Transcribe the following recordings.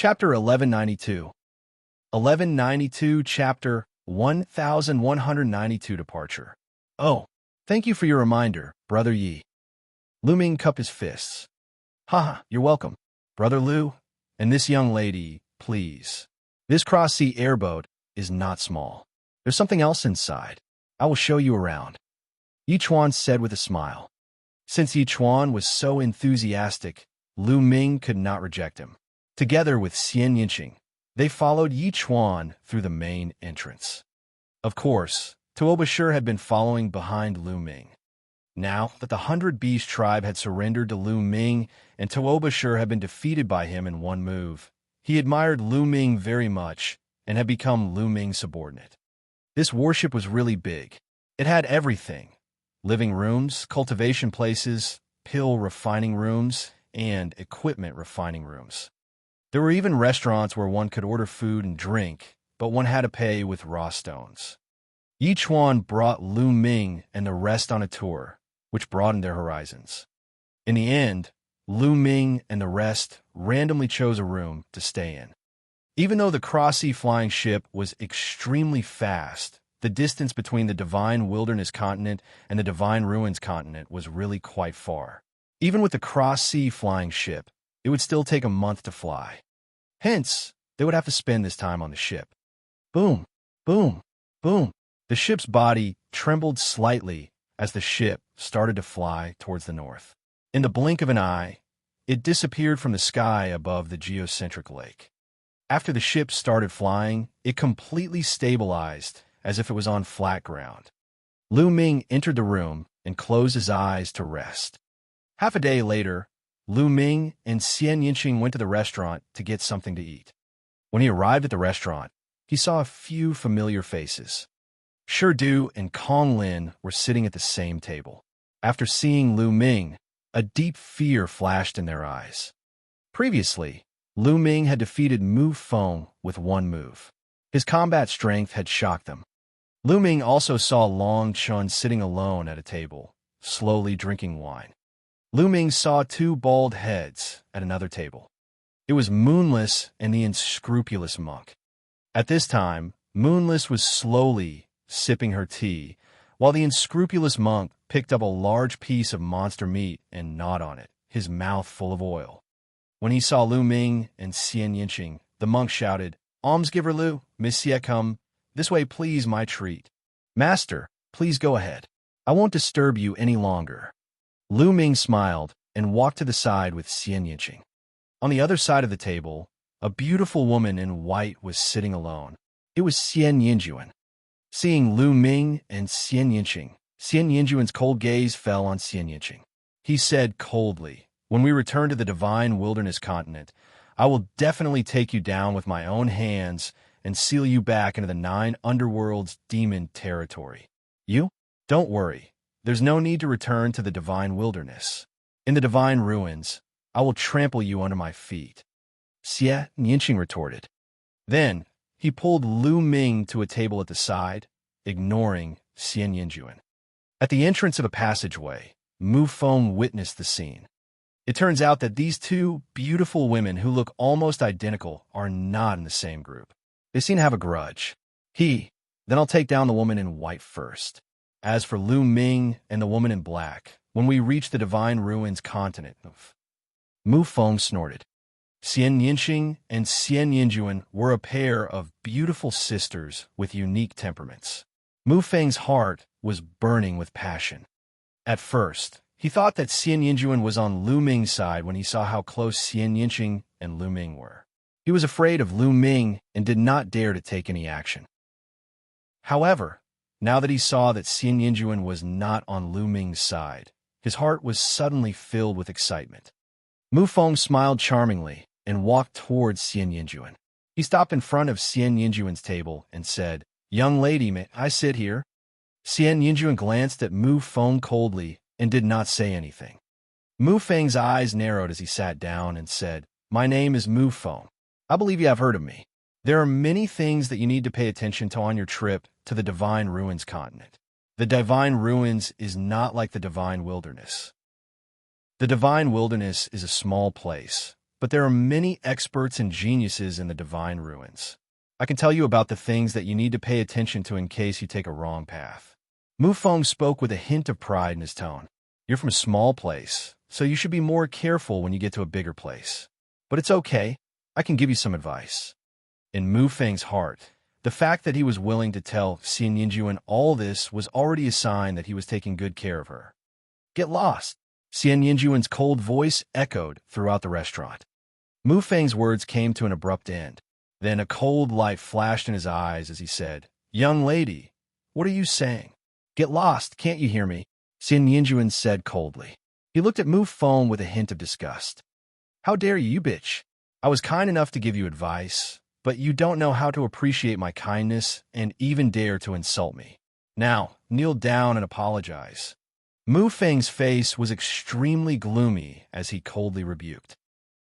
Chapter 1192. 1192, Chapter 1192 Departure. Oh, thank you for your reminder, Brother Yi. Lu Ming cupped his fists. Haha, you're welcome, Brother Lu. And this young lady, please. This cross-sea airboat is not small. There's something else inside. I will show you around. Yi Chuan said with a smile. Since Yi Chuan was so enthusiastic, Lu Ming could not reject him. Together with Xianxia, they followed Yi Chuan through the main entrance. Of course, Tuobashir had been following behind Lu Ming. Now that the 100 Beast tribe had surrendered to Lu Ming and Tuobashir had been defeated by him in one move, he admired Lu Ming very much and had become Lu Ming's subordinate. This warship was really big. It had everything: living rooms, cultivation places, pill refining rooms, and equipment refining rooms. There were even restaurants where one could order food and drink, but one had to pay with raw stones. Yi Chuan brought Lu Ming and the rest on a tour, which broadened their horizons. In the end, Lu Ming and the rest randomly chose a room to stay in. Even though the cross-sea flying ship was extremely fast, the distance between the Divine Wilderness continent and the Divine Ruins continent was really quite far. Even with the cross-sea flying ship, it would still take a month to fly. Hence, they would have to spend this time on the ship. Boom, boom, boom. The ship's body trembled slightly as the ship started to fly towards the north. In the blink of an eye, it disappeared from the sky above the geocentric lake. After the ship started flying, it completely stabilized as if it was on flat ground. Lu Ming entered the room and closed his eyes to rest. Half a day later, Lu Ming and Xianxia went to the restaurant to get something to eat. When he arrived at the restaurant, he saw a few familiar faces. Shirdu and Kong Lin were sitting at the same table. After seeing Lu Ming, a deep fear flashed in their eyes. Previously, Lu Ming had defeated Mu Feng with one move. His combat strength had shocked them. Lu Ming also saw Long Chun sitting alone at a table, slowly drinking wine. Lu Ming saw two bald heads at another table. It was Moonless and the unscrupulous monk. At this time, Moonless was slowly sipping her tea, while the unscrupulous monk picked up a large piece of monster meat and gnawed on it, his mouth full of oil. When he saw Lu Ming and Xianxia, the monk shouted, "Almsgiver Lu, Monsieur, come this way, please, my treat." "Master, please go ahead. I won't disturb you any longer." Lu Ming smiled and walked to the side with Xianxia. On the other side of the table, a beautiful woman in white was sitting alone. It was Xianxia. Seeing Lu Ming and Xianxia, Xianxia's cold gaze fell on Xianxia. He said coldly, "When we return to the Divine Wilderness continent, I will definitely take you down with my own hands and seal you back into the 9 underworld's demon territory. You? Don't worry. There's no need to return to the Divine Wilderness. In the Divine Ruins, I will trample you under my feet." Xianxia retorted. Then, he pulled Lu Ming to a table at the side, ignoring Xianxia. At the entrance of a passageway, Mu Feng witnessed the scene. It turns out that these two beautiful women who look almost identical are not in the same group. They seem to have a grudge. Then I'll take down the woman in white first. As for Lu Ming and the woman in black, when we reach the Divine Ruins continent, Mu Feng snorted. Xianxia and Xianxia were a pair of beautiful sisters with unique temperaments. Mu Feng's heart was burning with passion. At first, he thought that Xianxia was on Lu Ming's side when he saw how close Xianxia and Lu Ming were. He was afraid of Lu Ming and did not dare to take any action. However, now that he saw that Xianxia was not on Lu Ming's side, his heart was suddenly filled with excitement. Mu Feng smiled charmingly and walked towards Xianxia. He stopped in front of Xianxia's table and said, "Young lady, may I sit here?" Xianxia glanced at Mu Feng coldly and did not say anything. Mu Feng's eyes narrowed as he sat down and said, "My name is Mu Feng. I believe you have heard of me. There are many things that you need to pay attention to on your trip to the Divine Ruins continent. The Divine Ruins is not like the Divine Wilderness. The Divine Wilderness is a small place, but there are many experts and geniuses in the divine ruins. I can tell you about the things that you need to pay attention to in case you take a wrong path. Mu Feng spoke with a hint of pride in his tone. You're from a small place, so you should be more careful when you get to a bigger place. But it's okay. I can give you some advice. In Mu Feng's heart, the fact that he was willing to tell Xianxia all this was already a sign that he was taking good care of her. Get lost. Xianxia's cold voice echoed throughout the restaurant. Mu Feng's words came to an abrupt end. Then a cold light flashed in his eyes as he said, "Young lady, what are you saying? Get lost, can't you hear me?" Xianxia said coldly. He looked at Mu Feng with a hint of disgust. "How dare you, bitch? I was kind enough to give you advice, but you don't know how to appreciate my kindness and even dare to insult me. Now, kneel down and apologize." Mu Feng's face was extremely gloomy as he coldly rebuked.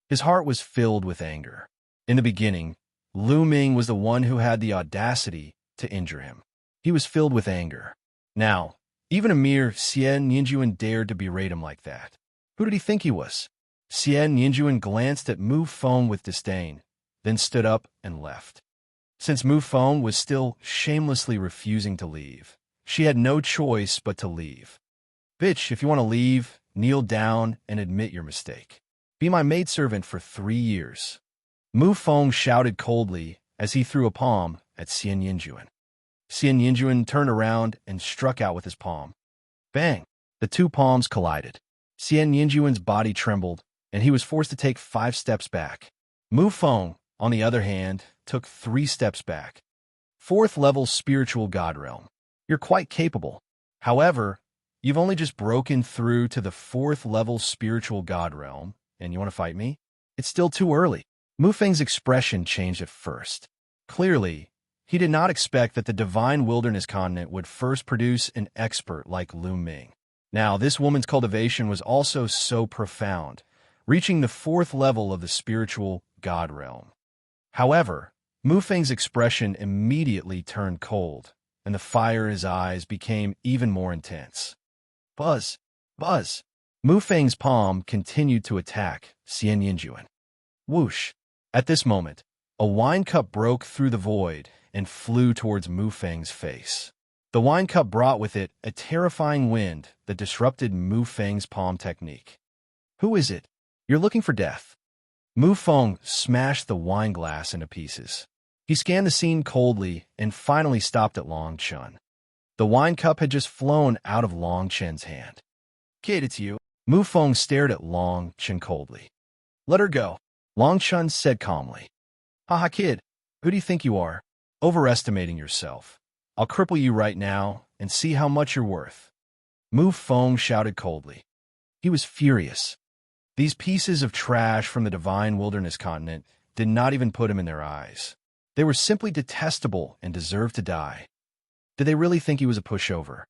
His heart was filled with anger. In the beginning, Lu Ming was the one who had the audacity to injure him. He was filled with anger. Now, even a mere Xianxia dared to berate him like that. Who did he think he was? Xianxia glanced at Mu Feng with disdain, then stood up and left. Since Mu Feng was still shamelessly refusing to leave, she had no choice but to leave. "Bitch, if you want to leave, kneel down and admit your mistake. Be my maidservant for 3 years." Mu Feng shouted coldly as he threw a palm at Xianxia. Xianxia turned around and struck out with his palm. Bang! The two palms collided. Xianxia's body trembled, and he was forced to take 5 steps back. Mu Feng, on the other hand, took 3 steps back. 4th level spiritual god realm. You're quite capable. However, you've only just broken through to the 4th level spiritual god realm, and you want to fight me? It's still too early. Mu Feng's expression changed at first. Clearly, he did not expect that the divine wilderness continent would first produce an expert like Lu Ming. Now, this woman's cultivation was also so profound, reaching the 4th level of the spiritual god realm. However, Mu Feng's expression immediately turned cold, and the fire in his eyes became even more intense. Buzz! Buzz! Mu Feng's palm continued to attack Xianxia. Whoosh! At this moment, a wine cup broke through the void and flew towards Mu Feng's face. The wine cup brought with it a terrifying wind that disrupted Mu Feng's palm technique. "Who is it? You're looking for death." Mu Feng smashed the wine glass into pieces. He scanned the scene coldly and finally stopped at Long Chun. The wine cup had just flown out of Long Chen's hand. "Kid, it's you." Mu Feng stared at Long Chen coldly. "Let her go," Long Chun said calmly. "Haha, kid, who do you think you are? Overestimating yourself. I'll cripple you right now and see how much you're worth." Mu Feng shouted coldly. He was furious. These pieces of trash from the divine wilderness continent did not even put him in their eyes. They were simply detestable and deserved to die. Did they really think he was a pushover?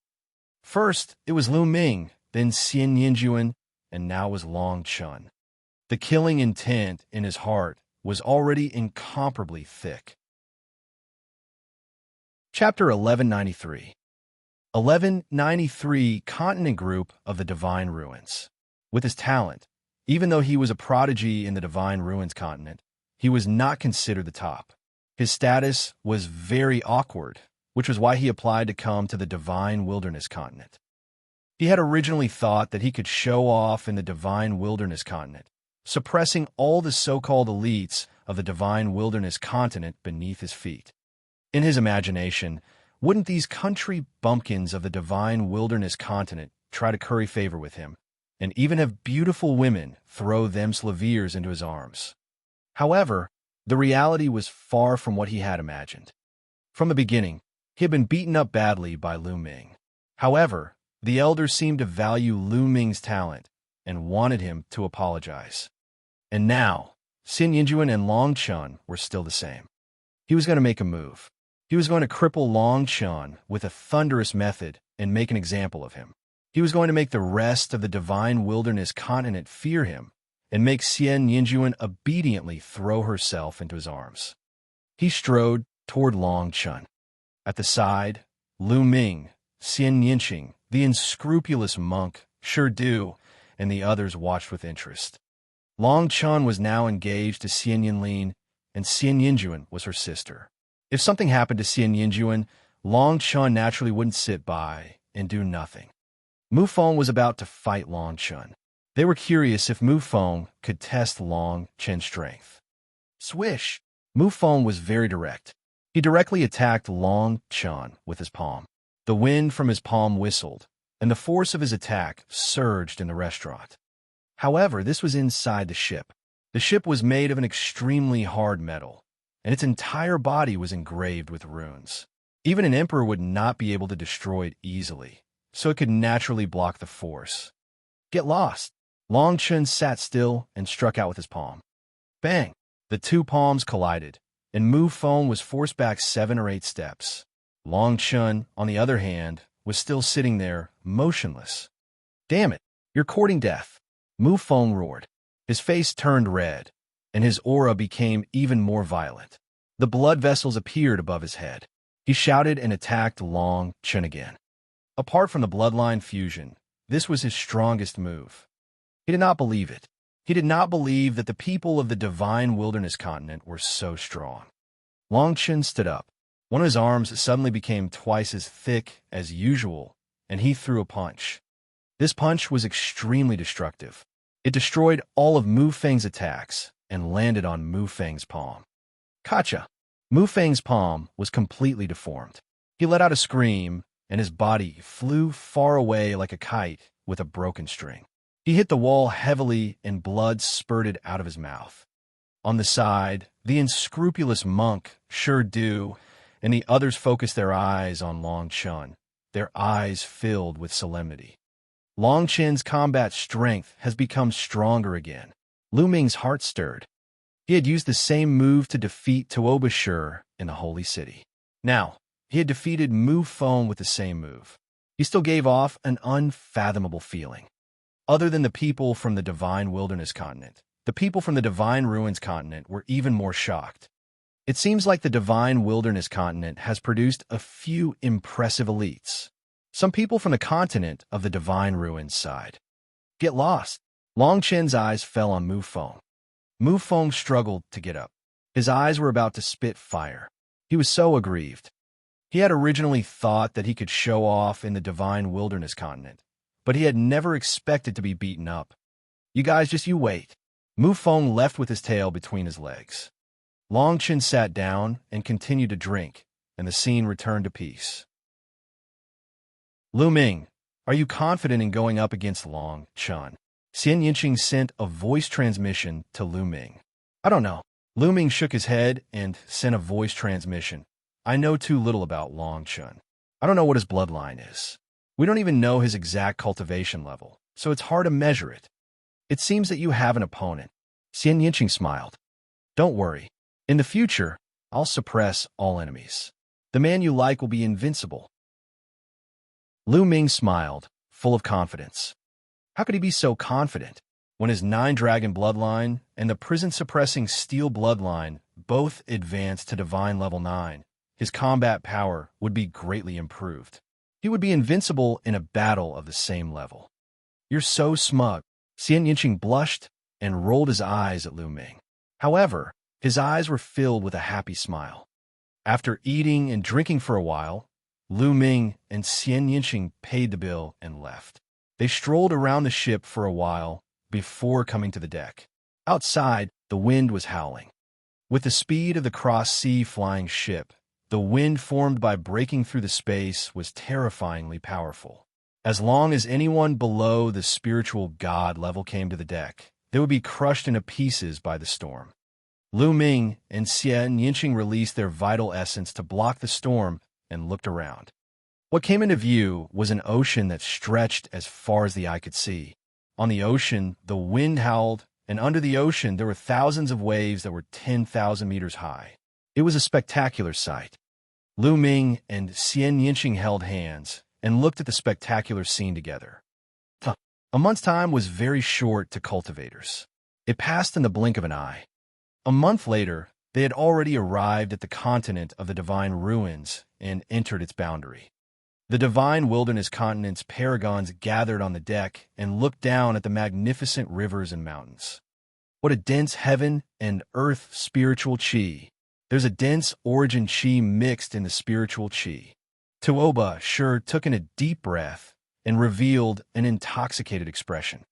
First, it was Lu Ming, then Xianxia, and now was Long Chun. The killing intent in his heart was already incomparably thick. Chapter 1193. 1193 Continent Group of the Divine Ruins. With his talent, even though he was a prodigy in the Divine Ruins continent, he was not considered the top. His status was very awkward, which was why he applied to come to the Divine Wilderness continent. He had originally thought that he could show off in the Divine Wilderness continent, suppressing all the so-called elites of the Divine Wilderness continent beneath his feet. In his imagination, wouldn't these country bumpkins of the Divine Wilderness continent try to curry favor with him, and even have beautiful women throw them slaviers into his arms? However, the reality was far from what he had imagined. From the beginning, he had been beaten up badly by Lu Ming. However, the elders seemed to value Lu Ming's talent and wanted him to apologize. And now, Xianxia and Long Chun were still the same. He was going to make a move. He was going to cripple Long Chun with a thunderous method and make an example of him. He was going to make the rest of the Divine Wilderness continent fear him and make Xianxia obediently throw herself into his arms. He strode toward Long Chun. At the side, Lu Ming, Xianxia, the unscrupulous monk, Sure Do, and the others watched with interest. Long Chun was now engaged to Xian Yinlin, and Xian Yinjuan was her sister. If something happened to Xian Yinjuan, Long Chun naturally wouldn't sit by and do nothing. Mu Feng was about to fight Long Chun. They were curious if Mu Feng could test Long Chun's strength. Swish! Mu Feng was very direct. He directly attacked Long Chun with his palm. The wind from his palm whistled, and the force of his attack surged in the restaurant. However, this was inside the ship. The ship was made of an extremely hard metal, and its entire body was engraved with runes. Even an emperor would not be able to destroy it easily, so it could naturally block the force. Get lost! Long Chun sat still and struck out with his palm. Bang! The two palms collided, and Mu Feng was forced back 7 or 8 steps. Long Chun, on the other hand, was still sitting there, motionless. Damn it! You're courting death! Mu Feng roared. His face turned red, and his aura became even more violent. The blood vessels appeared above his head. He shouted and attacked Long Chun again. Apart from the bloodline fusion, this was his strongest move. He did not believe it. He did not believe that the people of the Divine Wilderness continent were so strong. Long Chun stood up. One of his arms suddenly became twice as thick as usual, and he threw a punch. This punch was extremely destructive. It destroyed all of Mu Feng's attacks and landed on Mu Feng's palm. Kacha! Mu Feng's palm was completely deformed. He let out a scream, and his body flew far away like a kite with a broken string. He hit the wall heavily, and blood spurted out of his mouth. On the side, the unscrupulous monk, Sure Do, and the others focused their eyes on Long Chun, their eyes filled with solemnity. Long Chun's combat strength has become stronger again. Lu Ming's heart stirred. He had used the same move to defeat Tuoba Shi in the Holy City. Now, he had defeated Mu Feng with the same move. He still gave off an unfathomable feeling. Other than the people from the Divine Wilderness continent, the people from the Divine Ruins continent were even more shocked. It seems like the Divine Wilderness continent has produced a few impressive elites. Some people from the continent of the Divine Ruins side. Get lost! Long Chun's eyes fell on Mu Feng. Mu Feng struggled to get up. His eyes were about to spit fire. He was so aggrieved. He had originally thought that he could show off in the Divine Wilderness continent, but he had never expected to be beaten up. You guys just you wait. Mu Feng left with his tail between his legs. Long Chun sat down and continued to drink, and the scene returned to peace. Lu Ming, are you confident in going up against Long Chun? Xian Yinqing sent a voice transmission to Lu Ming. I don't know. Lu Ming shook his head and sent a voice transmission. I know too little about Long Chun. I don't know what his bloodline is. We don't even know his exact cultivation level, so it's hard to measure it. It seems that you have an opponent. Xian Yinqing smiled. Don't worry. In the future, I'll suppress all enemies. The man you like will be invincible. Lu Ming smiled, full of confidence. How could he be so confident when his 9-dragon bloodline and the prison-suppressing steel bloodline both advanced to divine level 9? His combat power would be greatly improved. He would be invincible in a battle of the same level. You're so smug. Xian Yinqing blushed and rolled his eyes at Lu Ming. However, his eyes were filled with a happy smile. After eating and drinking for a while, Lu Ming and Xian Yinqing paid the bill and left. They strolled around the ship for a while before coming to the deck. Outside, the wind was howling. With the speed of the cross-sea flying ship, the wind formed by breaking through the space was terrifyingly powerful. As long as anyone below the spiritual god level came to the deck, they would be crushed into pieces by the storm. Lu Ming and Xian Yinqing released their vital essence to block the storm and looked around. What came into view was an ocean that stretched as far as the eye could see. On the ocean, the wind howled, and under the ocean there were thousands of waves that were 10,000 meters high. It was a spectacular sight. Lu Ming and Xian Yinqing held hands and looked at the spectacular scene together. A month's time was very short to cultivators. It passed in the blink of an eye. A month later, they had already arrived at the continent of the Divine Ruins and entered its boundary. The Divine Wilderness continent's paragons gathered on the deck and looked down at the magnificent rivers and mountains. What a dense heaven and earth spiritual chi. There's a dense origin chi mixed in the spiritual chi. Tuoba sure took in a deep breath and revealed an intoxicated expression.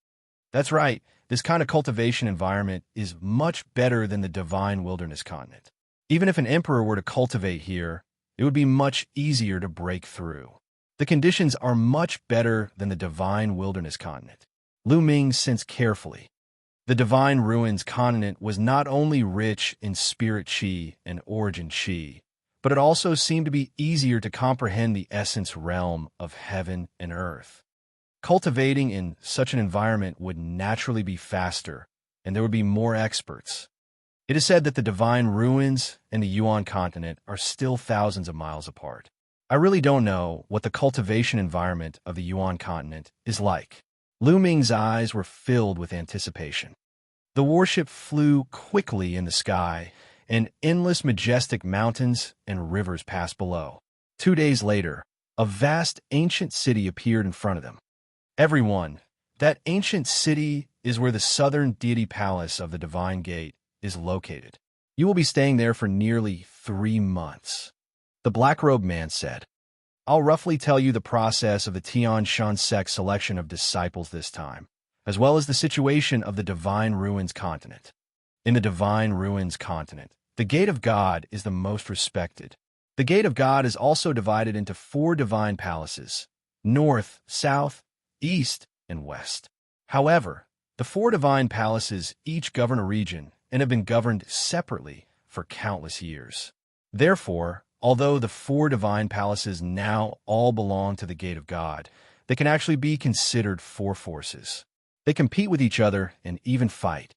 That's right, this kind of cultivation environment is much better than the divine wilderness continent. Even if an emperor were to cultivate here, it would be much easier to break through. The conditions are much better than the divine wilderness continent. Lu Ming sensed carefully. The divine ruins continent was not only rich in spirit chi and origin chi, but it also seemed to be easier to comprehend the essence realm of heaven and earth. Cultivating in such an environment would naturally be faster, and there would be more experts. It is said that the divine ruins and the Yuan continent are still thousands of miles apart. I really don't know what the cultivation environment of the Yuan continent is like. Lu Ming's eyes were filled with anticipation. The warship flew quickly in the sky, and endless majestic mountains and rivers passed below. 2 days later, a vast ancient city appeared in front of them. Everyone, that ancient city is where the southern deity palace of the Divine Gate is located. You will be staying there for nearly 3 months. The black-robed man said, I'll roughly tell you the process of the Tian Shan sect selection of disciples this time, as well as the situation of the Divine Ruins continent. In the Divine Ruins continent, the Gate of God is the most respected. The Gate of God is also divided into 4 divine palaces, north, south, east, and west. However, the 4 divine palaces each govern a region and have been governed separately for countless years. Therefore, although the 4 divine palaces now all belong to the Gate of God, they can actually be considered 4 forces. They compete with each other and even fight.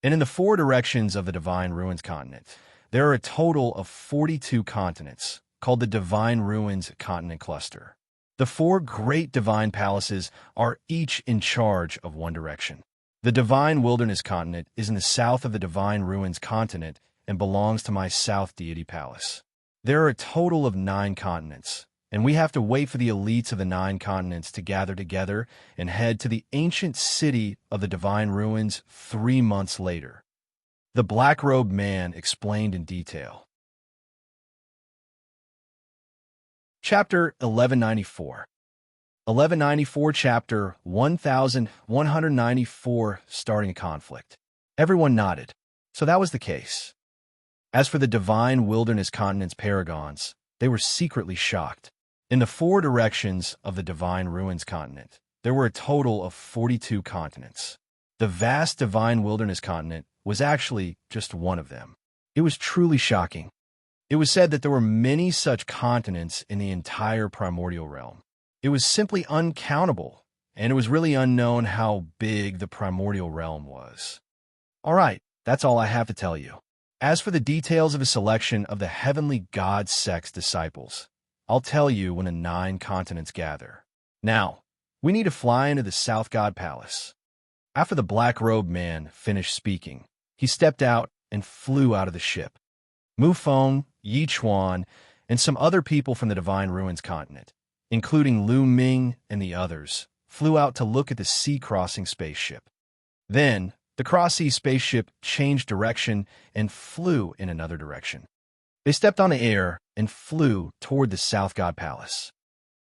And in the 4 directions of the Divine Ruins continent, there are a total of 42 continents, called the Divine Ruins Continent Cluster. The 4 great divine palaces are each in charge of one direction. The Divine Wilderness Continent is in the south of the Divine Ruins Continent and belongs to my South Deity Palace. There are a total of 9 continents, and we have to wait for the elites of the 9 continents to gather together and head to the ancient city of the Divine Ruins 3 months later. The black-robed man explained in detail. Chapter 1194. 1194 Chapter 1194 Starting a Conflict. Everyone nodded. So that was the case. As for the Divine Wilderness Continent's paragons, they were secretly shocked. In the 4 directions of the Divine Ruins Continent, there were a total of 42 continents. The vast Divine Wilderness Continent was actually just one of them. It was truly shocking. It was said that there were many such continents in the entire primordial realm. It was simply uncountable, and it was really unknown how big the primordial realm was. All right, that's all I have to tell you. As for the details of a selection of the heavenly god sect's disciples, I'll tell you when the 9 continents gather. Now, we need to fly into the South God Palace. After the black-robed man finished speaking, he stepped out and flew out of the ship. Mu Feng, Yi Chuan, and some other people from the Divine Ruins continent, including Lu Ming and the others, flew out to look at the sea-crossing spaceship. Then, the cross-sea spaceship changed direction and flew in another direction. They stepped on the air and flew toward the South God Palace.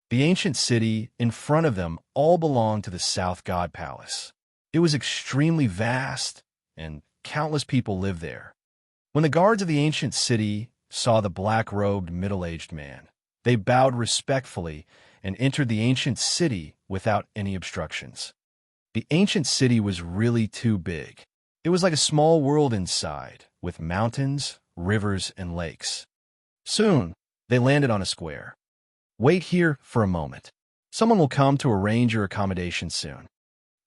The ancient city in front of them all belonged to the South God Palace. It was extremely vast, and countless people lived there. When the guards of the ancient city saw the black-robed middle-aged man, they bowed respectfully and entered the ancient city without any obstructions. The ancient city was really too big. It was like a small world inside, with mountains, rivers, and lakes. Soon, they landed on a square. Wait here for a moment. Someone will come to arrange your accommodation soon,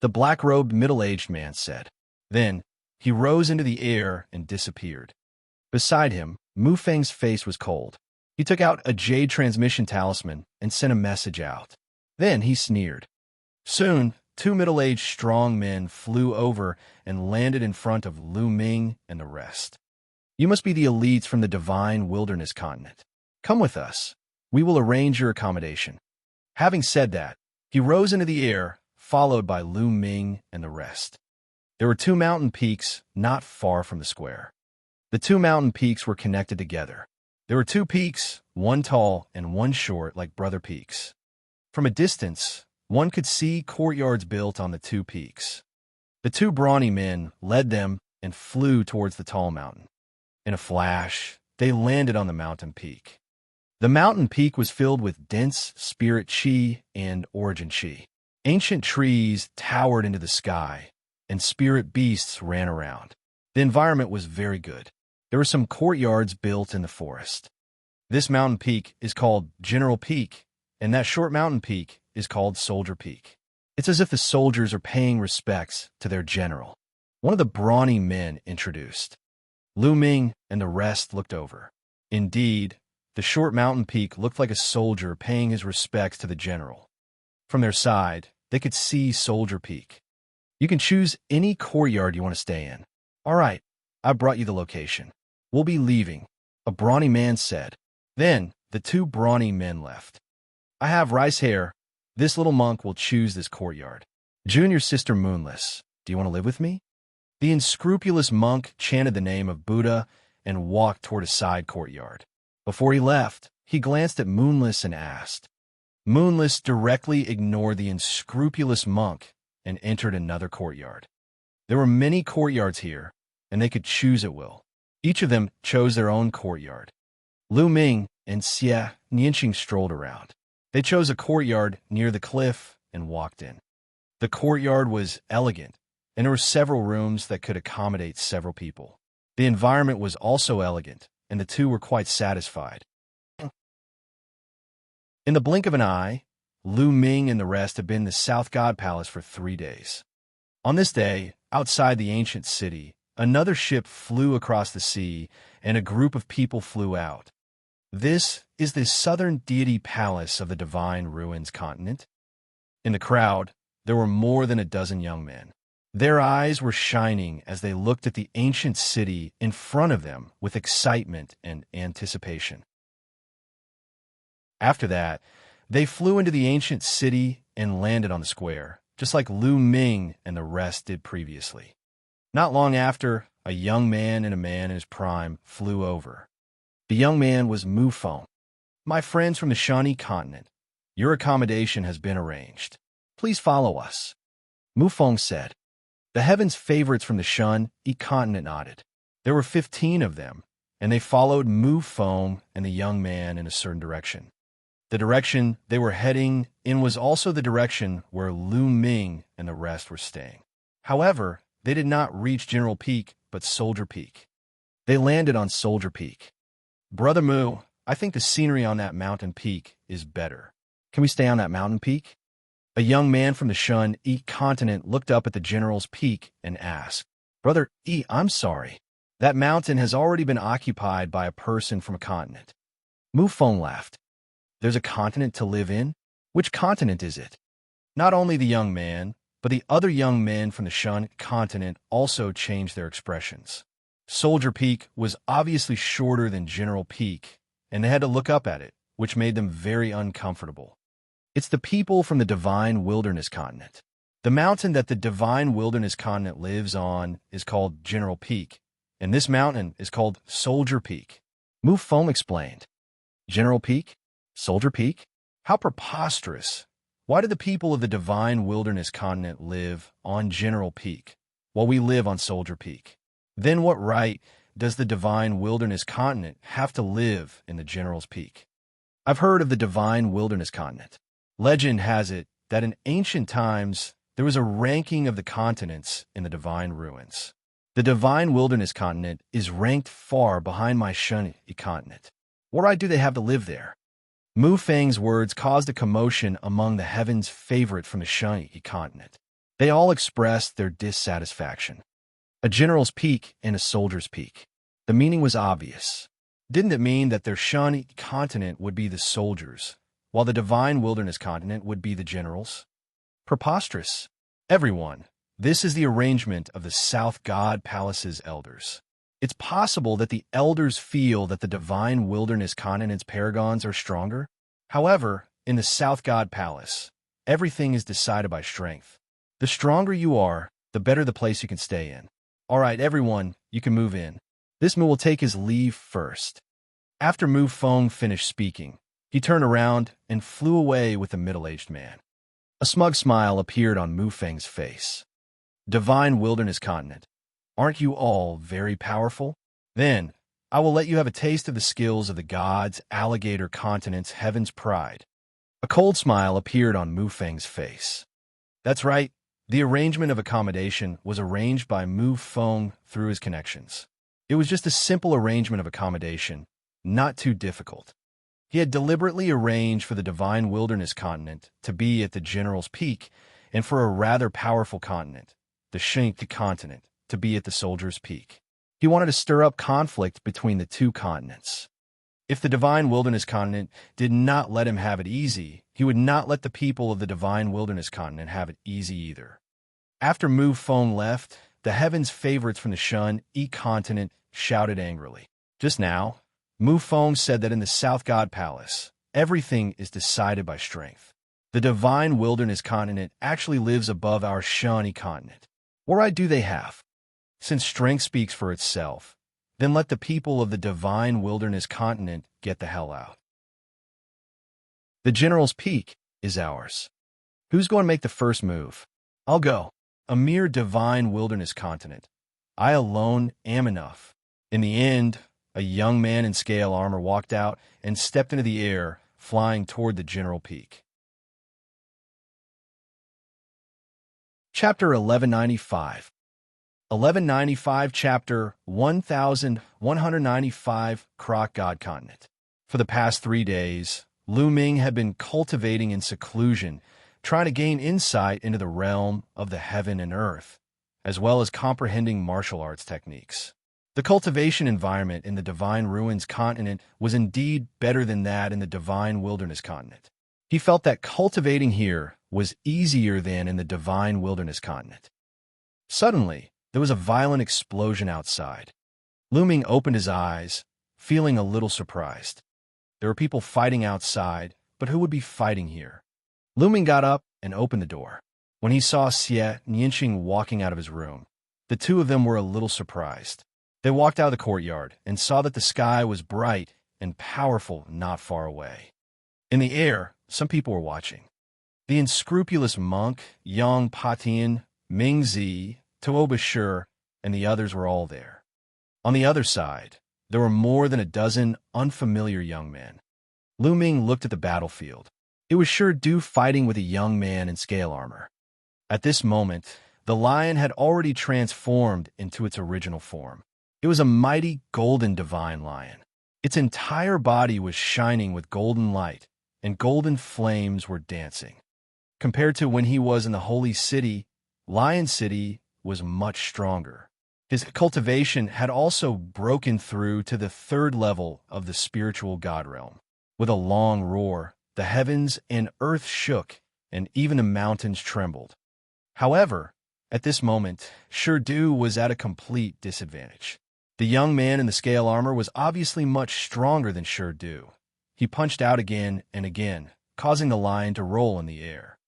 the black-robed middle-aged man said. Then, he rose into the air and disappeared. Beside him, Mu Feng's face was cold. He took out a jade transmission talisman and sent a message out. Then he sneered. Soon, 2 middle-aged strong men flew over and landed in front of Lu Ming and the rest. You must be the elites from the Divine Wilderness Continent. Come with us. We will arrange your accommodation. Having said that, he rose into the air, followed by Lu Ming and the rest. There were two mountain peaks not far from the square. The two mountain peaks were connected together. There were two peaks, one tall and one short, like brother peaks. From a distance, one could see courtyards built on the two peaks. The two brawny men led them and flew towards the tall mountain. In a flash, they landed on the mountain peak. The mountain peak was filled with dense spirit chi and origin chi. Ancient trees towered into the sky, and spirit beasts ran around. The environment was very good. There were some courtyards built in the forest. This mountain peak is called General Peak, and that short mountain peak is called Soldier Peak. It's as if the soldiers are paying respects to their general. One of the brawny men introduced. Lu Ming and the rest looked over. Indeed, the short mountain peak looked like a soldier paying his respects to the general. From their side, they could see Soldier Peak. You can choose any courtyard you want to stay in. All right, I brought you the location. We'll be leaving, a brawny man said. Then the two brawny men left. I have rice hair. This little monk will choose this courtyard. Junior sister Moonless, do you want to live with me? The unscrupulous monk chanted the name of Buddha and walked toward a side courtyard. Before he left, he glanced at Moonless and asked. Moonless directly ignored the unscrupulous monk and entered another courtyard. There were many courtyards here, and they could choose at will. Each of them chose their own courtyard. Lu Ming and Xianxia strolled around. They chose a courtyard near the cliff and walked in. The courtyard was elegant, and there were several rooms that could accommodate several people. The environment was also elegant, and the two were quite satisfied. In the blink of an eye, Lu Ming and the rest had been in the South God Palace for 3 days. On this day, outside the ancient city, another ship flew across the sea, and a group of people flew out. This is the southern deity palace of the Divine Ruins continent. In the crowd, there were more than a dozen young men. Their eyes were shining as they looked at the ancient city in front of them with excitement and anticipation. After that, they flew into the ancient city and landed on the square, just like Lu Ming and the rest did previously. Not long after, a young man and a man in his prime flew over. The young man was Mu Feng. My friends from the Shani continent, your accommodation has been arranged. Please follow us. Mu Feng said. The heavens' favorites from the Shun continent nodded. There were 15 of them, and they followed Mu Feng and the young man in a certain direction. The direction they were heading in was also the direction where Lu Ming and the rest were staying. However, they did not reach General Peak, but Soldier Peak. They landed on Soldier Peak. Brother Mu, I think the scenery on that mountain peak is better. Can we stay on that mountain peak? A young man from the Shun continent looked up at the general's peak and asked, Brother I'm sorry. That mountain has already been occupied by a person from a continent. Mu Feng laughed. There's a continent to live in? Which continent is it? Not only the young man, but the other young men from the Shun continent also changed their expressions. Soldier Peak was obviously shorter than General Peak, and they had to look up at it, which made them very uncomfortable. It's the people from the Divine Wilderness continent. The mountain that the Divine Wilderness continent lives on is called General Peak, and this mountain is called Soldier Peak. Mu Feng explained. General Peak? Soldier Peak? How preposterous! Why do the people of the Divine Wilderness continent live on General Peak, while we live on Soldier Peak? Then what right does the Divine Wilderness continent have to live in the General's Peak? I've heard of the Divine Wilderness continent. Legend has it that in ancient times there was a ranking of the continents in the Divine Ruins. The Divine Wilderness continent is ranked far behind my Shun continent. What right do they have to live there? Mu Feng's words caused a commotion among the heavens' favorite from the Shun continent. They all expressed their dissatisfaction. A general's peak and a soldier's peak. The meaning was obvious. Didn't it mean that their Shun continent would be the soldiers, while the Divine Wilderness continent would be the generals? Preposterous. Everyone, this is the arrangement of the South God Palace's elders. It's possible that the elders feel that the Divine Wilderness continent's paragons are stronger. However, in the South God Palace, everything is decided by strength. The stronger you are, the better the place you can stay in. All right, everyone, you can move in. This Mu will take his leave first. After Mu Feng finished speaking, he turned around and flew away with the middle-aged man. A smug smile appeared on Mu Feng's face. Divine Wilderness Continent, aren't you all very powerful? Then, I will let you have a taste of the skills of the gods, Alligator Continent's Heaven's Pride. A cold smile appeared on Mu Feng's face. That's right, the arrangement of accommodation was arranged by Mu Feng through his connections. It was just a simple arrangement of accommodation, not too difficult. He had deliberately arranged for the Divine Wilderness Continent to be at the General's Peak, and for a rather powerful continent, the Xianxia Continent, to be at the Soldier's Peak. He wanted to stir up conflict between the two continents. If the Divine Wilderness Continent did not let him have it easy, he would not let the people of the Divine Wilderness Continent have it easy either. After Mu Feng left, the heavens' favorites from the Xianxia Continent shouted angrily. Just now, Mu Feng said that in the South God Palace, everything is decided by strength. The Divine Wilderness Continent actually lives above our Xianxia Continent. What right do they have? Since strength speaks for itself, then let the people of the Divine Wilderness Continent get the hell out. The General's Peak is ours. Who's going to make the first move? I'll go. A mere Divine Wilderness Continent. I alone am enough. In the end, a young man in scale armor walked out and stepped into the air, flying toward the General Peak. Chapter 1195. 1195 Chapter 1195 Croc God Continent. For the past 3 days, Lu Ming had been cultivating in seclusion, trying to gain insight into the realm of the heaven and earth, as well as comprehending martial arts techniques. The cultivation environment in the Divine Ruins Continent was indeed better than that in the Divine Wilderness Continent. He felt that cultivating here was easier than in the Divine Wilderness Continent. Suddenly, there was a violent explosion outside. Lu Ming opened his eyes, feeling a little surprised. There were people fighting outside, but who would be fighting here? Lu Ming got up and opened the door. When he saw Xianxia walking out of his room, the two of them were a little surprised. They walked out of the courtyard and saw that the sky was bright and powerful not far away. In the air, some people were watching. The unscrupulous monk, Yang Patian, Ming Zi, Tuoba Shi, and the others were all there. On the other side, there were more than a dozen unfamiliar young men. Lu Ming looked at the battlefield. It was Shi Du fighting with a young man in scale armor. At this moment, the lion had already transformed into its original form. It was a mighty golden divine lion. Its entire body was shining with golden light, and golden flames were dancing. Compared to when he was in the holy city, Lion City was much stronger. His cultivation had also broken through to the 3rd level of the spiritual god realm. With a long roar, the heavens and earth shook, and even the mountains trembled. However, at this moment, Shi Du was at a complete disadvantage. The young man in the scale armor was obviously much stronger than Shi Du. He punched out again and again, causing the lion to roll in the air.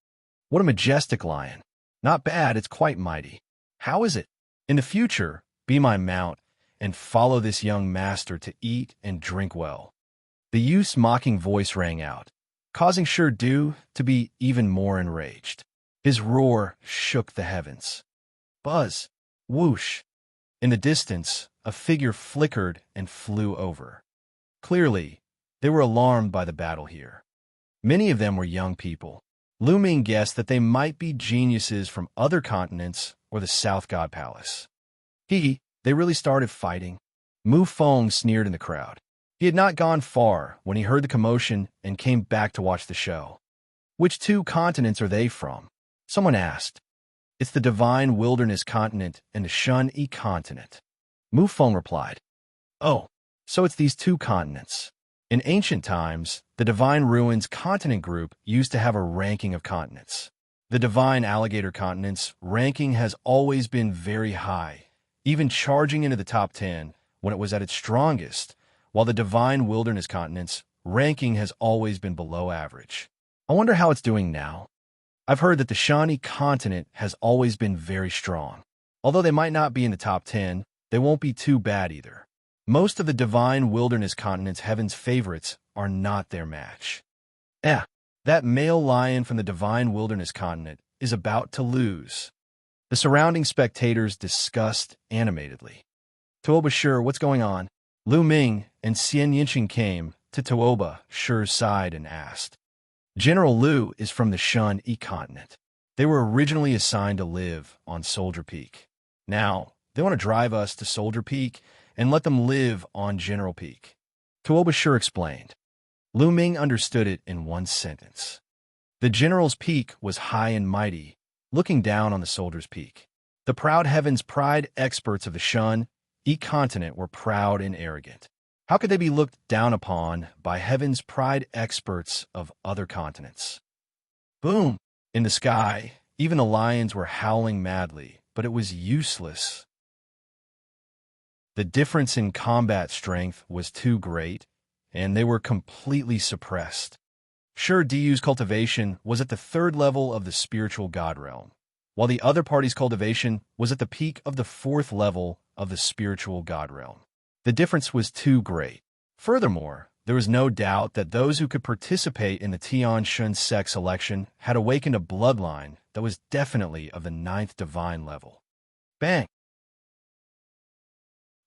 What a majestic lion. Not bad, it's quite mighty. How is it? In the future, be my mount, and follow this young master to eat and drink well. The youth's mocking voice rang out, causing Shi Du to be even more enraged. His roar shook the heavens. Buzz! Whoosh! In the distance, a figure flickered and flew over. Clearly, they were alarmed by the battle here. Many of them were young people. Lu Ming guessed that they might be geniuses from other continents or the South God Palace. They really started fighting? Mu Feng sneered in the crowd. He had not gone far when he heard the commotion and came back to watch the show. Which 2 continents are they from? Someone asked. It's the Divine Wilderness Continent and the Xianxia Continent. Mu Feng replied. Oh, so it's these 2 continents. In ancient times, the Divine Ruins Continent Group used to have a ranking of continents. The Divine Alligator Continent's ranking has always been very high, even charging into the top 10 when it was at its strongest, while the Divine Wilderness Continent's ranking has always been below average. I wonder how it's doing now. I've heard that the Shawnee continent has always been very strong. Although they might not be in the top 10, they won't be too bad either. Most of the divine wilderness continent's heaven's favorites are not their match. That male lion from the divine wilderness continent is about to lose. The surrounding spectators discussed animatedly. Tuoba Shi, what's going on? Lu Ming and Xianxia came to Tuoba Shi's side and asked. General Lu is from the Xianxia continent. They were originally assigned to live on Soldier Peak. Now, they want to drive us to Soldier Peak and let them live on General Peak. Tuoba Shi explained. Lu Ming understood it in one sentence. The General's Peak was high and mighty, looking down on the Soldier's Peak. The proud heavens pride experts of the Xianxia continent were proud and arrogant. How could they be looked down upon by heaven's pride experts of other continents? Boom! In the sky, even the lions were howling madly, but it was useless. The difference in combat strength was too great, and they were completely suppressed. Shi Diu's cultivation was at the 3rd level of the spiritual god realm, while the other party's cultivation was at the peak of the 4th level of the spiritual god realm. The difference was too great. Furthermore, there was no doubt that those who could participate in the Tianxun sect selection had awakened a bloodline that was definitely of the 9th divine level. Bang!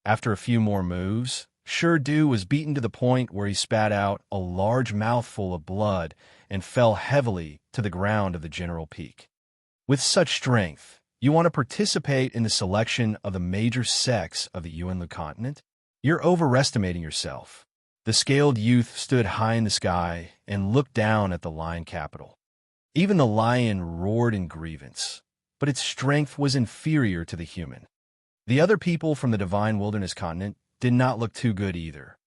After a few more moves, Shi Diu was beaten to the point where he spat out a large mouthful of blood and fell heavily to the ground of the General Peak. With such strength, you want to participate in the selection of the major sects of the Yuanlu continent? You're overestimating yourself. The scaled youth stood high in the sky and looked down at the lion capital. Even the lion roared in grievance, but its strength was inferior to the human. The other people from the divine wilderness continent did not look too good either.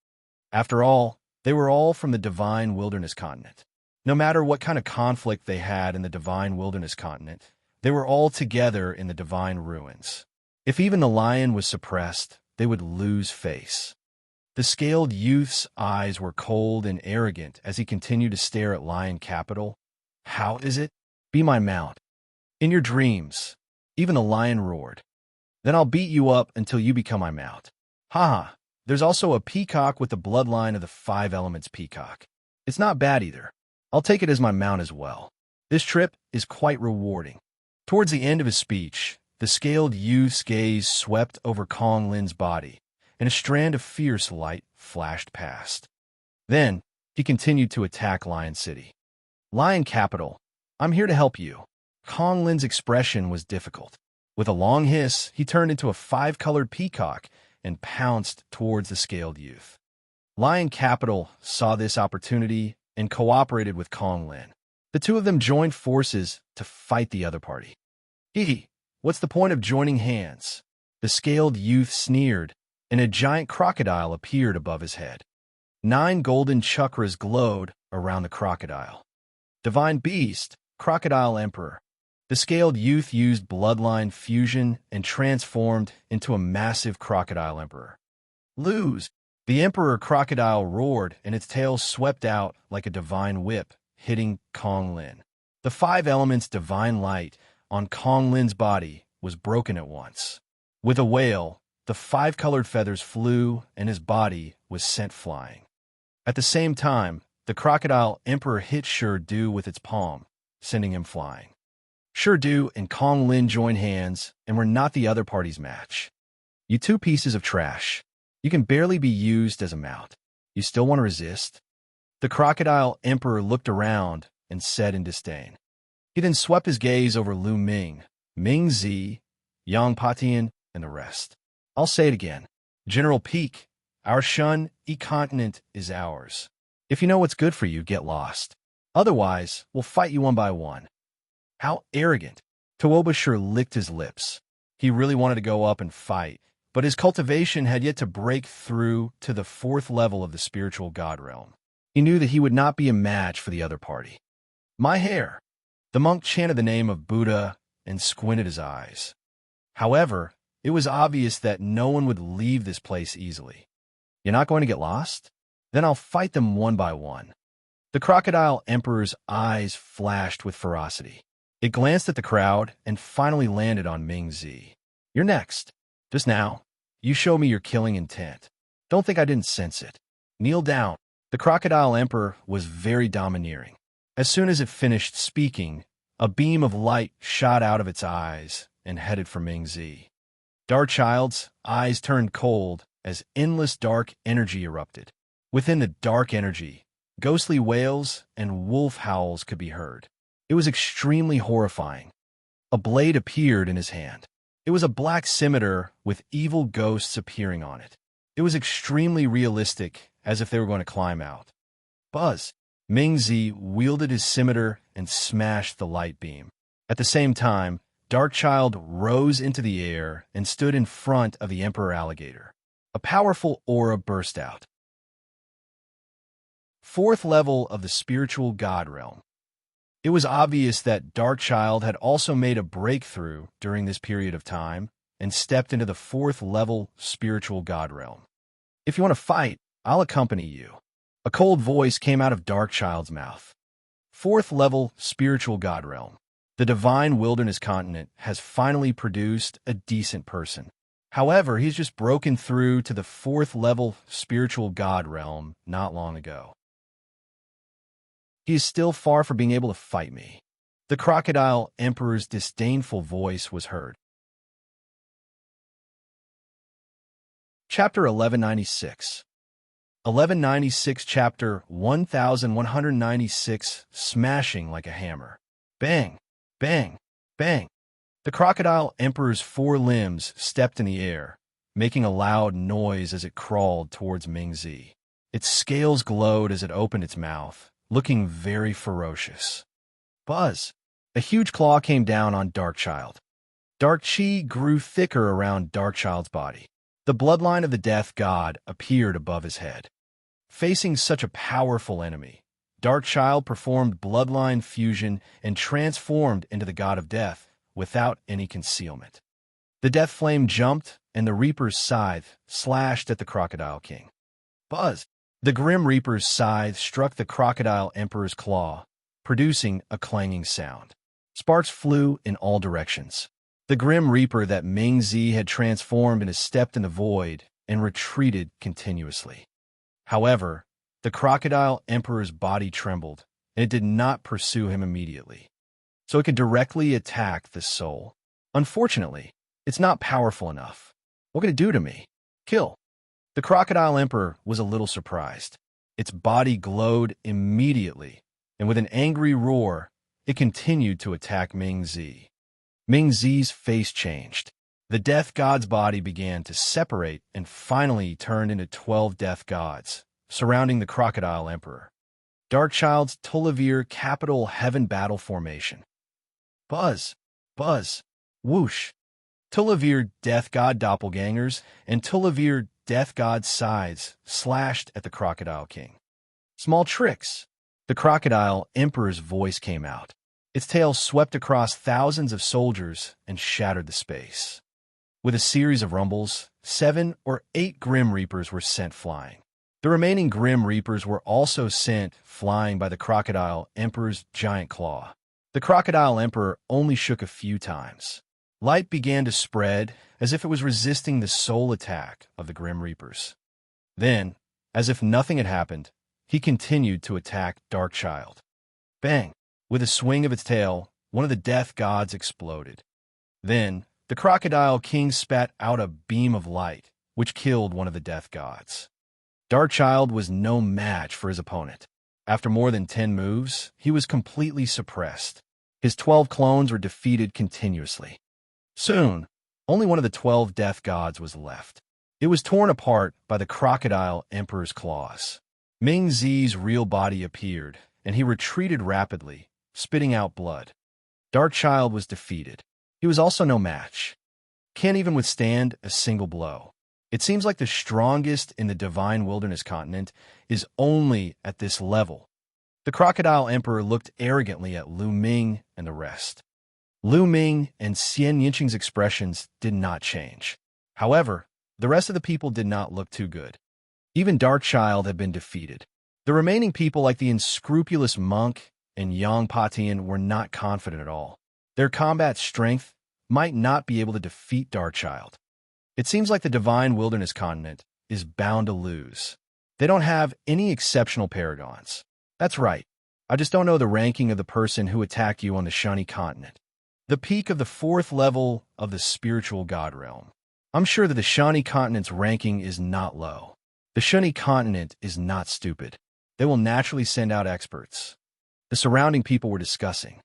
After all, they were all from the divine wilderness continent. No matter what kind of conflict they had in the divine wilderness continent, they were all together in the divine ruins. If even the lion was suppressed, they would lose face. The scaled youth's eyes were cold and arrogant as he continued to stare at lion capital. How is it? Be my mount. In your dreams, even the lion roared. Then I'll beat you up until you become my mount. Haha, there's also a peacock with the bloodline of the 5 elements peacock. It's not bad either. I'll take it as my mount as well. This trip is quite rewarding. Towards the end of his speech, the scaled youth's gaze swept over Kong Lin's body, and a strand of fierce light flashed past. Then, he continued to attack Lion City. Lion Capital, I'm here to help you. Kong Lin's expression was difficult. With a long hiss, he turned into a 5-colored peacock and pounced towards the scaled youth. Lion Capital saw this opportunity and cooperated with Kong Lin. The two of them joined forces to fight the other party. What's the point of joining hands? The scaled youth sneered, and a giant crocodile appeared above his head. 9 golden chakras glowed around the crocodile. Divine Beast, Crocodile Emperor. The scaled youth used bloodline fusion and transformed into a massive crocodile emperor. Lose! The emperor crocodile roared, and its tail swept out like a divine whip, hitting Kong Lin. The 5 elements divine light on Kong Lin's body was broken at once. With a wail, the 5-colored feathers flew, and his body was sent flying. At the same time, the crocodile emperor hit Shi Diu with its palm, sending him flying. Shi Diu and Kong Lin joined hands and were not the other party's match. You 2 pieces of trash. You can barely be used as a mount. You still want to resist? The crocodile emperor looked around and said in disdain. He then swept his gaze over Lu Ming, Ming Zi, Yang Patian, and the rest. I'll say it again. General Peak, our Xianxia continent is ours. If you know what's good for you, get lost. Otherwise, we'll fight you one by one. How arrogant. Tuoba Shi licked his lips. He really wanted to go up and fight, but his cultivation had yet to break through to the 4th level of the spiritual god realm. He knew that he would not be a match for the other party. My hair. The monk chanted the name of Buddha and squinted his eyes. However, it was obvious that no one would leave this place easily. You're not going to get lost? Then I'll fight them one by one. The crocodile emperor's eyes flashed with ferocity. It glanced at the crowd and finally landed on Ming Zi. "You're next. Just now, you show me your killing intent. Don't think I didn't sense it. Kneel down." The Crocodile Emperor was very domineering. As soon as it finished speaking, a beam of light shot out of its eyes and headed for Ming Zi. Darkchild's eyes turned cold as endless dark energy erupted. Within the dark energy, ghostly wails and wolf howls could be heard. It was extremely horrifying. A blade appeared in his hand. It was a black scimitar with evil ghosts appearing on it. It was extremely realistic, as if they were going to climb out. Buzz! Ming Zi wielded his scimitar and smashed the light beam. At the same time, Darkchild rose into the air and stood in front of the Emperor Alligator. A powerful aura burst out. Fourth level of the spiritual god realm. It was obvious that Darkchild had also made a breakthrough during this period of time and stepped into the fourth level spiritual god realm. "If you want to fight, I'll accompany you." A cold voice came out of Darkchild's mouth. Fourth level spiritual god realm. The divine wilderness continent has finally produced a decent person. However, he's just broken through to the fourth level spiritual god realm not long ago. He is still far from being able to fight me. The Crocodile Emperor's disdainful voice was heard. Chapter 1196. 1196 Chapter 1196 Smashing like a hammer. Bang! Bang! Bang! The Crocodile Emperor's four limbs stepped in the air, making a loud noise as it crawled towards Ming Zi. Its scales glowed as it opened its mouth, looking very ferocious. Buzz! A huge claw came down on Darkchild. Dark chi grew thicker around Darkchild's body. The bloodline of the Death God appeared above his head. Facing such a powerful enemy, Darkchild performed bloodline fusion and transformed into the God of Death without any concealment. The Death Flame jumped, and the Reaper's scythe slashed at the Crocodile King. Buzz! The Grim Reaper's scythe struck the Crocodile Emperor's claw, producing a clanging sound. Sparks flew in all directions. The Grim Reaper that Ming Zi had transformed into stepped in the void and retreated continuously. However, the Crocodile Emperor's body trembled, and it did not pursue him immediately, so it could directly attack the soul. Unfortunately, it's not powerful enough. What could it do to me? Kill. The Crocodile Emperor was a little surprised. Its body glowed immediately, and with an angry roar, it continued to attack Ming Zi. Ming Zi's face changed. The Death God's body began to separate and finally turned into 12 Death Gods, surrounding the Crocodile Emperor. Darkchild's Tulivir Capital Heaven Battle Formation. Buzz! Buzz! Whoosh! Tulivir Death God Doppelgangers and Tulivir Death God Scythes slashed at the Crocodile King. Small tricks! The Crocodile Emperor's voice came out. Its tail swept across thousands of soldiers and shattered the space. With a series of rumbles, 7 or 8 Grim Reapers were sent flying. The remaining Grim Reapers were also sent flying by the Crocodile Emperor's giant claw. The Crocodile Emperor only shook a few times. Light began to spread as if it was resisting the soul attack of the Grim Reapers. Then, as if nothing had happened, he continued to attack Darkchild. Bang! With a swing of its tail, one of the Death Gods exploded. Then, the Crocodile King spat out a beam of light, which killed one of the Death Gods. Darkchild was no match for his opponent. After more than 10 moves, he was completely suppressed. His 12 clones were defeated continuously. Soon, only one of the 12 Death Gods was left. It was torn apart by the Crocodile Emperor's claws. Ming Zi's real body appeared, and he retreated rapidly, spitting out blood. Darkchild was defeated. He was also no match. Can't even withstand a single blow. It seems like the strongest in the Divine Wilderness continent is only at this level. The Crocodile Emperor looked arrogantly at Lu Ming and the rest. Lu Ming and Xianxia's expressions did not change. However, the rest of the people did not look too good. Even Darkchild had been defeated. The remaining people like the unscrupulous monk and Yang Patian were not confident at all. Their combat strength might not be able to defeat Darkchild. It seems like the Divine Wilderness Continent is bound to lose. They don't have any exceptional paragons. That's right. I just don't know the ranking of the person who attacked you on the Shani continent. The peak of the 4th level of the spiritual god realm. I'm sure that the Shani continent's ranking is not low. The Shani continent is not stupid. They will naturally send out experts. The surrounding people were discussing.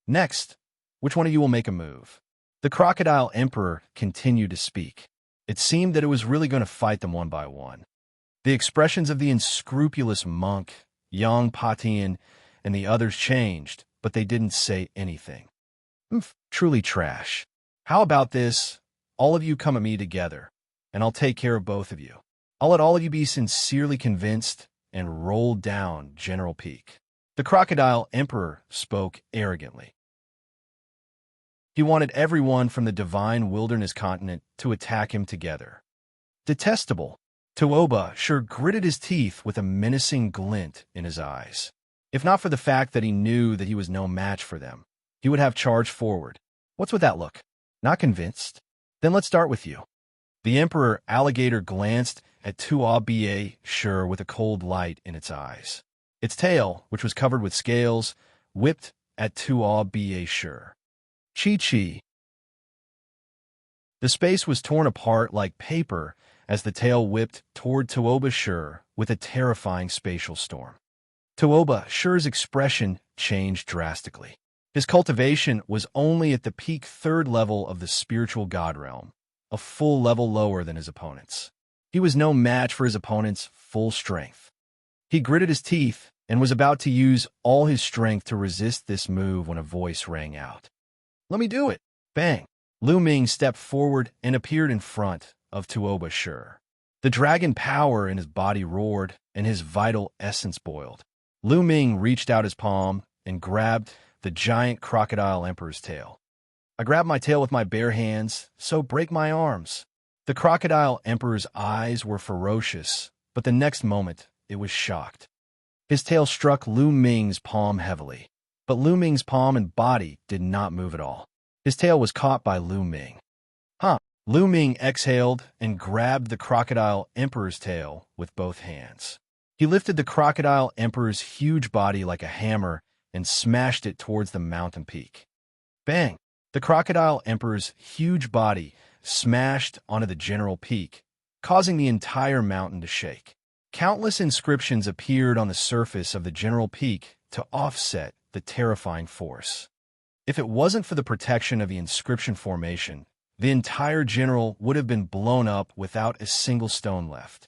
Next, which one of you will make a move? The Crocodile Emperor continued to speak. It seemed that it was really going to fight them one by one. The expressions of the unscrupulous monk, Yang Patian, and the others changed, but they didn't say anything. Truly trash. How about this? All of you come at me together, and I'll take care of both of you. I'll let all of you be sincerely convinced and roll down General Peak. The Crocodile Emperor spoke arrogantly. He wanted everyone from the Divine Wilderness Continent to attack him together. Detestable. Tuoba sure gritted his teeth with a menacing glint in his eyes. If not for the fact that he knew that he was no match for them, he would have charged forward. What's with that look? Not convinced? Then let's start with you. The Emperor Alligator glanced at Tuoba sure with a cold light in its eyes. Its tail, which was covered with scales, whipped at Tuoba sure. Chi-chi. The space was torn apart like paper as the tail whipped toward Tuoba sure with a terrifying spatial storm. Tuoba sure's expression changed drastically. His cultivation was only at the peak 3rd level of the spiritual god realm, a full level lower than his opponents. He was no match for his opponent's full strength. He gritted his teeth and was about to use all his strength to resist this move when a voice rang out. Let me do it! Bang! Lu Ming stepped forward and appeared in front of Tuoba sure. The dragon power in his body roared and his vital essence boiled. Lu Ming reached out his palm and grabbed the giant Crocodile Emperor's tail. I grabbed my tail with my bare hands, so break my arms. The Crocodile Emperor's eyes were ferocious, but the next moment it was shocked. His tail struck Lu Ming's palm heavily, but Lu Ming's palm and body did not move at all. His tail was caught by Lu Ming. Lu Ming exhaled and grabbed the Crocodile Emperor's tail with both hands. He lifted the Crocodile Emperor's huge body like a hammer and smashed it towards the mountain peak. Bang! The Crocodile Emperor's huge body smashed onto the general peak, causing the entire mountain to shake. Countless inscriptions appeared on the surface of the general peak to offset the terrifying force. If it wasn't for the protection of the inscription formation, the entire general would have been blown up without a single stone left.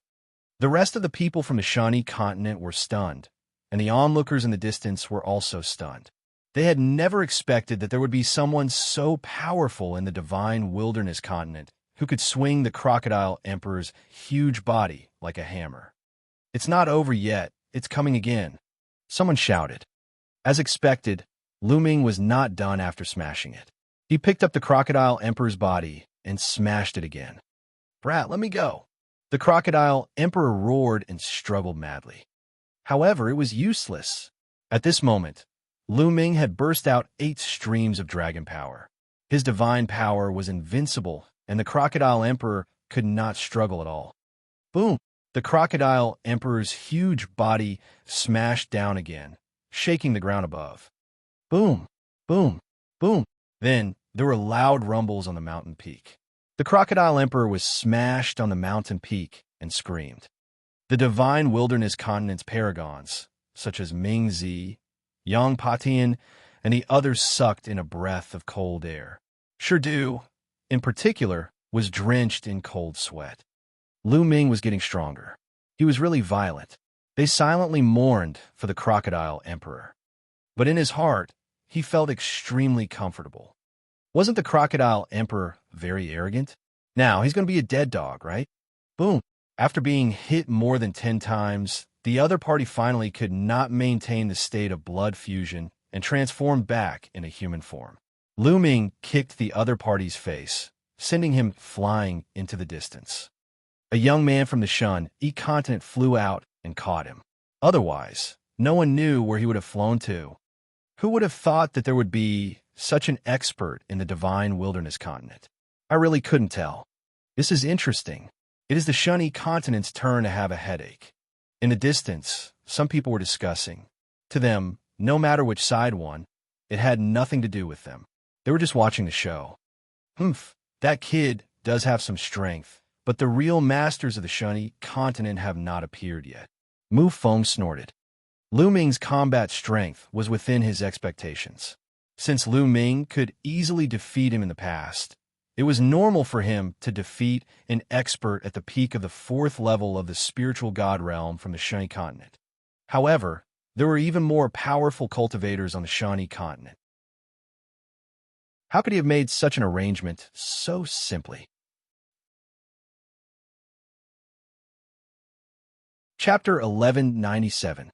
The rest of the people from the Shani continent were stunned, and the onlookers in the distance were also stunned. They had never expected that there would be someone so powerful in the Divine Wilderness Continent who could swing the Crocodile Emperor's huge body like a hammer. It's not over yet, it's coming again, someone shouted. As expected, Lu Ming was not done after smashing it. He picked up the Crocodile Emperor's body and smashed it again. Brat, let me go. The Crocodile Emperor roared and struggled madly. However, it was useless. At this moment, Lu Ming had burst out 8 streams of dragon power. His divine power was invincible, and the Crocodile Emperor could not struggle at all. Boom! The Crocodile Emperor's huge body smashed down again, shaking the ground above. Boom! Boom! Boom! Then, there were loud rumbles on the mountain peak. The Crocodile Emperor was smashed on the mountain peak and screamed. The Divine Wilderness Continent's paragons, such as Ming-Zi, Yang Patian, and the others sucked in a breath of cold air. Shirdu, in particular, was drenched in cold sweat. Lu Ming was getting stronger. He was really violent. They silently mourned for the Crocodile Emperor. But in his heart, he felt extremely comfortable. Wasn't the Crocodile Emperor very arrogant? Now, he's going to be a dead dog, right? Boom. After being hit more than 10 times, the other party finally could not maintain the state of blood fusion and transformed back in a human form. Lu Ming kicked the other party's face, sending him flying into the distance. A young man from the Shun continent flew out and caught him. Otherwise, no one knew where he would have flown to. Who would have thought that there would be such an expert in the divine wilderness continent? I really couldn't tell. This is interesting. It is the Shunny continent's turn to have a headache. In the distance, some people were discussing. To them, no matter which side won, it had nothing to do with them. They were just watching the show. That kid does have some strength, but the real masters of the Shunny continent have not appeared yet. Mu Feng snorted. Lu Ming's combat strength was within his expectations. Since Lu Ming could easily defeat him in the past, it was normal for him to defeat an expert at the peak of the 4th level of the spiritual god realm from the Shunny continent. However, there were even more powerful cultivators on the Shunny continent. How could he have made such an arrangement so simply? Chapter 1197.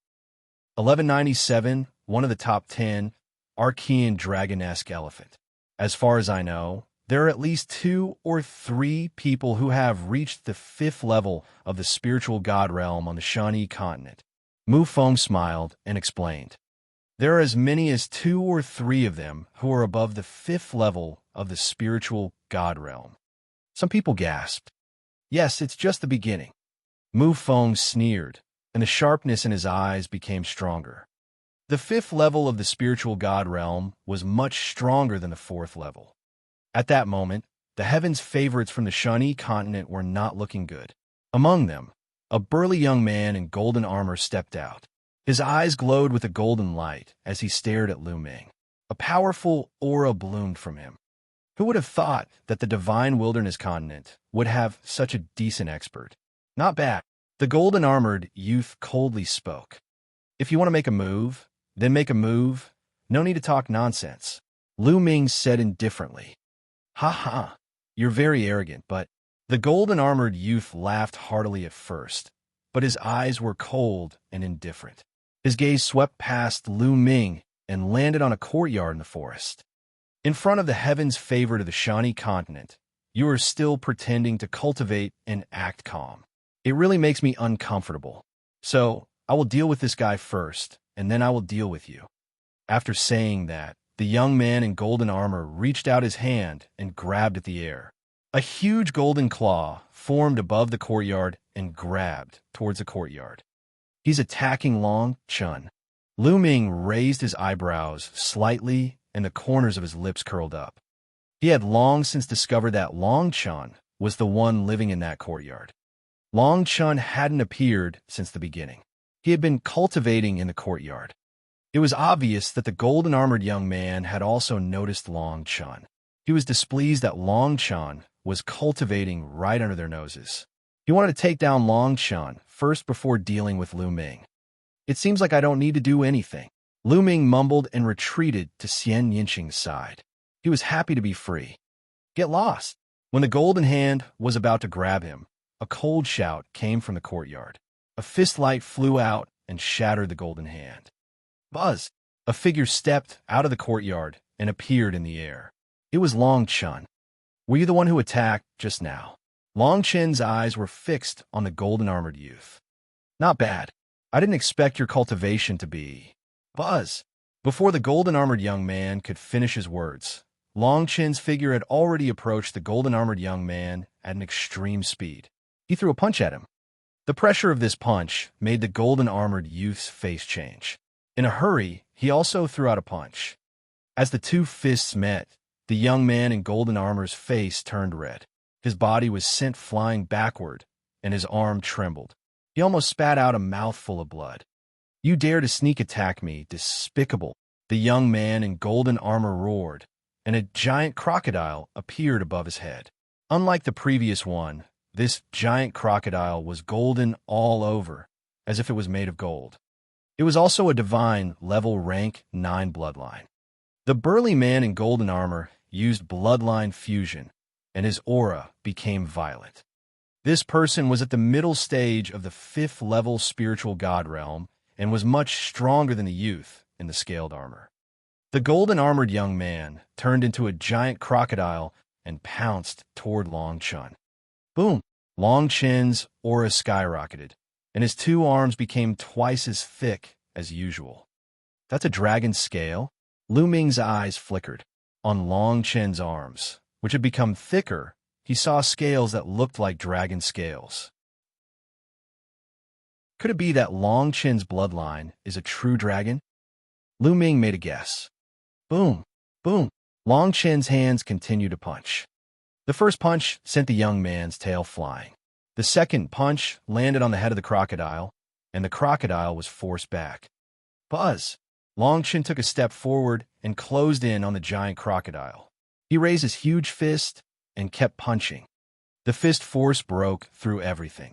1197, one of the top 10, Archean dragon-esque elephant. As far as I know, there are at least 2 or 3 people who have reached the 5th level of the spiritual god realm on the Shunny continent. Mu Feng smiled and explained. There are as many as 2 or 3 of them who are above the 5th level of the spiritual god realm. Some people gasped. Yes, it's just the beginning. Mu Feng sneered, and the sharpness in his eyes became stronger. The 5th level of the spiritual god realm was much stronger than the 4th level. At that moment, the heavens' favorites from the Shunny continent were not looking good. Among them, a burly young man in golden armor stepped out. His eyes glowed with a golden light as he stared at Lu Ming. A powerful aura bloomed from him. Who would have thought that the divine wilderness continent would have such a decent expert? Not bad. The golden-armored youth coldly spoke. If you want to make a move, then make a move. No need to talk nonsense. Lu Ming said indifferently. Ha ha, you're very arrogant, but... The golden-armored youth laughed heartily at first, but his eyes were cold and indifferent. His gaze swept past Lu Ming and landed on a courtyard in the forest. In front of the heavens favorite of the Shunny continent, you are still pretending to cultivate and act calm. It really makes me uncomfortable. So, I will deal with this guy first, and then I will deal with you. After saying that, the young man in golden armor reached out his hand and grabbed at the air. A huge golden claw formed above the courtyard and grabbed towards the courtyard. He's attacking Long Chun. Lu Ming raised his eyebrows slightly and the corners of his lips curled up. He had long since discovered that Long Chun was the one living in that courtyard. Long Chun hadn't appeared since the beginning. He had been cultivating in the courtyard. It was obvious that the golden-armored young man had also noticed Long Chun. He was displeased that Long Chun was cultivating right under their noses. He wanted to take down Long Chun first before dealing with Lu Ming. It seems like I don't need to do anything. Lu Ming mumbled and retreated to Xianxia's side. He was happy to be free. Get lost. When the golden hand was about to grab him, a cold shout came from the courtyard. A fist light flew out and shattered the golden hand. Buzz! A figure stepped out of the courtyard and appeared in the air. It was Long Chun. Were you the one who attacked just now? Long Chun's eyes were fixed on the golden-armored youth. Not bad. I didn't expect your cultivation to be... Buzz! Before the golden-armored young man could finish his words, Long Chun's figure had already approached the golden-armored young man at an extreme speed. He threw a punch at him. The pressure of this punch made the golden-armored youth's face change. In a hurry, he also threw out a punch. As the two fists met, the young man in golden armor's face turned red. His body was sent flying backward, and his arm trembled. He almost spat out a mouthful of blood. You dare to sneak attack me, despicable! The young man in golden armor roared, and a giant crocodile appeared above his head. Unlike the previous one, this giant crocodile was golden all over, as if it was made of gold. It was also a divine level rank 9 bloodline. The burly man in golden armor used bloodline fusion, and his aura became violet. This person was at the middle stage of the 5th level spiritual god realm and was much stronger than the youth in the scaled armor. The golden-armored young man turned into a giant crocodile and pounced toward Long Chun. Boom! Long Chun's aura skyrocketed, and his 2 arms became twice as thick as usual. That's a dragon scale? Lu Ming's eyes flickered. On Long Chen's arms, which had become thicker, he saw scales that looked like dragon scales. Could it be that Long Chen's bloodline is a true dragon? Lu Ming made a guess. Boom, boom. Long Chen's hands continued to punch. The first punch sent the young man's tail flying. The second punch landed on the head of the crocodile, and the crocodile was forced back. Buzz! Long Chen took a step forward and closed in on the giant crocodile. He raised his huge fist and kept punching. The fist force broke through everything.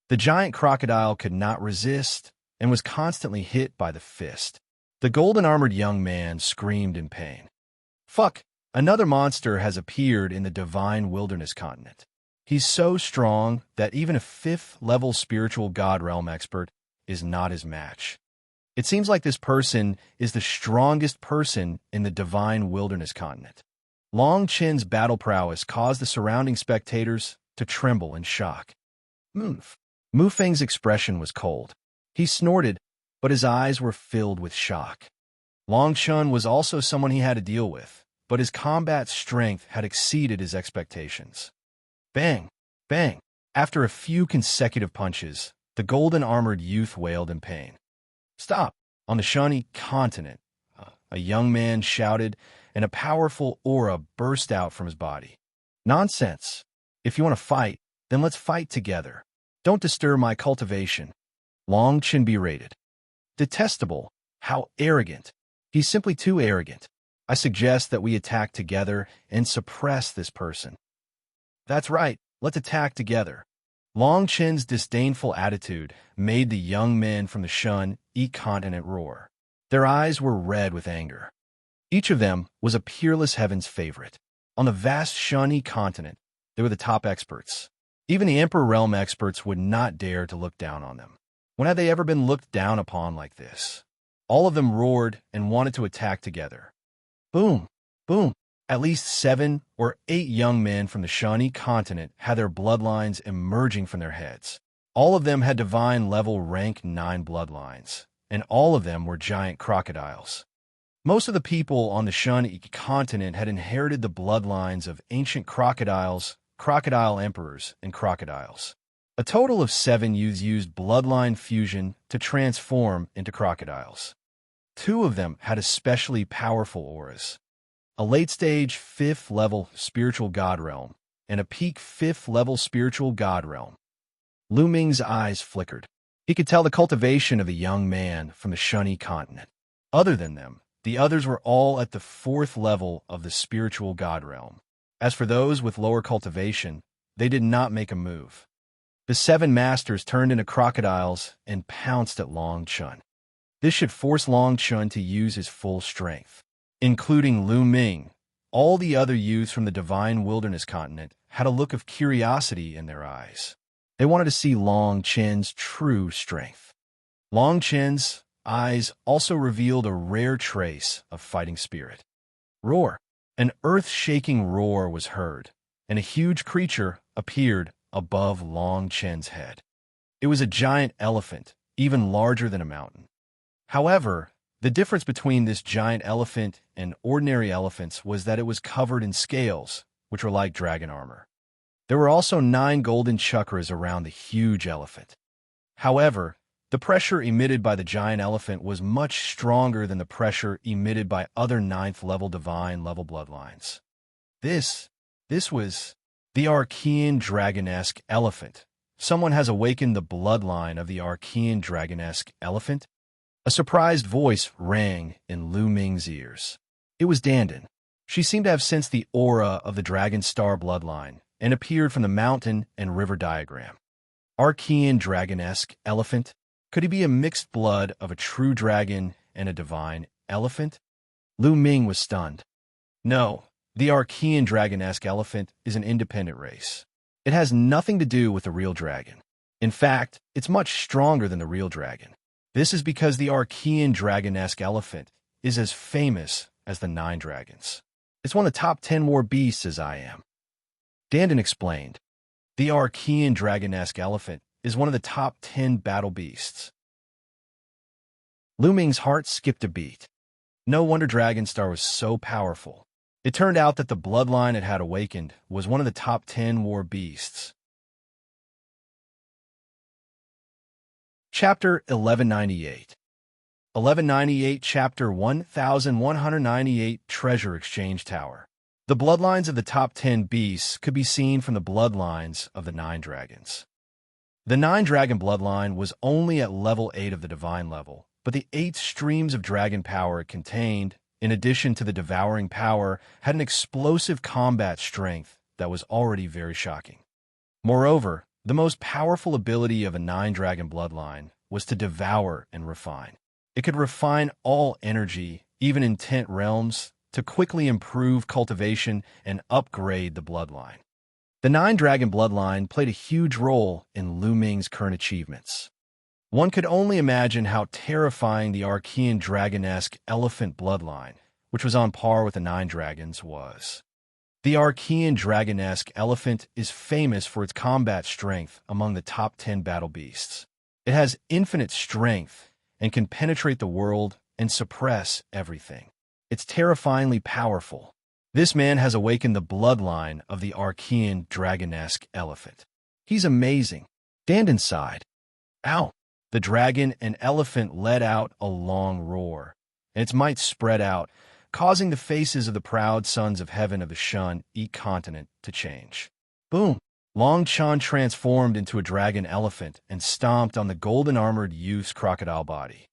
The giant crocodile could not resist and was constantly hit by the fist. The golden-armored young man screamed in pain. Fuck! Another monster has appeared in the divine wilderness continent. He's so strong that even a 5th-level spiritual god realm expert is not his match. It seems like this person is the strongest person in the divine wilderness continent. Long Chen's battle prowess caused the surrounding spectators to tremble in shock. Mu Feng's expression was cold. He snorted, but his eyes were filled with shock. Long Chen was also someone he had to deal with, but his combat strength had exceeded his expectations. Bang! Bang! After a few consecutive punches, the golden-armored youth wailed in pain. Stop! On the Shani continent, a young man shouted, and a powerful aura burst out from his body. Nonsense! If you want to fight, then let's fight together. Don't disturb my cultivation. Long Chen berated. Detestable. How arrogant. He's simply too arrogant. I suggest that we attack together and suppress this person. That's right. Let's attack together. Long Chen's disdainful attitude made the young men from the Shun continent roar. Their eyes were red with anger. Each of them was a peerless heaven's favorite. On the vast Shun continent, they were the top experts. Even the Emperor Realm experts would not dare to look down on them. When had they ever been looked down upon like this? All of them roared and wanted to attack together. Boom! Boom! At least 7 or 8 young men from the Shani continent had their bloodlines emerging from their heads. All of them had divine level rank 9 bloodlines, and all of them were giant crocodiles. Most of the people on the Shani continent had inherited the bloodlines of ancient crocodiles, crocodile emperors, and crocodiles. A total of 7 youths used bloodline fusion to transform into crocodiles. 2 of them had especially powerful auras. A late-stage 5th-level spiritual god realm, and a peak 5th-level spiritual god realm. Lu Ming's eyes flickered. He could tell the cultivation of a young man from the Shuni continent. Other than them, the others were all at the 4th level of the spiritual god realm. As for those with lower cultivation, they did not make a move. The 7 masters turned into crocodiles and pounced at Long Chen. This should force Long Chen to use his full strength. Including Lu Ming, all the other youths from the divine wilderness continent had a look of curiosity in their eyes. They wanted to see Long Chen's true strength. Long Chen's eyes also revealed a rare trace of fighting spirit. Roar! An earth-shaking roar was heard, and a huge creature appeared above Long Chen's head. It was a giant elephant, even larger than a mountain. However, the difference between this giant elephant and ordinary elephants was that it was covered in scales, which were like dragon armor. There were also 9 golden chakras around the huge elephant. However, the pressure emitted by the giant elephant was much stronger than the pressure emitted by other 9th-level divine-level bloodlines. This was the Archean Dragonesque Elephant. Someone has awakened the bloodline of the Archean Dragonesque Elephant? A surprised voice rang in Lu Ming's ears. It was Dandan. She seemed to have sensed the aura of the Dragon Star bloodline and appeared from the mountain and river diagram. Archean Dragonesque Elephant? Could he be a mixed blood of a true dragon and a divine elephant? Lu Ming was stunned. No, the Archean Dragonesque Elephant is an independent race. It has nothing to do with the real dragon. In fact, it's much stronger than the real dragon. This is because the Archean Dragonesque Elephant is as famous as the 9 dragons. It's one of the top 10 war beasts as I am. Dandan explained. The Archean Dragonesque Elephant is one of the top 10 battle beasts. Lu Ming's heart skipped a beat. No wonder Dragonstar was so powerful. It turned out that the bloodline it had awakened was one of the top 10 war beasts. Chapter 1198. 1198 Chapter 1198 Treasure Exchange Tower. The bloodlines of the top 10 beasts could be seen from the bloodlines of the 9 dragons. The 9-dragon bloodline was only at level 8 of the divine level, but the 8 streams of dragon power it contained, in addition to the devouring power, had an explosive combat strength that was already very shocking. Moreover, the most powerful ability of a 9-dragon bloodline was to devour and refine. It could refine all energy, even in intent realms, to quickly improve cultivation and upgrade the bloodline. The 9-dragon bloodline played a huge role in Lu Ming's current achievements. One could only imagine how terrifying the Archean dragon-esque elephant bloodline, which was on par with the 9 dragons, was. The Archean dragon-esque elephant is famous for its combat strength among the top 10 battle beasts. It has infinite strength and can penetrate the world and suppress everything. It's terrifyingly powerful. This man has awakened the bloodline of the Archean dragon-esque elephant. He's amazing. Stand inside. Ow! The dragon and elephant let out a long roar, and its might spread out, causing the faces of the proud sons of heaven of the Shun continent to change. Boom! Long Chan transformed into a dragon elephant and stomped on the golden-armored youth's crocodile body.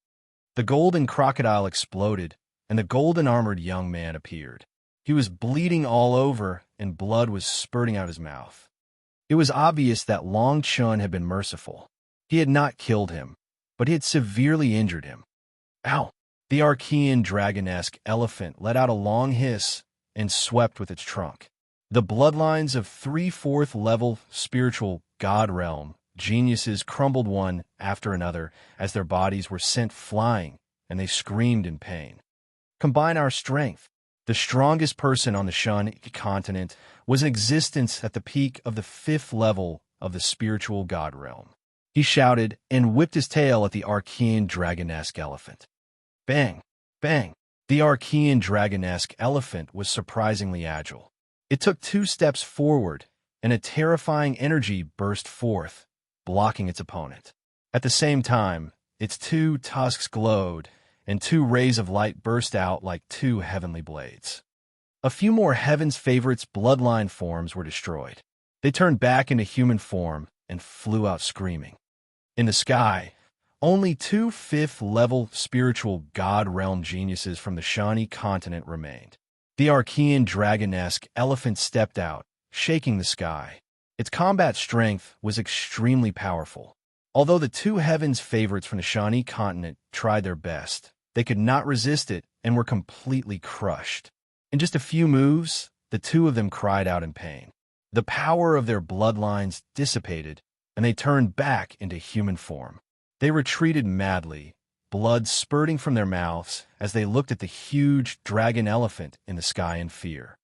The golden crocodile exploded, and the golden-armored young man appeared. He was bleeding all over, and blood was spurting out his mouth. It was obvious that Long Chun had been merciful. He had not killed him, but he had severely injured him. Ow! The Archean dragon-esque elephant let out a long hiss and swept with its trunk. The bloodlines of 3/4 level spiritual God realm geniuses crumbled one after another as their bodies were sent flying, and they screamed in pain. Combine our strength. The strongest person on the Shun continent was in existence at the peak of the 5th level of the spiritual God realm. He shouted and whipped his tail at the Archean dragon-esque elephant. Bang! Bang! The Archean dragon-esque elephant was surprisingly agile. It took 2 steps forward, and a terrifying energy burst forth, blocking its opponent. At the same time, its 2 tusks glowed, and 2 rays of light burst out like 2 heavenly blades. A few more Heaven's Favorites bloodline forms were destroyed. They turned back into human form and flew out screaming. In the sky, only 2 5th-level spiritual God realm geniuses from the Shawnee continent remained. The Archean dragon-esque elephant stepped out, shaking the sky. Its combat strength was extremely powerful. Although the 2 Heaven's Favorites from the Shawnee continent tried their best, they could not resist it and were completely crushed. In just a few moves, the 2 of them cried out in pain. The power of their bloodlines dissipated, and they turned back into human form. They retreated madly, blood spurting from their mouths as they looked at the huge dragon elephant in the sky in fear.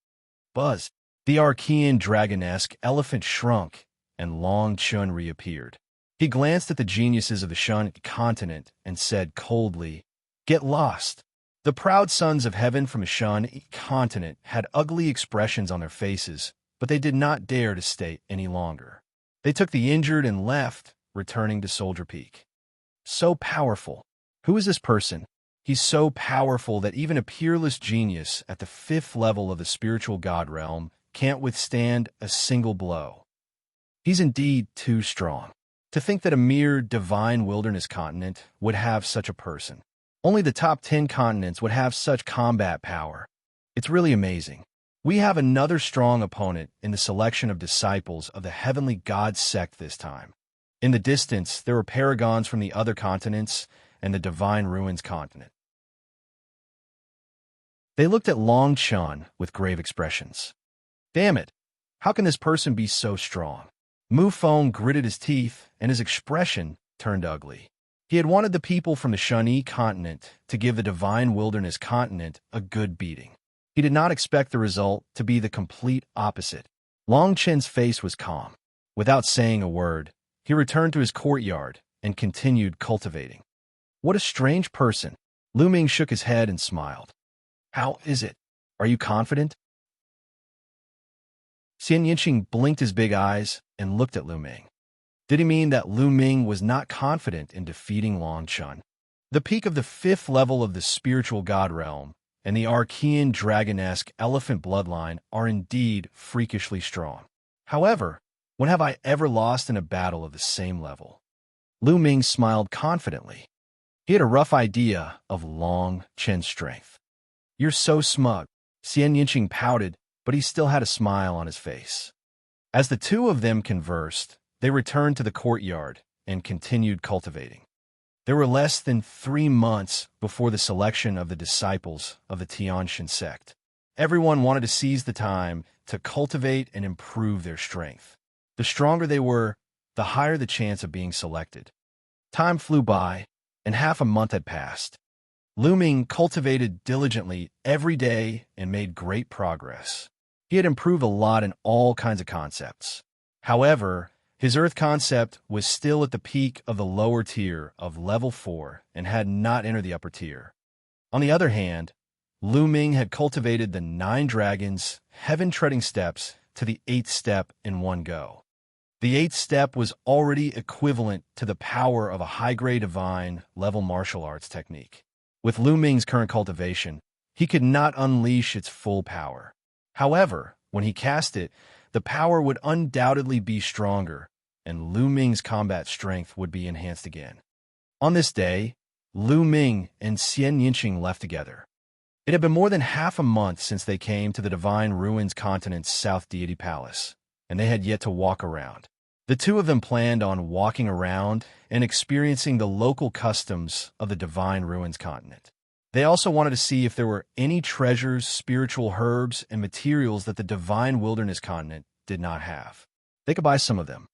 Buzz! The Archean dragon-esque elephant shrunk, and Long Chun reappeared. He glanced at the geniuses of the Shun continent and said coldly, "Get lost." The proud sons of heaven from the Shun continent had ugly expressions on their faces, but they did not dare to stay any longer. They took the injured and left, returning to Soldier Peak. So powerful. Who is this person? He's so powerful that even a peerless genius at the 5th level of the spiritual God realm can't withstand a single blow. He's indeed too strong. To think that a mere divine wilderness continent would have such a person. Only the top 10 continents would have such combat power. It's really amazing. We have another strong opponent in the selection of disciples of the heavenly God sect this time. In the distance, there were paragons from the other continents and the Divine Ruins continent. They looked at Long Chun with grave expressions. Damn it! How can this person be so strong? Mu Feng gritted his teeth, and his expression turned ugly. He had wanted the people from the Shawnee continent to give the Divine Wilderness continent a good beating. He did not expect the result to be the complete opposite. Long Chen's face was calm. Without saying a word, he returned to his courtyard and continued cultivating. What a strange person. Lu Ming shook his head and smiled. How is it? Are you confident? Xianxia blinked his big eyes and looked at Lu Ming. Did he mean that Lu Ming was not confident in defeating Long Chun? The peak of the 5th level of the spiritual god realm and the Archean dragon-esque elephant bloodline are indeed freakishly strong. However, when have I ever lost in a battle of the same level? Lu Ming smiled confidently. He had a rough idea of Long Chen's strength. You're so smug. Xianxia pouted, but he still had a smile on his face. As the two of them conversed, they returned to the courtyard and continued cultivating. There were less than 3 months before the selection of the disciples of the Tianxian sect. Everyone wanted to seize the time to cultivate and improve their strength. The stronger they were, the higher the chance of being selected. Time flew by, and half a month had passed. Lu Ming cultivated diligently every day and made great progress. He had improved a lot in all kinds of concepts. However, his Earth concept was still at the peak of the lower tier of level 4 and had not entered the upper tier. On the other hand, Lu Ming had cultivated the 9 dragons, heaven-treading steps to the 8th step in one go. The 8th step was already equivalent to the power of a high-grade divine level martial arts technique. With Lu Ming's current cultivation, he could not unleash its full power. However, when he cast it, the power would undoubtedly be stronger, and Lu Ming's combat strength would be enhanced again. On this day, Lu Ming and Xianxia left together. It had been more than half a month since they came to the Divine Ruins Continent's South Deity Palace, and they had yet to walk around. The two of them planned on walking around and experiencing the local customs of the Divine Ruins Continent. They also wanted to see if there were any treasures, spiritual herbs, and materials that the Divine Wilderness Continent did not have. They could buy some of them.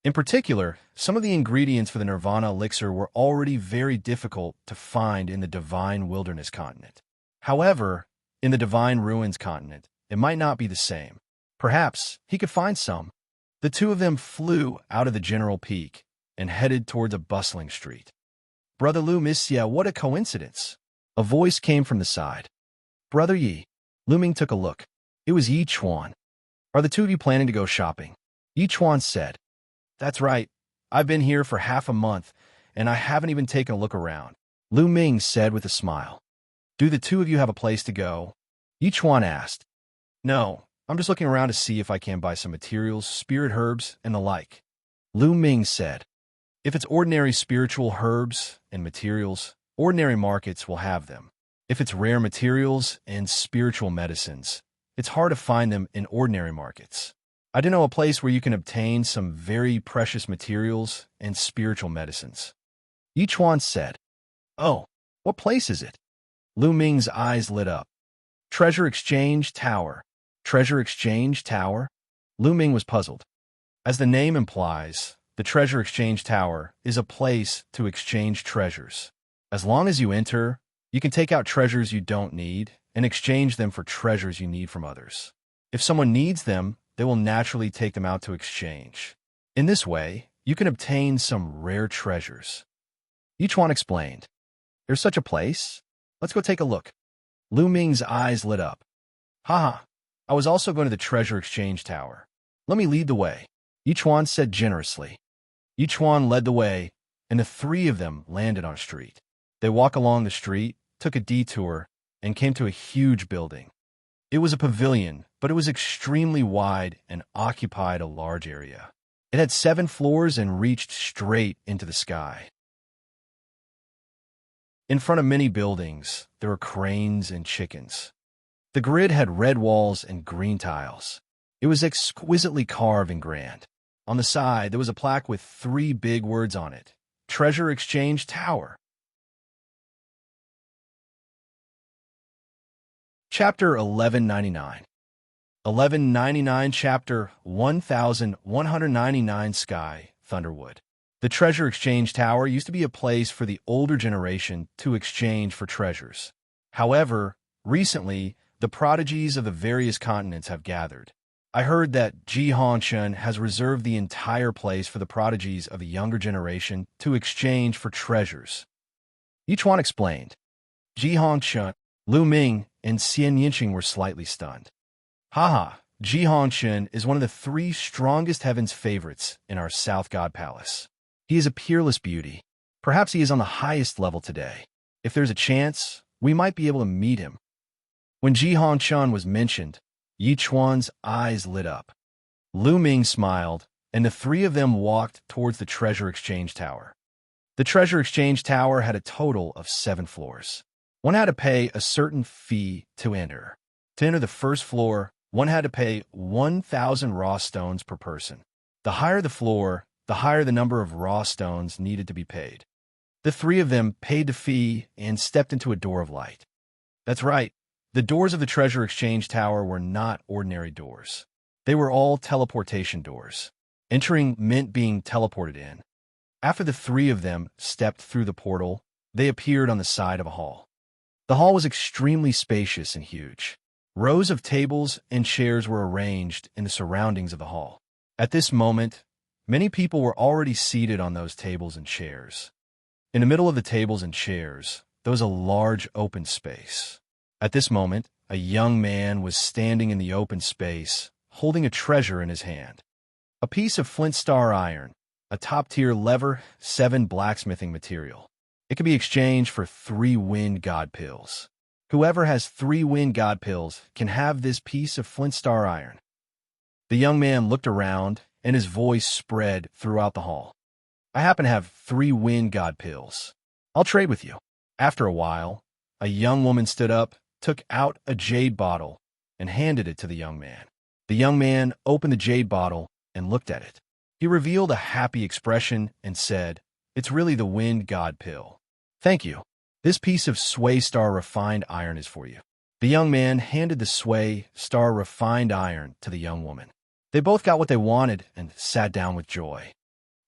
In particular, some of the ingredients for the Nirvana elixir were already very difficult to find in the Divine Wilderness Continent. However, in the Divine Ruins Continent, it might not be the same. Perhaps he could find some. The two of them flew out of the general peak and headed towards a bustling street. Brother Lu, Wuxia, what a coincidence! A voice came from the side. Brother Yi. Lu Ming took a look. It was Yi Chuan. Are the two of you planning to go shopping? Yi Chuan said. That's right. I've been here for half a month, and I haven't even taken a look around. Lu Ming said with a smile. Do the two of you have a place to go? Yi Chuan asked. No, I'm just looking around to see if I can buy some materials, spirit herbs, and the like. Lu Ming said. If it's ordinary spiritual herbs and materials, ordinary markets will have them. If it's rare materials and spiritual medicines, it's hard to find them in ordinary markets. I do know a place where you can obtain some very precious materials and spiritual medicines. Yi Chuan said. Oh, what place is it? Lu Ming's eyes lit up. Treasure Exchange Tower. Treasure Exchange Tower? Lu Ming was puzzled. As the name implies, the Treasure Exchange Tower is a place to exchange treasures. As long as you enter, you can take out treasures you don't need and exchange them for treasures you need from others. If someone needs them, they will naturally take them out to exchange. In this way, you can obtain some rare treasures. Yi Chuan explained. There's such a place? Let's go take a look. Lu Ming's eyes lit up. Haha, I was also going to the Treasure Exchange Tower. Let me lead the way, Yi Chuan said generously. Yi Chuan led the way, and the three of them landed on a street. They walked along the street, took a detour, and came to a huge building. It was a pavilion, but it was extremely wide and occupied a large area. It had 7 floors and reached straight into the sky. In front of many buildings, there were cranes and chickens. The grid had red walls and green tiles. It was exquisitely carved and grand. On the side, there was a plaque with 3 big words on it. Treasure Exchange Tower. Chapter 1199. 1199 Chapter 1199 Sky, Thunderwood. The Treasure Exchange Tower used to be a place for the older generation to exchange for treasures. However, recently, the prodigies of the various continents have gathered. I heard that Xianxia has reserved the entire place for the prodigies of the younger generation to exchange for treasures. Yi Chuan explained. Xianxia, Lu Ming, and Xianxia were slightly stunned. Haha, Xianxia is one of the 3 strongest heaven's favorites in our South God Palace. He is a peerless beauty. Perhaps he is on the highest level today. If there's a chance, we might be able to meet him. When Xianxia was mentioned, Yi Chuan's eyes lit up. Lu Ming smiled, and the 3 of them walked towards the Treasure Exchange Tower. The Treasure Exchange Tower had a total of 7 floors. One had to pay a certain fee to enter. To enter the first floor, one had to pay 1,000 raw stones per person. The higher the floor, the higher the number of raw stones needed to be paid. The 3 of them paid the fee and stepped into a door of light. That's right, the doors of the Treasure Exchange Tower were not ordinary doors. They were all teleportation doors. Entering meant being teleported in. After the 3 of them stepped through the portal, they appeared on the side of a hall. The hall was extremely spacious and huge. Rows of tables and chairs were arranged in the surroundings of the hall. At this moment, many people were already seated on those tables and chairs. In the middle of the tables and chairs, there was a large open space. At this moment, a young man was standing in the open space, holding a treasure in his hand. A piece of flint star iron, a top-tier lever 7 blacksmithing material. It can be exchanged for 3 wind god pills. Whoever has 3 wind god pills can have this piece of flint star iron. The young man looked around, and his voice spread throughout the hall. I happen to have 3 wind god pills. I'll trade with you. After a while, a young woman stood up, took out a jade bottle, and handed it to the young man. The young man opened the jade bottle and looked at it. He revealed a happy expression and said, "It's really the wind god pill. Thank you. This piece of sway star refined iron is for you." The young man handed the sway star refined iron to the young woman. They both got what they wanted and sat down with joy.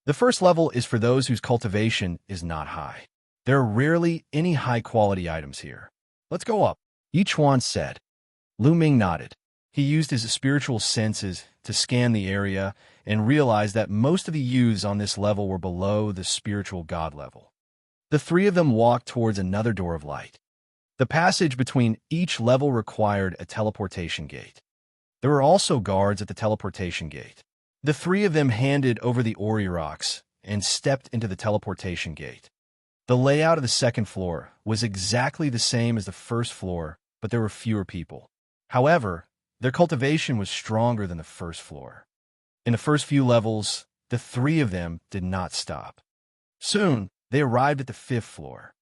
The first level is for those whose cultivation is not high. There are rarely any high-quality items here. Let's go up, Yi Chuan said. Lu Ming nodded. He used his spiritual senses to scan the area and realized that most of the youths on this level were below the spiritual god level. The 3 of them walked towards another door of light. The passage between each level required a teleportation gate. There were also guards at the teleportation gate. The 3 of them handed over the Ori rocks and stepped into the teleportation gate. The layout of the second floor was exactly the same as the first floor, but there were fewer people. However, their cultivation was stronger than the first floor. In the first few levels, the 3 of them did not stop. Soon, they arrived at the 5th floor.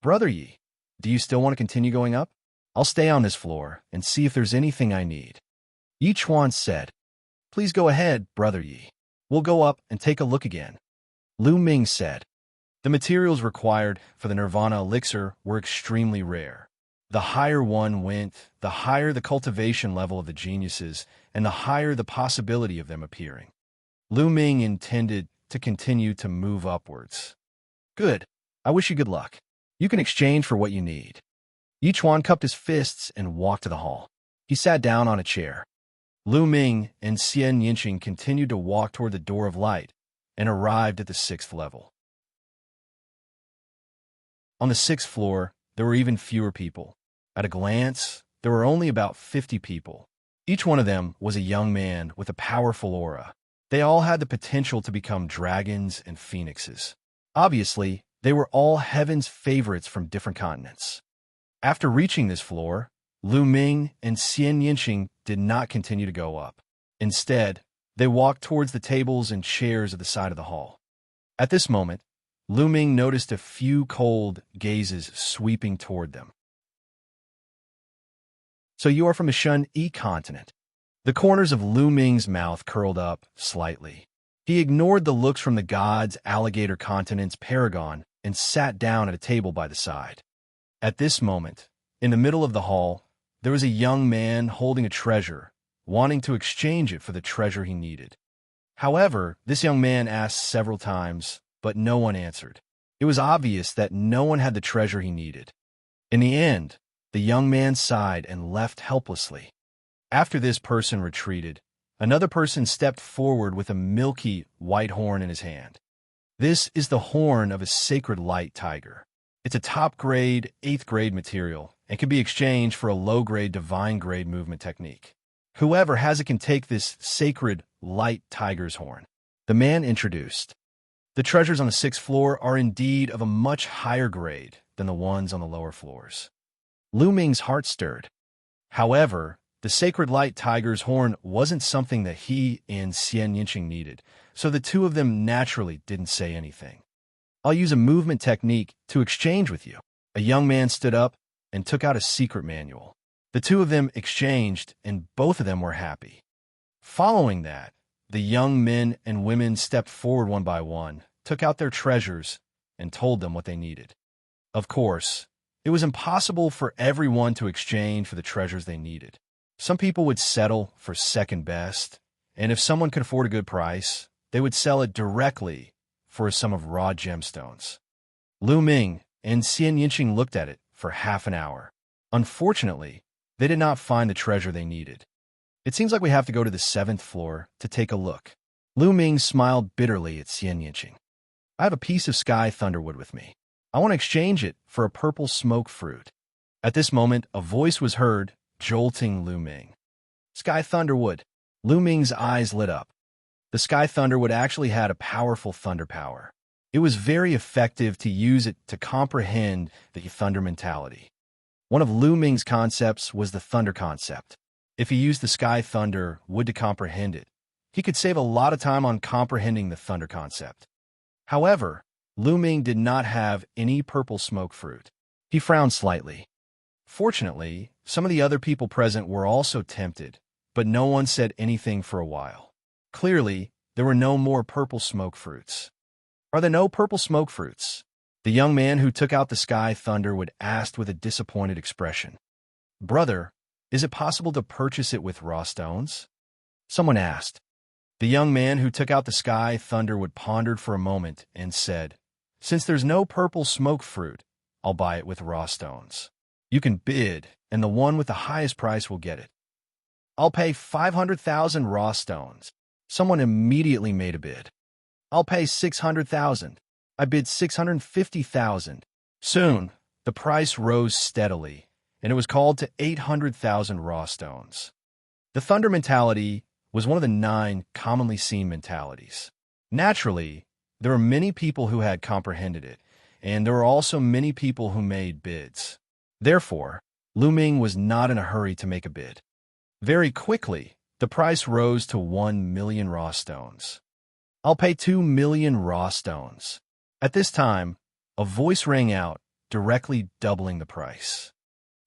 Brother Yi, do you still want to continue going up? I'll stay on this floor and see if there's anything I need. Yi Chuan said, Please go ahead, Brother Yi. We'll go up and take a look again. Lu Ming said, The materials required for the Nirvana elixir were extremely rare. The higher one went, the higher the cultivation level of the geniuses, and the higher the possibility of them appearing. Lu Ming intended to continue to move upwards. Good. I wish you good luck. You can exchange for what you need. Yi Chuan cupped his fists and walked to the hall. He sat down on a chair. Lu Ming and Xianxia continued to walk toward the door of light and arrived at the 6th level. On the 6th floor, there were even fewer people. At a glance, there were only about 50 people. Each one of them was a young man with a powerful aura. They all had the potential to become dragons and phoenixes. Obviously, they were all heaven's favorites from different continents. After reaching this floor, Lu Ming and Xianxia did not continue to go up. Instead, they walked towards the tables and chairs at the side of the hall. At this moment, Lu Ming noticed a few cold gazes sweeping toward them. So you are from the Shun-Yi continent. The corners of Lu Ming's mouth curled up slightly. He ignored the looks from the god's alligator continent's paragon and sat down at a table by the side. At this moment, in the middle of the hall, there was a young man holding a treasure, wanting to exchange it for the treasure he needed. However, this young man asked several times, but no one answered. It was obvious that no one had the treasure he needed. In the end, the young man sighed and left helplessly. After this person retreated, another person stepped forward with a milky white horn in his hand. This is the horn of a sacred light tiger. It's a top-grade, 8th-grade material and can be exchanged for a low-grade divine-grade movement technique. Whoever has it can take this sacred light tiger's horn. The man introduced. The treasures on the 6th floor are indeed of a much higher grade than the ones on the lower floors. Lu Ming's heart stirred. However, the sacred light tiger's horn wasn't something that he and Xianxia needed, so the two of them naturally didn't say anything. I'll use a movement technique to exchange with you. A young man stood up and took out a secret manual. The two of them exchanged, and both of them were happy. Following that, the young men and women stepped forward one by one, took out their treasures, and told them what they needed. Of course, it was impossible for everyone to exchange for the treasures they needed. Some people would settle for second best, and if someone could afford a good price, they would sell it directly for a sum of raw gemstones. Lu Ming and Xianxia looked at it for half an hour. Unfortunately, they did not find the treasure they needed. It seems like we have to go to the 7th floor to take a look. Lu Ming smiled bitterly at Xianxia. I have a piece of sky thunderwood with me. I want to exchange it for a purple smoke fruit. At this moment, a voice was heard, jolting Lu Ming. Sky thunderwood. Lu Ming's eyes lit up. The sky thunderwood actually had a powerful thunder power. It was very effective to use it to comprehend the thunder mentality. One of Lu Ming's concepts was the thunder concept. If he used the sky thunder wood to comprehend it, he could save a lot of time on comprehending the thunder concept. However, Lu Ming did not have any purple smoke fruit. He frowned slightly. Fortunately, some of the other people present were also tempted, but no one said anything for a while. Clearly, there were no more purple smoke fruits. Are there no purple smoke fruits? The young man who took out the sky thunderwood asked with a disappointed expression. Brother, is it possible to purchase it with raw stones? Someone asked. The young man who took out the sky thunderwood pondered for a moment and said, Since there's no purple smoke fruit, I'll buy it with raw stones. You can bid, and the one with the highest price will get it. I'll pay 500,000 raw stones. Someone immediately made a bid. I'll pay 600,000. I bid 650,000. Soon, the price rose steadily, and it was called to 800,000 raw stones. The thunder mentality was one of the 9 commonly seen mentalities. Naturally, there were many people who had comprehended it, and there were also many people who made bids. Therefore, Lu Ming was not in a hurry to make a bid. Very quickly, the price rose to 1 million raw stones. I'll pay 2 million raw stones. At this time, a voice rang out, directly doubling the price.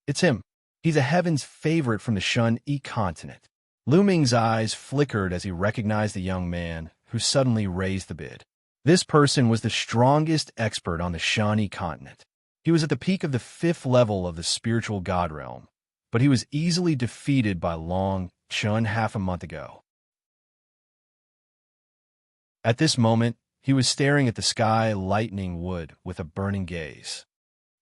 It's him. He's a heaven's favorite from the Xianxia continent. Lu Ming's eyes flickered as he recognized the young man who suddenly raised the bid. This person was the strongest expert on the Xianxia continent. He was at the peak of the 5th level of the spiritual god realm, but he was easily defeated by Long Chun half a month ago. At this moment, he was staring at the sky lightning wood with a burning gaze.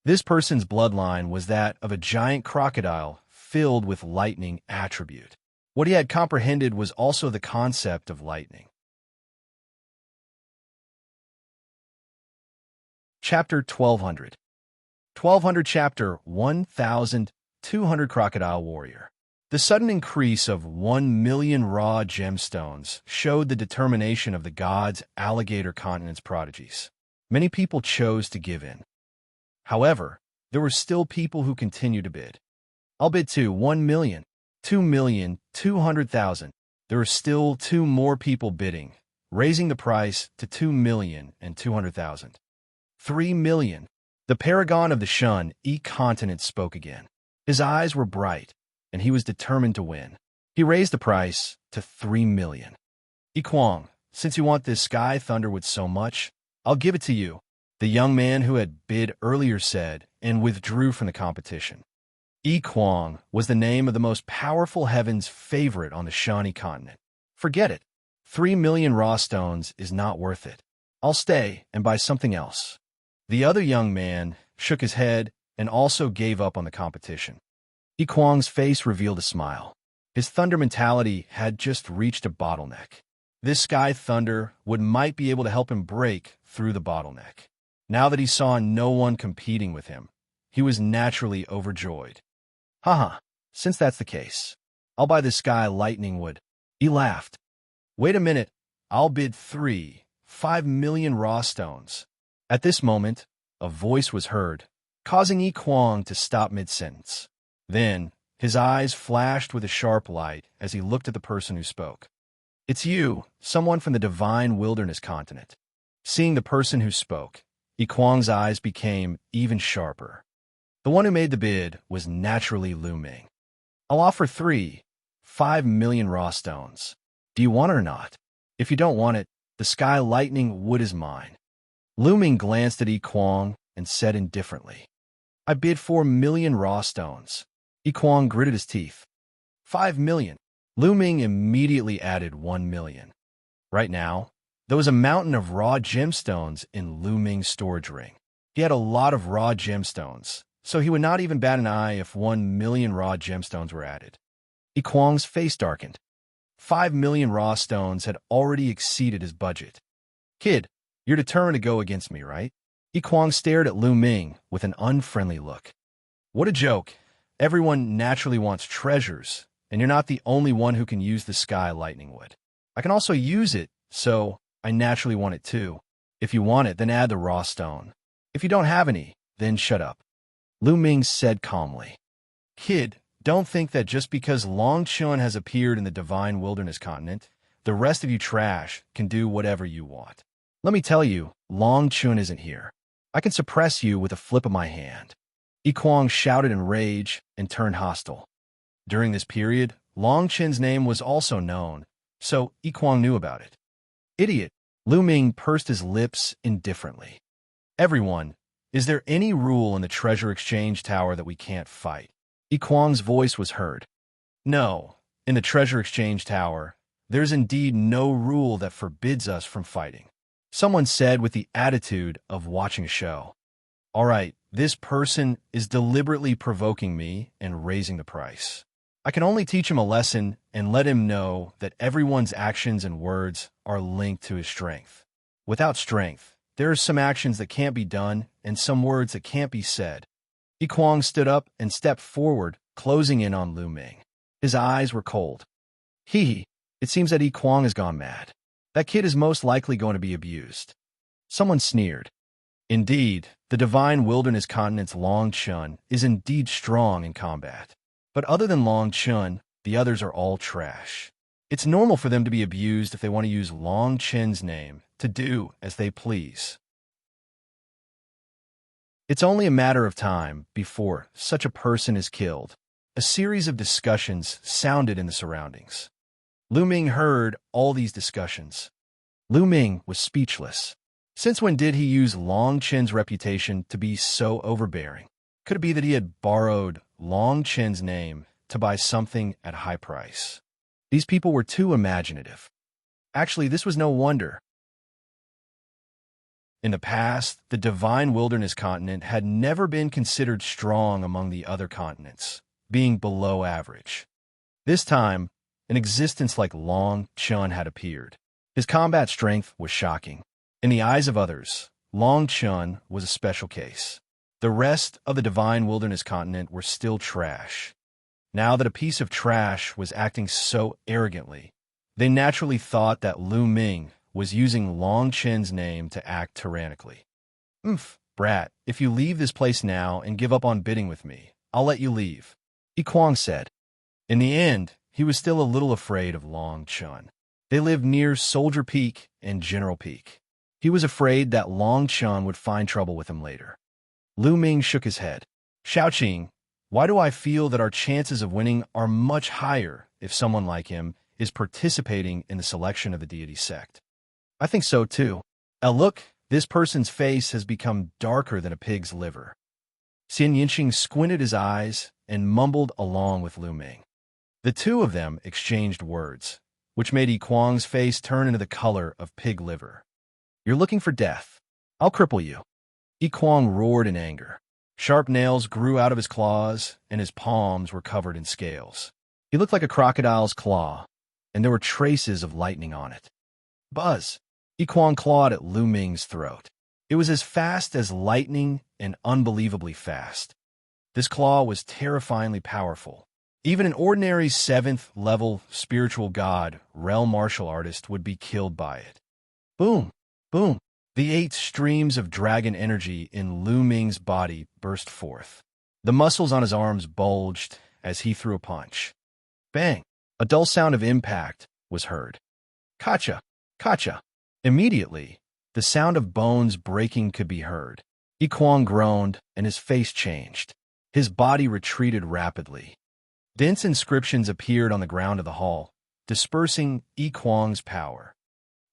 This person's bloodline was that of a giant crocodile filled with lightning attribute. What he had comprehended was also the concept of lightning. Chapter 1200. 1200 Chapter 1200 Crocodile Warrior. The sudden increase of 1 million raw gemstones showed the determination of the gods' alligator continent's prodigies. Many people chose to give in. However, there were still people who continued to bid. I'll bid 1 million, 2,200,000. There were still 2 more people bidding, raising the price to 2,200,000. 3 million. The paragon of the Xianxia continent spoke again. His eyes were bright, and he was determined to win. He raised the price to 3 million. Yiquang, since you want this sky thunderwood so much, I'll give it to you, the young man who had bid earlier said, and withdrew from the competition. Yiquang was the name of the most powerful heaven's favorite on the Xianxia continent. Forget it. 3 million raw stones is not worth it. I'll stay and buy something else. The other young man shook his head and also gave up on the competition. Yiquang's face revealed a smile. His thunder mentality had just reached a bottleneck. This sky thunder might be able to help him break through the bottleneck. Now that he saw no one competing with him, he was naturally overjoyed. Haha, since that's the case, I'll buy the sky lightning wood. He laughed. Wait a minute, I'll bid 5 million raw stones. At this moment, a voice was heard, causing Yi Kuang to stop mid-sentence. Then, his eyes flashed with a sharp light as he looked at the person who spoke. It's you, someone from the divine wilderness continent. Seeing the person who spoke, Yi Kuang's eyes became even sharper. The one who made the bid was naturally Lu Ming. I'll offer 5 million raw stones. Do you want it or not? If you don't want it, the sky lightning wood is mine. Lu Ming glanced at Yi Kuang and said indifferently, I bid 4 million raw stones. Yi Kuang gritted his teeth. 5 million. Lu Ming immediately added 1 million. Right now, there was a mountain of raw gemstones in Lu Ming's storage ring. He had a lot of raw gemstones, so he would not even bat an eye if 1 million raw gemstones were added. Yi Kuang's face darkened. 5 million raw stones had already exceeded his budget. Kid, you're determined to go against me, right? Yi Kuang stared at Lu Ming with an unfriendly look. What a joke. Everyone naturally wants treasures, and you're not the only one who can use the sky lightning wood. I can also use it, so I naturally want it too. If you want it, then add the raw stone. If you don't have any, then shut up. Lu Ming said calmly. Kid, don't think that just because Long Chun has appeared in the divine wilderness continent, the rest of you trash can do whatever you want. Let me tell you, Long Chun isn't here. I can suppress you with a flip of my hand. Yi Kuang shouted in rage and turned hostile. During this period, Long Chen's name was also known, so Yi Kuang knew about it. Idiot! Lu Ming pursed his lips indifferently. Everyone, is there any rule in the treasure exchange tower that we can't fight? Yi Kuang's voice was heard. No, in the treasure exchange tower, there's indeed no rule that forbids us from fighting. Someone said with the attitude of watching a show. All right, this person is deliberately provoking me and raising the price. I can only teach him a lesson and let him know that everyone's actions and words are linked to his strength. Without strength, there are some actions that can't be done and some words that can't be said. Yi Kuang stood up and stepped forward, closing in on Lu Ming. His eyes were cold. Hee, it seems that Yi Kuang has gone mad. That kid is most likely going to be abused. Someone sneered. Indeed, the divine wilderness continent's Long Chun is indeed strong in combat. But other than Long Chun, the others are all trash. It's normal for them to be abused if they want to use Long Chen's name to do as they please. It's only a matter of time before such a person is killed. A series of discussions sounded in the surroundings. Lu Ming heard all these discussions. Lu Ming was speechless. Since when did he use Long Chen's reputation to be so overbearing? Could it be that he had borrowed Long Chen's name to buy something at high price? These people were too imaginative. Actually, this was no wonder. In the past, the divine wilderness continent had never been considered strong among the other continents, being below average. This time, an existence like Long Chun had appeared. His combat strength was shocking. In the eyes of others, Long Chun was a special case. The rest of the divine wilderness continent were still trash. Now that a piece of trash was acting so arrogantly, they naturally thought that Lu Ming was using Long Chen's name to act tyrannically. Brat, if you leave this place now and give up on bidding with me, I'll let you leave, Yi Kuang said. In the end, he was still a little afraid of Long Chun. They lived near Soldier Peak and General Peak. He was afraid that Long Chun would find trouble with him later. Lu Ming shook his head. Xiaoqing, why do I feel that our chances of winning are much higher if someone like him is participating in the selection of the deity sect? I think so too. Look, this person's face has become darker than a pig's liver. Xianxia squinted his eyes and mumbled along with Lu Ming. The two of them exchanged words, which made Yi Kuang's face turn into the color of pig liver. You're looking for death. I'll cripple you. Yi Kuang roared in anger. Sharp nails grew out of his claws, and his palms were covered in scales. He looked like a crocodile's claw, and there were traces of lightning on it. Buzz! Yi Kuang clawed at Lu Ming's throat. It was as fast as lightning and unbelievably fast. This claw was terrifyingly powerful. Even an ordinary 7th-level spiritual god, realm martial artist, would be killed by it. Boom! Boom! The 8 streams of dragon energy in Lu Ming's body burst forth. The muscles on his arms bulged as he threw a punch. Bang! A dull sound of impact was heard. Kacha! Kacha! Immediately, the sound of bones breaking could be heard. Yi Kuang groaned, and his face changed. His body retreated rapidly. Dense inscriptions appeared on the ground of the hall, dispersing Yi Kuang's power.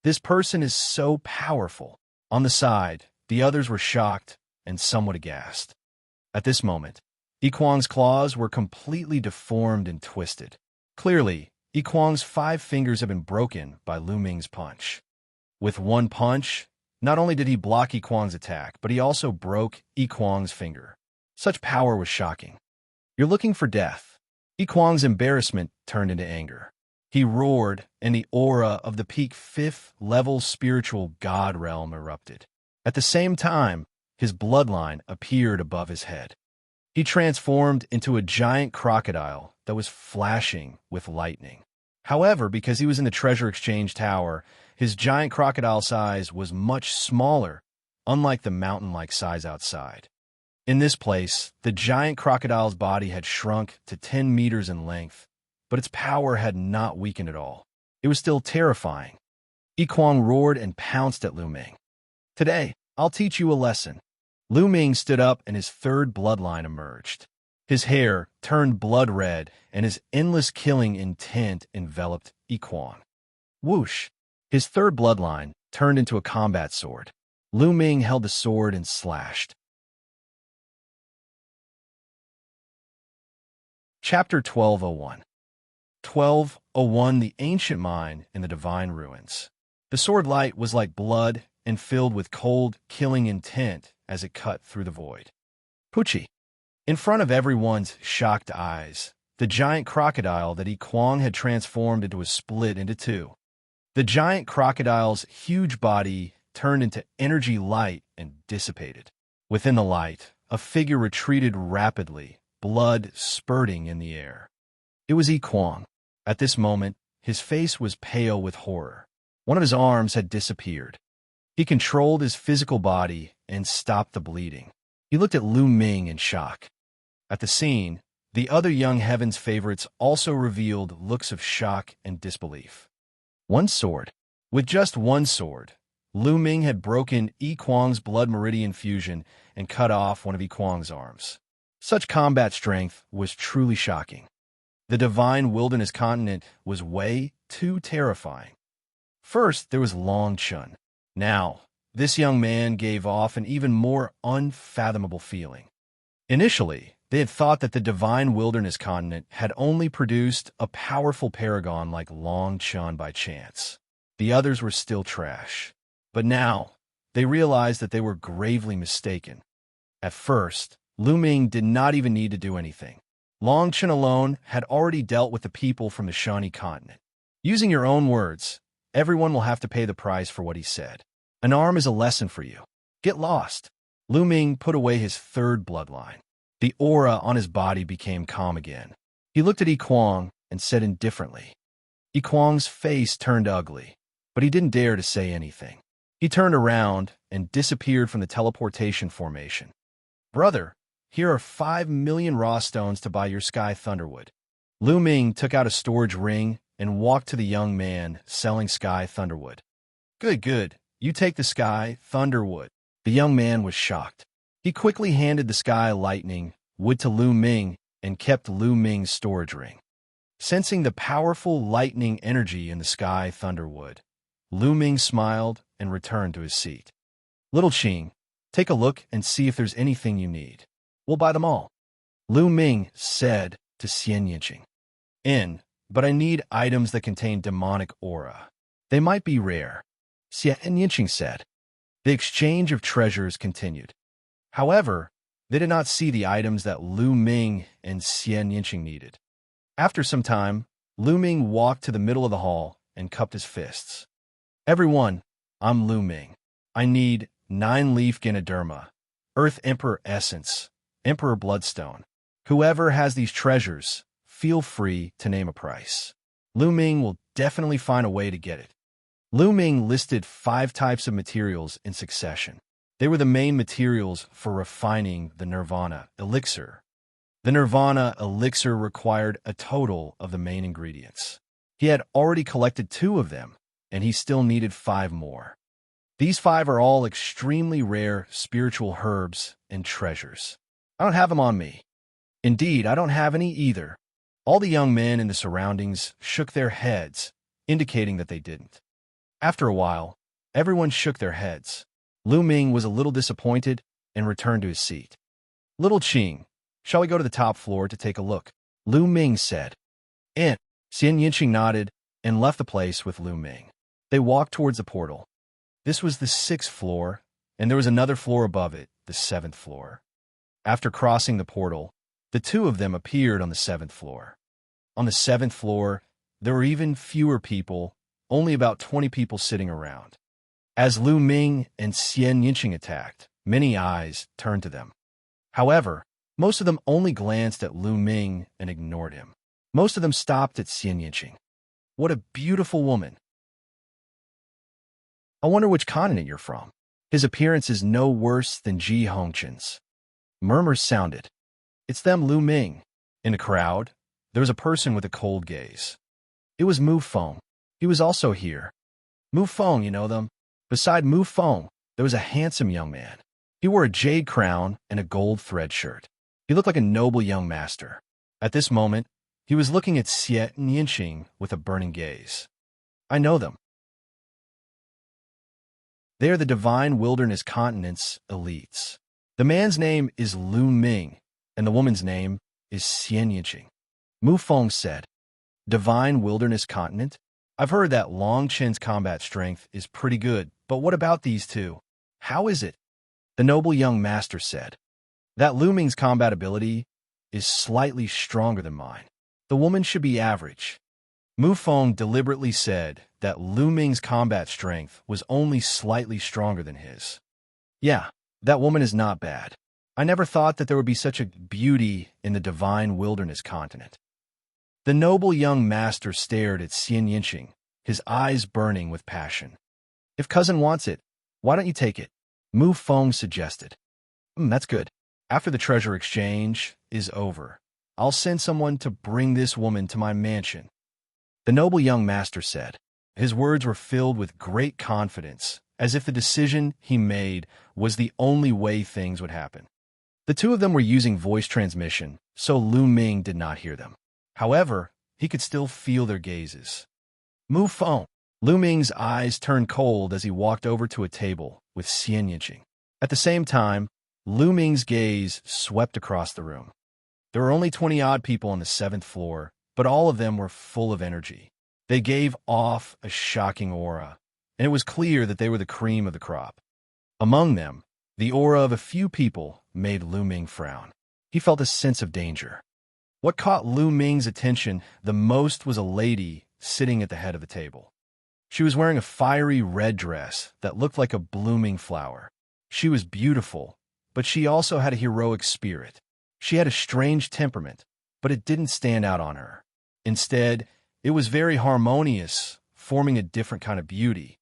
This person is so powerful. On the side, the others were shocked and somewhat aghast. At this moment, Yi Kuang's claws were completely deformed and twisted. Clearly, Yi Kuang's 5 fingers had been broken by Lu Ming's punch. With one punch, not only did he block Yi Kuang's attack, but he also broke Yi Kuang's finger. Such power was shocking. You're looking for death. Yi Kuang's embarrassment turned into anger. He roared, and the aura of the peak 5th-level spiritual god realm erupted. At the same time, his bloodline appeared above his head. He transformed into a giant crocodile that was flashing with lightning. However, because he was in the treasure exchange tower, his giant crocodile size was much smaller, unlike the mountain-like size outside. In this place, the giant crocodile's body had shrunk to 10 meters in length, but its power had not weakened at all. It was still terrifying. Yi Kuang roared and pounced at Lu Ming. Today, I'll teach you a lesson. Lu Ming stood up and his 3rd bloodline emerged. His hair turned blood red and his endless killing intent enveloped Yi Kuang. Whoosh! His 3rd bloodline turned into a combat sword. Lu Ming held the sword and slashed. Chapter 1201. 1201 The Ancient Mine in the Divine Ruins. The sword light was like blood and filled with cold, killing intent as it cut through the void. Pucci. In front of everyone's shocked eyes, the giant crocodile that Yi Kuang had transformed into was split into 2. The giant crocodile's huge body turned into energy light and dissipated. Within the light, a figure retreated rapidly, blood spurting in the air. It was Yi Kuang. At this moment, his face was pale with horror. One of his arms had disappeared. He controlled his physical body and stopped the bleeding. He looked at Lu Ming in shock. At the scene, the other Young Heavens favorites also revealed looks of shock and disbelief. One sword. With just one sword, Lu Ming had broken Yi Kuang's blood meridian fusion and cut off one of Yi Kuang's arms. Such combat strength was truly shocking. The divine wilderness continent was way too terrifying. First, there was Long Chun. Now, this young man gave off an even more unfathomable feeling. Initially, they had thought that the divine wilderness continent had only produced a powerful paragon like Long Chun by chance. The others were still trash. But now, they realized that they were gravely mistaken. At first, Lu Ming did not even need to do anything. Long Chun alone had already dealt with the people from the Shawnee continent. Using your own words, everyone will have to pay the price for what he said. An arm is a lesson for you. Get lost. Lu Ming put away his 3rd bloodline. The aura on his body became calm again. He looked at Yi Kuang and said indifferently. Yi Kuang's face turned ugly, but he didn't dare to say anything. He turned around and disappeared from the teleportation formation. Brother, here are 5 million raw stones to buy your sky thunderwood. Lu Ming took out a storage ring and walked to the young man selling sky thunderwood. Good. You take the sky thunderwood. The young man was shocked. He quickly handed the sky lightning wood to Lu Ming and kept Lu Ming's storage ring. Sensing the powerful lightning energy in the sky thunderwood, Lu Ming smiled and returned to his seat. Little Qing, take a look and see if there's anything you need. We'll buy them all. Lu Ming said to Xianxia. But I need items that contain demonic aura. They might be rare. Xianxia said. The exchange of treasures continued. However, they did not see the items that Lu Ming and Xianxia needed. After some time, Lu Ming walked to the middle of the hall and cupped his fists. Everyone, I'm Lu Ming. I need 9-leaf Ganoderma, Earth Emperor Essence, Emperor Bloodstone. Whoever has these treasures, feel free to name a price. Lu Ming will definitely find a way to get it. Lu Ming listed 5 types of materials in succession. They were the main materials for refining the Nirvana elixir. The Nirvana elixir required a total of the main ingredients. He had already collected 2 of them, and he still needed 5 more. These 5 are all extremely rare spiritual herbs and treasures. I don't have them on me. Indeed, I don't have any either. All the young men in the surroundings shook their heads, indicating that they didn't. After a while, everyone shook their heads. Lu Ming was a little disappointed and returned to his seat. Little Qing, shall we go to the top floor to take a look? Lu Ming said. And Xianxia nodded and left the place with Lu Ming. They walked towards the portal. This was the 6th floor, and there was another floor above it, the 7th floor. After crossing the portal, the 2 of them appeared on the 7th floor. On the 7th floor, there were even fewer people, only about 20 people sitting around. As Lu Ming and Xianxia attacked, many eyes turned to them. However, most of them only glanced at Lu Ming and ignored him. Most of them stopped at Xianxia. What a beautiful woman. I wonder which continent you're from. His appearance is no worse than Ji Hongqin's. Murmurs sounded. It's them, Lu Ming. In the crowd, there was a person with a cold gaze. It was Mu Feng. He was also here. Mu Feng, you know them? Beside Mu Feng, there was a handsome young man. He wore a jade crown and a gold thread shirt. He looked like a noble young master. At this moment, he was looking at Xianxia with a burning gaze. I know them. They are the Divine Wilderness Continent's elites. The man's name is Lu Ming, and the woman's name is Xianxia. Mu Feng said, Divine Wilderness Continent? I've heard that Long Chen's combat strength is pretty good, but what about these 2? How is it? The noble young master said, that Lu Ming's combat ability is slightly stronger than mine. The woman should be average. Mu Feng deliberately said that Lu Ming's combat strength was only slightly stronger than his. Yeah, that woman is not bad. I never thought that there would be such a beauty in the Divine Wilderness Continent. The noble young master stared at Xianxia, his eyes burning with passion. If cousin wants it, why don't you take it? Mu Feng suggested. That's good. After the treasure exchange is over, I'll send someone to bring this woman to my mansion. The noble young master said. His words were filled with great confidence, as if the decision he made was the only way things would happen. The 2 of them were using voice transmission, so Lu Ming did not hear them. However, he could still feel their gazes. Mu Feng. Lu Ming's eyes turned cold as he walked over to a table with Xianxia. At the same time, Lu Ming's gaze swept across the room. There were only 20-odd people on the 7th floor, but all of them were full of energy. They gave off a shocking aura, and it was clear that they were the cream of the crop. Among them, the aura of a few people made Lu Ming frown. He felt a sense of danger. What caught Lu Ming's attention the most was a lady sitting at the head of the table. She was wearing a fiery red dress that looked like a blooming flower. She was beautiful, but she also had a heroic spirit. She had a strange temperament, but it didn't stand out on her. Instead, it was very harmonious, forming a different kind of beauty.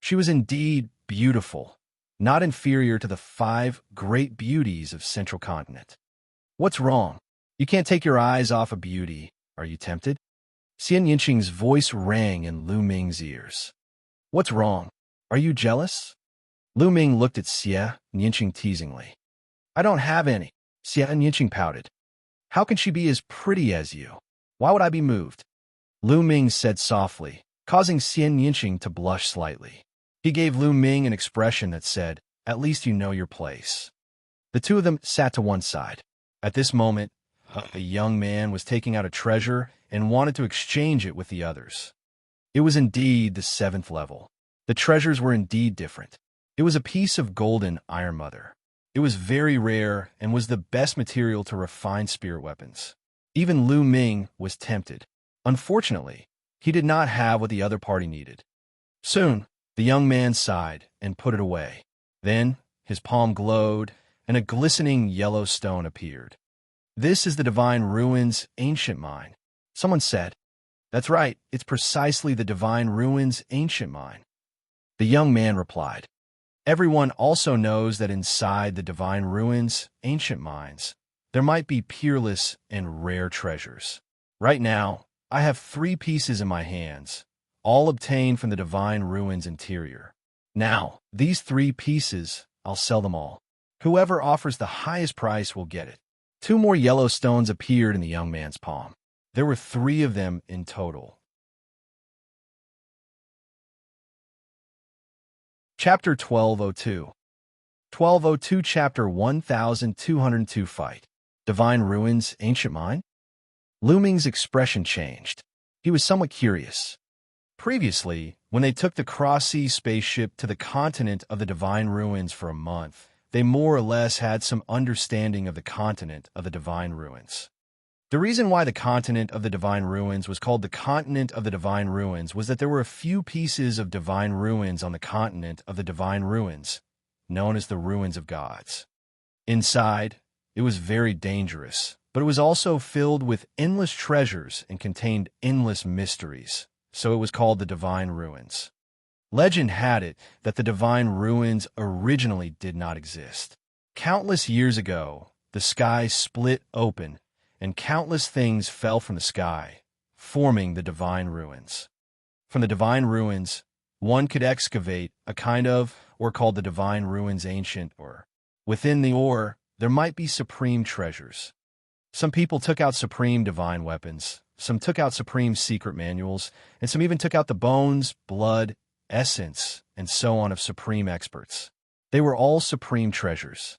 She was indeed beautiful, not inferior to the 5 great beauties of Central Continent. What's wrong? You can't take your eyes off a beauty. Are you tempted? Xianxing's voice rang in Lu Ming's ears. What's wrong? Are you jealous? Lu Ming looked at Xianxing teasingly. I don't have any. Xianxing pouted. How can she be as pretty as you? Why would I be moved? Lu Ming said softly, causing Xianxing to blush slightly. He gave Lu Ming an expression that said, at least you know your place. The 2 of them sat to one side. At this moment, a young man was taking out a treasure and wanted to exchange it with the others. It was indeed the 7th level. The treasures were indeed different. It was a piece of golden Iron Mother. It was very rare and was the best material to refine spirit weapons. Even Lu Ming was tempted. Unfortunately, he did not have what the other party needed. Soon, the young man sighed and put it away. Then, his palm glowed, and a glistening yellow stone appeared. "This is the Divine Ruins ancient mine," someone said. "That's right, it's precisely the Divine Ruins ancient mine." The young man replied, "Everyone also knows that inside the Divine Ruins ancient mines, there might be peerless and rare treasures. Right now, I have 3 pieces in my hands, all obtained from the Divine Ruins interior. Now, these 3 pieces, I'll sell them all. Whoever offers the highest price will get it." 2 more yellow stones appeared in the young man's palm. There were 3 of them in total. Chapter 1202. 1202 Chapter 1202 Fight. Divine Ruins Ancient Mine? Lu Ming's expression changed. He was somewhat curious. Previously, when they took the cross-sea spaceship to the continent of the Divine Ruins for a month, they more or less had some understanding of the continent of the Divine Ruins. The reason why the continent of the Divine Ruins was called the continent of the Divine Ruins was that there were a few pieces of Divine Ruins on the continent of the Divine Ruins, known as the Ruins of Gods. Inside, it was very dangerous, but it was also filled with endless treasures and contained endless mysteries, so it was called the Divine Ruins. Legend had it that the Divine Ruins originally did not exist. Countless years ago, the sky split open, and countless things fell from the sky, forming the Divine Ruins. From the Divine Ruins, one could excavate a kind of ore called the Divine Ruins Ancient Ore. Within the ore, there might be supreme treasures. Some people took out supreme divine weapons, some took out supreme secret manuals, and some even took out the bones, blood, essence, and so on of supreme experts. They were all supreme treasures.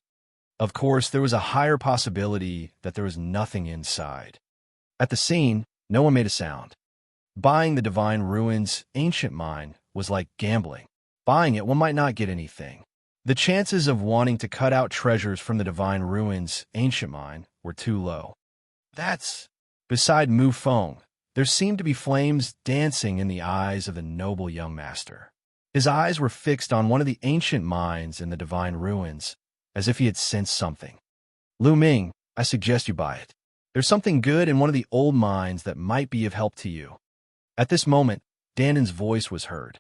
Of course, there was a higher possibility that there was nothing inside. At the scene, no one made a sound. Buying the Divine Ruins ancient mine was like gambling. Buying it, one might not get anything. The chances of wanting to cut out treasures from the Divine Ruins ancient mine were too low. Beside Mu Feng, there seemed to be flames dancing in the eyes of the noble young master. His eyes were fixed on one of the ancient mines in the Divine Ruins, as if he had sensed something. "Lu Ming, I suggest you buy it. There's something good in one of the old mines that might be of help to you." At this moment, Danden's voice was heard.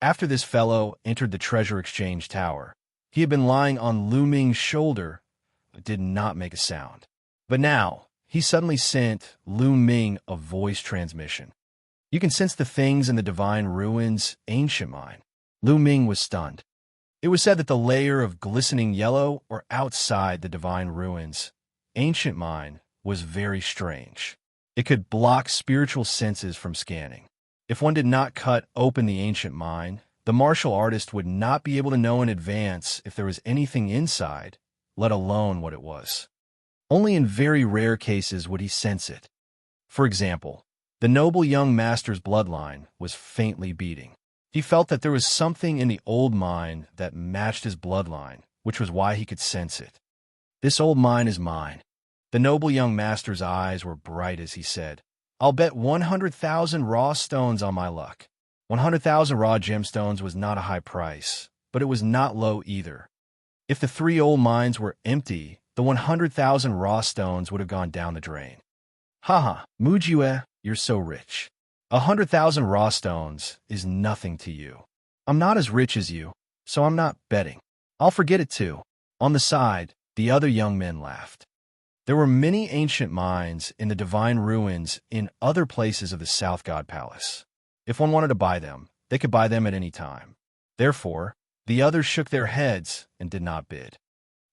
After this fellow entered the treasure exchange tower, he had been lying on Lu Ming's shoulder, but did not make a sound. But now, he suddenly sent Lu Ming a voice transmission. "You can sense the things in the Divine Ruins ancient mine." Lu Ming was stunned. It was said that the layer of glistening yellow or outside the Divine Ruins ancient mine was very strange. It could block spiritual senses from scanning. If one did not cut open the ancient mine, the martial artist would not be able to know in advance if there was anything inside, let alone what it was. Only in very rare cases would he sense it. For example, the noble young master's bloodline was faintly beating. He felt that there was something in the old mine that matched his bloodline, which was why he could sense it. "This old mine is mine." The noble young master's eyes were bright as he said, "I'll bet 100,000 raw stones on my luck." 100,000 raw gemstones was not a high price, but it was not low either. If the 3 old mines were empty, the 100,000 raw stones would have gone down the drain. "Haha, Mujue, you're so rich. 100,000 raw stones is nothing to you. I'm not as rich as you, so I'm not betting. I'll forget it too." On the side, the other young men laughed. There were many ancient mines in the Divine Ruins in other places of the South God Palace. If one wanted to buy them, they could buy them at any time. Therefore, the others shook their heads and did not bid.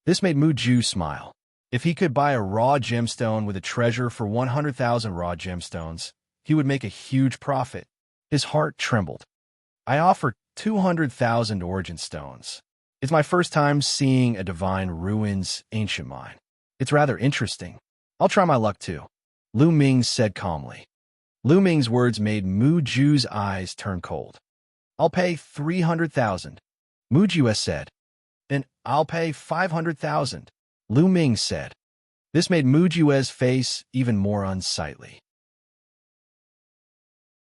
This made Mu Ju smile. If he could buy a raw gemstone with a treasure for 100,000 raw gemstones, he would make a huge profit. His heart trembled. "I offer 200,000 origin stones. It's my first time seeing a Divine Ruins ancient mine. It's rather interesting. I'll try my luck too," Lu Ming said calmly. Lu Ming's words made Mu Ju's eyes turn cold. "I'll pay 300,000, Mu Ju said. "Then I'll pay 500,000, Lu Ming said. This made Mu Ju's face even more unsightly.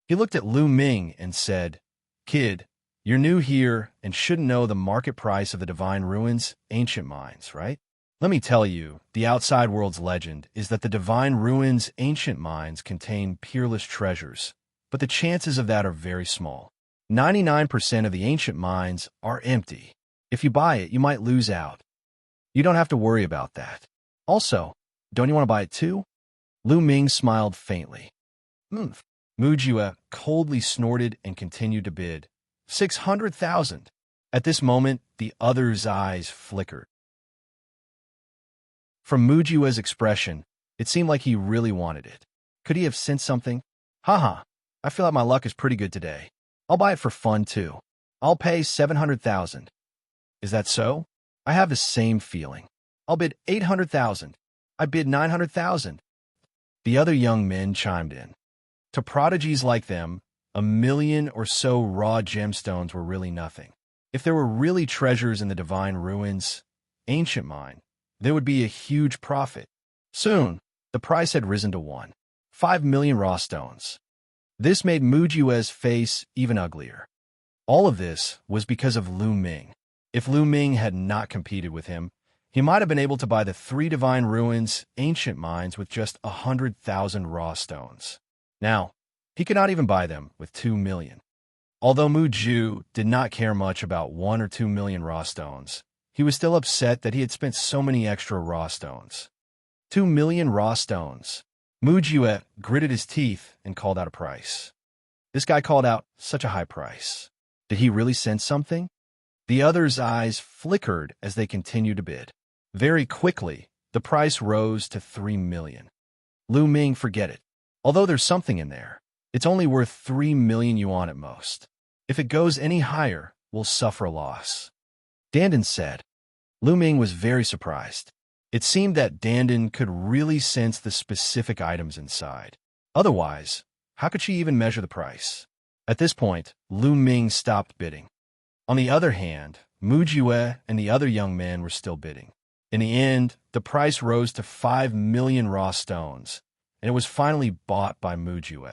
He looked at Lu Ming and said, "Kid, you're new here and shouldn't know the market price of the Divine Ruins ancient mines, right?" Let me tell you, the outside world's legend is that the divine ruins' ancient mines contain peerless treasures, but the chances of that are very small. 99% of the ancient mines are empty. If you buy it, you might lose out. You don't have to worry about that. Also, don't you want to buy it too? Lu Ming smiled faintly. Mujia coldly snorted and continued to bid. 600,000. At this moment, the other's eyes flickered. From Mujia's expression, it seemed like he really wanted it. Could he have sensed something? Haha, I feel like my luck is pretty good today. I'll buy it for fun too. I'll pay 700,000. Is that so? I have the same feeling. I'll bid 800,000. I bid 900,000. The other young men chimed in. To prodigies like them, 1,000,000 or so raw gemstones were really nothing. If there were really treasures in the divine ruins, ancient mine, there would be a huge profit. Soon, the price had risen to 5 million raw stones. This made Mujia's face even uglier. All of this was because of Lu Ming. If Lu Ming had not competed with him, he might have been able to buy the 3 divine ruins ancient mines with just 100,000 raw stones. Now, he could not even buy them with 2 million. Although Mu Ju did not care much about 1 or 2 million raw stones, he was still upset that he had spent so many extra raw stones. 2 million raw stones. Mu Jue gritted his teeth and called out a price. This guy called out such a high price. Did he really sense something? The other's eyes flickered as they continued to bid. Very quickly, the price rose to 3 million. Lu Ming, forget it. Although there's something in there, it's only worth 3 million yuan at most. If it goes any higher, we'll suffer a loss. Dandan said. Lu Ming was very surprised. It seemed that Dandan could really sense the specific items inside. Otherwise, how could she even measure the price? At this point, Lu Ming stopped bidding. On the other hand, Mu Jue and the other young men were still bidding. In the end, the price rose to 5 million raw stones, and it was finally bought by Mu Jue.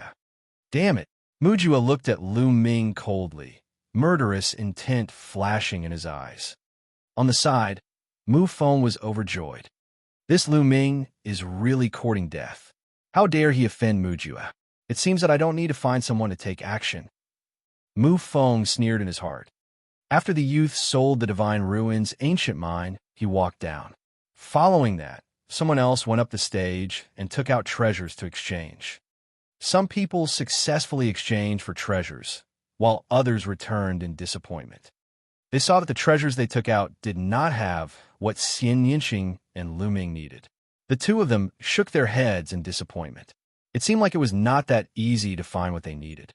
Damn it! Mu Jue looked at Lu Ming coldly, murderous intent flashing in his eyes. On the side, Mu Feng was overjoyed. This Lu Ming is really courting death. How dare he offend Mu Jue? It seems that I don't need to find someone to take action. Mu Feng sneered in his heart. After the youth sold the divine ruins ancient mine, he walked down. Following that, someone else went up the stage and took out treasures to exchange. Some people successfully exchanged for treasures, while others returned in disappointment. They saw that the treasures they took out did not have what Xianxia and Lu Ming needed. The two of them shook their heads in disappointment. It seemed like it was not that easy to find what they needed.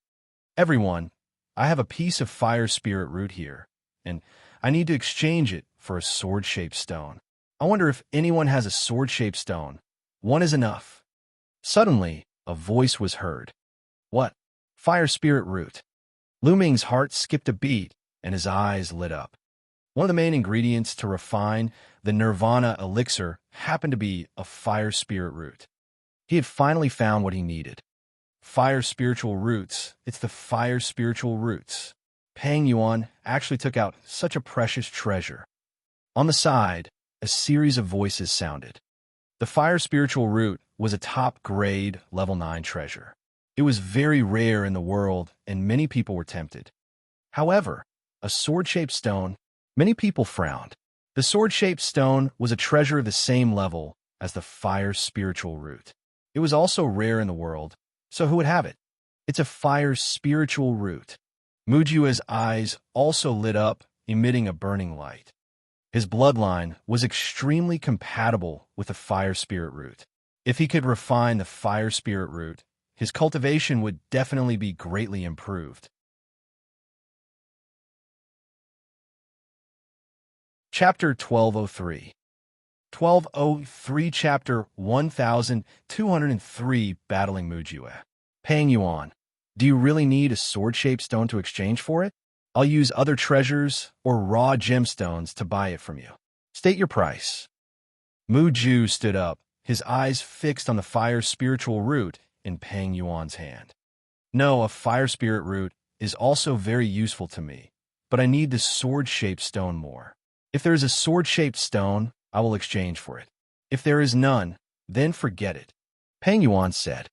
Everyone, I have a piece of fire spirit root here, and I need to exchange it for a sword-shaped stone. I wonder if anyone has a sword-shaped stone. One is enough. Suddenly, a voice was heard. What? Fire spirit root. Lu Ming's heart skipped a beat, and his eyes lit up. One of the main ingredients to refine the Nirvana elixir happened to be a fire spirit root. He had finally found what he needed. Fire spiritual roots. It's the fire spiritual roots. Peng Yuan actually took out such a precious treasure. On the side, a series of voices sounded. The fire spiritual root was a top-grade level 9 treasure. It was very rare in the world, and many people were tempted. However, a sword-shaped stone, many people frowned. The sword-shaped stone was a treasure of the same level as the fire spiritual root. It was also rare in the world, so who would have it? It's a fire spiritual root. Mujua's eyes also lit up, emitting a burning light. His bloodline was extremely compatible with the fire spirit root. If he could refine the fire spirit root, his cultivation would definitely be greatly improved. Chapter 1203. 1203 Chapter 1203 Battling Mujue. Peng Yuan, do you really need a sword-shaped stone to exchange for it? I'll use other treasures or raw gemstones to buy it from you. State your price. Mu Ju stood up, his eyes fixed on the fire spiritual root in Peng Yuan's hand. No, a fire spirit root is also very useful to me, but I need the sword-shaped stone more. If there is a sword-shaped stone, I will exchange for it. If there is none, then forget it. Peng Yuan said.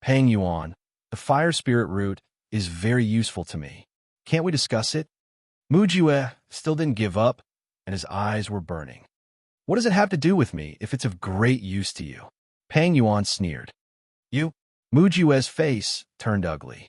Peng Yuan, the fire spirit root is very useful to me. Can't we discuss it? Mu Jue still didn't give up, and his eyes were burning. What does it have to do with me if it's of great use to you? Peng Yuan sneered. You? Mu Jue's face turned ugly.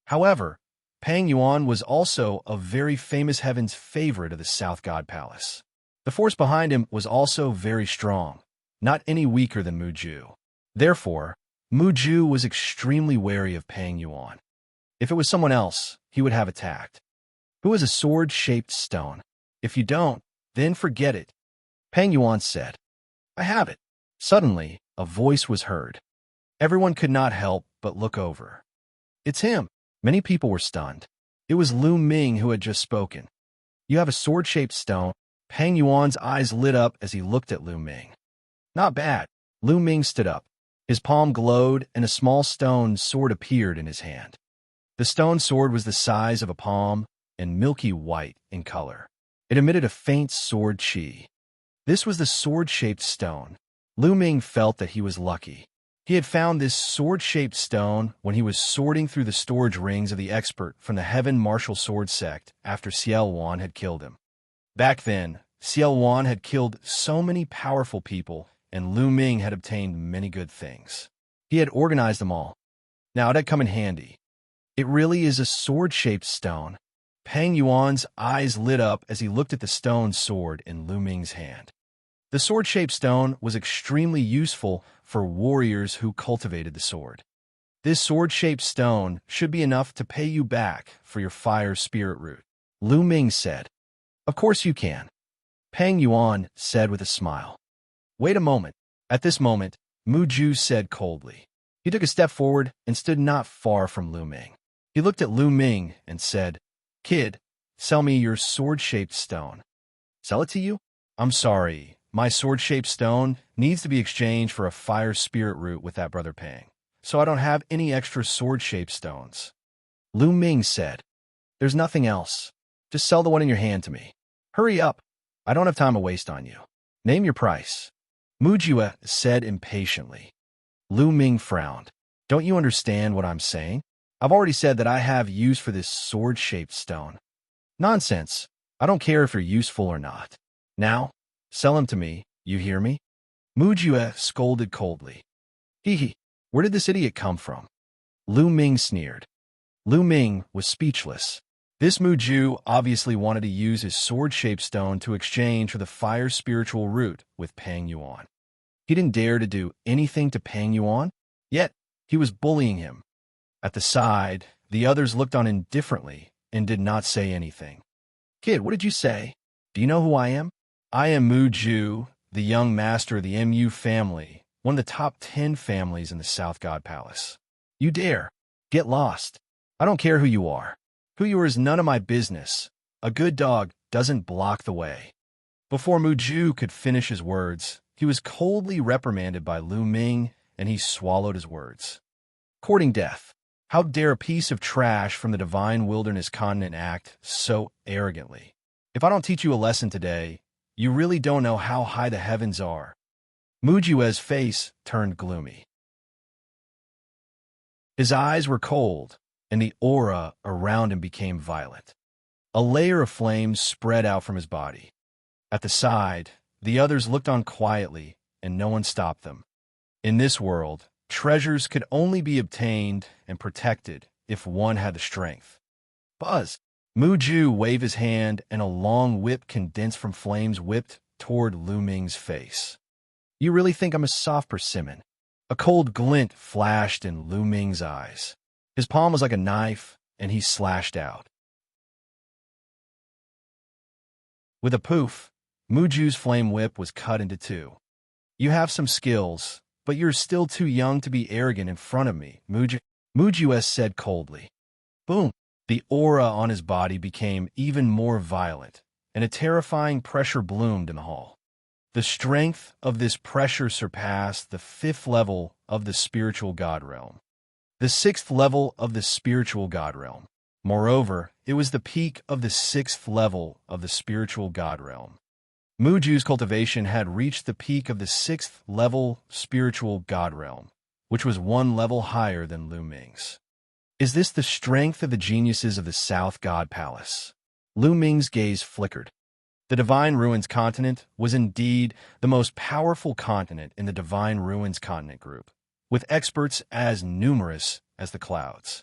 However, Peng Yuan was also a very famous heaven's favorite of the South God Palace. The force behind him was also very strong, not any weaker than Mu Ju. Therefore, Mu Ju was extremely wary of Peng Yuan. If it was someone else, he would have attacked. Who has a sword-shaped stone? If you don't, then forget it. Peng Yuan said. I have it. Suddenly, a voice was heard. Everyone could not help but look over. It's him. Many people were stunned. It was Lu Ming who had just spoken. You have a sword-shaped stone. Peng Yuan's eyes lit up as he looked at Lu Ming. Not bad. Lu Ming stood up. His palm glowed, and a small stone sword appeared in his hand. The stone sword was the size of a palm and milky white in color. It emitted a faint sword chi. This was the sword-shaped stone. Lu Ming felt that he was lucky. He had found this sword-shaped stone when he was sorting through the storage rings of the expert from the Heaven Martial Sword sect after Xiao Wan had killed him. Back then, Xiao Wan had killed so many powerful people, and Lu Ming had obtained many good things. He had organized them all. Now it had come in handy. It really is a sword-shaped stone. Peng Yuan's eyes lit up as he looked at the stone sword in Lu Ming's hand. The sword-shaped stone was extremely useful for warriors who cultivated the sword. This sword-shaped stone should be enough to pay you back for your fire spirit root. Lu Ming said. Of course you can. Peng Yuan said with a smile. Wait a moment. At this moment, Mu Ju said coldly. He took a step forward and stood not far from Lu Ming. He looked at Lu Ming and said, Kid, sell me your sword-shaped stone. Sell it to you? I'm sorry. My sword-shaped stone needs to be exchanged for a fire spirit root with that brother Peng, so I don't have any extra sword-shaped stones. Lu Ming said, There's nothing else. Just sell the one in your hand to me. Hurry up. I don't have time to waste on you. Name your price. Mu Jue said impatiently. Lu Ming frowned. Don't you understand what I'm saying? I've already said that I have use for this sword-shaped stone. Nonsense. I don't care if you're useful or not. Now, sell him to me, you hear me? Mu Jue scolded coldly. Hee, where did this idiot come from? Lu Ming sneered. Lu Ming was speechless. This Mu Ju obviously wanted to use his sword-shaped stone to exchange for the fire spiritual root with Peng Yuan. He didn't dare to do anything to Peng Yuan, yet he was bullying him. At the side, the others looked on indifferently and did not say anything. Kid, what did you say? Do you know who I am? I am Mu Ju, the young master of the MU family, one of the top 10 families in the South God Palace. You dare. Get lost. I don't care who you are. Who you are is none of my business. A good dog doesn't block the way. Before Mu Ju could finish his words, he was coldly reprimanded by Lu Ming, and he swallowed his words. Courting death. How dare a piece of trash from the divine wilderness continent act so arrogantly? If I don't teach you a lesson today, you really don't know how high the heavens are. Mu Jue's face turned gloomy. His eyes were cold, and the aura around him became violet. A layer of flames spread out from his body. At the side, the others looked on quietly, and no one stopped them. In this world, treasures could only be obtained and protected if one had the strength. Buzz! Mu Ju waved his hand, and a long whip condensed from flames whipped toward Lu Ming's face. You really think I'm a soft persimmon? A cold glint flashed in Lu Ming's eyes. His palm was like a knife, and he slashed out. With a poof, Mu Ju's flame whip was cut into two. You have some skills, but you're still too young to be arrogant in front of me, Mu Ju said coldly. Boom! The aura on his body became even more violent, and a terrifying pressure bloomed in the hall. The strength of this pressure surpassed the 5th level of the spiritual god realm. The 6th level of the spiritual god realm. Moreover, it was the peak of the 6th level of the spiritual god realm. Muju's cultivation had reached the peak of the 6th level spiritual god realm, which was one level higher than Lu Ming's. Is this the strength of the geniuses of the South God Palace? Lu Ming's gaze flickered. The Divine Ruins continent was indeed the most powerful continent in the Divine Ruins continent group, with experts as numerous as the clouds.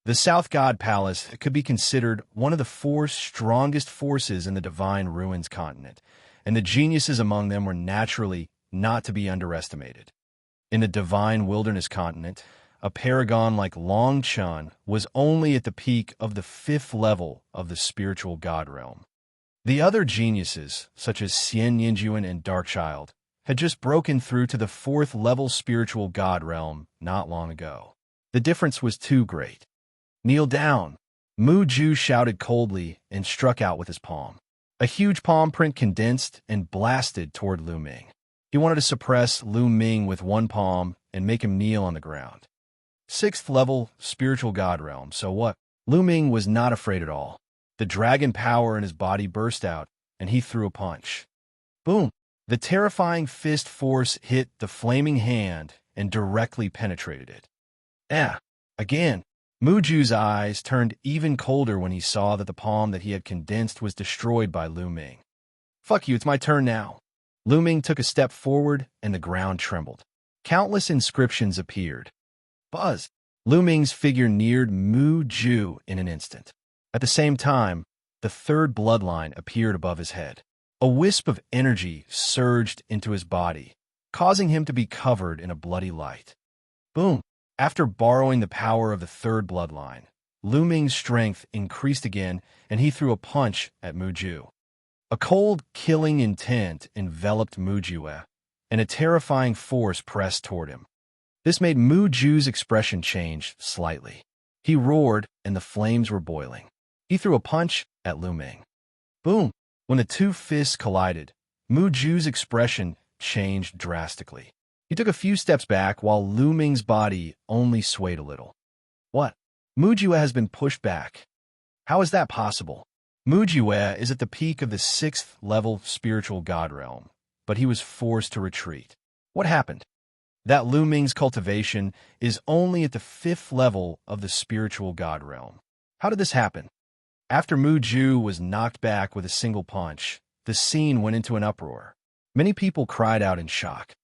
The South God Palace could be considered one of the 4 strongest forces in the Divine Ruins continent, and the geniuses among them were naturally not to be underestimated. In the Divine Wilderness continent, a paragon like Long Chun was only at the peak of the 5th level of the spiritual god realm. The other geniuses, such as Xianxia and Darkchild, had just broken through to the 4th level spiritual god realm not long ago. The difference was too great. Kneel down, Muju shouted coldly and struck out with his palm. A huge palm print condensed and blasted toward Lu Ming. He wanted to suppress Lu Ming with one palm and make him kneel on the ground. 6th level spiritual god realm, so what? Lu Ming was not afraid at all. The dragon power in his body burst out, and he threw a punch. Boom! The terrifying fist force hit the flaming hand and directly penetrated it. Again. Muju's eyes turned even colder when he saw that the palm that he had condensed was destroyed by Lu Ming. Fuck you, it's my turn now. Lu Ming took a step forward, and the ground trembled. Countless inscriptions appeared. Buzz! Lu Ming's figure neared Muju in an instant. At the same time, the 3rd bloodline appeared above his head. A wisp of energy surged into his body, causing him to be covered in a bloody light. Boom! After borrowing the power of the 3rd bloodline, Lu Ming's strength increased again, and he threw a punch at Muju. A cold, killing intent enveloped Muju, and a terrifying force pressed toward him. This made Muju's expression change slightly. He roared, and the flames were boiling. He threw a punch at Lu Ming. Boom! When the 2 fists collided, Muju's expression changed drastically. He took a few steps back while Lu Ming's body only swayed a little. What? Muju has been pushed back. How is that possible? Muju is at the peak of the 6th level spiritual god realm, but he was forced to retreat. What happened? That Lu Ming's cultivation is only at the 5th level of the spiritual god realm. How did this happen? After Muju was knocked back with a single punch, the scene went into an uproar. Many people cried out in shock.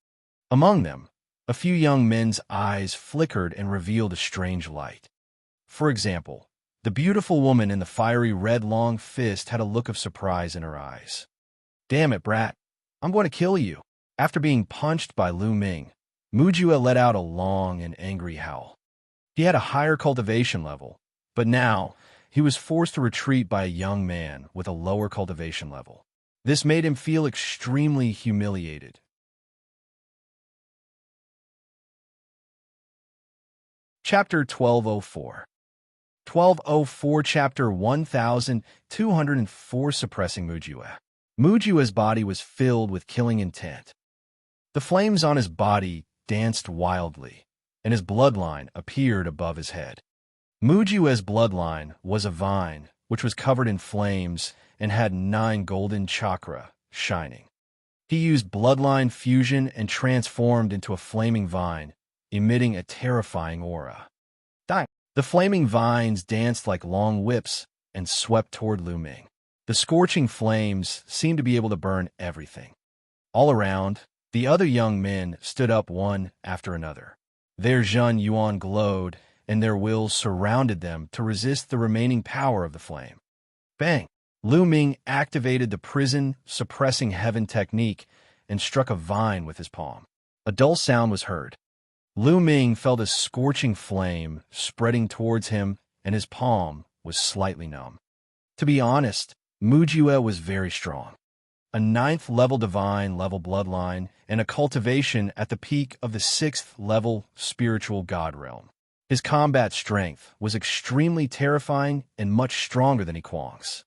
Among them, a few young men's eyes flickered and revealed a strange light. For example, the beautiful woman in the fiery red long fist had a look of surprise in her eyes. Damn it, brat. I'm going to kill you. After being punched by Lu Ming, Muju let out a long and angry howl. He had a higher cultivation level, but now he was forced to retreat by a young man with a lower cultivation level. This made him feel extremely humiliated. Chapter 1204. 1204 Chapter 1204 Suppressing Muju. Muju's body was filled with killing intent. The flames on his body danced wildly, and his bloodline appeared above his head. Muju's bloodline was a vine, which was covered in flames and had 9 golden chakra shining. He used bloodline fusion and transformed into a flaming vine, emitting a terrifying aura. The flaming vines danced like long whips and swept toward Lu Ming. The scorching flames seemed to be able to burn everything. All around, the other young men stood up one after another. Their Zhen Yuan glowed, and their wills surrounded them to resist the remaining power of the flame. Bang! Lu Ming activated the prison suppressing heaven technique and struck a vine with his palm. A dull sound was heard. Lu Ming felt a scorching flame spreading towards him, and his palm was slightly numb. To be honest, Muju was very strong. A 9th level divine level bloodline and a cultivation at the peak of the 6th level spiritual god realm. His combat strength was extremely terrifying and much stronger than Kwang's.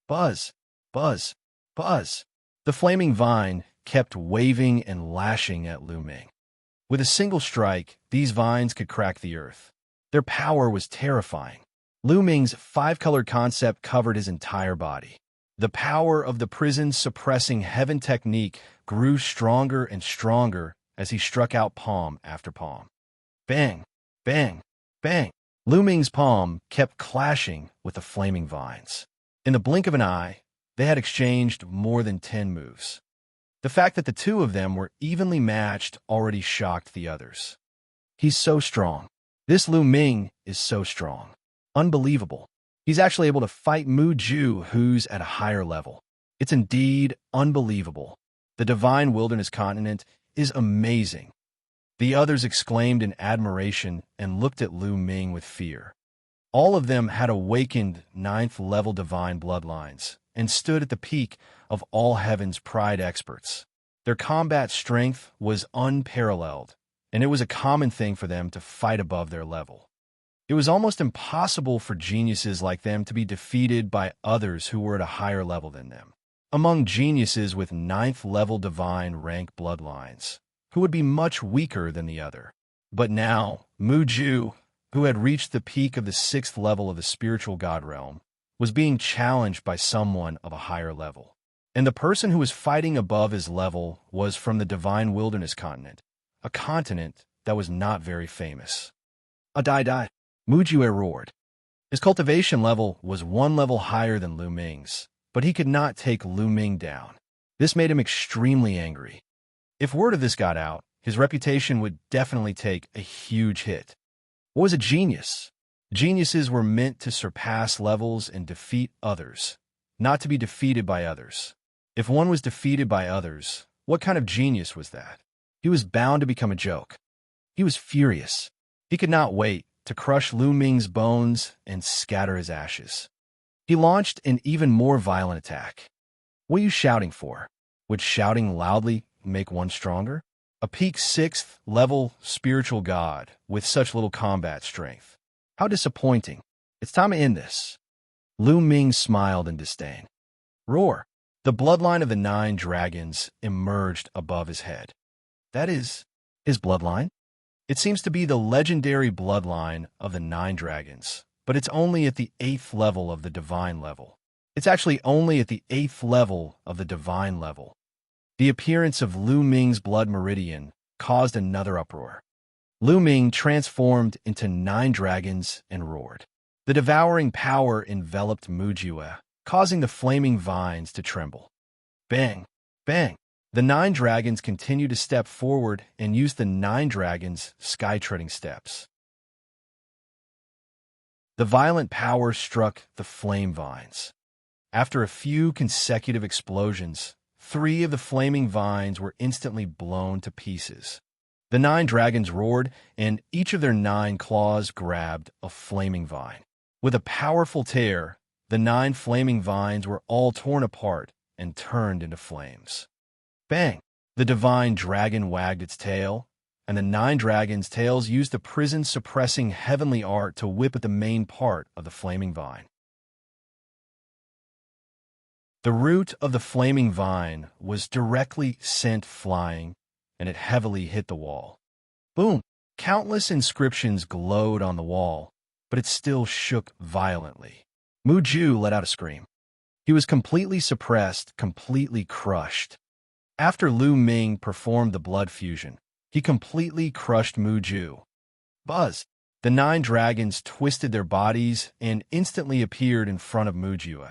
Buzz, buzz, buzz. The flaming vine kept waving and lashing at Lu Ming. With a single strike, these vines could crack the earth. Their power was terrifying. Lu Ming's 5-colored concept covered his entire body. The power of the prison-suppressing heaven technique grew stronger and stronger as he struck out palm after palm. Bang, bang, bang. Lu Ming's palm kept clashing with the flaming vines. In the blink of an eye, they had exchanged more than 10 moves. The fact that the two of them were evenly matched already shocked the others. He's so strong. This Lu Ming is so strong. Unbelievable. He's actually able to fight Mu Ju, who's at a higher level. It's indeed unbelievable. The divine wilderness continent is amazing. The others exclaimed in admiration and looked at Lu Ming with fear. All of them had awakened 9th-level divine bloodlines and stood at the peak of all heaven's pride experts. Their combat strength was unparalleled, and it was a common thing for them to fight above their level. It was almost impossible for geniuses like them to be defeated by others who were at a higher level than them. Among geniuses with 9th-level divine rank bloodlines, who would be much weaker than the other. But now, Mu Ju, who had reached the peak of the 6th level of the spiritual god realm, was being challenged by someone of a higher level. And the person who was fighting above his level was from the divine wilderness continent, a continent that was not very famous. Die. Mu Ju roared. His cultivation level was 1 level higher than Lu Ming's, but he could not take Lu Ming down. This made him extremely angry. If word of this got out, his reputation would definitely take a huge hit. What was a genius? Geniuses were meant to surpass levels and defeat others, not to be defeated by others. If one was defeated by others, what kind of genius was that? He was bound to become a joke. He was furious. He could not wait to crush Lu Ming's bones and scatter his ashes. He launched an even more violent attack. What are you shouting for? Would shouting loudly make one stronger? A peak 6th level spiritual god with such little combat strength. How disappointing. It's time to end this. Lu Ming smiled in disdain. Roar. The bloodline of the 9 dragons emerged above his head. That is his bloodline? It seems to be the legendary bloodline of the 9 dragons, but it's only at the 8th level of the divine level. It's actually only at the 8th level of the divine level. The appearance of Lu Ming's blood meridian caused another uproar. Lu Ming transformed into 9 dragons and roared. The devouring power enveloped Mu Ju, causing the flaming vines to tremble. Bang! Bang! The 9 dragons continued to step forward and used the 9 dragons' sky-treading steps. The violent power struck the flame vines. After a few consecutive explosions, 3 of the flaming vines were instantly blown to pieces. The 9 dragons roared, and each of their 9 claws grabbed a flaming vine. With a powerful tear, the 9 flaming vines were all torn apart and turned into flames. Bang! The divine dragon wagged its tail, and the 9 dragons' tails used the prison-suppressing heavenly art to whip at the main part of the flaming vine. The root of the flaming vine was directly sent flying, and it heavily hit the wall. Boom! Countless inscriptions glowed on the wall, but it still shook violently. Mu Ju let out a scream. He was completely suppressed, completely crushed. After Lu Ming performed the blood fusion, he completely crushed Mu Ju. Buzz! The 9 dragons twisted their bodies and instantly appeared in front of Mu Ju,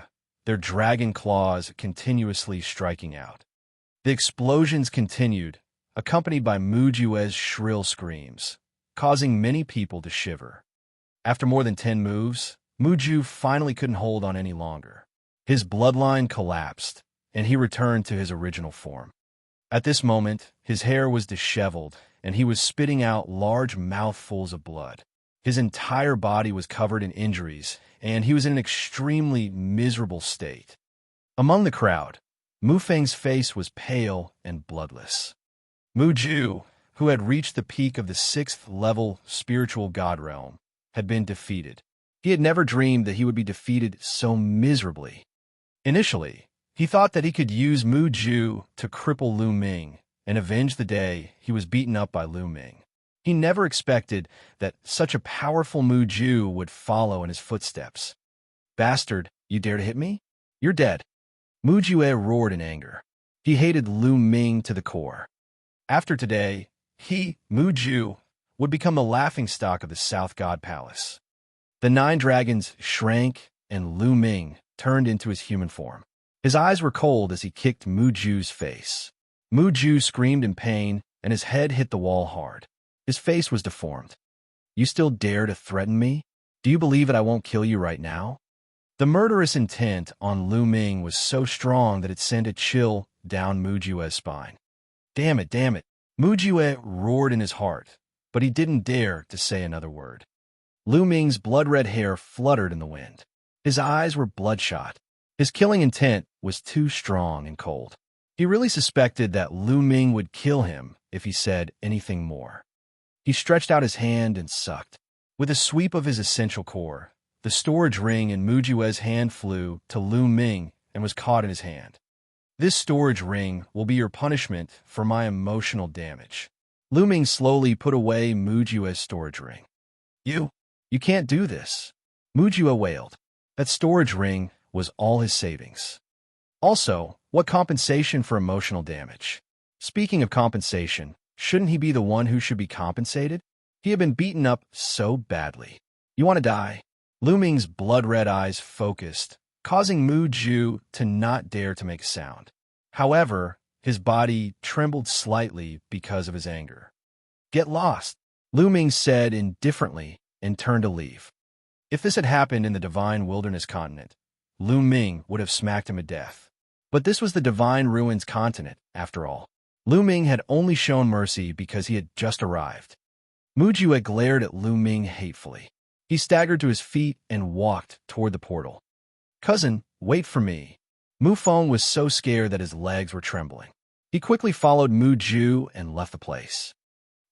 their dragon claws continuously striking out. The explosions continued, accompanied by Mu Ju's shrill screams, causing many people to shiver. After more than 10 moves, Mu Ju finally couldn't hold on any longer. His bloodline collapsed, and he returned to his original form. At this moment, his hair was disheveled, and he was spitting out large mouthfuls of blood. His entire body was covered in injuries, and he was in an extremely miserable state. Among the crowd, Mu Feng's face was pale and bloodless. Mu Ju, who had reached the peak of the 6th level spiritual god realm, had been defeated. He had never dreamed that he would be defeated so miserably. Initially, he thought that he could use Mu Ju to cripple Lu Ming and avenge the day he was beaten up by Lu Ming. He never expected that such a powerful Mu Ju would follow in his footsteps. Bastard, you dare to hit me? You're dead. Mu Jue roared in anger. He hated Lu Ming to the core. After today, he, Mu Ju, would become the laughingstock of the South God Palace. The 9 dragons shrank, and Lu Ming turned into his human form. His eyes were cold as he kicked Mu Ju's face. Mu Ju screamed in pain, and his head hit the wall hard. His face was deformed. You still dare to threaten me? Do you believe that I won't kill you right now? The murderous intent on Lu Ming was so strong that it sent a chill down Mu Jue's spine. Damn it, damn it. Mu Jue roared in his heart, but he didn't dare to say another word. Lu Ming's blood-red hair fluttered in the wind. His eyes were bloodshot. His killing intent was too strong and cold. He really suspected that Lu Ming would kill him if he said anything more. He stretched out his hand and sucked. With a sweep of his essential core, the storage ring in Mu Jue's hand flew to Lu Ming and was caught in his hand. This storage ring will be your punishment for my emotional damage. Lu Ming slowly put away Mu Jue's storage ring. You can't do this. Mu Jue wailed. That storage ring was all his savings. Also, what compensation for emotional damage? Speaking of compensation, shouldn't he be the one who should be compensated? He had been beaten up so badly. You want to die? Lu Ming's blood-red eyes focused, causing Mu Ju to not dare to make a sound. However, his body trembled slightly because of his anger. Get lost, Lu Ming said indifferently and turned to leave. If this had happened in the Divine Wilderness continent, Lu Ming would have smacked him to death. But this was the Divine Ruins continent, after all. Lu Ming had only shown mercy because he had just arrived. Mu Jue glared at Lu Ming hatefully. He staggered to his feet and walked toward the portal. Cousin, wait for me. Mu Feng was so scared that his legs were trembling. He quickly followed Mu Ju and left the place.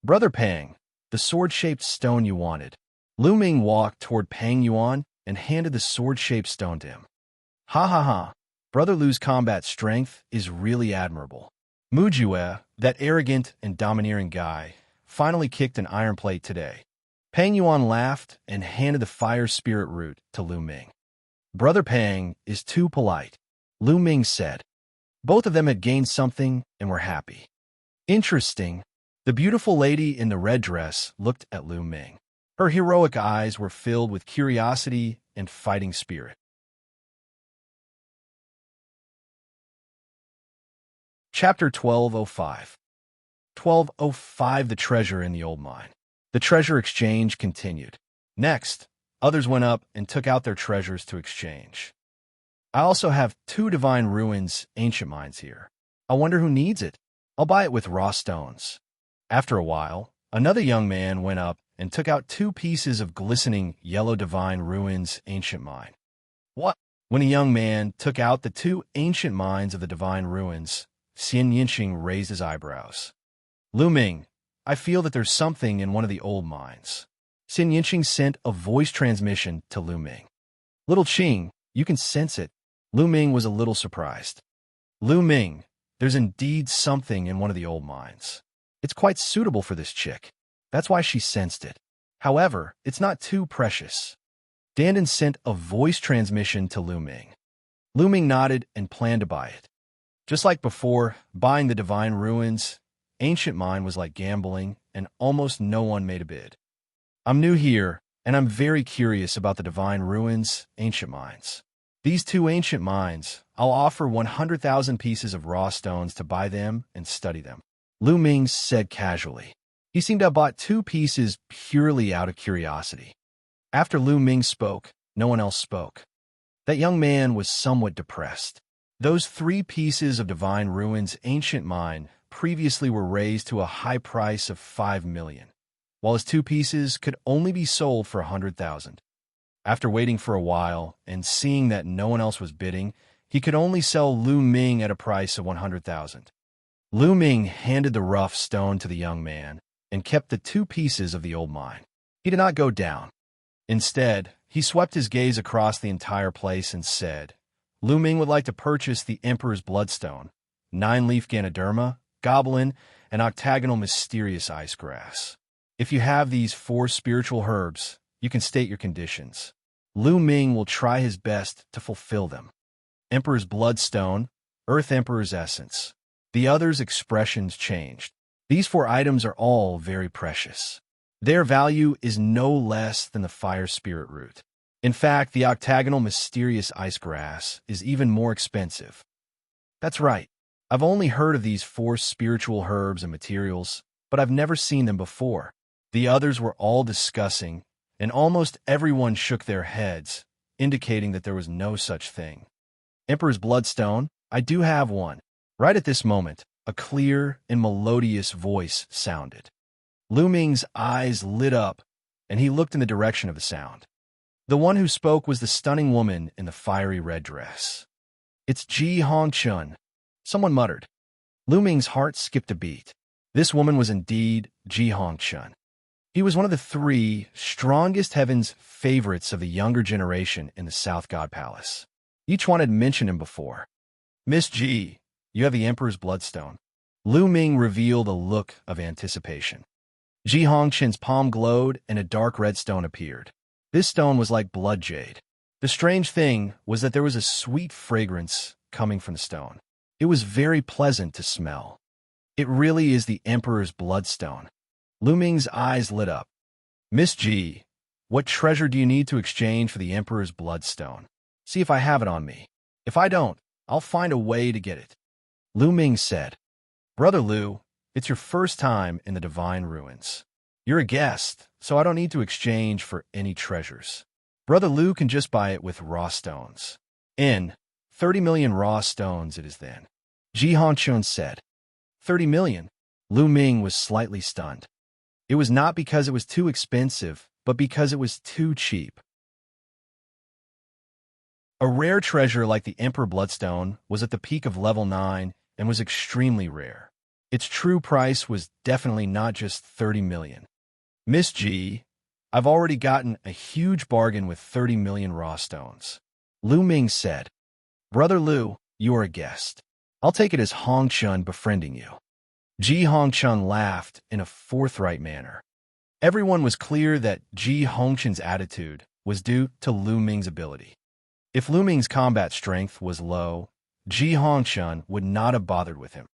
Brother Pang, the sword-shaped stone you wanted. Lu Ming walked toward Pang Yuan and handed the sword-shaped stone to him. Ha ha ha, Brother Lu's combat strength is really admirable. Mu Jue, that arrogant and domineering guy, finally kicked an iron plate today. Pang Yuan laughed and handed the fire spirit root to Lu Ming. Brother Pang is too polite, Lu Ming said. Both of them had gained something and were happy. Interesting. The beautiful lady in the red dress looked at Lu Ming. Her heroic eyes were filled with curiosity and fighting spirit. Chapter 1205. 1205 The Treasure in the Old Mine. The treasure exchange continued. Next, others went up and took out their treasures to exchange. I also have 2 Divine Ruins ancient mines here. I wonder who needs it. I'll buy it with raw stones. After a while, another young man went up and took out 2 pieces of glistening yellow Divine Ruins ancient mine. What? When a young man took out the 2 ancient mines of the Divine Ruins, Xianxia raised his eyebrows. Lu Ming, I feel that there's something in one of the old mines. Xianxia sent a voice transmission to Lu Ming. Little Qing, you can sense it. Lu Ming was a little surprised. Lu Ming, there's indeed something in one of the old mines. It's quite suitable for this chick. That's why she sensed it. However, it's not too precious. Dandan sent a voice transmission to Lu Ming. Lu Ming nodded and planned to buy it. Just like before, buying the Divine Ruins ancient mine was like gambling, and almost no one made a bid. I'm new here, and I'm very curious about the Divine Ruins ancient mines. These 2 ancient mines, I'll offer 100,000 pieces of raw stones to buy them and study them. Lu Ming said casually. He seemed to have bought 2 pieces purely out of curiosity. After Lu Ming spoke, no one else spoke. That young man was somewhat depressed. Those 3 pieces of Divine Ruins ancient mine previously were raised to a high price of 5 million, while his 2 pieces could only be sold for 100,000. After waiting for a while and seeing that no one else was bidding, he could only sell Lu Ming at a price of 100,000. Lu Ming handed the rough stone to the young man and kept the 2 pieces of the old mine. He did not go down. Instead, he swept his gaze across the entire place and said, Lu Ming would like to purchase the Emperor's Bloodstone, 9-leaf Ganoderma, Goblin, and octagonal mysterious ice grass. If you have these 4 spiritual herbs, you can state your conditions. Lu Ming will try his best to fulfill them. Emperor's Bloodstone, Earth Emperor's Essence. The others' expressions changed. These 4 items are all very precious. Their value is no less than the Fire Spirit Root. In fact, the octagonal mysterious ice grass is even more expensive. That's right. I've only heard of these 4 spiritual herbs and materials, but I've never seen them before. The others were all discussing, and almost everyone shook their heads, indicating that there was no such thing. Emperor's Bloodstone, I do have one. Right at this moment, a clear and melodious voice sounded. Lu Ming's eyes lit up, and he looked in the direction of the sound. The one who spoke was the stunning woman in the fiery red dress. It's Xianxia, someone muttered. Lu Ming's heart skipped a beat. This woman was indeed Xianxia. He was one of the 3 strongest heaven's favorites of the younger generation in the South God Palace. Each one had mentioned him before. Miss G, you have the Emperor's Bloodstone. Lu Ming revealed a look of anticipation. Xianxia's palm glowed and a dark red stone appeared. This stone was like blood jade. The strange thing was that there was a sweet fragrance coming from the stone. It was very pleasant to smell. It really is the Emperor's Bloodstone. Lu Ming's eyes lit up. Miss G, what treasure do you need to exchange for the Emperor's Bloodstone? See if I have it on me. If I don't, I'll find a way to get it. Lu Ming said, Brother Lu, it's your first time in the Divine Ruins. You're a guest, so I don't need to exchange for any treasures. Brother Lu can just buy it with raw stones. 30 million raw stones it is then. Xianxia said. 30 million? Lu Ming was slightly stunned. It was not because it was too expensive, but because it was too cheap. A rare treasure like the Emperor Bloodstone was at the peak of level 9 and was extremely rare. Its true price was definitely not just 30 million. Miss G, I've already gotten a huge bargain with 30 million raw stones. Lu Ming said, Brother Lu, you are a guest. I'll take it as Hongchun befriending you. Xianxia laughed in a forthright manner. Everyone was clear that Xianxia's attitude was due to Lu Ming's ability. If Lu Ming's combat strength was low, Xianxia would not have bothered with him.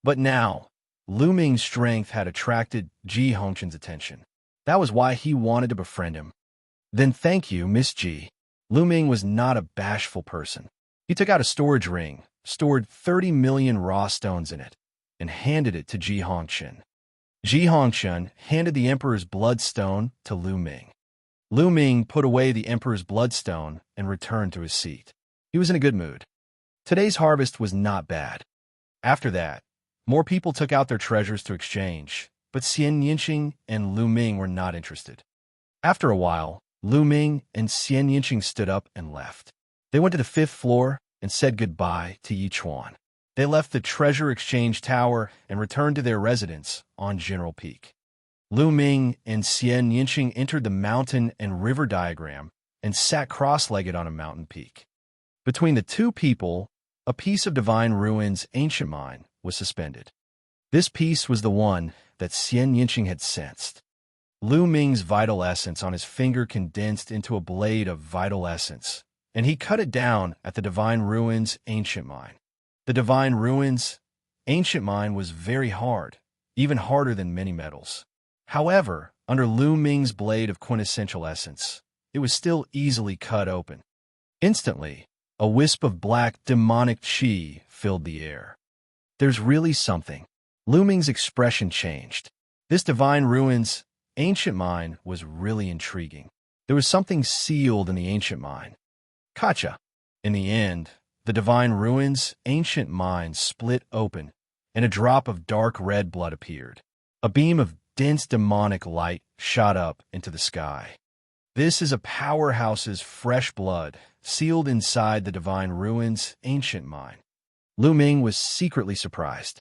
But now, Lu Ming's strength had attracted Xianxia's attention. That was why he wanted to befriend him. Then thank you, Miss G. Lu Ming was not a bashful person. He took out a storage ring, stored 30 million raw stones in it, and handed it to Xianxia. Xianxia handed the Emperor's Bloodstone to Lu Ming. Lu Ming put away the Emperor's Bloodstone and returned to his seat. He was in a good mood. Today's harvest was not bad. After that, more people took out their treasures to exchange, but Xianxia and Lu Ming were not interested. After a while, Lu Ming and Xianxia stood up and left. They went to the 5th floor and said goodbye to Yichuan. They left the treasure exchange tower and returned to their residence on General Peak. Lu Ming and Xianxia entered the mountain and river diagram and sat cross-legged on a mountain peak. Between the 2 people, a piece of Divine Ruins' ancient mine was suspended. This piece was the one that Xianxia had sensed. Lu Ming's vital essence on his finger condensed into a blade of vital essence, and he cut it down at the Divine Ruins' ancient mine. The Divine Ruins' ancient mine was very hard, even harder than many metals. However, under Lu Ming's blade of quintessential essence, it was still easily cut open. Instantly, a wisp of black demonic qi filled the air. There's really something. Lu Ming's expression changed. This Divine Ruins' ancient mine was really intriguing. There was something sealed in the ancient mine. Gotcha. In the end, the Divine Ruins' ancient mine split open, and a drop of dark red blood appeared. A beam of dense demonic light shot up into the sky. This is a powerhouse's fresh blood, sealed inside the Divine Ruins' ancient mine. Lu Ming was secretly surprised.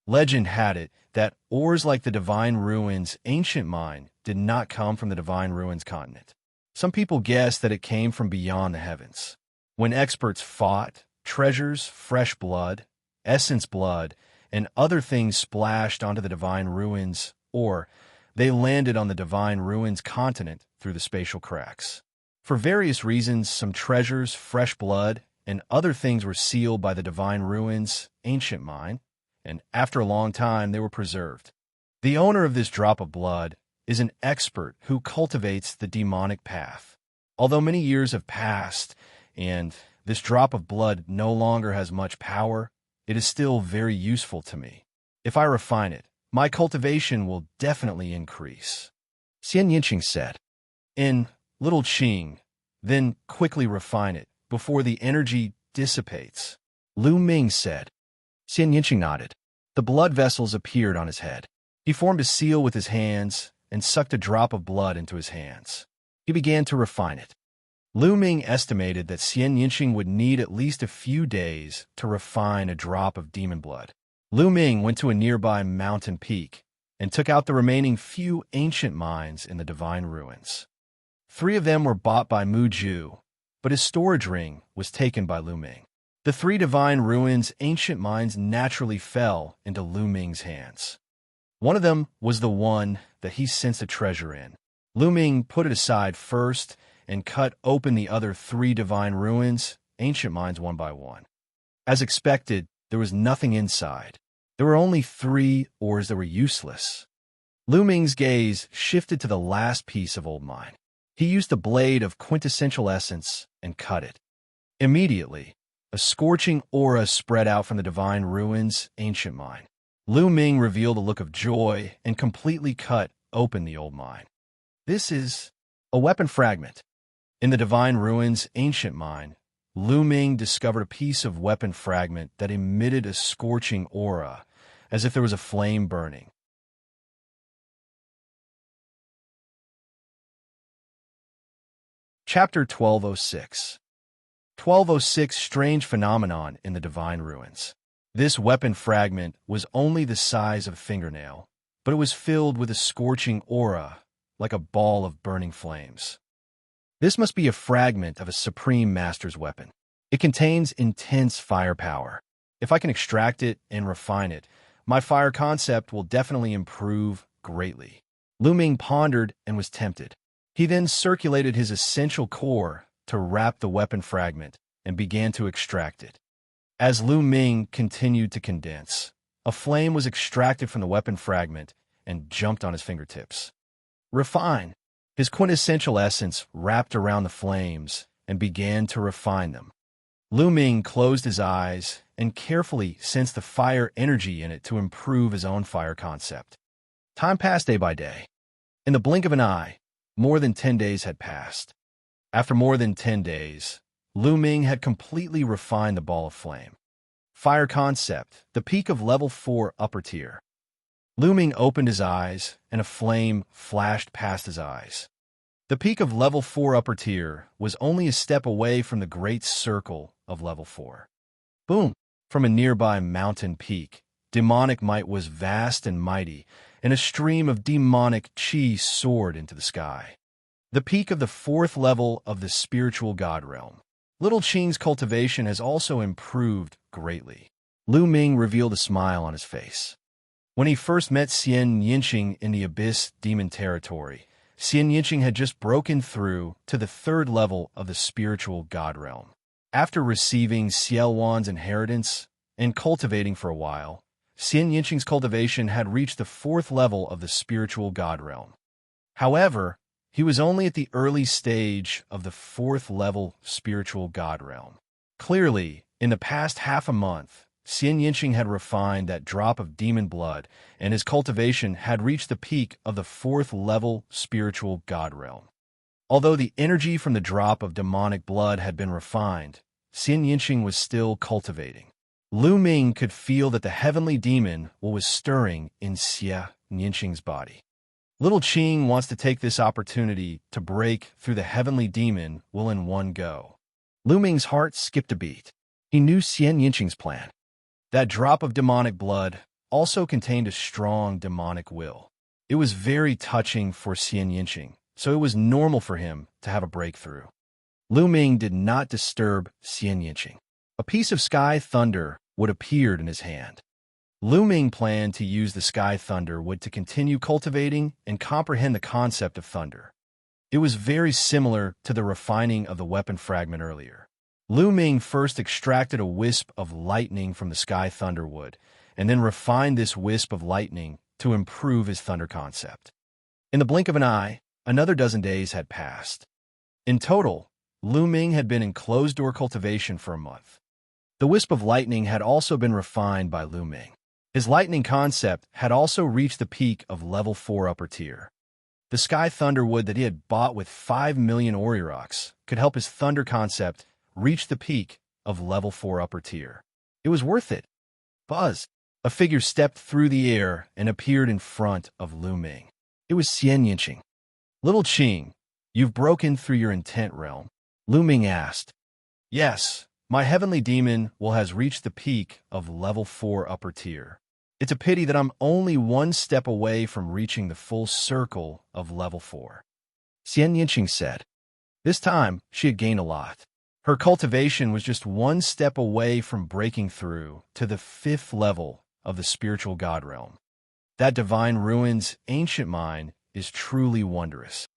Legend had it that ores like the Divine Ruins' ancient mine did not come from the Divine Ruins continent. Some people guessed that it came from beyond the heavens. When experts fought, treasures, fresh blood, essence blood, and other things splashed onto the Divine Ruins, or they landed on the Divine Ruins continent through the spatial cracks. For various reasons, some treasures, fresh blood, and other things were sealed by the divine ruins, ancient mine, and after a long time they were preserved. The owner of this drop of blood is an expert who cultivates the demonic path. Although many years have passed and this drop of blood no longer has much power, it is still very useful to me. If I refine it, my cultivation will definitely increase. Xianxia said. In Little Qing, then quickly refine it before the energy dissipates. Lu Ming said. Xianxia nodded. The blood vessels appeared on his head. He formed a seal with his hands and sucked a drop of blood into his hands. He began to refine it. Lu Ming estimated that Xianxia would need at least a few days to refine a drop of demon blood. Lu Ming went to a nearby mountain peak and took out the remaining few ancient mines in the divine ruins. 3 of them were bought by Mu Ju, but his storage ring was taken by Lu Ming. The 3 divine ruins' ancient mines naturally fell into Lu Ming's hands. One of them was the one that he sensed a treasure in. Lu Ming put it aside first and cut open the other 3 divine ruins, ancient mines one by one. As expected, there was nothing inside. There were only 3 ores that were useless. Lu Ming's gaze shifted to the last piece of old mine. He used a blade of quintessential essence and cut it. Immediately, a scorching aura spread out from the divine ruins' ancient mine. Lu Ming revealed a look of joy and completely cut open the old mine. This is a weapon fragment. In the divine ruins' ancient mine, Lu Ming discovered a piece of weapon fragment that emitted a scorching aura, as if there was a flame burning. Chapter 1206. 1206 Strange Phenomenon in the Divine Ruins. This weapon fragment was only the size of a fingernail, but it was filled with a scorching aura, like a ball of burning flames. This must be a fragment of a Supreme Master's weapon. It contains intense firepower. If I can extract it and refine it, my fire concept will definitely improve greatly. Lu Ming pondered and was tempted. He then circulated his essential core to wrap the weapon fragment and began to extract it. As Lu Ming continued to condense, a flame was extracted from the weapon fragment and jumped on his fingertips. Refine. His quintessential essence wrapped around the flames and began to refine them. Lu Ming closed his eyes and carefully sensed the fire energy in it to improve his own fire concept. Time passed day by day. In the blink of an eye, more than 10 days had passed. After more than 10 days, Lu Ming had completely refined the ball of flame. Fire concept, the peak of level 4 upper tier. Lu Ming opened his eyes, and a flame flashed past his eyes. The peak of level 4 upper tier was only a step away from the great circle of level 4. Boom! From a nearby mountain peak, demonic might was vast and mighty, and a stream of demonic chi soared into the sky. The peak of the 4th level of the spiritual god realm. Little Qing's cultivation has also improved greatly. Lu Ming revealed a smile on his face. When he first met Xianxia in the Abyss Demon Territory, Xianxia had just broken through to the 3rd level of the spiritual god realm. After receiving Xiaowan's inheritance and cultivating for a while, Xianxia's cultivation had reached the 4th level of the spiritual god realm. However, he was only at the early stage of the 4th level spiritual god realm. Clearly, in the past half a month, Xianxia had refined that drop of demon blood, and his cultivation had reached the peak of the 4th level spiritual god realm. Although the energy from the drop of demonic blood had been refined, Xianxia was still cultivating. Lu Ming could feel that the heavenly demon was stirring in Xianxia's body. Little Qing wants to take this opportunity to break through the heavenly demon in one go. Lu Ming's heart skipped a beat. He knew Xianxia's plan. That drop of demonic blood also contained a strong demonic will. It was very touching for Xianxia, so it was normal for him to have a breakthrough. Lu Ming did not disturb Xianxia. A piece of sky thunder would appear in his hand. Lu Ming planned to use the sky thunder wood to continue cultivating and comprehend the concept of thunder. It was very similar to the refining of the weapon fragment earlier. Lu Ming first extracted a wisp of lightning from the sky thunderwood, and then refined this wisp of lightning to improve his thunder concept. In the blink of an eye, another dozen days had passed. In total, Lu Ming had been in closed-door cultivation for a month. The wisp of lightning had also been refined by Lu Ming. His lightning concept had also reached the peak of level 4 upper tier. The sky thunderwood that he had bought with 5 million Orirox could help his thunder concept reach the peak of level 4 upper tier. It was worth it. Buzz! A figure stepped through the air and appeared in front of Lu Ming. It was Xianxia. Little Qing, you've broken through your intent realm. Lu Ming asked. Yes, my heavenly demon has reached the peak of level 4 upper tier. It's a pity that I'm only one step away from reaching the full circle of level 4. Xianxia said. This time, she had gained a lot. Her cultivation was just one step away from breaking through to the 5th level of the spiritual god realm. That divine ruins ancient mine is truly wondrous.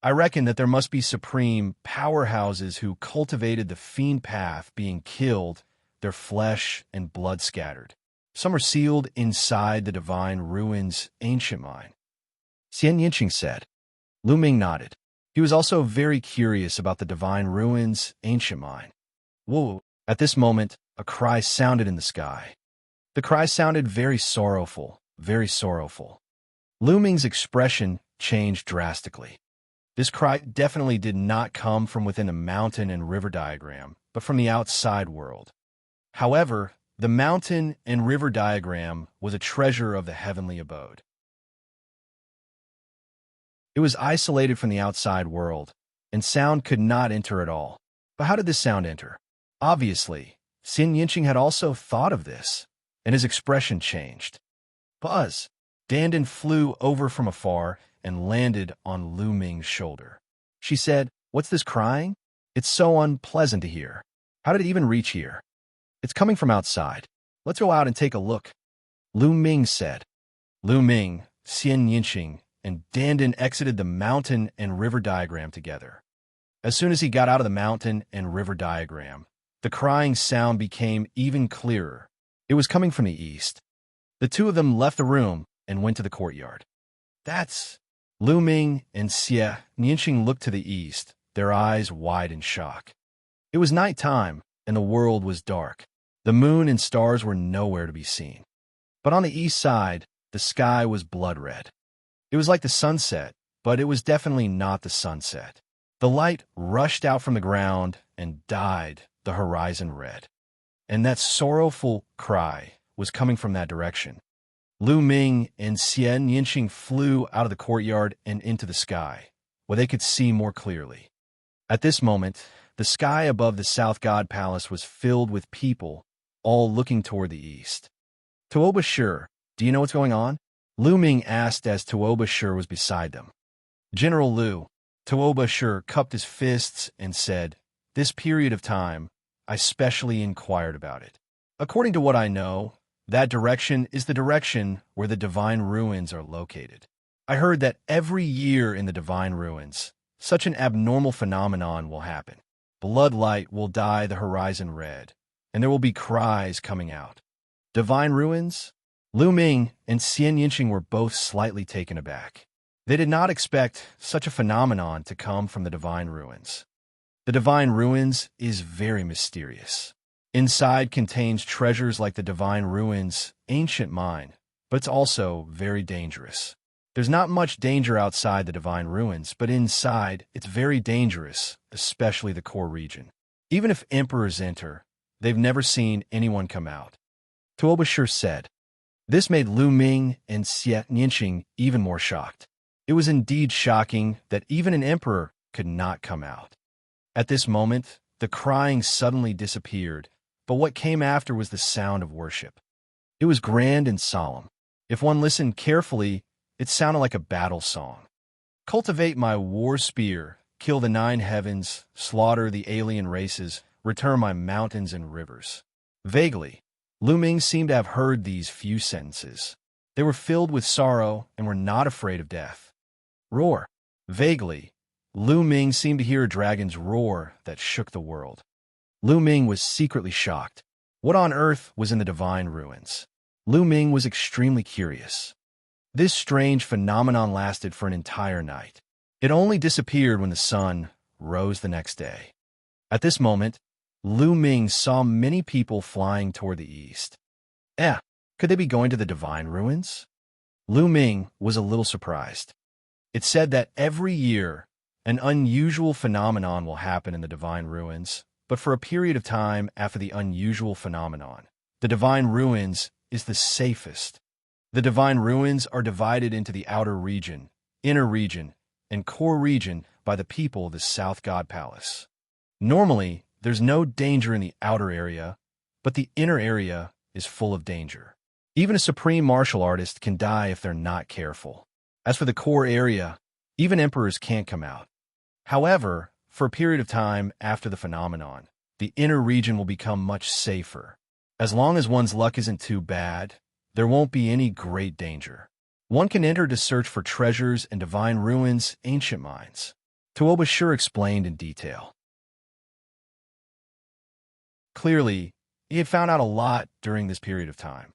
I reckon that there must be supreme powerhouses who cultivated the fiend path being killed, their flesh and blood scattered. Some are sealed inside the divine ruins ancient mine. Xianxia said. Lu Ming nodded. He was also very curious about the divine ruins ancient mine. Whoa! At this moment, a cry sounded in the sky. The cry sounded very sorrowful, very sorrowful. Lu Ming's expression changed drastically. This cry definitely did not come from within the mountain and river diagram, but from the outside world. However, the mountain and river diagram was a treasure of the heavenly abode. It was isolated from the outside world, and sound could not enter at all. But how did this sound enter? Obviously, Xianxia had also thought of this, and his expression changed. Buzz! Dandan flew over from afar and landed on Lu Ming's shoulder. She said, What's this crying? It's so unpleasant to hear. How did it even reach here? It's coming from outside. Let's go out and take a look. Lu Ming said. Lu Ming, Xianxia, and Dandan exited the mountain and river diagram together. As soon as he got out of the mountain and river diagram, the crying sound became even clearer. It was coming from the east. The two of them left the room and went to the courtyard. That's... Lu Ming and Xianxia looked to the east, their eyes wide in shock. It was night time, and the world was dark. The moon and stars were nowhere to be seen. But on the east side, the sky was blood red. It was like the sunset, but it was definitely not the sunset. The light rushed out from the ground and dyed the horizon red. And that sorrowful cry was coming from that direction. Lu Ming and Xianxia flew out of the courtyard and into the sky, where they could see more clearly. At this moment, the sky above the South God Palace was filled with people, all looking toward the east. Tuoba Shur, do you know what's going on? Lu Ming asked as Tuoba Shur was beside them. General Lu, Tuoba Shur cupped his fists and said, This period of time, I specially inquired about it. According to what I know, that direction is the direction where the divine ruins are located. I heard that every year in the divine ruins, such an abnormal phenomenon will happen. Blood light will dye the horizon red, and there will be cries coming out. Divine ruins? Lu Ming and Xianxia were both slightly taken aback. They did not expect such a phenomenon to come from the divine ruins. The divine ruins is very mysterious. Inside contains treasures like the divine ruins, ancient mine, but it's also very dangerous. There's not much danger outside the divine ruins, but inside, it's very dangerous, especially the core region. Even if emperors enter, they've never seen anyone come out. Tuoba Shur said. This made Lu Ming and Xianxia even more shocked. It was indeed shocking that even an emperor could not come out. At this moment, the crying suddenly disappeared, but what came after was the sound of worship. It was grand and solemn. If one listened carefully, it sounded like a battle song. Cultivate my war spear, kill the 9 heavens, slaughter the alien races, return my mountains and rivers. Vaguely, Lu Ming seemed to have heard these few sentences. They were filled with sorrow and were not afraid of death. Roar. Vaguely, Lu Ming seemed to hear a dragon's roar that shook the world. Lu Ming was secretly shocked. What on earth was in the divine ruins? Lu Ming was extremely curious. This strange phenomenon lasted for an entire night. It only disappeared when the sun rose the next day. At this moment, Lu Ming saw many people flying toward the east. Could they be going to the divine ruins? Lu Ming was a little surprised. It said that every year, an unusual phenomenon will happen in the divine ruins, but for a period of time after the unusual phenomenon, the divine ruins is the safest. The divine ruins are divided into the outer region, inner region, and core region by the people of the South God Palace. Normally, there's no danger in the outer area, but the inner area is full of danger. Even a supreme martial artist can die if they're not careful. As for the core area, even emperors can't come out. However, for a period of time after the phenomenon, the inner region will become much safer. As long as one's luck isn't too bad, there won't be any great danger. One can enter to search for treasures and divine ruins, ancient mines. Tuoba sure explained in detail. Clearly, he had found out a lot during this period of time.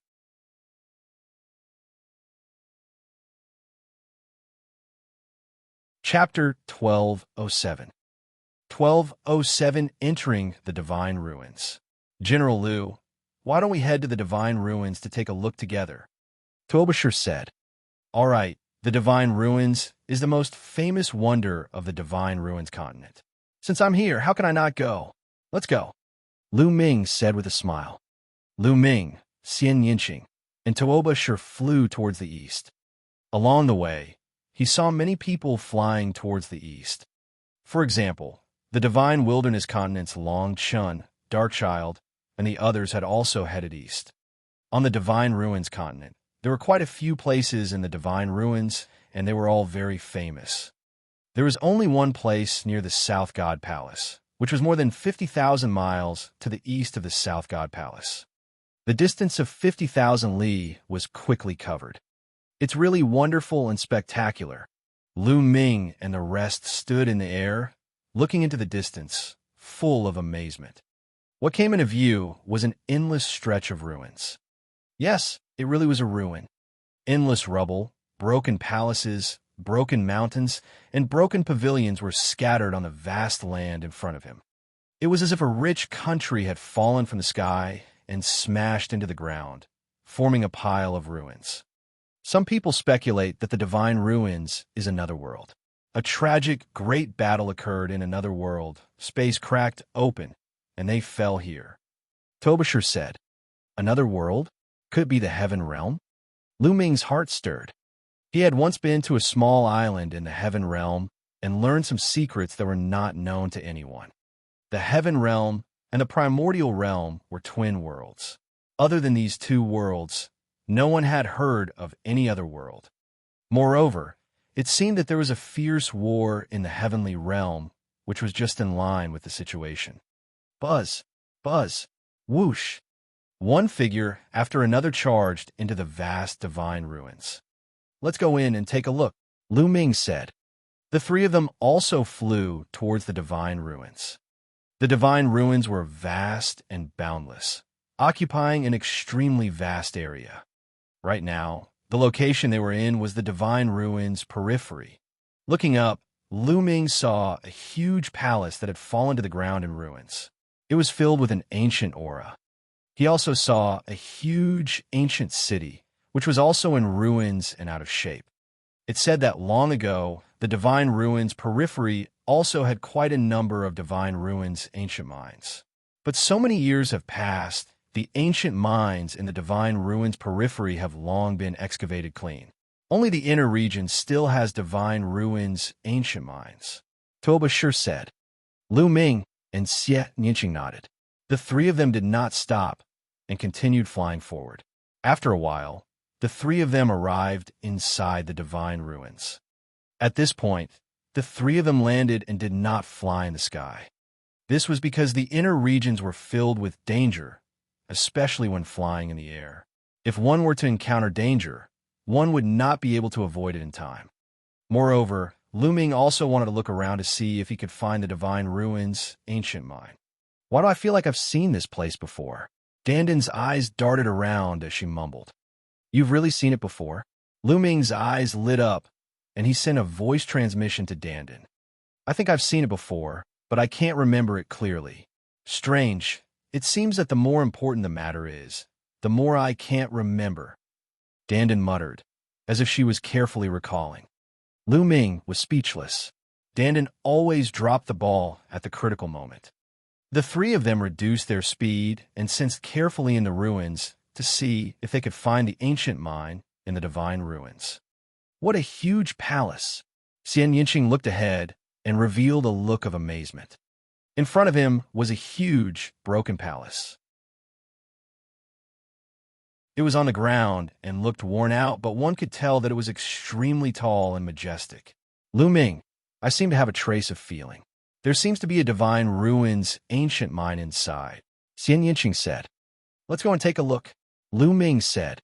Chapter 1207. 1207 Entering the Divine Ruins. General Liu, why don't we head to the Divine Ruins to take a look together? Tuobashir said. All right, the Divine Ruins is the most famous wonder of the Divine Ruins continent. Since I'm here, how can I not go? Let's go. Lu Ming said with a smile. Lu Ming, Xianxia, and Tuobashir flew towards the east. Along the way, he saw many people flying towards the east. For example, the Divine Wilderness continent's Long Chun, Darkchild, and the others had also headed east. On the Divine Ruins continent, there were quite a few places in the Divine Ruins, and they were all very famous. There was only one place near the South God Palace, which was more than 50,000 miles to the east of the South God Palace. The distance of 50,000 li was quickly covered. It's really wonderful and spectacular. Lu Ming and the rest stood in the air, looking into the distance, full of amazement. What came into view was an endless stretch of ruins. Yes, it really was a ruin. Endless rubble, broken palaces, broken mountains, and broken pavilions were scattered on the vast land in front of him. It was as if a rich country had fallen from the sky and smashed into the ground, forming a pile of ruins. Some people speculate that the Divine Ruins is another world. A tragic, great battle occurred in another world, space cracked open, and they fell here. Tobashir said, Another world? Could it be the Heaven Realm? Lu Ming's heart stirred. He had once been to a small island in the Heaven Realm and learned some secrets that were not known to anyone. The Heaven Realm and the Primordial Realm were twin worlds. Other than these two worlds, no one had heard of any other world. Moreover, it seemed that there was a fierce war in the Heavenly Realm, which was just in line with the situation. Buzz, buzz, whoosh. One figure after another charged into the vast divine ruins. Let's go in and take a look, Lu Ming said. The three of them also flew towards the divine ruins. The divine ruins were vast and boundless, occupying an extremely vast area. Right now, the location they were in was the divine ruins periphery. Looking up, Lu Ming saw a huge palace that had fallen to the ground in ruins. It was filled with an ancient aura. He also saw a huge ancient city, which was also in ruins and out of shape. It said that long ago, the divine ruins periphery also had quite a number of divine ruins ancient mines. But so many years have passed, the ancient mines in the divine ruins periphery have long been excavated clean. Only the inner region still has divine ruins ancient mines. Toba sure said. Lu Ming and Xianxia nodded. The three of them did not stop and continued flying forward. After a while, the three of them arrived inside the divine ruins. At this point, the three of them landed and did not fly in the sky. This was because the inner regions were filled with danger, especially when flying in the air. If one were to encounter danger, one would not be able to avoid it in time. Moreover, Lu Ming also wanted to look around to see if he could find the Divine Ruins ancient mine. Why do I feel like I've seen this place before? Danden's eyes darted around as she mumbled. You've really seen it before? Lu Ming's eyes lit up, and he sent a voice transmission to Danden. I think I've seen it before, but I can't remember it clearly. Strange. It seems that the more important the matter is, the more I can't remember. Danden muttered, as if she was carefully recalling. Lu Ming was speechless. Danden always dropped the ball at the critical moment. The three of them reduced their speed and sensed carefully in the ruins to see if they could find the ancient mine in the Divine Ruins. What a huge palace! Xianxia looked ahead and revealed a look of amazement. In front of him was a huge, broken palace. It was on the ground and looked worn out, but one could tell that it was extremely tall and majestic. Lu Ming, I seem to have a trace of feeling. There seems to be a Divine Ruins ancient mine inside, Xianxia said. Let's go and take a look, Lu Ming said.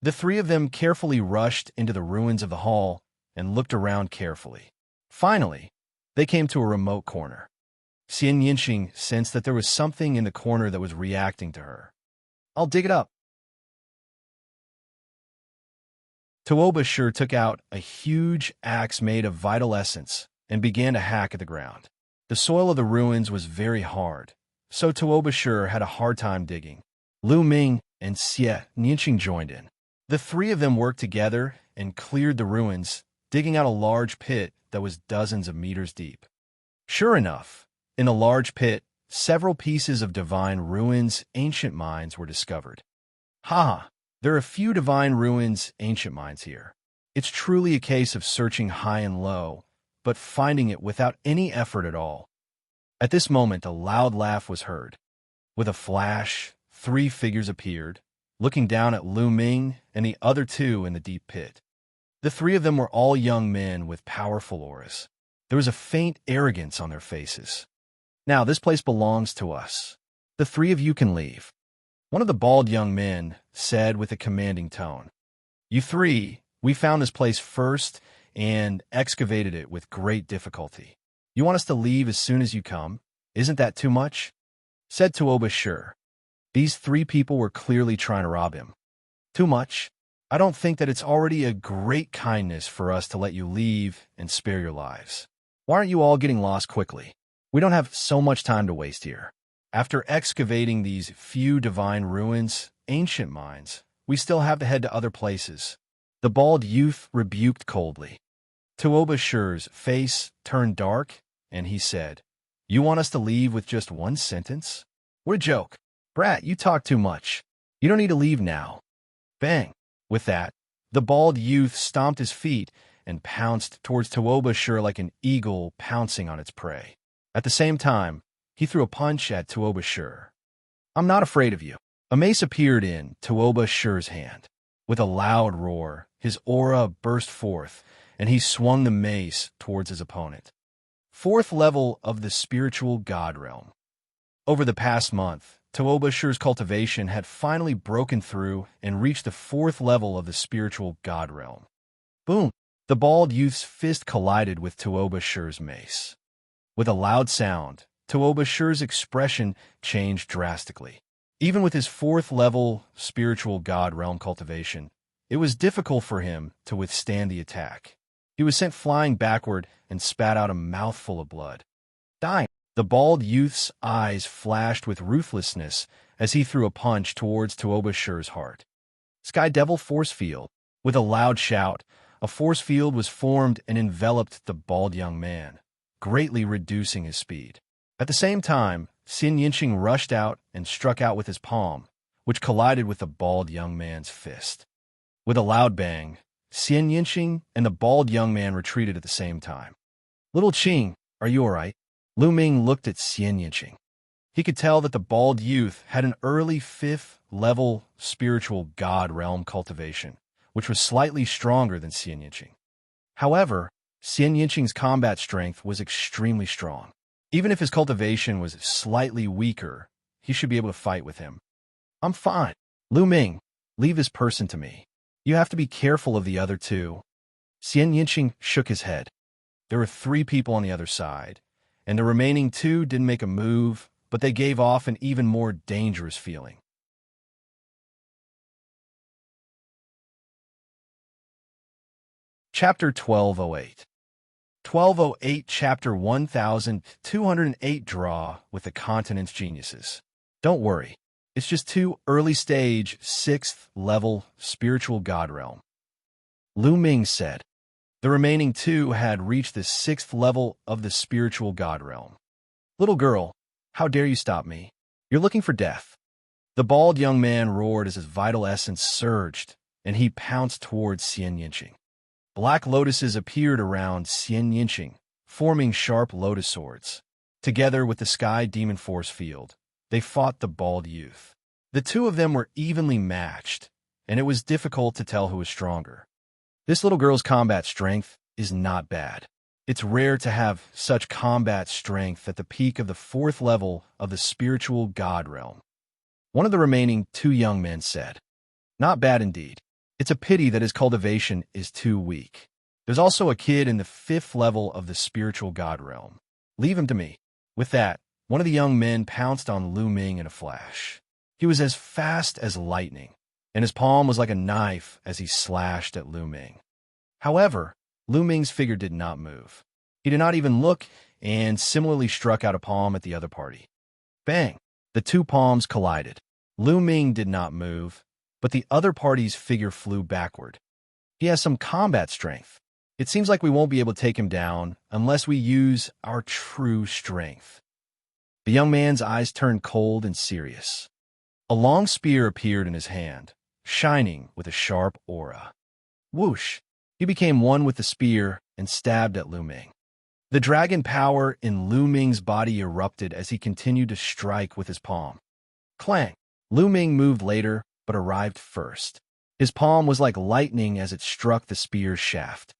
The three of them carefully rushed into the ruins of the hall and looked around carefully. Finally, they came to a remote corner. Xianxia sensed that there was something in the corner that was reacting to her. I'll dig it up. Tuoba took out a huge axe made of vital essence and began to hack at the ground. The soil of the ruins was very hard, so Tuoba had a hard time digging. Lu Ming and Xianxia joined in. The three of them worked together and cleared the ruins, digging out a large pit that was dozens of meters deep. Sure enough, in the large pit, several pieces of Divine Ruins ancient mines were discovered. Ha! There are a few Divine Ruins ancient mines here. It's truly a case of searching high and low, but finding it without any effort at all. At this moment, a loud laugh was heard. With a flash, three figures appeared, looking down at Lu Ming and the other two in the deep pit. The three of them were all young men with powerful auras. There was a faint arrogance on their faces. Now, this place belongs to us. The three of you can leave. One of the bald young men said with a commanding tone. You three, we found this place first and excavated it with great difficulty. You want us to leave as soon as you come? Isn't that too much? Said Tuoba. These three people were clearly trying to rob him. Too much? I don't think that it's already a great kindness for us to let you leave and spare your lives. Why aren't you all getting lost quickly? We don't have so much time to waste here. After excavating these few Divine Ruins, ancient mines, we still have to head to other places. The bald youth rebuked coldly. Tuoba's face turned dark, and he said, You want us to leave with just one sentence? What a joke. Brat, you talk too much. You don't need to leave now. Bang. With that, the bald youth stomped his feet and pounced towards Tuoba like an eagle pouncing on its prey. At the same time, he threw a punch at Tuoba. I'm not afraid of you. A mace appeared in Tuoba's hand. With a loud roar, his aura burst forth, and he swung the mace towards his opponent. Fourth level of the spiritual god realm. Over the past month, Tuoba's cultivation had finally broken through and reached the fourth level of the spiritual god realm. Boom! The bald youth's fist collided with Tuoba's mace. With a loud sound, Tuoba's expression changed drastically. Even with his fourth level spiritual god realm cultivation, it was difficult for him to withstand the attack. He was sent flying backward and spat out a mouthful of blood. Dying. The bald youth's eyes flashed with ruthlessness as he threw a punch towards Tuoba's heart. Sky Devil Force Field. With a loud shout, a force field was formed and enveloped the bald young man, greatly reducing his speed. At the same time, Xianxia rushed out and struck out with his palm, which collided with the bald young man's fist. With a loud bang, Xianxia and the bald young man retreated at the same time. Little Qing, are you all right? Lu Ming looked at Xianxia. He could tell that the bald youth had an early 5th level spiritual god realm cultivation, which was slightly stronger than Xianxia. However, Xianxia's combat strength was extremely strong. Even if his cultivation was slightly weaker, he should be able to fight with him. I'm fine. Lu Ming, leave this person to me. You have to be careful of the other two. Xianxia shook his head. There were 3 people on the other side, and the remaining 2 didn't make a move, but they gave off an even more dangerous feeling. Chapter 1208. 1208, Chapter 1208. Draw with the continent's geniuses. Don't worry, it's just 2 early-stage, 6th level spiritual god realm. Lu Ming said. The remaining 2 had reached the 6th level of the spiritual god realm. Little girl, how dare you stop me? You're looking for death. The bald young man roared as his vital essence surged, and he pounced towards Xianxia. Black lotuses appeared around Xianxia, forming sharp lotus swords. Together with the sky demon force field, they fought the bald youth. The 2 of them were evenly matched, and it was difficult to tell who was stronger. This little girl's combat strength is not bad. It's rare to have such combat strength at the peak of the 4th level of the spiritual god realm. One of the remaining 2 young men said, Not bad indeed. It's a pity that his cultivation is too weak. There's also a kid in the 5th level of the spiritual god realm. Leave him to me. With that, one of the young men pounced on Lu Ming in a flash. He was as fast as lightning, and his palm was like a knife as he slashed at Lu Ming. However, Lu Ming's figure did not move. He did not even look and similarly struck out a palm at the other party. Bang! The 2 palms collided. Lu Ming did not move, but the other party's figure flew backward. He has some combat strength. It seems like we won't be able to take him down unless we use our true strength. The young man's eyes turned cold and serious. A long spear appeared in his hand, shining with a sharp aura. Whoosh! He became one with the spear and stabbed at Lu Ming. The dragon power in Lu Ming's body erupted as he continued to strike with his palm. Clang! Lu Ming moved later, but arrived first. His palm was like lightning as it struck the spear's shaft.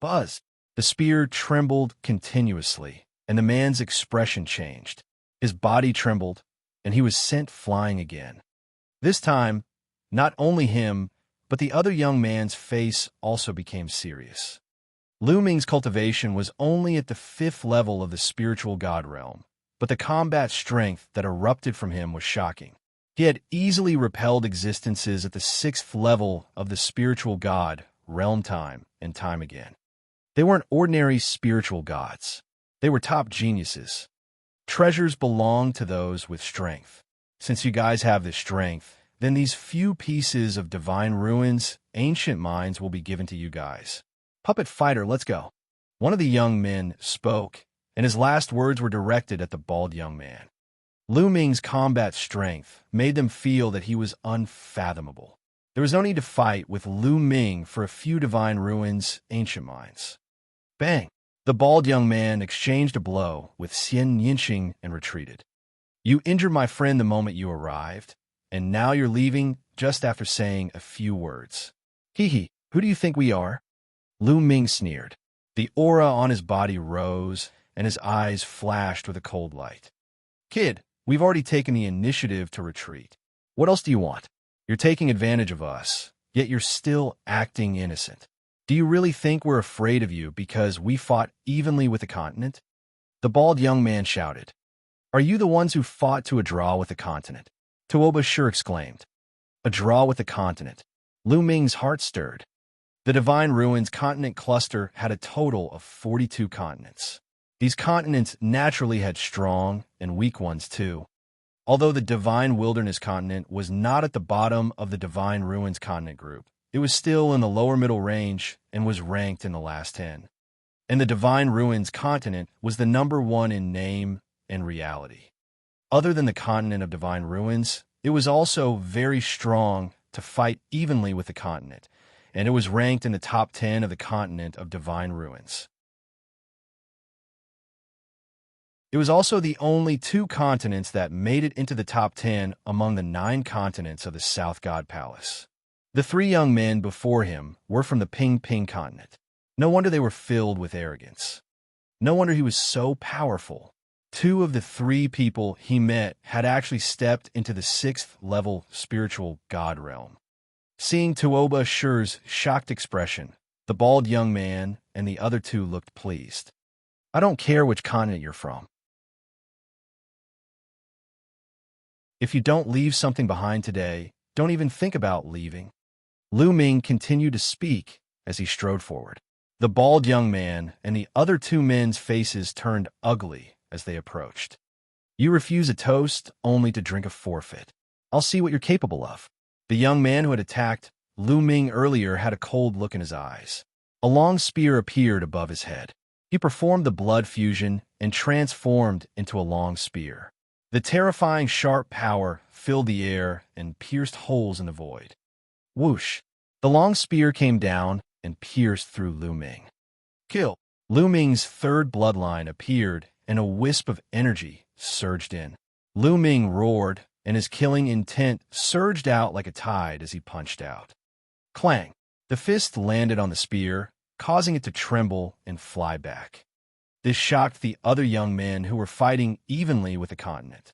Buzz! The spear trembled continuously, and the man's expression changed. His body trembled, and he was sent flying again. This time, not only him, but the other young man's face also became serious. Lu Ming's cultivation was only at the 5th level of the spiritual god realm, but the combat strength that erupted from him was shocking. He had easily repelled existences at the 6th level of the spiritual god realm time and time again. They weren't ordinary spiritual gods. They were top geniuses. Treasures belong to those with strength. Since you guys have this strength, then these few pieces of divine ruins, ancient mines, will be given to you guys. Puppet fighter, let's go. One of the young men spoke, and his last words were directed at the bald young man. Lu Ming's combat strength made them feel that he was unfathomable. There was no need to fight with Lu Ming for a few divine ruins, ancient mines. Bang! The bald young man exchanged a blow with Xianxia and retreated. You injured my friend the moment you arrived, and now you're leaving just after saying a few words. Hee, who do you think we are? Lu Ming sneered. The aura on his body rose, and his eyes flashed with a cold light. Kid, we've already taken the initiative to retreat. What else do you want? You're taking advantage of us, yet you're still acting innocent. Do you really think we're afraid of you because we fought evenly with the continent? The bald young man shouted. Are you the ones who fought to a draw with the continent? Tuoba sure exclaimed. A draw with the continent. Lu Ming's heart stirred. The Divine Ruins continent cluster had a total of 42 continents. These continents naturally had strong and weak ones too. Although the Divine Wilderness continent was not at the bottom of the Divine Ruins continent group, it was still in the lower middle range and was ranked in the last 10. And the Divine Ruins continent was the number 1 in name and reality. Other than the continent of Divine Ruins, it was also very strong to fight evenly with the continent, and it was ranked in the top 10 of the continent of Divine Ruins. It was also the only 2 continents that made it into the top 10 among the 9 continents of the South God Palace. The 3 young men before him were from the Ping Ping continent. No wonder they were filled with arrogance. No wonder he was so powerful. 2 of the 3 people he met had actually stepped into the 6th level spiritual god realm. Seeing Tuoba Shu's shocked expression, The bald young man and the other two looked pleased. I don't care which continent you're from. If you don't leave something behind today, don't even think about leaving. Lu Ming continued to speak as he strode forward. The bald young man and the other two men's faces turned ugly as they approached. You refuse a toast only to drink a forfeit. I'll see what you're capable of. The young man who had attacked Lu Ming earlier had a cold look in his eyes. A long spear appeared above his head. He performed the blood fusion and transformed into a long spear. The terrifying sharp power filled the air and pierced holes in the void. Whoosh! The long spear came down and pierced through Lu Ming. Kill! Lu Ming's third bloodline appeared and a wisp of energy surged in. Lu Ming roared and his killing intent surged out like a tide as he punched out. Clang! The fist landed on the spear, causing it to tremble and fly back. This shocked the other young men who were fighting evenly with the continent.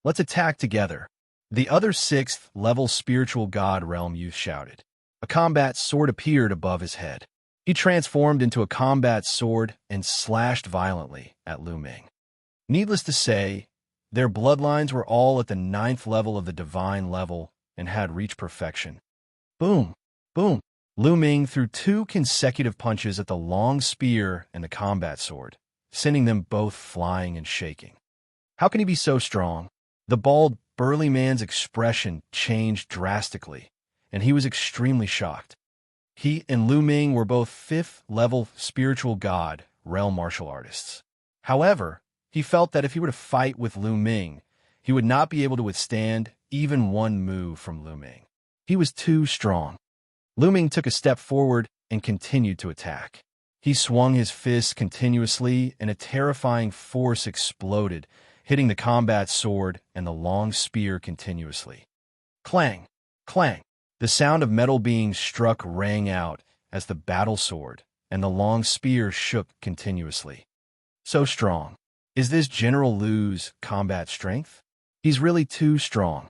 Let's attack together. The other 6th-level spiritual god realm youth shouted. A combat sword appeared above his head. He transformed into a combat sword and slashed violently at Lu Ming. Needless to say, their bloodlines were all at the 9th level of the divine level and had reached perfection. Boom! Boom! Lu Ming threw 2 consecutive punches at the long spear and the combat sword, sending them both flying and shaking. How can he be so strong? The bald, burly man's expression changed drastically, and he was extremely shocked. He and Lu Ming were both 5th-level spiritual god realm martial artists. However, he felt that if he were to fight with Lu Ming, he would not be able to withstand even one move from Lu Ming. He was too strong. Lu Ming took a step forward and continued to attack. He swung his fists continuously, and a terrifying force exploded, hitting the combat sword and the long spear continuously. Clang! Clang! The sound of metal being struck rang out as the battle sword and the long spear shook continuously. So strong. Is this General Lu's combat strength? He's really too strong.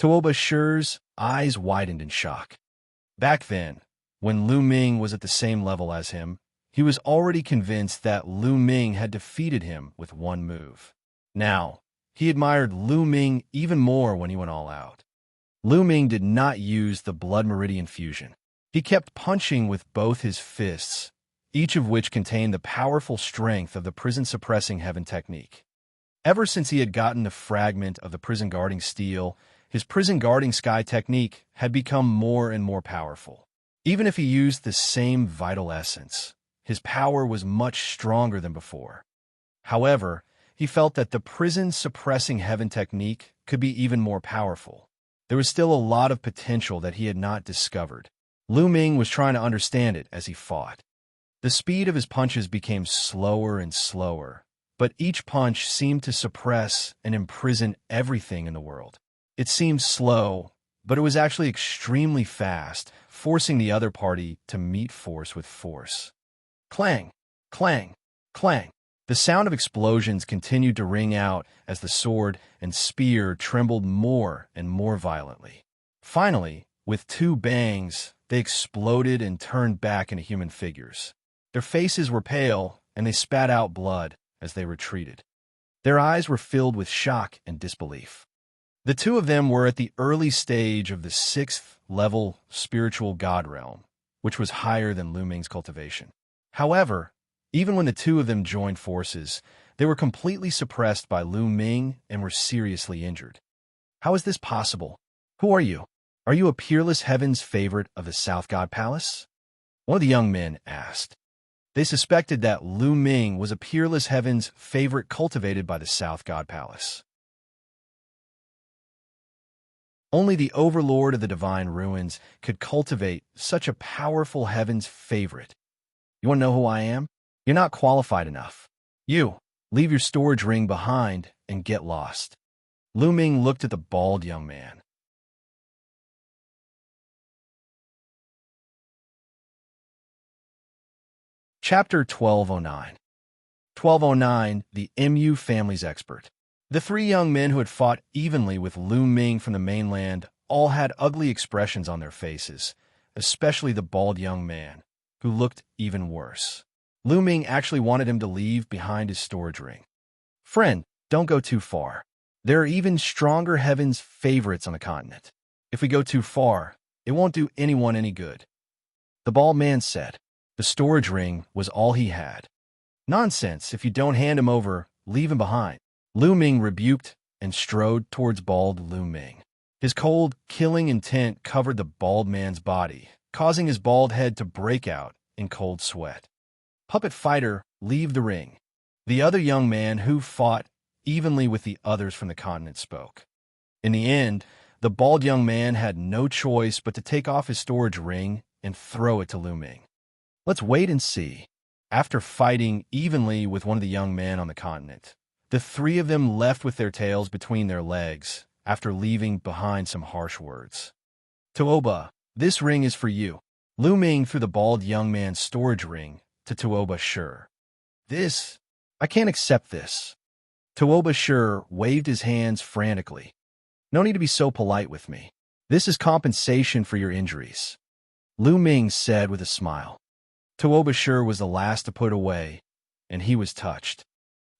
Tuoba Shi's eyes widened in shock. Back then, when Lu Ming was at the same level as him, he was already convinced that Lu Ming had defeated him with one move. Now, he admired Lu Ming even more when he went all out. Lu Ming did not use the blood meridian fusion. He kept punching with both his fists, each of which contained the powerful strength of the prison-suppressing heaven technique. Ever since he had gotten the fragment of the prison-guarding steel, his prison-guarding sky technique had become more and more powerful. Even if he used the same vital essence, his power was much stronger than before. However, he felt that the prison-suppressing heaven technique could be even more powerful. There was still a lot of potential that he had not discovered. Lu Ming was trying to understand it as he fought. The speed of his punches became slower and slower, but each punch seemed to suppress and imprison everything in the world. It seemed slow, but it was actually extremely fast, forcing the other party to meet force with force. Clang! Clang! Clang! The sound of explosions continued to ring out as the sword and spear trembled more and more violently. Finally, with 2 bangs, they exploded and turned back into human figures. Their faces were pale, and they spat out blood as they retreated. Their eyes were filled with shock and disbelief. The 2 of them were at the early stage of the 6th-level spiritual god realm, which was higher than Lu Ming's cultivation. However, even when the 2 of them joined forces, they were completely suppressed by Lu Ming and were seriously injured. How is this possible? Who are you? Are you a peerless heaven's favorite of the South God Palace? One of the young men asked. They suspected that Lu Ming was a peerless heaven's favorite cultivated by the South God Palace. Only the overlord of the divine ruins could cultivate such a powerful heaven's favorite. You want to know who I am? You're not qualified enough. You, leave your storage ring behind and get lost. Lu Ming looked at the bald young man. Chapter 1209. 1209, the MU Family's Expert. The 3 young men who had fought evenly with Lu Ming from the mainland all had ugly expressions on their faces, especially the bald young man, who looked even worse. Lu Ming actually wanted him to leave behind his storage ring. Friend, don't go too far. There are even stronger heaven's favorites on the continent. If we go too far, it won't do anyone any good. The bald man said. The storage ring was all he had. Nonsense, if you don't hand him over, leave him behind. Lu Ming rebuked and strode towards bald Lu Ming. His cold, killing intent covered the bald man's body, causing his bald head to break out in cold sweat. Puppet fighter, leave the ring. The other young man who fought evenly with the others from the continent spoke. In the end, the bald young man had no choice but to take off his storage ring and throw it to Lu Ming. Let's wait and see. After fighting evenly with one of the young men on the continent, the three of them left with their tails between their legs after leaving behind some harsh words. Tuoba, this ring is for you. Lu Ming threw the bald young man's storage ring to Tuoba Sure. I can't accept this. Tuoba Sure waved his hands frantically. No need to be so polite with me. This is compensation for your injuries. Lu Ming said with a smile. Tuoba Sure was the last to put away, and he was touched.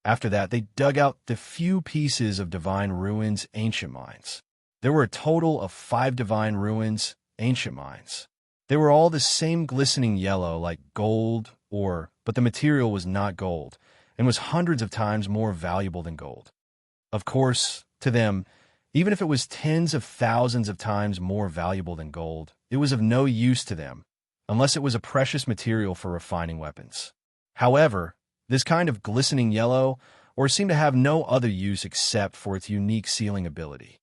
After that, they dug out the few pieces of Divine Ruins ancient mines. There were a total of 5 Divine Ruins ancient mines. They were all the same glistening yellow like gold ore, but the material was not gold and was hundreds of times more valuable than gold. Of course, to them, even if it was tens of thousands of times more valuable than gold, it was of no use to them, unless it was a precious material for refining weapons. However, this kind of glistening yellow ore seemed to have no other use except for its unique sealing ability.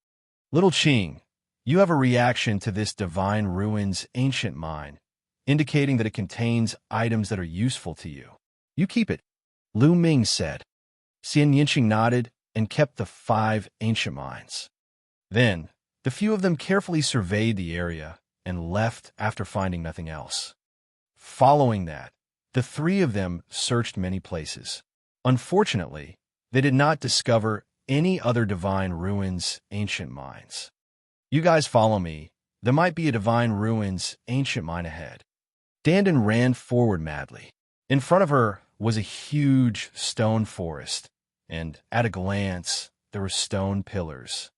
Little Qing, you have a reaction to this Divine Ruins ancient mine, indicating that it contains items that are useful to you. You keep it, Lu Ming said. Xianxia nodded and kept the 5 ancient mines. Then, the few of them carefully surveyed the area and left after finding nothing else. Following that, the 3 of them searched many places. Unfortunately, they did not discover any other Divine Ruins ancient mines. You guys follow me. There might be a Divine Ruins ancient mine ahead. Dandan ran forward madly. In front of her was a huge stone forest, and at a glance, there were stone pillars.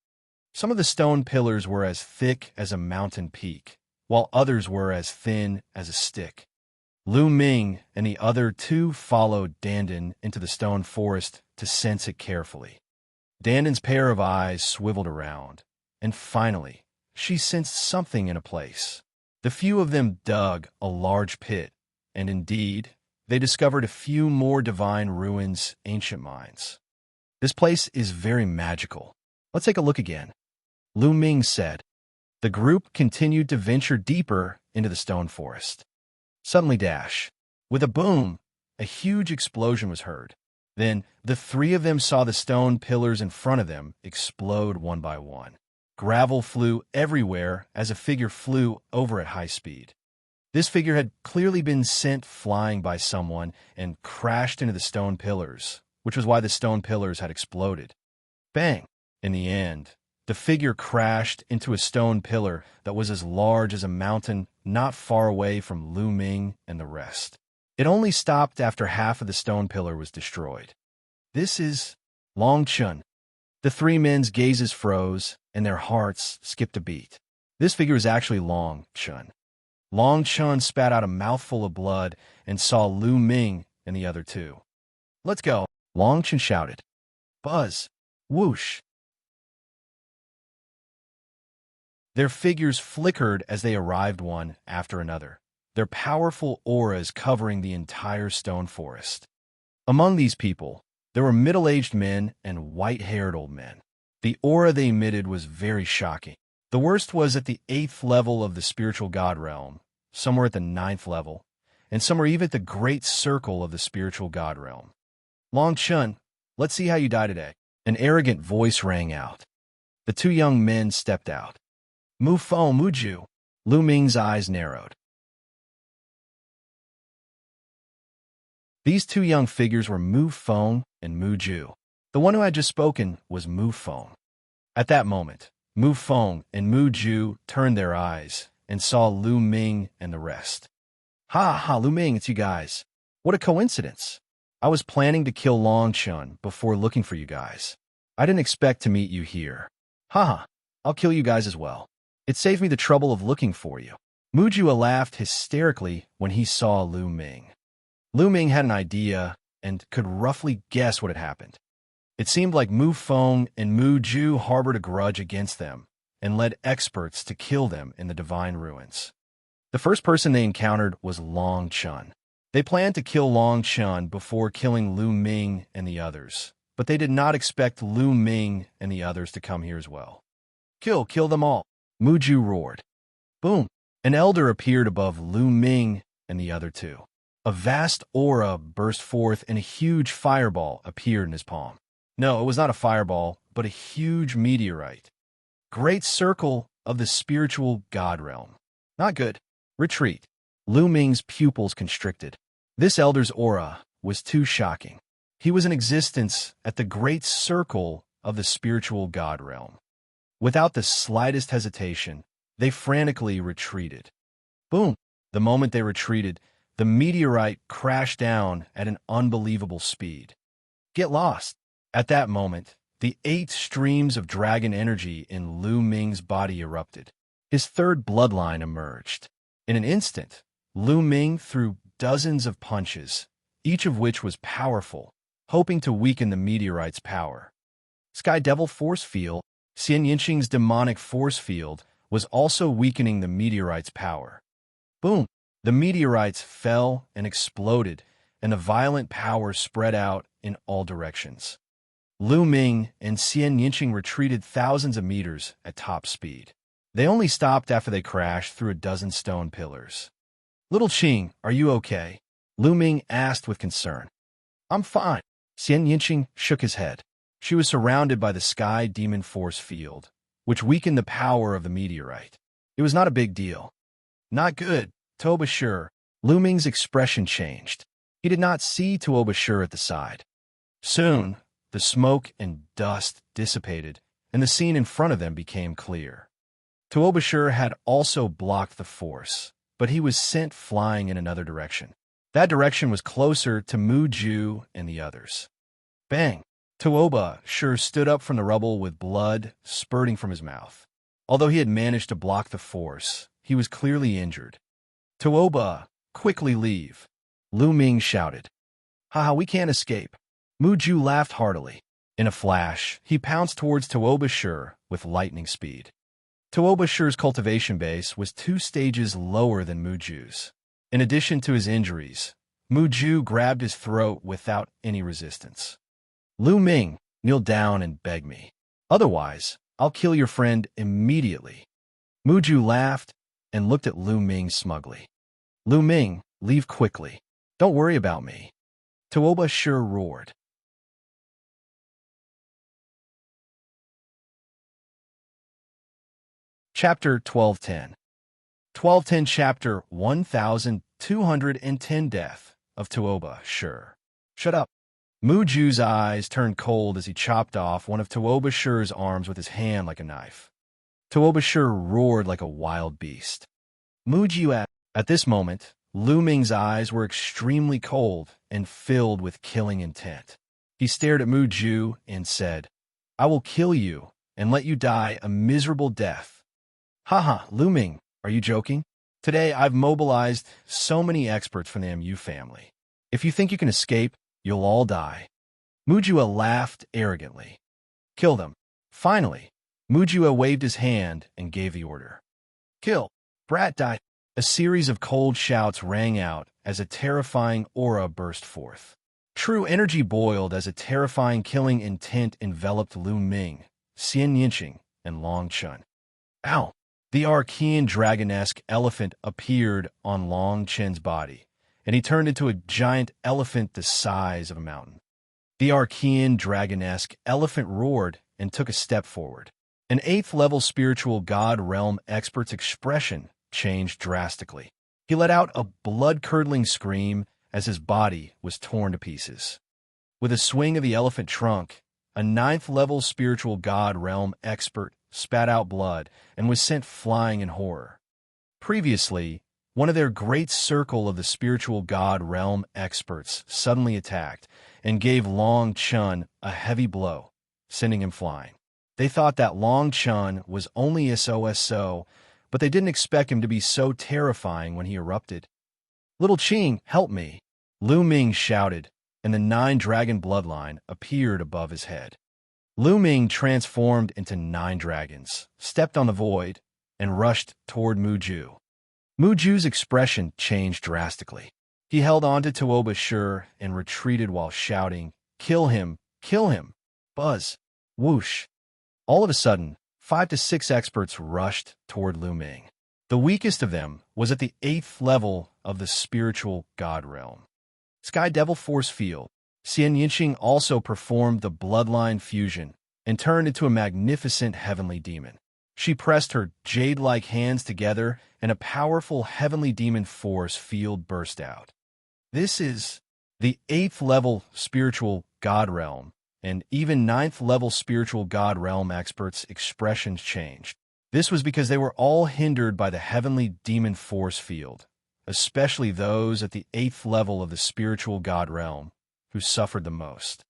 Some of the stone pillars were as thick as a mountain peak, while others were as thin as a stick. Lu Ming and the other 2 followed Dandan into the stone forest to sense it carefully. Dandan's pair of eyes swiveled around, and finally, she sensed something in a place. The few of them dug a large pit, and indeed, they discovered a few more Divine Ruins ancient mines. This place is very magical. Let's take a look again, Lu Ming said. The group continued to venture deeper into the stone forest. Suddenly, with a boom, a huge explosion was heard. Then, the 3 of them saw the stone pillars in front of them explode one by one. Gravel flew everywhere as a figure flew over at high speed. This figure had clearly been sent flying by someone and crashed into the stone pillars, which was why the stone pillars had exploded. Bang! In the end, the figure crashed into a stone pillar that was as large as a mountain not far away from Lu Ming and the rest. It only stopped after half of the stone pillar was destroyed. This is Long Chun. The 3 men's gazes froze, and their hearts skipped a beat. This figure is actually Long Chun. Long Chun spat out a mouthful of blood and saw Lu Ming and the other 2. Let's go, Long Chun shouted. Buzz! Whoosh! Their figures flickered as they arrived one after another, their powerful auras covering the entire stone forest. Among these people, there were middle-aged men and white-haired old men. The aura they emitted was very shocking. The worst was at the 8th level of the spiritual god realm, some were at the 9th level, and some were even at the great circle of the spiritual god realm. Long Chun, let's see how you die today. An arrogant voice rang out. The 2 young men stepped out. Mu Feng Muju. Lu Ming's eyes narrowed. These 2 young figures were Mu Feng and Mu Ju. The one who had just spoken was Mu Feng. At that moment, Mu Feng and Mu Ju turned their eyes and saw Lu Ming and the rest. Ha ha, Lu Ming, it's you guys. What a coincidence. I was planning to kill Long Chun before looking for you guys. I didn't expect to meet you here. Haha, I'll kill you guys as well. It saved me the trouble of looking for you. Mujua laughed hysterically when he saw Lu Ming. Lu Ming had an idea and could roughly guess what had happened. It seemed like Mu Feng and Mu Ju harbored a grudge against them and led experts to kill them in the Divine Ruins. The first person they encountered was Long Chun. They planned to kill Long Chun before killing Lu Ming and the others, but they did not expect Lu Ming and the others to come here as well. Kill them all, Mu Ju roared. Boom! An elder appeared above Lu Ming and the other two. A vast aura burst forth and a huge fireball appeared in his palm. No, it was not a fireball, but a huge meteorite. Great circle of the spiritual God realm. Not good. Retreat. Lu Ming's pupils constricted. This elder's aura was too shocking. He was in existence at the great circle of the spiritual God realm. Without the slightest hesitation, they frantically retreated. Boom! The moment they retreated, the meteorite crashed down at an unbelievable speed. Get lost! At that moment, the 8 streams of dragon energy in Lu Ming's body erupted. His third bloodline emerged. In an instant, Lu Ming threw dozens of punches, each of which was powerful, hoping to weaken the meteorite's power. Sky Devil Force Field, Xianxia's demonic force field, was also weakening the meteorite's power. Boom! The meteorites fell and exploded, and the violent power spread out in all directions. Lu Ming and Xianxia retreated thousands of meters at top speed. They only stopped after they crashed through a dozen stone pillars. Little Qing, are you okay? Lu Ming asked with concern. I'm fine. Xianxia shook his head. She was surrounded by the Sky Demon Force Field, which weakened the power of the meteorite. It was not a big deal. Not good, Tuoba Shur. Lu Ming's expression changed. He did not see Tuoba Shur at the side. Soon, the smoke and dust dissipated, and the scene in front of them became clear. Tuoba Shur had also blocked the force, but he was sent flying in another direction. That direction was closer to Mu Ju and the others. Bang! Tuoba Shur stood up from the rubble with blood spurting from his mouth. Although he had managed to block the force, he was clearly injured. Tuoba, quickly leave! Lu Ming shouted. Haha, we can't escape. Mu Ju laughed heartily. In a flash, he pounced towards Tuoba Shur with lightning speed. Tuoba Shur's cultivation base was 2 stages lower than Mu Ju's. In addition to his injuries, Mu Ju grabbed his throat without any resistance. Lu Ming, kneel down and beg me. Otherwise, I'll kill your friend immediately. Mu Ju laughed and looked at Lu Ming smugly. Lu Ming, leave quickly. Don't worry about me. Tuoba Shur roared. Chapter 1210. 1210 Chapter 1210 Death of Tuoba Shur. Shut up. Mu Ju's eyes turned cold as he chopped off one of Tuoba Shur's arms with his hand like a knife. Tuoba Shur roared like a wild beast. Mu Ju at this moment, Lu Ming's eyes were extremely cold and filled with killing intent. He stared at Mu Ju and said, I will kill you and let you die a miserable death. Haha, Lu Ming, are you joking? Today I've mobilized so many experts from the MU family. If you think you can escape, you'll all die. Mujua laughed arrogantly. Kill them. Finally, Mujua waved his hand and gave the order. Kill. Brat died. A series of cold shouts rang out as a terrifying aura burst forth. True energy boiled as a terrifying killing intent enveloped Lu Ming, Xianxia, and Long Chun. Ow! The Archean dragonesque elephant appeared on Long Chun's body, and he turned into a giant elephant the size of a mountain. The Archean dragonesque elephant roared and took a step forward. An 8th-level spiritual god realm expert's expression changed drastically. He let out a blood-curdling scream as his body was torn to pieces. With a swing of the elephant trunk, a 9th-level spiritual god realm expert spat out blood and was sent flying in horror. Previously, One of their great circle of the spiritual god realm experts suddenly attacked and gave Long Chun a heavy blow, sending him flying. They thought that Long Chun was only SOSO, but they didn't expect him to be so terrifying when he erupted. "Little Qing, help me!" Lu Ming shouted, and the 9-dragon bloodline appeared above his head. Lu Ming transformed into 9 dragons, stepped on the void, and rushed toward Muju. Muju's expression changed drastically. He held on to Tuoba's shirt and retreated while shouting, "Kill him! Kill him!" Buzz! Whoosh! All of a sudden, 5 to 6 experts rushed toward Lu Ming. The weakest of them was at the 8th level of the spiritual god realm. Sky Devil Force Field. Xianxia also performed the bloodline fusion and turned into a magnificent heavenly demon. She pressed her jade-like hands together, and a powerful heavenly demon force field burst out. This is the 8th level spiritual god realm, and even 9th level spiritual god realm experts' expressions changed. This was because they were all hindered by the heavenly demon force field, especially those at the 8th level of the spiritual god realm, who suffered the most.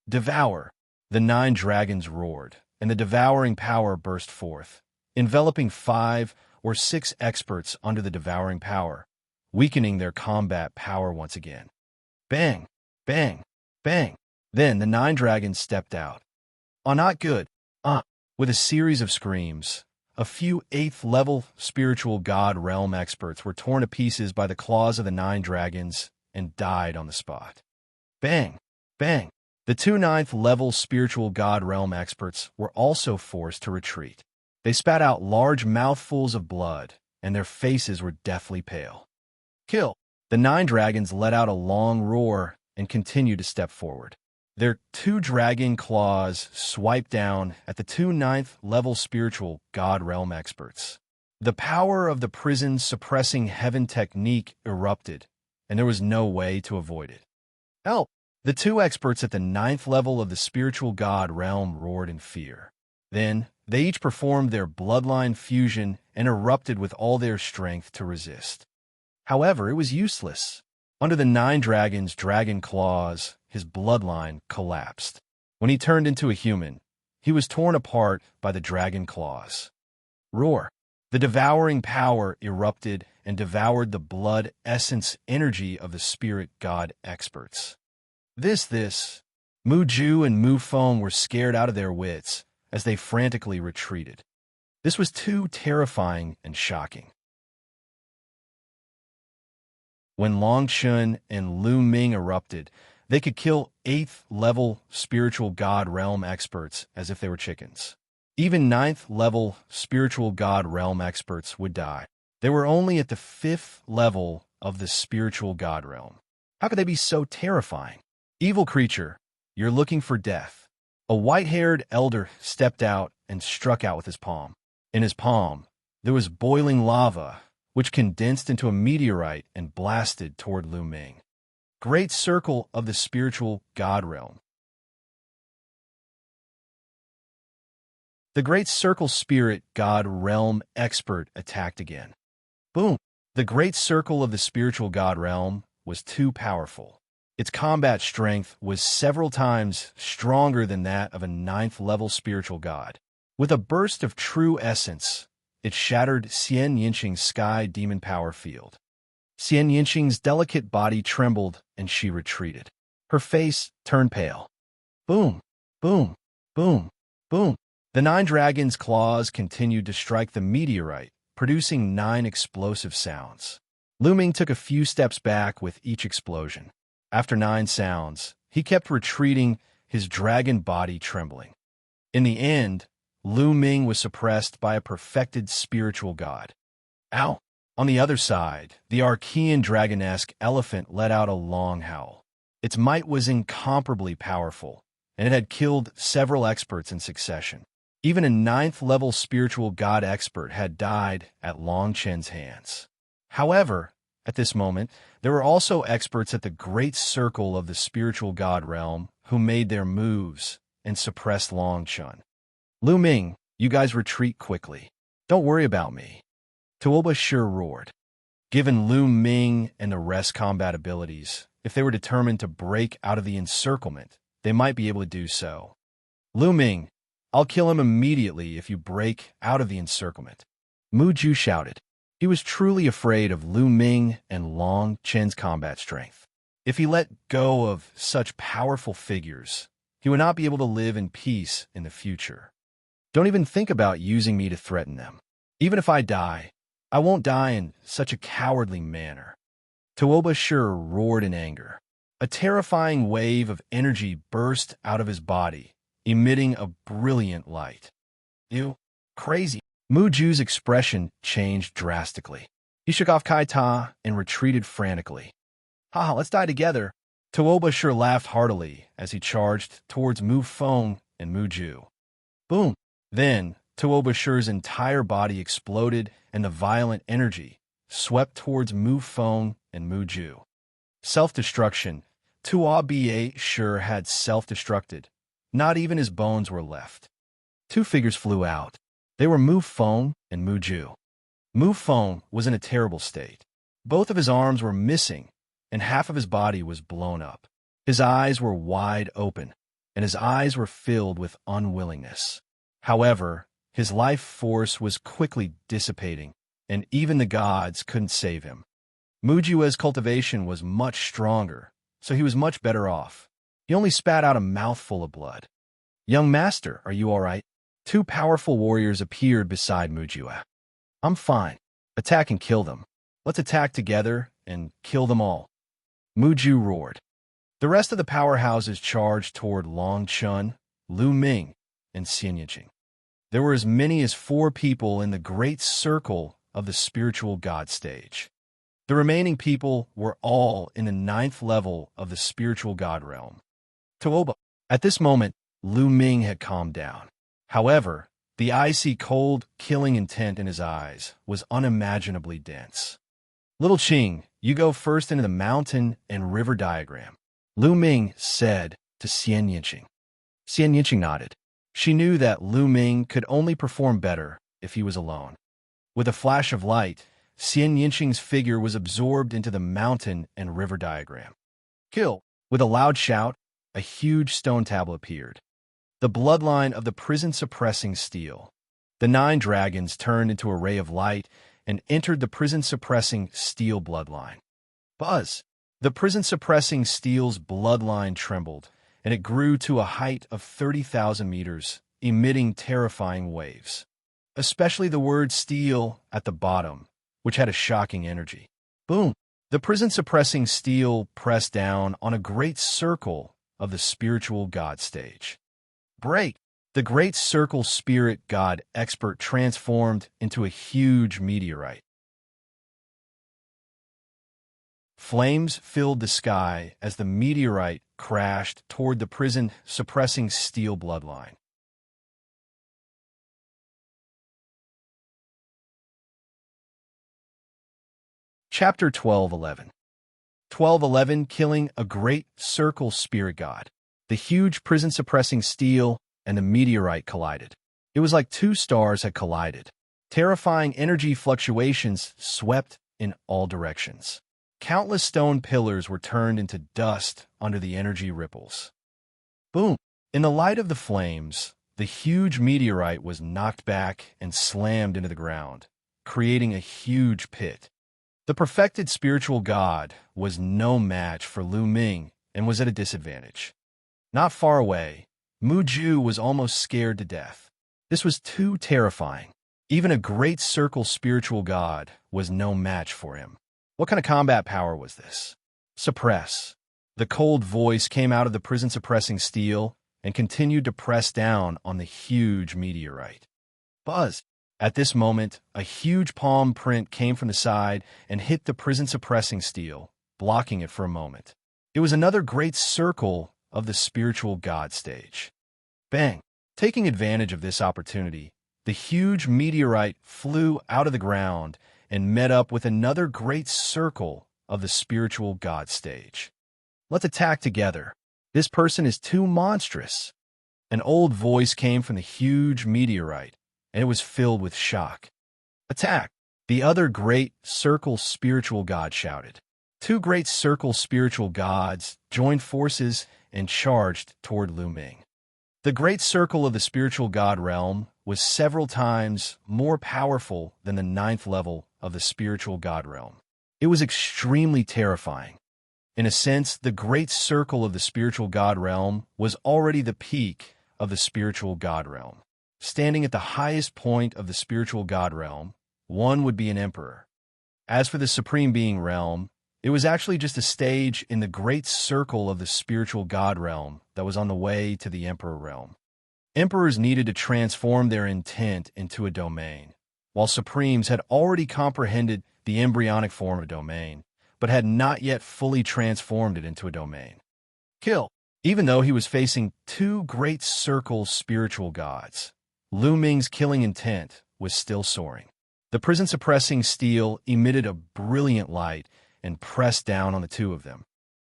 Devour! The 9 dragons roared, and the devouring power burst forth, enveloping 5 or 6 experts under the devouring power, weakening their combat power once again. Bang! Bang! Bang! Then the 9 dragons stepped out. "Oh, not good! With a series of screams, a few 8th level spiritual god realm experts were torn to pieces by the claws of the 9 dragons and died on the spot. Bang! Bang! The 2 9th level spiritual god realm experts were also forced to retreat. They spat out large mouthfuls of blood, and their faces were deathly pale. Kill! The 9 dragons let out a long roar and continued to step forward. Their 2 dragon claws swiped down at the 2 9th level spiritual god realm experts. The power of the prison suppressing heaven technique erupted, and there was no way to avoid it. Help! The 2 experts at the 9th level of the spiritual god realm roared in fear. Then, they each performed their bloodline fusion and erupted with all their strength to resist. However, it was useless. Under the 9 dragons' dragon claws, his bloodline collapsed. When he turned into a human, he was torn apart by the dragon claws. Roar! The devouring power erupted and devoured the blood essence energy of the spirit god experts. Muju and Mufeng were scared out of their wits as they frantically retreated. This was too terrifying and shocking. When Long Chun and Lu Ming erupted, they could kill 8th level spiritual god realm experts as if they were chickens. Even 9th level spiritual god realm experts would die. They were only at the 5th level of the spiritual god realm. How could they be so terrifying? Evil creature, you're looking for death. A white-haired elder stepped out and struck out with his palm. In his palm, there was boiling lava, which condensed into a meteorite and blasted toward Lu Ming. Great circle of the spiritual god realm. The Great Circle Spirit God Realm expert attacked again. Boom! The Great Circle of the spiritual god realm was too powerful. Its combat strength was several times stronger than that of a 9th level spiritual god. With a burst of true essence, it shattered Xianxia's sky demon power field. Xianxia's delicate body trembled and she retreated. Her face turned pale. Boom! Boom! Boom! Boom! The 9 dragons' claws continued to strike the meteorite, producing 9 explosive sounds. Lu Ming took a few steps back with each explosion. After 9 sounds, he kept retreating, his dragon body trembling. In the end, Lu Ming was suppressed by a perfected spiritual god. Ow! On the other side, the Archean dragonesque elephant let out a long howl. Its might was incomparably powerful, and it had killed several experts in succession. Even a 9th level spiritual god expert had died at Long Chen's hands. However, at this moment, there were also experts at the Great Circle of the spiritual god realm who made their moves and suppressed Long Chen. Lu Ming, you guys retreat quickly. Don't worry about me. Tuoba sure roared. Given Lu Ming and the rest combat abilities, if they were determined to break out of the encirclement, they might be able to do so. Lu Ming, I'll kill him immediately if you break out of the encirclement. Mu Ju shouted. He was truly afraid of Lu Ming and Long Chen's combat strength. If he let go of such powerful figures, he would not be able to live in peace in the future. Don't even think about using me to threaten them. Even if I die, I won't die in such a cowardly manner. Tuoba Shur roared in anger. A terrifying wave of energy burst out of his body, emitting a brilliant light. You crazy. Mu Ju's expression changed drastically. He shook off Kai Ta and retreated frantically. Haha, let's die together. Tuoba Shur laughed heartily as he charged towards Mu Feng and Mu Ju. Boom! Then, Tuoba Shur's entire body exploded and the violent energy swept towards Mu Feng and Mu Ju. Self-destruction. Tuoba Shur had self-destructed. Not even his bones were left. Two figures flew out. They were Mu Feng and Mu Ju. Mu Feng was in a terrible state. Both of his arms were missing, and half of his body was blown up. His eyes were wide open, and his eyes were filled with unwillingness. However, his life force was quickly dissipating, and even the gods couldn't save him. Mu Ju's cultivation was much stronger, so he was much better off. He only spat out a mouthful of blood. Young master, are you all right? Two powerful warriors appeared beside Mu Ju. I'm fine. Attack and kill them. Let's attack together and kill them all. Mu Ju roared. The rest of the powerhouses charged toward Long Chun, Lu Ming, and Xianxia. There were as many as 4 people in the great circle of the spiritual god stage. The remaining people were all in the 9th level of the spiritual god realm. Tuoba. At this moment, Lu Ming had calmed down. However, the icy cold, killing intent in his eyes was unimaginably dense. Little Qing, you go first into the mountain and river diagram, Lu Ming said to Xianxia. Xianxia nodded. She knew that Lu Ming could only perform better if he was alone. With a flash of light, Xianxia's figure was absorbed into the mountain and river diagram. Kill! With a loud shout, a huge stone tablet appeared. The bloodline of the prison-suppressing steel. The 9 dragons turned into a ray of light and entered the prison-suppressing steel bloodline. Buzz! The prison-suppressing steel's bloodline trembled, and it grew to a height of 30,000 meters, emitting terrifying waves. Especially the word steel at the bottom, which had a shocking energy. Boom! The prison-suppressing steel pressed down on a great circle of the spiritual god stage. Break! The great circle spirit god expert transformed into a huge meteorite. Flames filled the sky as the meteorite crashed toward the prison-suppressing steel bloodline. Chapter 12:11. 12:11 Killing a great circle spirit god. The huge prison-suppressing steel and the meteorite collided. It was like 2 stars had collided. Terrifying energy fluctuations swept in all directions. Countless stone pillars were turned into dust under the energy ripples. Boom! In the light of the flames, the huge meteorite was knocked back and slammed into the ground, creating a huge pit. The perfected spiritual god was no match for Lu Ming and was at a disadvantage. Not far away, Mu Ju was almost scared to death. This was too terrifying. Even a great circle spiritual god was no match for him. What kind of combat power was this? Suppress. The cold voice came out of the prison-suppressing steel and continued to press down on the huge meteorite. Buzz! At this moment, a huge palm print came from the side and hit the prison-suppressing steel, blocking it for a moment. It was another great circle of the spiritual god stage. Bang! Taking advantage of this opportunity, the huge meteorite flew out of the ground and met up with another great circle of the spiritual god stage. Let's attack together. This person is too monstrous. An old voice came from the huge meteorite, and it was filled with shock. Attack! The other great circle spiritual god shouted. Two great circle spiritual gods joined forces and charged toward Lu Ming. The great circle of the spiritual god realm was several times more powerful than the ninth level of the spiritual god realm. It was extremely terrifying. In a sense, the great circle of the spiritual god realm was already the peak of the spiritual god realm. Standing at the highest point of the spiritual god realm, one would be an emperor. As for the supreme being realm, it was actually just a stage in the great circle of the spiritual god realm that was on the way to the emperor realm. Emperors needed to transform their intent into a domain, while supremes had already comprehended the embryonic form of domain, but had not yet fully transformed it into a domain. Kill. Even though he was facing two great circle spiritual gods, Lu Ming's killing intent was still soaring. The prison-suppressing steel emitted a brilliant light and pressed down on the two of them.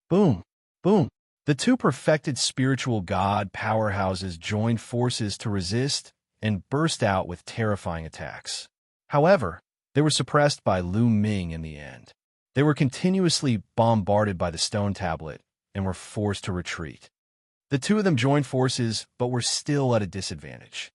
Boom! Boom! The two perfected spiritual god powerhouses joined forces to resist and burst out with terrifying attacks. However, they were suppressed by Lu Ming in the end. They were continuously bombarded by the stone tablet and were forced to retreat. The two of them joined forces, but were still at a disadvantage.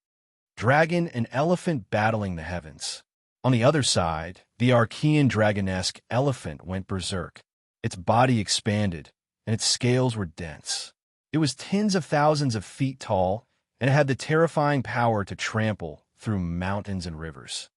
Dragon and elephant battling the heavens. On the other side, the Archean dragonesque elephant went berserk. Its body expanded, and its scales were dense. It was tens of thousands of feet tall, and it had the terrifying power to trample through mountains and rivers.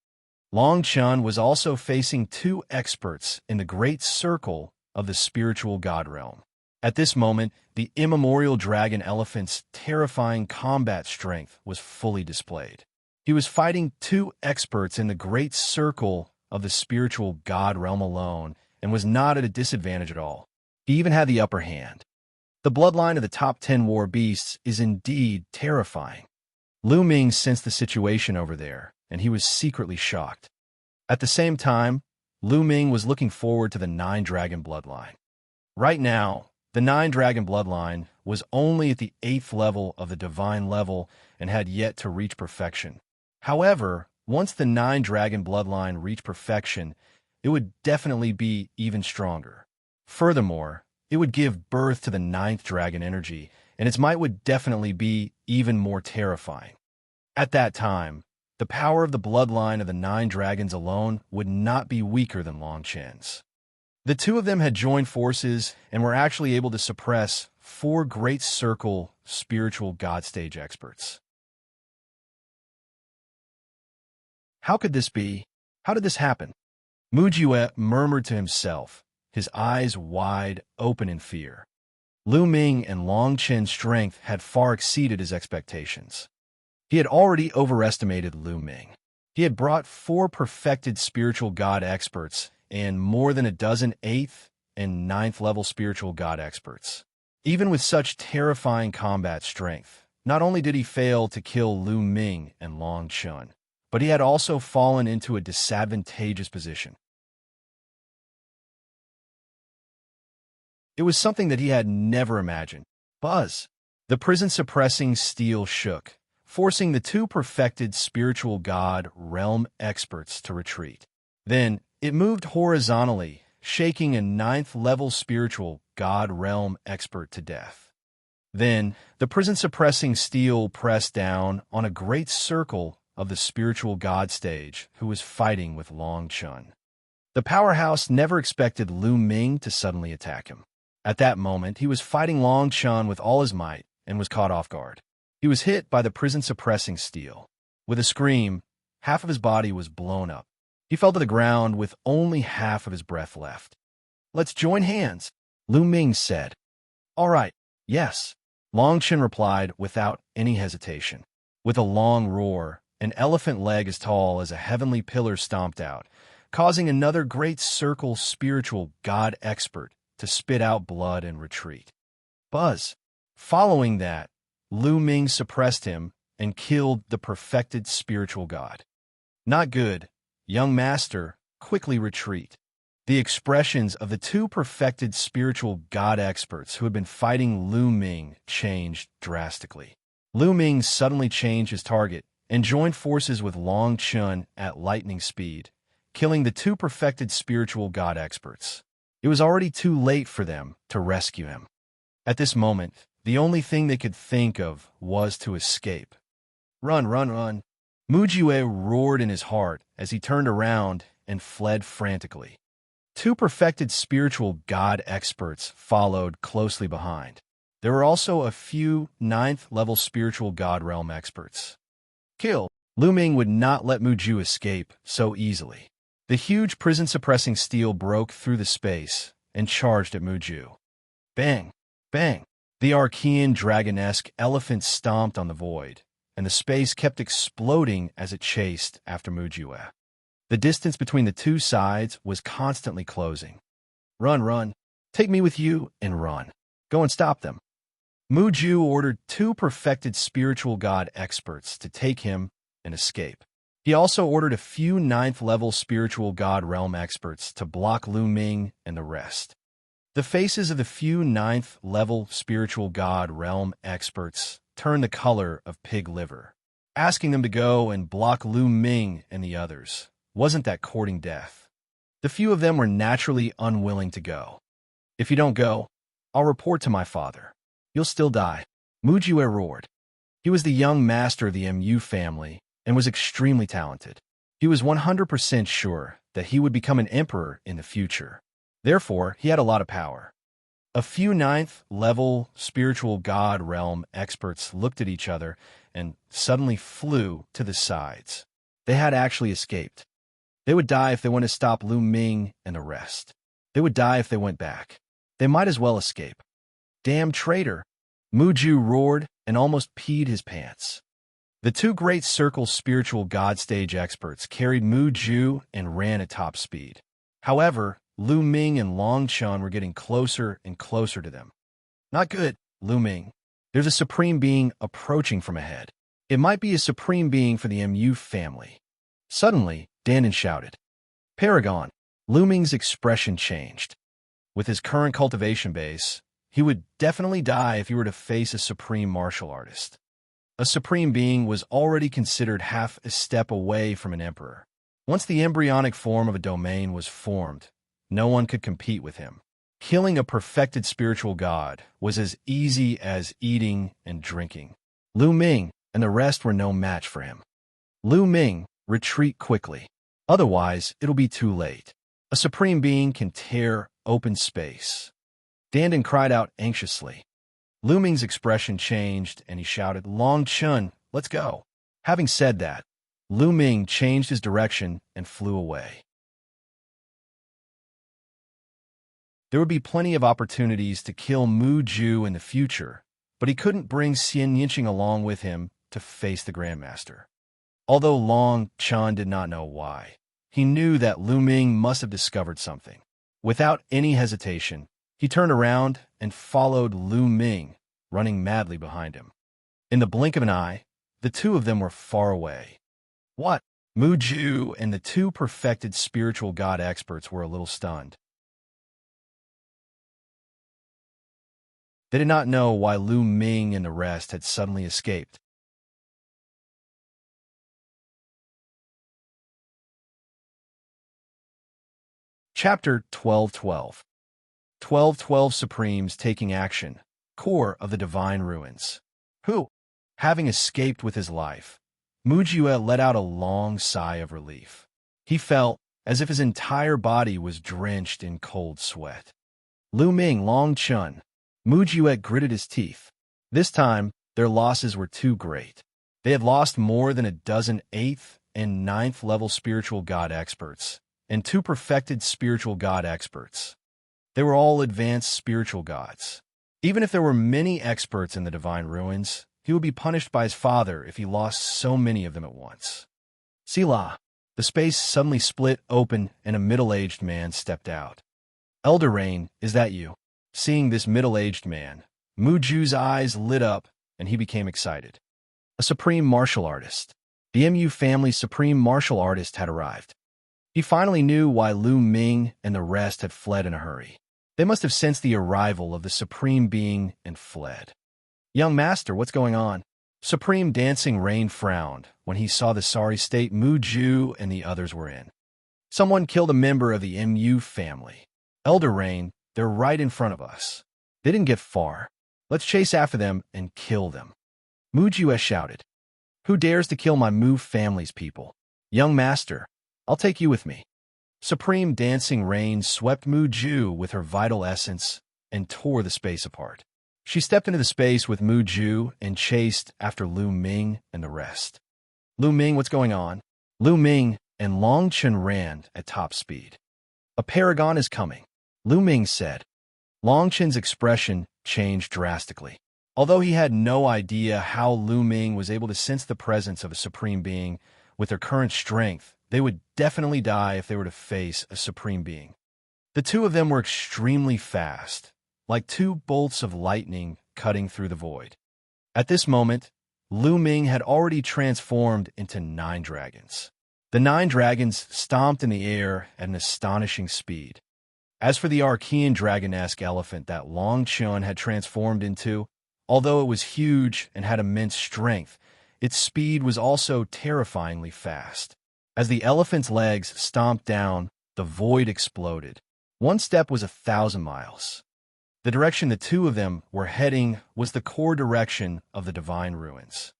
Long Chun was also facing two experts in the great circle of the spiritual god realm. At this moment, the immemorial dragon elephant's terrifying combat strength was fully displayed. He was fighting two experts in the great circle of the spiritual god realm alone and was not at a disadvantage at all. He even had the upper hand. The bloodline of the top 10 war beasts is indeed terrifying. Lu Ming sensed the situation over there, and he was secretly shocked. At the same time, Lu Ming was looking forward to the Nine-Dragon bloodline. Right now, the Nine-Dragon bloodline was only at the 8th level of the divine level and had yet to reach perfection. However, once the Nine-Dragon bloodline reached perfection, it would definitely be even stronger. Furthermore, it would give birth to the 9th dragon energy, and its might would definitely be even more terrifying. At that time, the power of the bloodline of the 9 dragons alone would not be weaker than Long Chen's. The two of them had joined forces and were actually able to suppress 4 great circle spiritual god stage experts. How could this be? How did this happen? Mujue murmured to himself, his eyes wide open in fear. Lu Ming and Long Chen's strength had far exceeded his expectations. He had already overestimated Lu Ming. He had brought 4 perfected spiritual god experts and more than a dozen 8th and 9th level spiritual god experts. Even with such terrifying combat strength, not only did he fail to kill Lu Ming and Long Chun, but he had also fallen into a disadvantageous position. It was something that he had never imagined. Buzz! The prison-suppressing steel shook, forcing the 2 perfected spiritual god realm experts to retreat. Then, it moved horizontally, shaking a 9th level spiritual god realm expert to death. Then, the prison-suppressing steel pressed down on a great circle of the spiritual god stage who was fighting with Long Chun. The powerhouse never expected Lu Ming to suddenly attack him. At that moment, he was fighting Long Chun with all his might and was caught off guard. He was hit by the prison-suppressing steel. With a scream, half of his body was blown up. He fell to the ground with only half of his breath left. "Let's join hands," Lu Ming said. "All right, yes," Long Chun replied without any hesitation. With a long roar, an elephant leg as tall as a heavenly pillar stomped out, causing another great circle spiritual god expert to spit out blood and retreat. Buzz! Following that, Lu Ming suppressed him and killed the perfected spiritual god. "Not good. Young master, quickly retreat." The expressions of the 2 perfected spiritual god experts who had been fighting Lu Ming changed drastically. Lu Ming suddenly changed his target and joined forces with Long Chun at lightning speed, killing the two perfected spiritual god experts. It was already too late for them to rescue him. At this moment, the only thing they could think of was to escape. Run, run, run. Mujue roared in his heart as he turned around and fled frantically. Two perfected spiritual god experts followed closely behind. There were also a few 9th-level spiritual god realm experts. Kill! Lu Ming would not let Mujue escape so easily. The huge prison-suppressing steel broke through the space and charged at Mujue. Bang! Bang! The Archean dragon-esque elephant stomped on the void, and the space kept exploding as it chased after Mujue. The distance between the two sides was constantly closing. Run, run. Take me with you and run. Go and stop them. Mujue ordered two perfected spiritual god experts to take him and escape. He also ordered a few 9th-level spiritual god realm experts to block Lu Ming and the rest. The faces of the few 9th-level spiritual god realm experts turned the color of pig liver. Asking them to go and block Lu Ming and the others wasn't that courting death. The few of them were naturally unwilling to go. If you don't go, I'll report to my father. You'll still die. Mujue roared. He was the young master of the MU family and was extremely talented. He was 100% sure that he would become an emperor in the future. Therefore, he had a lot of power. A few 9th-level spiritual god realm experts looked at each other and suddenly flew to the sides. They had actually escaped. They would die if they went to stop Lu Ming and the rest. They would die if they went back. They might as well escape. Damn traitor! Mujue roared and almost peed his pants. The two great circle spiritual god stage experts carried Mujue and ran at top speed. However, Lu Ming and Long Chun were getting closer and closer to them. Not good, Lu Ming. There's a supreme being approaching from ahead. It might be a supreme being for the MU family. Suddenly, Dandan shouted. Paragon. Lu Ming's expression changed. With his current cultivation base, he would definitely die if he were to face a supreme martial artist. A supreme being was already considered half a step away from an emperor. Once the embryonic form of a domain was formed, no one could compete with him. Killing a perfected spiritual god was as easy as eating and drinking. Lu Ming and the rest were no match for him. Lu Ming, retreat quickly. Otherwise, it'll be too late. A supreme being can tear open space. Dandan cried out anxiously. Lu Ming's expression changed, and he shouted, Long Chun, let's go. Having said that, Lu Ming changed his direction and flew away. There would be plenty of opportunities to kill Mujue in the future, but he couldn't bring Xianxia along with him to face the Grandmaster. Although Long Chun did not know why, he knew that Lu Ming must have discovered something. Without any hesitation, he turned around and followed Lu Ming, running madly behind him. In the blink of an eye, the two of them were far away. What? Mujue and the two perfected spiritual god experts were a little stunned. They did not know why Lu Ming and the rest had suddenly escaped. Chapter 1212. 1212 Supremes Taking Action, Core of the Divine Ruins. Who? Having escaped with his life, Mujue let out a long sigh of relief. He felt as if his entire body was drenched in cold sweat. Lu Ming, Long Chun. Mujue gritted his teeth. This time, their losses were too great. They had lost more than a dozen 8th and 9th level spiritual god experts, and 2 perfected spiritual god experts. They were all advanced spiritual gods. Even if there were many experts in the Divine Ruins, he would be punished by his father if he lost so many of them at once. Selah! The space suddenly split open and a middle-aged man stepped out. Elder Rain, is that you? Seeing this middle-aged man, Muju's eyes lit up and he became excited. A supreme martial artist. The MU family's supreme martial artist had arrived. He finally knew why Lu Ming and the rest had fled in a hurry. They must have sensed the arrival of the supreme being and fled. Young master, what's going on? Supreme Dancing Rain frowned when he saw the sorry state Mujue and the others were in. Someone killed a member of the MU family. Elder Rain, they're right in front of us. They didn't get far. Let's chase after them and kill them. Wuxia shouted. Who dares to kill my Mu family's people? Young master, I'll take you with me. Supreme Dancing Rain swept Wuxia with her vital essence and tore the space apart. She stepped into the space with Wuxia and chased after Lu Ming and the rest. Lu Ming, what's going on? Lu Ming and Long Chen ran at top speed. A paragon is coming, Lu Ming said. Long Chen's expression changed drastically. Although he had no idea how Lu Ming was able to sense the presence of a supreme being with their current strength, they would definitely die if they were to face a supreme being. The two of them were extremely fast, like two bolts of lightning cutting through the void. At this moment, Lu Ming had already transformed into 9 dragons. The 9 dragons stomped in the air at an astonishing speed. As for the Archean dragon-esque elephant that Long Chen had transformed into, although it was huge and had immense strength, its speed was also terrifyingly fast. As the elephant's legs stomped down, the void exploded. One step was 1,000 miles. The direction the two of them were heading was the core direction of the divine ruins.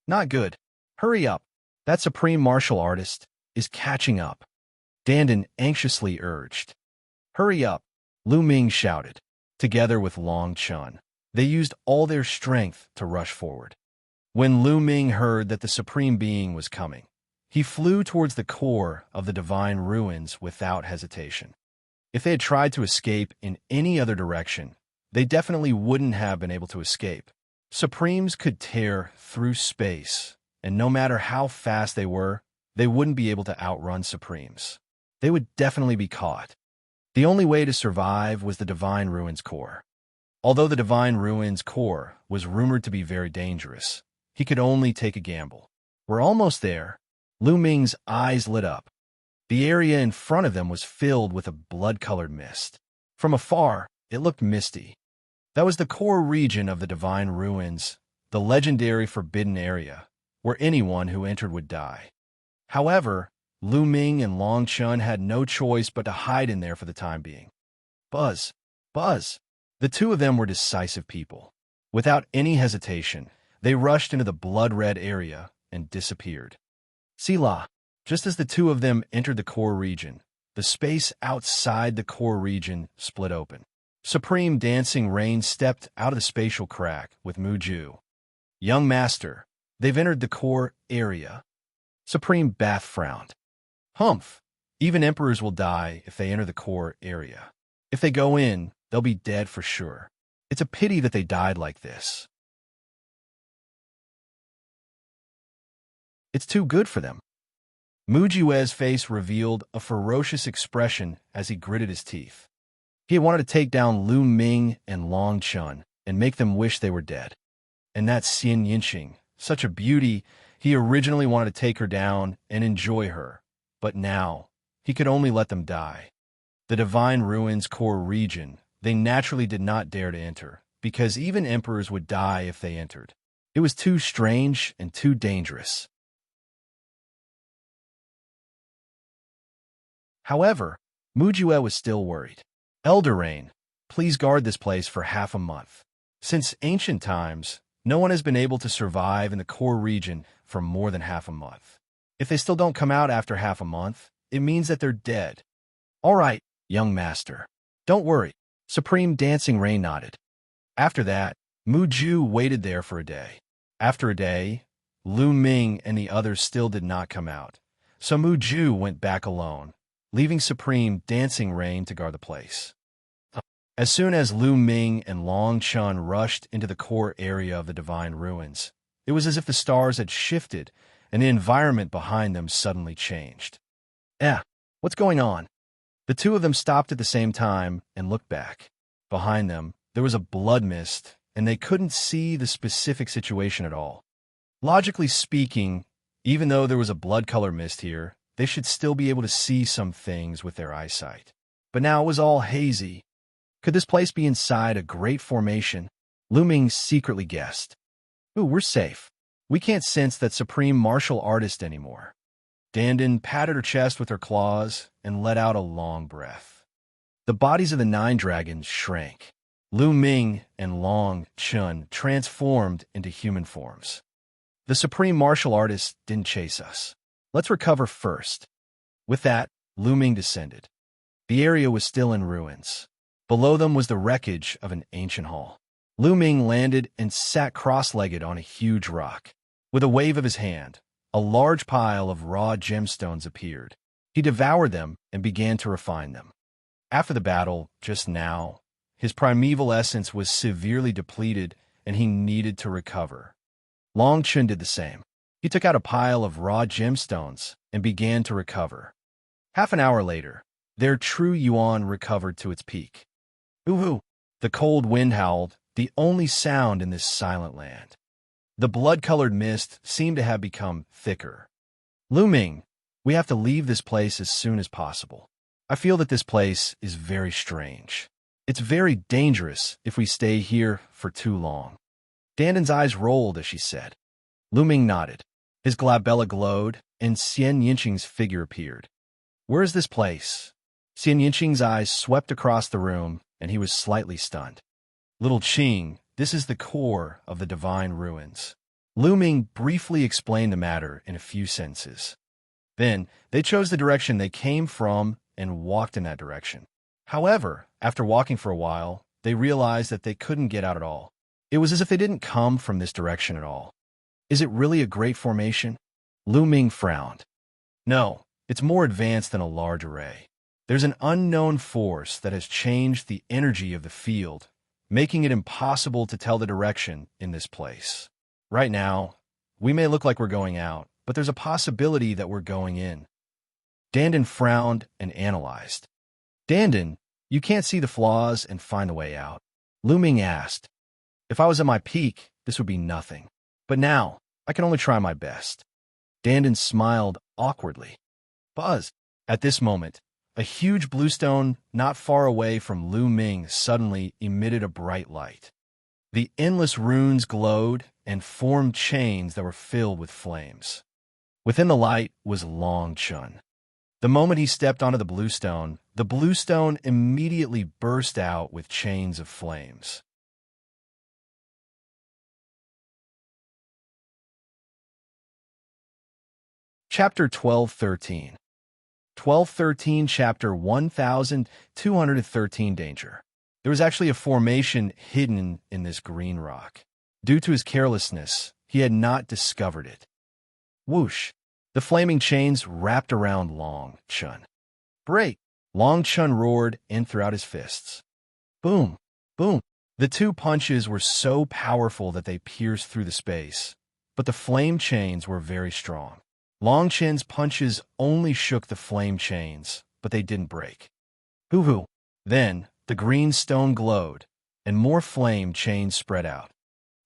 Not good. Hurry up. That supreme martial artist is catching up. Dandan anxiously urged. Hurry up, Lu Ming shouted. Together with Long Chen, they used all their strength to rush forward. When Lu Ming heard that the supreme being was coming, he flew towards the core of the divine ruins without hesitation. If they had tried to escape in any other direction, they definitely wouldn't have been able to escape. Supremes could tear through space, and no matter how fast they were, they wouldn't be able to outrun Supremes. They would definitely be caught. The only way to survive was the Divine Ruins core. Although the Divine Ruins core was rumored to be very dangerous, he could only take a gamble. We're almost there. Lu Ming's eyes lit up. The area in front of them was filled with a blood-colored mist. From afar, it looked misty. That was the core region of the Divine Ruins, the legendary Forbidden Area, where anyone who entered would die. However, Lu Ming and Long Chen had no choice but to hide in there for the time being. Buzz! Buzz! The two of them were decisive people. Without any hesitation, they rushed into the blood-red area and disappeared. Sila! Just as the two of them entered the core region, the space outside the core region split open. Supreme Dancing Rain stepped out of the spatial crack with Wuxia. Young master, they've entered the core area. Supreme Bath frowned. Humph! Even emperors will die if they enter the core area. If they go in, they'll be dead for sure. It's a pity that they died like this. It's too good for them. Wuxia's face revealed a ferocious expression as he gritted his teeth. He wanted to take down Lu Ming and Long Chen and make them wish they were dead. And that Xianxia, such a beauty, he originally wanted to take her down and enjoy her. But now, he could only let them die. The Divine Ruins core region, they naturally did not dare to enter, because even emperors would die if they entered. It was too strange and too dangerous. However, Wuxia was still worried. Elder Rain, please guard this place for half a month. Since ancient times, no one has been able to survive in the core region for more than half a month. If they still don't come out after half a month, it means that they're dead. All right, young master. Don't worry. Supreme Dancing Rain nodded. After that, Wuxia waited there for a day. After a day, Lu Ming and the others still did not come out. So Wuxia went back alone, leaving Supreme Dancing Rain to guard the place. As soon as Lu Ming and Long Chen rushed into the core area of the Divine Ruins, it was as if the stars had shifted and the environment behind them suddenly changed. What's going on? The two of them stopped at the same time and looked back. Behind them, there was a blood mist, and they couldn't see the specific situation at all. Logically speaking, even though there was a blood color mist here, they should still be able to see some things with their eyesight. But now it was all hazy. Could this place be inside a great formation? Lu Ming secretly guessed. Ooh, we're safe. We can't sense that supreme martial artist anymore. Dandan patted her chest with her claws and let out a long breath. The bodies of the 9 dragons shrank. Lu Ming and Long Chun transformed into human forms. The supreme martial artist didn't chase us. Let's recover first. With that, Lu Ming descended. The area was still in ruins. Below them was the wreckage of an ancient hall. Lu Ming landed and sat cross-legged on a huge rock. With a wave of his hand, a large pile of raw gemstones appeared. He devoured them and began to refine them. After the battle, just now, his primeval essence was severely depleted and he needed to recover. Long Chun did the same. He took out a pile of raw gemstones and began to recover. Half an hour later, their true yuan recovered to its peak. Hoo-hoo! The cold wind howled, the only sound in this silent land. The blood-colored mist seemed to have become thicker. Lu Ming, we have to leave this place as soon as possible. I feel that this place is very strange. It's very dangerous if we stay here for too long. Dandan's eyes rolled as she said. Lu Ming nodded. His glabella glowed, and Xianxia's figure appeared. Where is this place? Xianxia's eyes swept across the room, and he was slightly stunned. Little Qing, this is the core of the divine ruins. Lu Ming briefly explained the matter in a few sentences. Then, they chose the direction they came from and walked in that direction. However, after walking for a while, they realized that they couldn't get out at all. It was as if they didn't come from this direction at all. Is it really a great formation? Lu Ming frowned. No, it's more advanced than a large array. There's an unknown force that has changed the energy of the field, making it impossible to tell the direction in this place. Right now, we may look like we're going out, but there's a possibility that we're going in. Dandan frowned and analyzed. Dandan, you can't see the flaws and find the way out. Lu Ming asked. If I was at my peak, this would be nothing. But now, I can only try my best. Dandan smiled awkwardly. Buzz. At this moment, a huge bluestone not far away from Lu Ming suddenly emitted a bright light. The endless runes glowed and formed chains that were filled with flames. Within the light was Long Chun. The moment he stepped onto the bluestone immediately burst out with chains of flames. Chapter 1213. 1213, Chapter 1213, Danger. There was actually a formation hidden in this green rock. Due to his carelessness, he had not discovered it. Whoosh! The flaming chains wrapped around Long Chun. Break! Long Chun roared and threw out his fists. Boom! Boom! The two punches were so powerful that they pierced through the space, but the flame chains were very strong. Long Chun's punches only shook the flame chains, but they didn't break. Hoo-hoo! Then, the green stone glowed, and more flame chains spread out.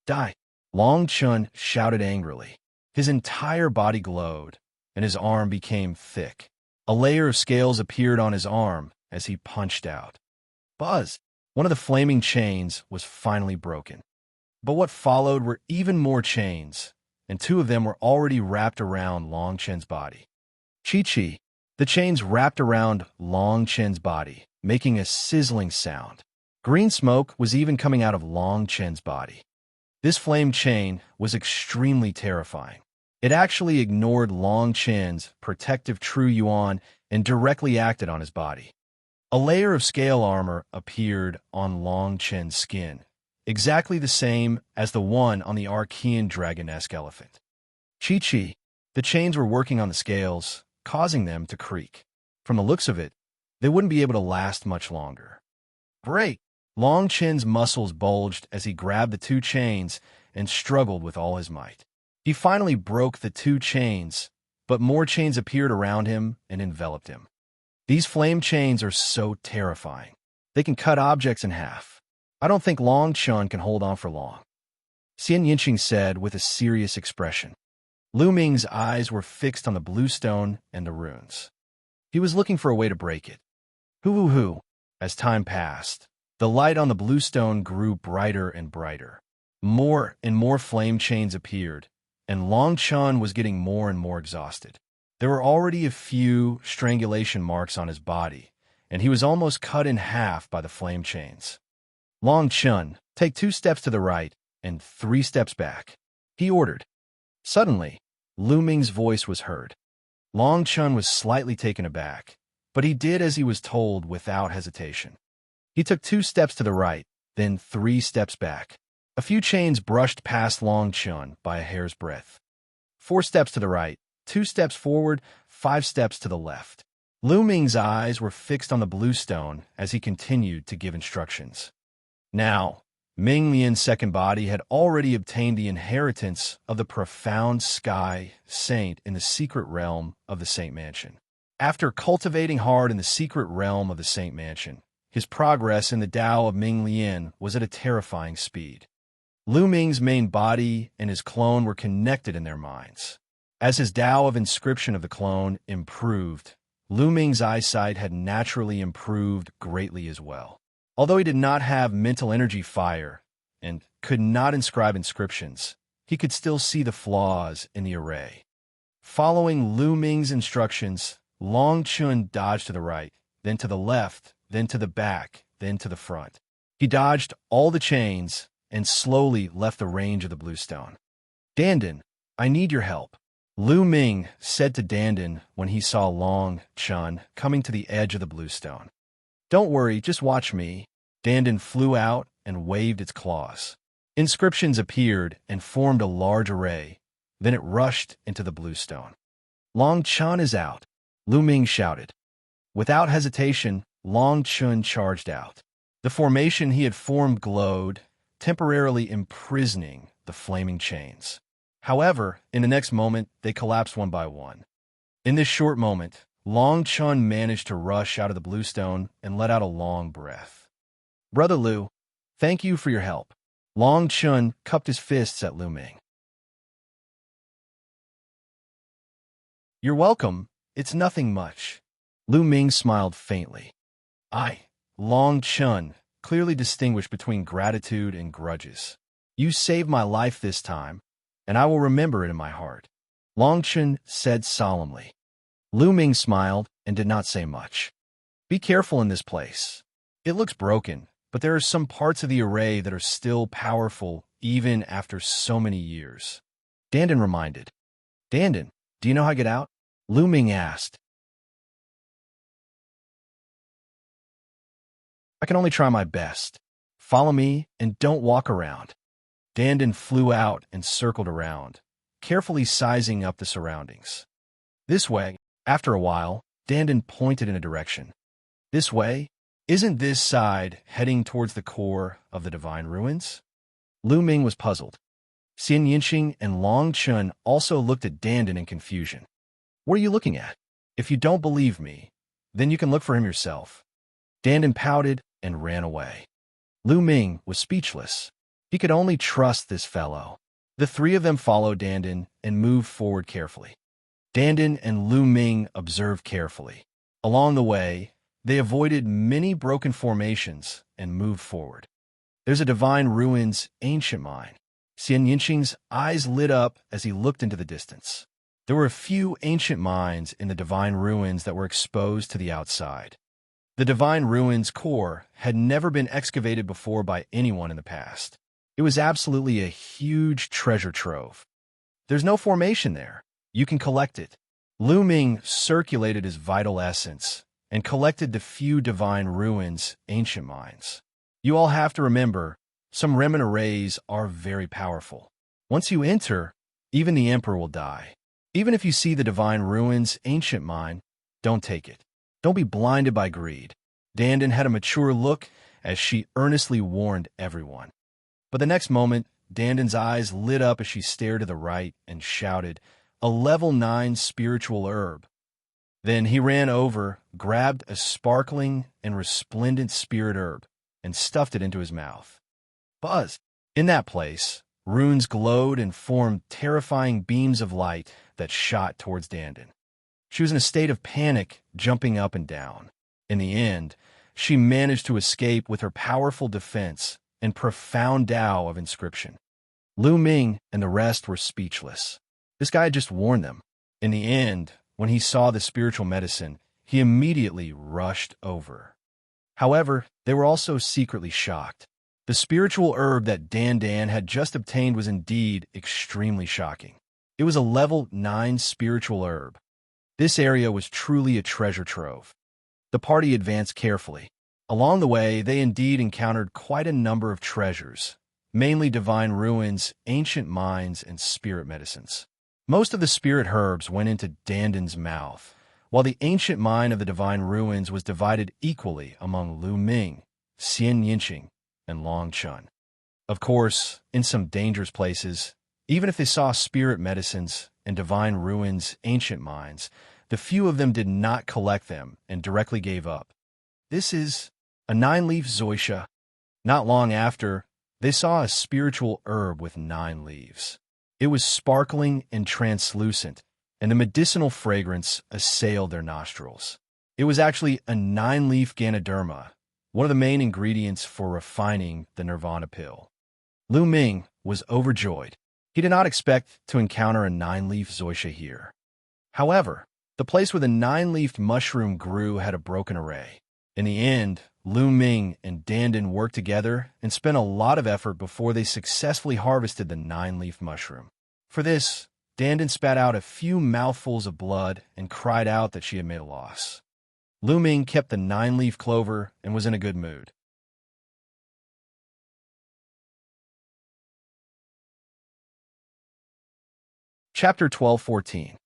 Die! Long Chun shouted angrily. His entire body glowed, and his arm became thick. A layer of scales appeared on his arm as he punched out. Buzz! One of the flaming chains was finally broken. But what followed were even more chains, and two of them were already wrapped around Long Chun's body. Chi-chi! The chains wrapped around Long Chun's body, making a sizzling sound. Green smoke was even coming out of Long Chun's body. This flame chain was extremely terrifying. It actually ignored Long Chun's protective true yuan and directly acted on his body. A layer of scale armor appeared on Long Chun's skin, exactly the same as the one on the Archean dragon-esque elephant. Chi-chi, the chains were working on the scales, causing them to creak. From the looks of it, they wouldn't be able to last much longer. Break! Long Chun's muscles bulged as he grabbed the two chains and struggled with all his might. He finally broke the two chains, but more chains appeared around him and enveloped him. These flame chains are so terrifying. They can cut objects in half. I don't think Long Chun can hold on for long. Xianxia said with a serious expression. Lu Ming's eyes were fixed on the blue stone and the runes. He was looking for a way to break it. Hoo-hoo-hoo! As time passed, the light on the blue stone grew brighter and brighter. More and more flame chains appeared, and Long Chun was getting more and more exhausted. There were already a few strangulation marks on his body, and he was almost cut in half by the flame chains. Long Chun, take 2 steps to the right and 3 steps back, he ordered. Suddenly, Lu Ming's voice was heard. Long Chun was slightly taken aback, but he did as he was told without hesitation. He took 2 steps to the right, then 3 steps back. A few chains brushed past Long Chun by a hair's breadth. 4 steps to the right, 2 steps forward, 5 steps to the left. Lu Ming's eyes were fixed on the blue stone as he continued to give instructions. Now, Ming Lian's second body had already obtained the inheritance of the profound sky saint in the secret realm of the Saint Mansion. After cultivating hard in the secret realm of the Saint Mansion, his progress in the Tao of Ming Lian was at a terrifying speed. Lu Ming's main body and his clone were connected in their minds. As his Tao of inscription of the clone improved, Lu Ming's eyesight had naturally improved greatly as well. Although he did not have mental energy fire and could not inscribe inscriptions, he could still see the flaws in the array. Following Lu Ming's instructions, Long Chun dodged to the right, then to the left, then to the back, then to the front. He dodged all the chains and slowly left the range of the blue stone. Dandan, I need your help, Lu Ming said to Dandan when he saw Long Chun coming to the edge of the blue stone. Don't worry, just watch me. Dandan flew out and waved its claws. Inscriptions appeared and formed a large array. Then it rushed into the blue stone. Long Chun is out, Lu Ming shouted. Without hesitation, Long Chun charged out. The formation he had formed glowed, temporarily imprisoning the flaming chains. However, in the next moment, they collapsed one by one. In this short moment, Long Chun managed to rush out of the blue stone and let out a long breath. Brother Lu, thank you for your help. Long Chun cupped his fists at Lu Ming. You're welcome. It's nothing much. Lu Ming smiled faintly. Long Chun, clearly distinguished between gratitude and grudges. You saved my life this time, and I will remember it in my heart. Long Chun said solemnly. Lu Ming smiled and did not say much. Be careful in this place. It looks broken, but there are some parts of the array that are still powerful even after so many years. Dandan reminded. Dandan, do you know how to get out? Lu Ming asked. I can only try my best. Follow me and don't walk around. Dandan flew out and circled around, carefully sizing up the surroundings. This way. After a while, Dandan pointed in a direction. This way? Isn't this side heading towards the core of the divine ruins? Lu Ming was puzzled. Xianxia and Long Chun also looked at Dandan in confusion. What are you looking at? If you don't believe me, then you can look for him yourself. Dandan pouted and ran away. Lu Ming was speechless. He could only trust this fellow. The 3 of them followed Dandan and moved forward carefully. Dandan and Lu Ming observed carefully. Along the way, they avoided many broken formations and moved forward. There's a divine ruins ancient mine. Xianxin's eyes lit up as he looked into the distance. There were a few ancient mines in the divine ruins that were exposed to the outside. The divine ruins core had never been excavated before by anyone in the past. It was absolutely a huge treasure trove. There's no formation there. You can collect it. Lu Ming circulated his vital essence and collected the few divine ruins ancient mines. You all have to remember, some remnant arrays are very powerful. Once you enter, even the emperor will die. Even if you see the divine ruins ancient mine, don't take it. Don't be blinded by greed. Dandan had a mature look as she earnestly warned everyone. But the next moment, Dandan's eyes lit up as she stared to the right and shouted, "A level 9 spiritual herb." Then he ran over, grabbed a sparkling and resplendent spirit herb, and stuffed it into his mouth. Buzz! In that place, runes glowed and formed terrifying beams of light that shot towards Dandan. She was in a state of panic, jumping up and down. In the end, she managed to escape with her powerful defense and profound Tao of inscription. Lu Ming and the rest were speechless. This guy had just warned them. In the end, when he saw the spiritual medicine, he immediately rushed over. However, they were also secretly shocked. The spiritual herb that Dan Dan had just obtained was indeed extremely shocking. It was a level 9 spiritual herb. This area was truly a treasure trove. The party advanced carefully. Along the way, they indeed encountered quite a number of treasures, mainly divine ruins, ancient mines, and spirit medicines. Most of the spirit herbs went into Dandan's mouth, while the ancient mine of the divine ruins was divided equally among Lu Ming, Xianxia, and Long Chun. Of course, in some dangerous places, even if they saw spirit medicines and divine ruins, ancient mines, the few of them did not collect them and directly gave up. This is a 9-leaf zoysia. Not long after, they saw a spiritual herb with 9 leaves. It was sparkling and translucent, and the medicinal fragrance assailed their nostrils. It was actually a 9-leaf Ganoderma, one of the main ingredients for refining the Nirvana pill. Lu Ming was overjoyed. He did not expect to encounter a 9-leaf zoysia here. However, the place where the 9-leafed mushroom grew had a broken array. In the end, Lu Ming and Dandan worked together and spent a lot of effort before they successfully harvested the 9-leaf mushroom. For this, Dandan spat out a few mouthfuls of blood and cried out that she had made a loss. Lu Ming kept the 9-leaf clover and was in a good mood. Chapter 1214.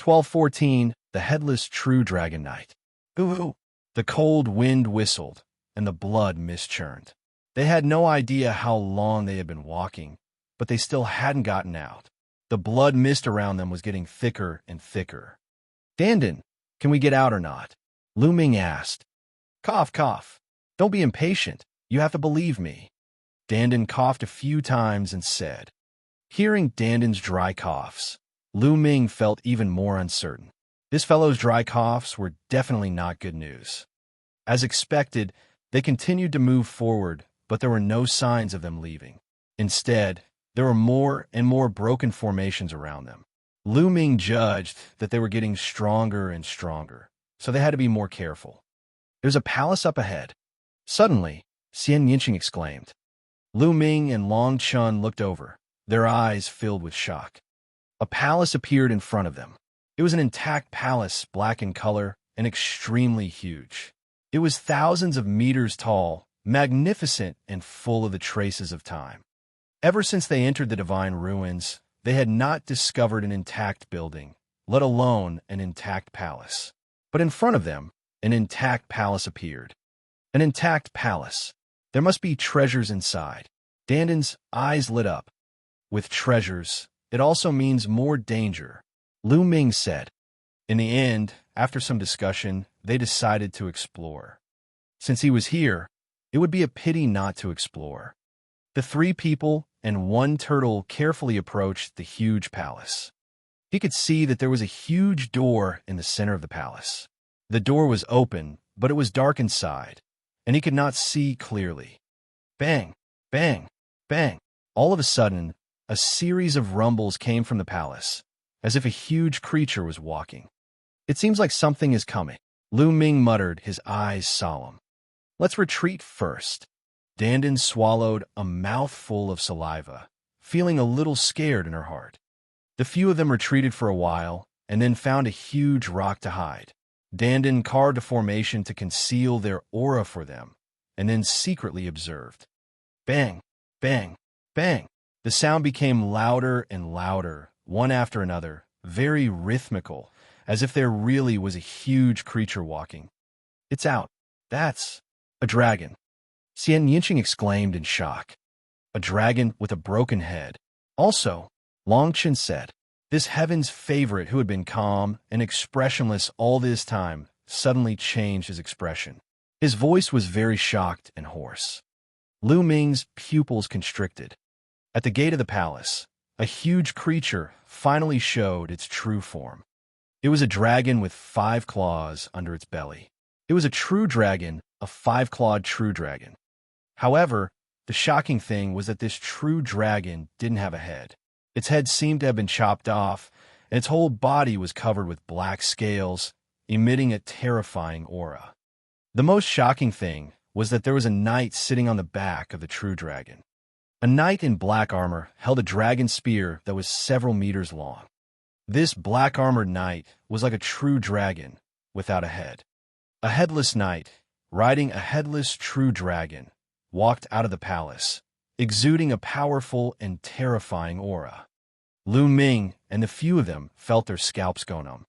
1214, The Headless True Dragon Knight. Ooh! The cold wind whistled, and the blood mist-churned. They had no idea how long they had been walking, but they still hadn't gotten out. The blood mist around them was getting thicker and thicker. Dandan, can we get out or not? Lu Ming asked. Cough, cough. Don't be impatient. You have to believe me. Dandan coughed a few times and said. Hearing Dandan's dry coughs, Lu Ming felt even more uncertain. This fellow's dry coughs were definitely not good news. As expected, they continued to move forward, but there were no signs of them leaving. Instead, there were more and more broken formations around them. Lu Ming judged that they were getting stronger and stronger, so they had to be more careful. There's a palace up ahead. Suddenly, Xianxia exclaimed. Lu Ming and Long Chun looked over, their eyes filled with shock. A palace appeared in front of them. It was an intact palace, black in color, and extremely huge. It was thousands of meters tall, magnificent, and full of the traces of time. Ever since they entered the divine ruins, they had not discovered an intact building, let alone an intact palace. But in front of them, an intact palace appeared. An intact palace. There must be treasures inside. Dandan's eyes lit up. With treasures, it also means more danger, Lu Ming said. In the end, after some discussion, they decided to explore. Since he was here, it would be a pity not to explore. The 3 people and 1 turtle carefully approached the huge palace. He could see that there was a huge door in the center of the palace. The door was open, but it was dark inside, and he could not see clearly. Bang! Bang! Bang! All of a sudden, a series of rumbles came from the palace, as if a huge creature was walking. It seems like something is coming, Lu Ming muttered, his eyes solemn. Let's retreat first. Dandan swallowed a mouthful of saliva, feeling a little scared in her heart. The few of them retreated for a while, and then found a huge rock to hide. Dandan carved a formation to conceal their aura for them, and then secretly observed. Bang! Bang! Bang! The sound became louder and louder, one after another, very rhythmical, as if there really was a huge creature walking. It's out. That's a dragon. Xianxia exclaimed in shock. A dragon with a broken head. Also, Long Chen said, this heaven's favorite who had been calm and expressionless all this time suddenly changed his expression. His voice was very shocked and hoarse. Lu Ming's pupils constricted. At the gate of the palace, a huge creature finally showed its true form. It was a dragon with 5 claws under its belly. It was a true dragon, a 5-clawed true dragon. However, the shocking thing was that this true dragon didn't have a head. Its head seemed to have been chopped off, and its whole body was covered with black scales, emitting a terrifying aura. The most shocking thing was that there was a knight sitting on the back of the true dragon. A knight in black armor held a dragon spear that was several meters long. This black-armored knight was like a true dragon without a head. A headless knight, riding a headless true dragon, walked out of the palace, exuding a powerful and terrifying aura. Lu Ming and the few of them felt their scalps go numb.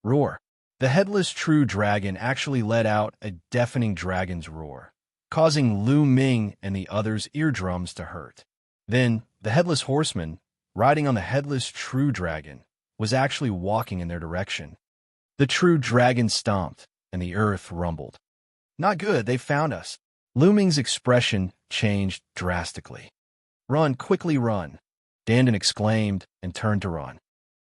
Roar. The headless true dragon actually let out a deafening dragon's roar, causing Lu Ming and the others' eardrums to hurt. Then, the headless horseman, riding on the headless true dragon, was actually walking in their direction. The true dragon stomped, and the earth rumbled. Not good, they found us. Lu Ming's expression changed drastically. Run, quickly run, Dandan exclaimed and turned to run.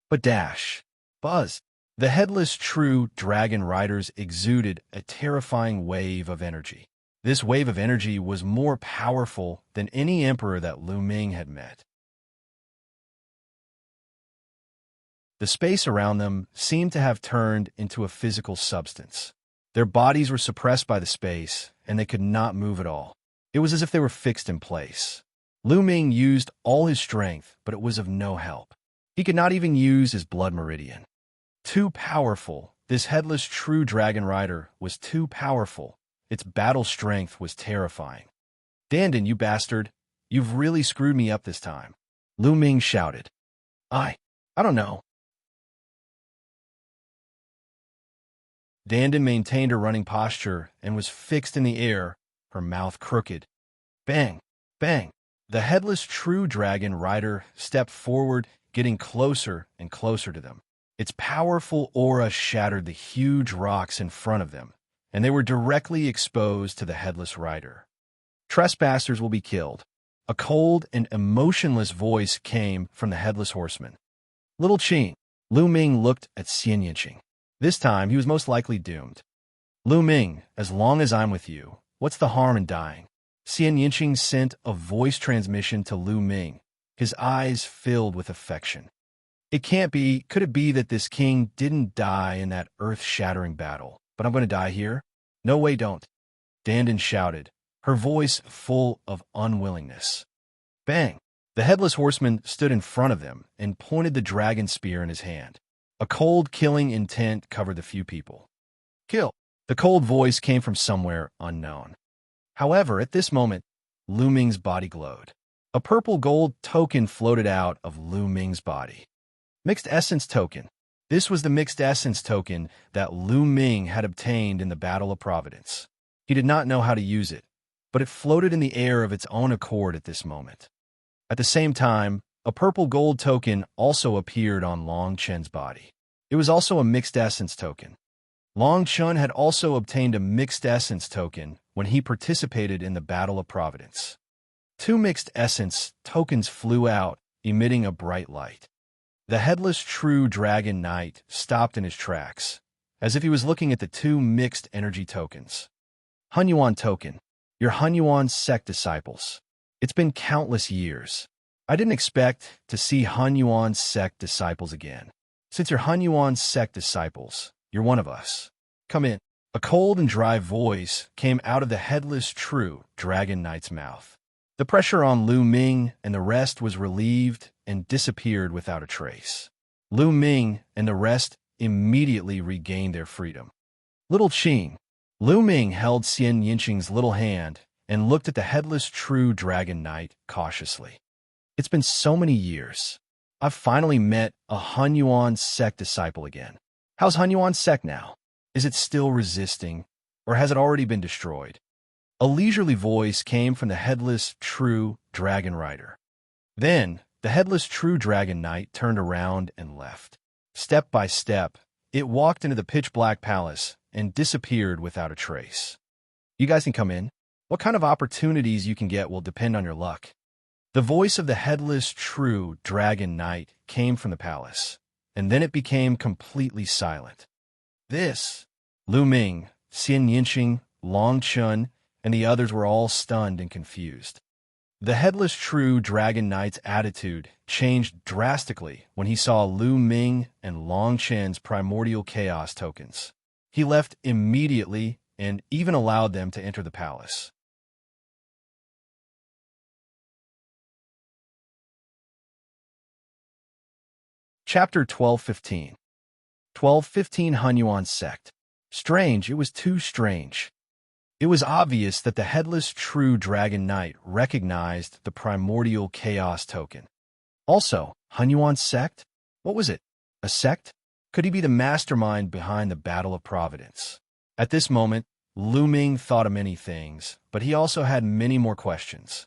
But dash, buzz. The headless true dragon riders exuded a terrifying wave of energy. This wave of energy was more powerful than any emperor that Lu Ming had met. The space around them seemed to have turned into a physical substance. Their bodies were suppressed by the space, and they could not move at all. It was as if they were fixed in place. Lu Ming used all his strength, but it was of no help. He could not even use his blood meridian. Too powerful. This headless true dragon rider was too powerful. Its battle strength was terrifying. Dandan, you bastard. You've really screwed me up this time. Lu Ming shouted. I don't know. Dandan maintained her running posture and was fixed in the air, her mouth crooked. Bang! Bang! The headless true dragon rider stepped forward, getting closer and closer to them. Its powerful aura shattered the huge rocks in front of them, and they were directly exposed to the headless rider. Trespassers will be killed. A cold and emotionless voice came from the headless horseman. Little Qing. Lu Ming looked at Xianxia. This time, he was most likely doomed. Lu Ming, as long as I'm with you, what's the harm in dying? Xianxia sent a voice transmission to Lu Ming, his eyes filled with affection. It can't be. Could it be that this king didn't die in that earth-shattering battle, but I'm going to die here? No way, don't. Dandan shouted, her voice full of unwillingness. Bang! The headless horseman stood in front of them and pointed the dragon spear in his hand. A cold, killing intent covered the few people. Kill! The cold voice came from somewhere unknown. However, at this moment, Lu Ming's body glowed. A purple gold token floated out of Lu Ming's body. Mixed Essence Token. This was the Mixed Essence Token that Lu Ming had obtained in the Battle of Providence. He did not know how to use it, but it floated in the air of its own accord at this moment. At the same time, a purple gold token also appeared on Long Chen's body. It was also a Mixed Essence Token. Long Chen had also obtained a Mixed Essence Token when he participated in the Battle of Providence. 2 Mixed Essence Tokens flew out, emitting a bright light. The headless true dragon knight stopped in his tracks, as if he was looking at the 2 mixed energy tokens. Hunyuan Token. Your Hunyuan sect disciples. It's been countless years. I didn't expect to see Hunyuan sect disciples again. Since you're Hunyuan sect disciples, you're one of us. Come in. A cold and dry voice came out of the headless true dragon knight's mouth. The pressure on Lu Ming and the rest was relieved and disappeared without a trace. Lu Ming and the rest immediately regained their freedom. Little Qing. Lu Ming held Xianxin's little hand and looked at the headless true dragon knight cautiously. It's been so many years. I've finally met a Hunyuan sect disciple again. How's Hunyuan sect now? Is it still resisting, or has it already been destroyed? A leisurely voice came from the headless true dragon rider. Then, the headless true dragon knight turned around and left. Step by step, it walked into the pitch-black palace and disappeared without a trace. You guys can come in. What kind of opportunities you can get will depend on your luck. The voice of the headless true dragon knight came from the palace, and then it became completely silent. This, Lu Ming, Xianxia, Long Chen, and the others were all stunned and confused. The headless true Dragon Knight's attitude changed drastically when he saw Lu Ming and Long Chen's primordial chaos tokens. He left immediately and even allowed them to enter the palace. Chapter 1215. 1215 Hunyuan Sect. Strange, it was too strange. It was obvious that the headless true Dragon Knight recognized the primordial chaos token. Also, Hunyuan Sect? What was it? A sect? Could he be the mastermind behind the Battle of Providence? At this moment, Lu Ming thought of many things, but he also had many more questions.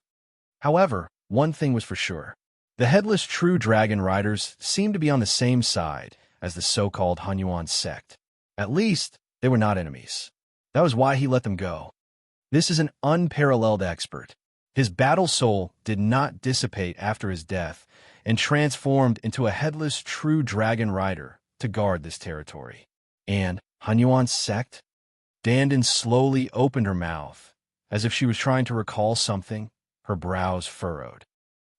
However, one thing was for sure. The headless true dragon riders seemed to be on the same side as the so-called Hunyuan sect. At least, they were not enemies. That was why he let them go. This is an unparalleled expert. His battle soul did not dissipate after his death and transformed into a headless true dragon rider to guard this territory. And Hunyuan sect? Dandan slowly opened her mouth, as if she was trying to recall something, her brows furrowed.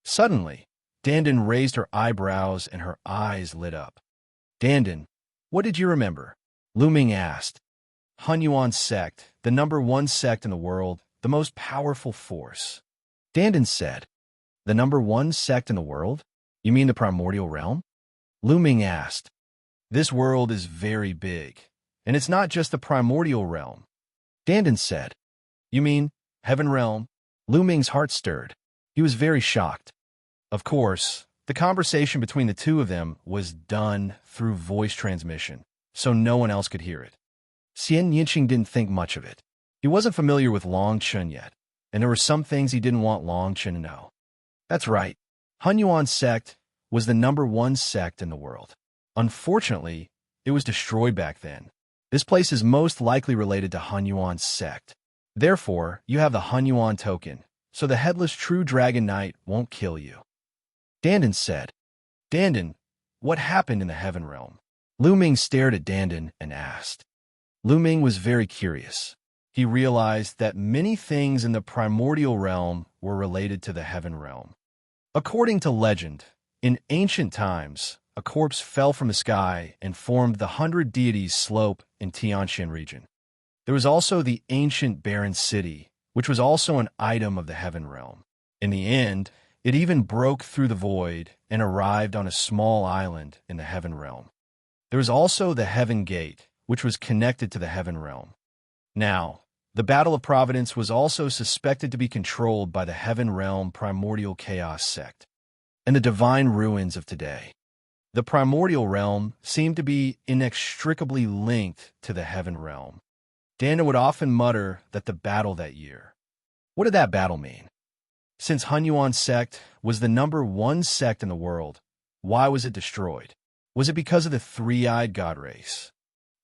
Suddenly, Dandan raised her eyebrows and her eyes lit up. Dandan, what did you remember? Lu Ming asked. Hunyuan sect, the #1 sect in the world, the most powerful force. Dandan said, the #1 sect in the world? You mean the primordial realm? Lu Ming asked. This world is very big, and it's not just the primordial realm. Dandan said, you mean heaven realm? Lu Ming's heart stirred. He was very shocked. Of course, the conversation between the two of them was done through voice transmission, so no one else could hear it. Xianxia didn't think much of it. He wasn't familiar with Long Chen yet, and there were some things he didn't want Long Chen to know. That's right. Hunyuan sect was the #1 sect in the world. Unfortunately, it was destroyed back then. This place is most likely related to Hunyuan sect. Therefore, you have the Hunyuan token, so the headless true dragon knight won't kill you. Dandan said. Dandan, what happened in the heaven realm? Lu Ming stared at Dandan and asked. Lu Ming was very curious. He realized that many things in the primordial realm were related to the heaven realm. According to legend, in ancient times, a corpse fell from the sky and formed the 100 deities slope in Xianxia region. There was also the ancient barren city, which was also an item of the heaven realm. In the end, it even broke through the void and arrived on a small island in the heaven realm. There was also the heaven gate, which was connected to the heaven realm. Now, the Battle of Providence was also suspected to be controlled by the heaven realm primordial chaos sect and the divine ruins of today. The primordial realm seemed to be inextricably linked to the heaven realm. Dana would often mutter that the battle that year. What did that battle mean? Since Hunyuan sect was the #1 sect in the world, why was it destroyed? Was it because of the three-eyed god race?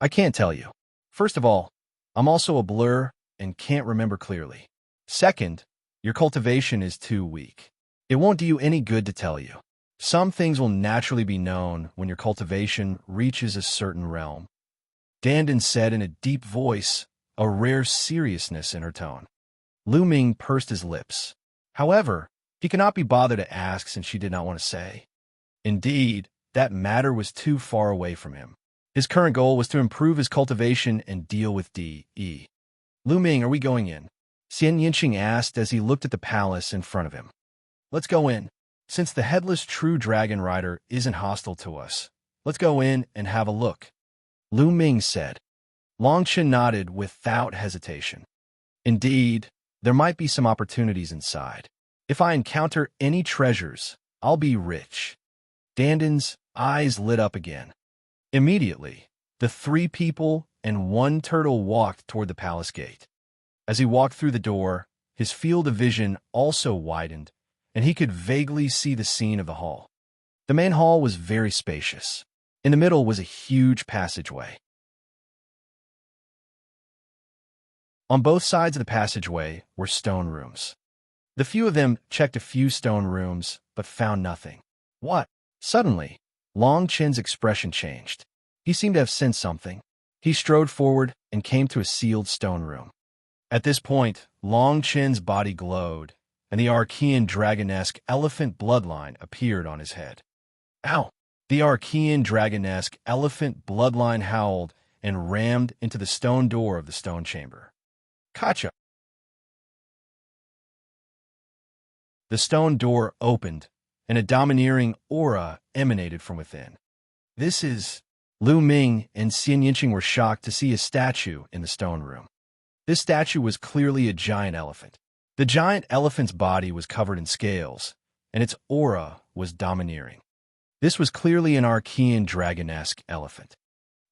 I can't tell you. First of all, I'm also a blur and can't remember clearly. Second, your cultivation is too weak. It won't do you any good to tell you. Some things will naturally be known when your cultivation reaches a certain realm. Dandan said in a deep voice, a rare seriousness in her tone. Lu Ming pursed his lips. However, he could not be bothered to ask since she did not want to say. Indeed, that matter was too far away from him. His current goal was to improve his cultivation and deal with D.E. Lu Ming, are we going in? Xianxia asked as he looked at the palace in front of him. Let's go in. Since the headless true dragon rider isn't hostile to us, let's go in and have a look. Lu Ming said. Long Chen nodded without hesitation. Indeed, there might be some opportunities inside. If I encounter any treasures, I'll be rich. Dandan's eyes lit up again. Immediately, the 3 people and 1 turtle walked toward the palace gate. As he walked through the door, his field of vision also widened, and he could vaguely see the scene of the hall. The main hall was very spacious. In the middle was a huge passageway. On both sides of the passageway were stone rooms. The few of them checked a few stone rooms, but found nothing. What? Suddenly, Long Chen's expression changed. He seemed to have sensed something. He strode forward and came to a sealed stone room. At this point, Long Chen's body glowed, and the Archean dragonesque elephant bloodline appeared on his head. Ow! The Archean dragonesque elephant bloodline howled and rammed into the stone door of the stone chamber. Kacha! The stone door opened, and a domineering aura emanated from within. This is... Lu Ming and Xianxia were shocked to see a statue in the stone room. This statue was clearly a giant elephant. The giant elephant's body was covered in scales, and its aura was domineering. This was clearly an Archean dragonesque elephant.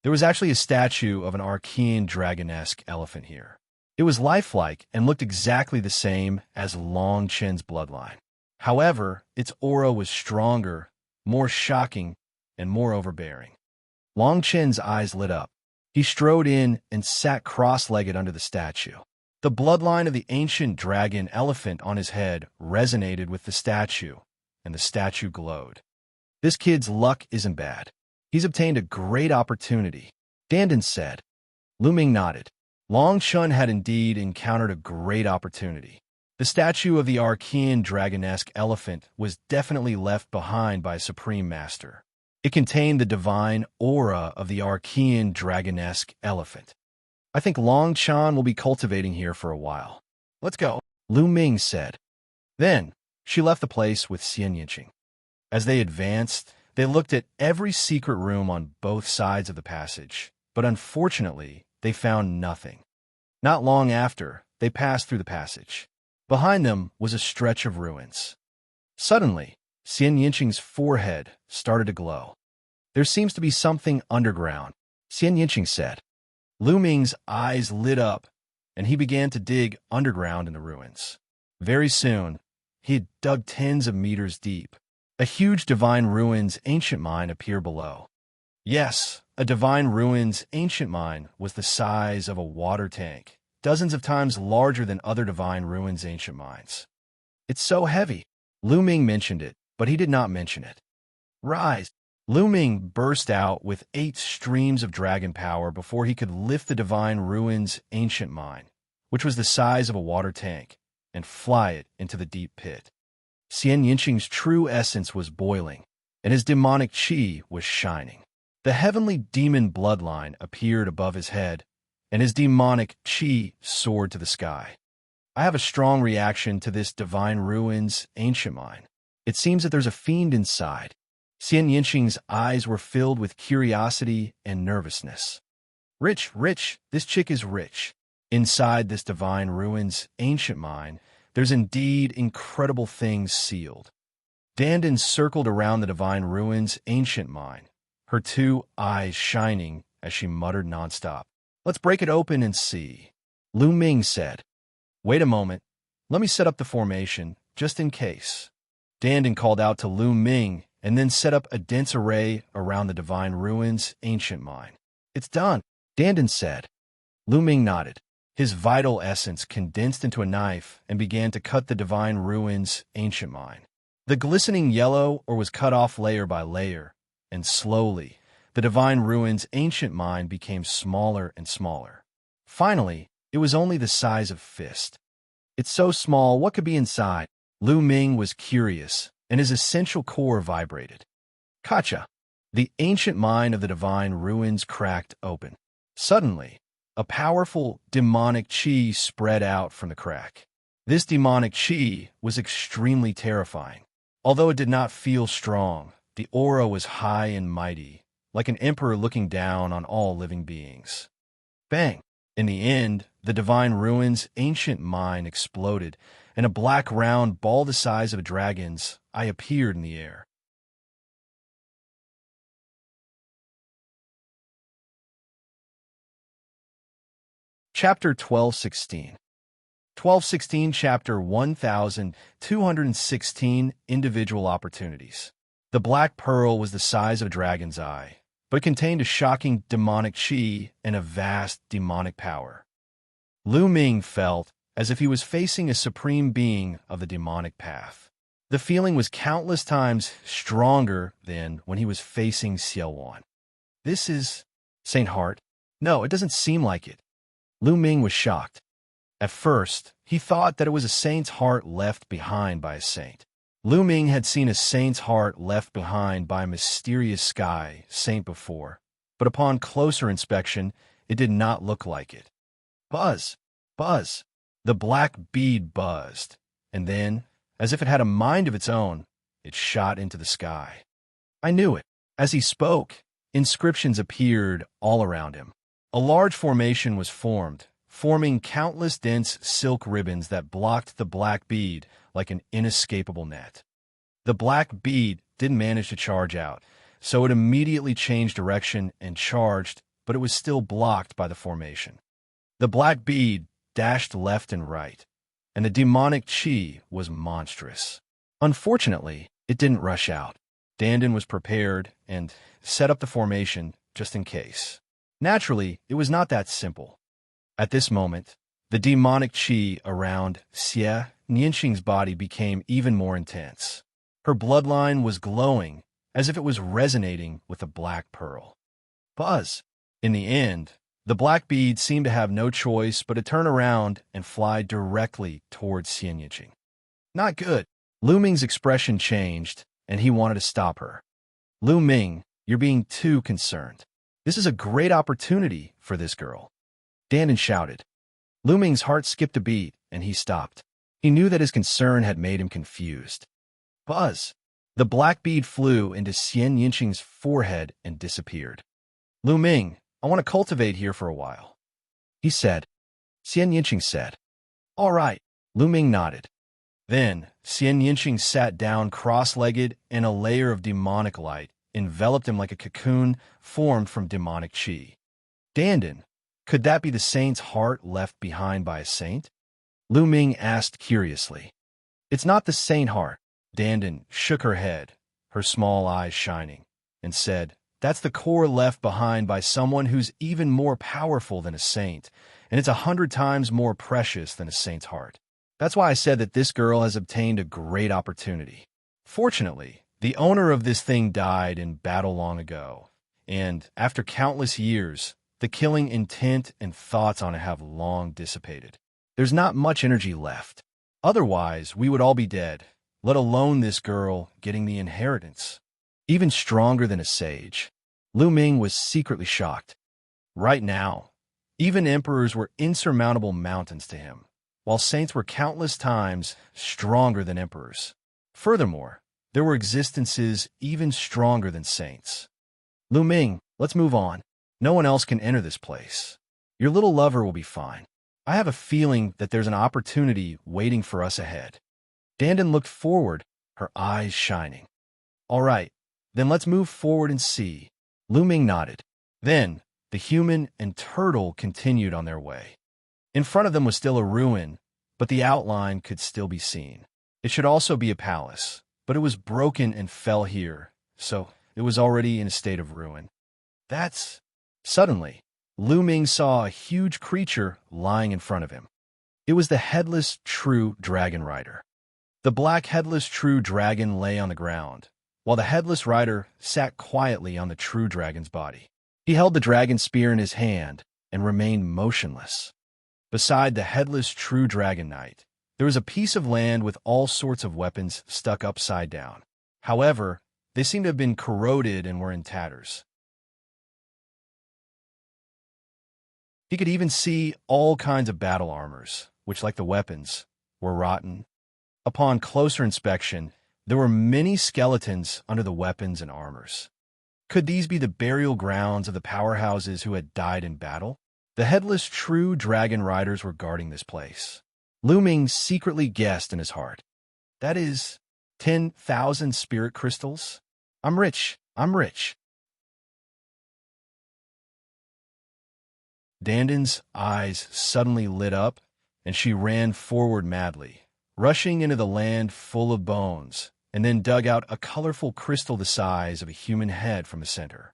There was actually a statue of an Archean dragonesque elephant here. It was lifelike and looked exactly the same as Long Chen's bloodline. However, its aura was stronger, more shocking, and more overbearing. Long Chen's eyes lit up. He strode in and sat cross-legged under the statue. The bloodline of the ancient dragon elephant on his head resonated with the statue, and the statue glowed. This kid's luck isn't bad. He's obtained a great opportunity, Dandan said. Lu Ming nodded. Long Chen had indeed encountered a great opportunity. The statue of the Archean dragonesque elephant was definitely left behind by a supreme master. It contained the divine aura of the Archean dragonesque elephant. I think Long Chen will be cultivating here for a while. Let's go, Lu Ming said. Then, she left the place with Xianxia. As they advanced, they looked at every secret room on both sides of the passage, but unfortunately, they found nothing. Not long after, they passed through the passage. Behind them was a stretch of ruins. Suddenly, Xianxia's forehead started to glow. There seems to be something underground, Xianxia said. Lu Ming's eyes lit up, and he began to dig underground in the ruins. Very soon, he had dug tens of meters deep. A huge Divine Ruins ancient mine appeared below. Yes, a Divine Ruins ancient mine was the size of a water tank, dozens of times larger than other Divine Ruins ancient mines. It's so heavy. Lu Ming mentioned it, but he did not mention it. Rise! Lu Ming burst out with 8 streams of dragon power before he could lift the Divine Ruins ancient mine, which was the size of a water tank, and fly it into the deep pit. Xianxia's true essence was boiling, and his demonic qi was shining. The heavenly demon bloodline appeared above his head, and his demonic qi soared to the sky. I have a strong reaction to this Divine Ruins ancient mine. It seems that there's a fiend inside. Xianxia's eyes were filled with curiosity and nervousness. Rich, this chick is rich. Inside this Divine Ruins ancient mine, there's indeed incredible things sealed. Dandan circled around the Divine Ruins ancient mine, her 2 eyes shining as she muttered nonstop. Let's break it open and see, Lu Ming said. Wait a moment. Let me set up the formation, just in case. Dandan called out to Lu Ming and then set up a dense array around the Divine Ruins ancient mine. It's done, Dandan said. Lu Ming nodded. His vital essence condensed into a knife and began to cut the Divine Ruins ancient mine. The glistening yellow ore was cut off layer by layer, and slowly, the Divine Ruins ancient mine became smaller and smaller. Finally, it was only the size of fist. It's so small, what could be inside? Lu Ming was curious, and his essential core vibrated. Kacha! The ancient mine of the Divine Ruins cracked open. Suddenly, a powerful demonic qi spread out from the crack. This demonic qi was extremely terrifying. Although it did not feel strong, the aura was high and mighty, like an emperor looking down on all living beings. Bang! In the end, the Divine Ruins ancient mine exploded, and a black round ball the size of a dragon's eye appeared in the air. Chapter 1216. 1216 Chapter 1216 Individual Opportunities. The black pearl was the size of a dragon's eye, but it contained a shocking demonic qi and a vast demonic power. Lu Ming felt as if he was facing a supreme being of the demonic path. The feeling was countless times stronger than when he was facing Xiaowan. This is Saint Heart? No, it doesn't seem like it. Lu Ming was shocked. At first, he thought that it was a saint's heart left behind by a saint. Lu Ming had seen a saint's heart left behind by a mysterious sky saint before, but upon closer inspection, it did not look like it. Buzz! Buzz! The black bead buzzed, and then, as if it had a mind of its own, it shot into the sky. I knew it. As he spoke, inscriptions appeared all around him. A large formation was formed, forming countless dense silk ribbons that blocked the black bead like an inescapable net. The black bead didn't manage to charge out, so it immediately changed direction and charged, but it was still blocked by the formation. The black bead dashed left and right, and the demonic chi was monstrous. Unfortunately, it didn't rush out. Dandan was prepared and set up the formation just in case. Naturally, it was not that simple. At this moment, the demonic chi around Xianxia's body became even more intense. Her bloodline was glowing, as if it was resonating with a black pearl. Buzz! In the end, the black bead seemed to have no choice but to turn around and fly directly towards Xianxia. Not good. Lu Ming's expression changed, and he wanted to stop her. Lu Ming, you're being too concerned. This is a great opportunity for this girl. Dandan shouted. Lu Ming's heart skipped a beat, and he stopped. He knew that his concern had made him confused. Buzz! The black bead flew into Xianxia's forehead and disappeared. Lu Ming, I want to cultivate here for a while, he said. Xianxia said. All right. Lu Ming nodded. Then, Xianxia sat down cross-legged, and a layer of demonic light enveloped him like a cocoon formed from demonic chi. Dandan, could that be the saint's heart left behind by a saint? Lu Ming asked curiously. It's not the saint heart. Dandan shook her head, her small eyes shining, and said, that's the core left behind by someone who's even more powerful than a saint, and it's 100 times more precious than a saint's heart. That's why I said that this girl has obtained a great opportunity. Fortunately, the owner of this thing died in battle long ago, and after countless years, the killing intent and thoughts on it have long dissipated. There's not much energy left. Otherwise, we would all be dead, let alone this girl getting the inheritance. Even stronger than a sage. Lu Ming was secretly shocked. Right now, even emperors were insurmountable mountains to him, while saints were countless times stronger than emperors. Furthermore, there were existences even stronger than saints. Lu Ming, let's move on. No one else can enter this place. Your little lover will be fine. I have a feeling that there's an opportunity waiting for us ahead. Dandan looked forward, her eyes shining. All right, then let's move forward and see. Lu Ming nodded. Then, the human and turtle continued on their way. In front of them was still a ruin, but the outline could still be seen. It should also be a palace, but it was broken and fell here, so it was already in a state of ruin. Suddenly, Lu Ming saw a huge creature lying in front of him. It was the headless true dragon rider. The black headless true dragon lay on the ground, while the headless rider sat quietly on the true dragon's body. He held the dragon spear in his hand and remained motionless. Beside the headless true dragon knight, there was a piece of land with all sorts of weapons stuck upside down. However, they seemed to have been corroded and were in tatters. He could even see all kinds of battle armors, which, like the weapons, were rotten. Upon closer inspection, there were many skeletons under the weapons and armors. Could these be the burial grounds of the powerhouses who had died in battle? The headless true dragon riders were guarding this place. Lu Ming secretly guessed in his heart. That is 10,000 spirit crystals? I'm rich. Dandan's eyes suddenly lit up, and she ran forward madly, rushing into the land full of bones, and then dug out a colorful crystal the size of a human head from the center.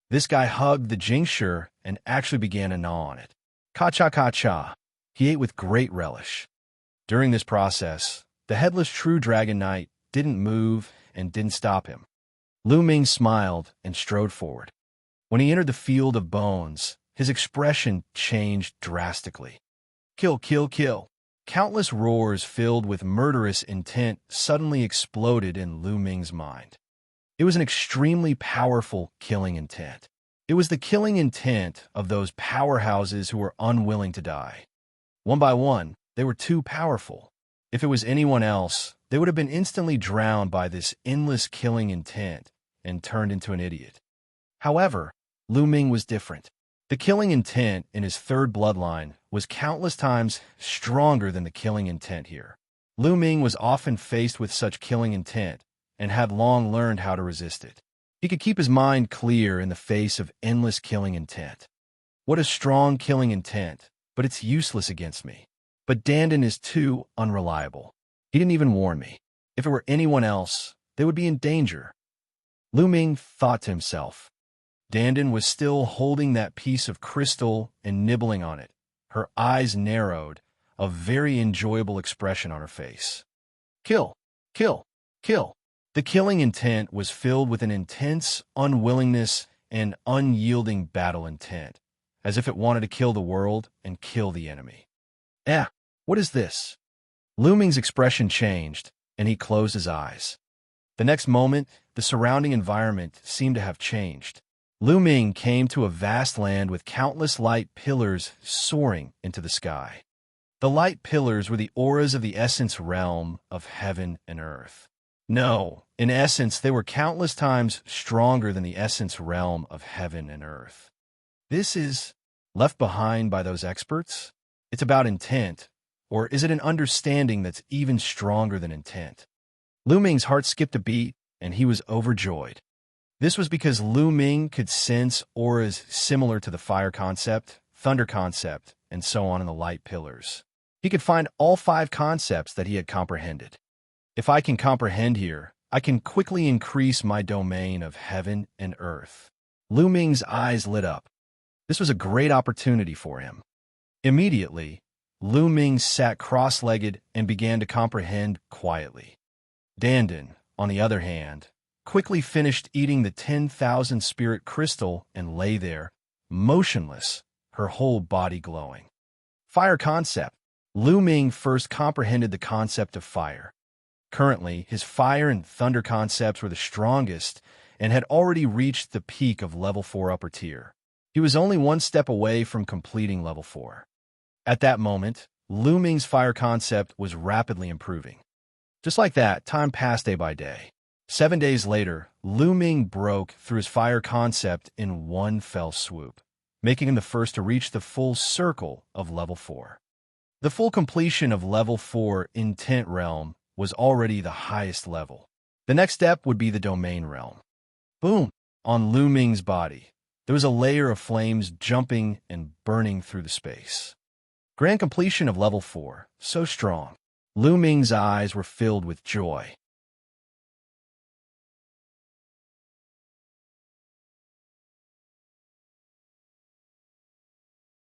This guy hugged the Xianxia and actually began to gnaw on it. Ka-cha. He ate with great relish. During this process, the headless true dragon knight didn't move and didn't stop him. Lu Ming smiled and strode forward. When he entered the field of bones, his expression changed drastically. Kill, kill, kill. Countless roars filled with murderous intent suddenly exploded in Lu Ming's mind. It was an extremely powerful killing intent. It was the killing intent of those powerhouses who were unwilling to die. One by one, they were too powerful. If it was anyone else, they would have been instantly drowned by this endless killing intent and turned into an idiot. However, Lu Ming was different. The killing intent in his third bloodline was countless times stronger than the killing intent here. Lu Ming was often faced with such killing intent and had long learned how to resist it. He could keep his mind clear in the face of endless killing intent. What a strong killing intent, but it's useless against me. But Dandan is too unreliable. He didn't even warn me. If it were anyone else, they would be in danger. Lu Ming thought to himself. Dandan was still holding that piece of crystal and nibbling on it. Her eyes narrowed, a very enjoyable expression on her face. Kill, kill, kill. The killing intent was filled with an intense unwillingness and unyielding battle intent, as if it wanted to kill the world and kill the enemy. What is this? Lu Ming's expression changed, and he closed his eyes. The next moment, the surrounding environment seemed to have changed. Lu Ming came to a vast land with countless light pillars soaring into the sky. The light pillars were the auras of the essence realm of heaven and earth. No, in essence, they were countless times stronger than the essence realm of heaven and earth. This is left behind by those experts? It's about intent, or is it an understanding that's even stronger than intent? Lu Ming's heart skipped a beat, and he was overjoyed. This was because Lu Ming could sense auras similar to the fire concept, thunder concept, and so on in the light pillars. He could find all 5 concepts that he had comprehended. If I can comprehend here, I can quickly increase my domain of heaven and earth. Lu Ming's eyes lit up. This was a great opportunity for him. Immediately, Lu Ming sat cross-legged and began to comprehend quietly. Dandan, on the other hand, quickly finished eating the 10,000 spirit crystal and lay there, motionless, her whole body glowing. Fire concept. Lu Ming first comprehended the concept of fire. Currently, his fire and thunder concepts were the strongest and had already reached the peak of level 4 upper tier. He was only one step away from completing level 4. At that moment, Lu Ming's fire concept was rapidly improving. Just like that, time passed day by day. 7 days later, Lu Ming broke through his fire concept in one fell swoop, making him the first to reach the full circle of level 4. The full completion of level 4 intent realm was already the highest level. The next step would be the domain realm. Boom! On Lu Ming's body, there was a layer of flames jumping and burning through the space. Grand completion of level 4, so strong. Lu Ming's eyes were filled with joy.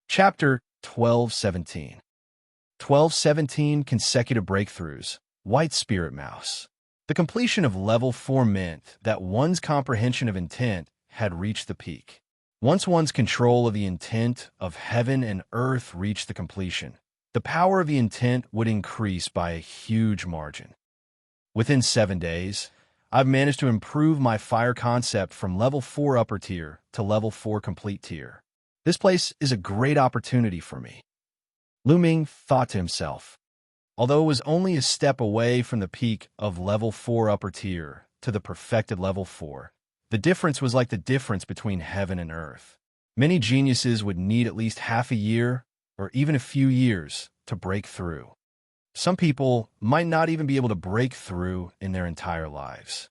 Chapter 1217. 1217 Consecutive Breakthroughs. White Spirit Mouse. The completion of level 4 meant that one's comprehension of intent had reached the peak. Once one's control of the intent of heaven and earth reached the completion, the power of the intent would increase by a huge margin. Within 7 days, I've managed to improve my fire concept from level 4 upper tier to level 4 complete tier. This place is a great opportunity for me. Lu Ming thought to himself. Although it was only a step away from the peak of level 4 upper tier to the perfected level 4, the difference was like the difference between heaven and earth. Many geniuses would need at least half a year or even a few years to break through. Some people might not even be able to break through in their entire lives.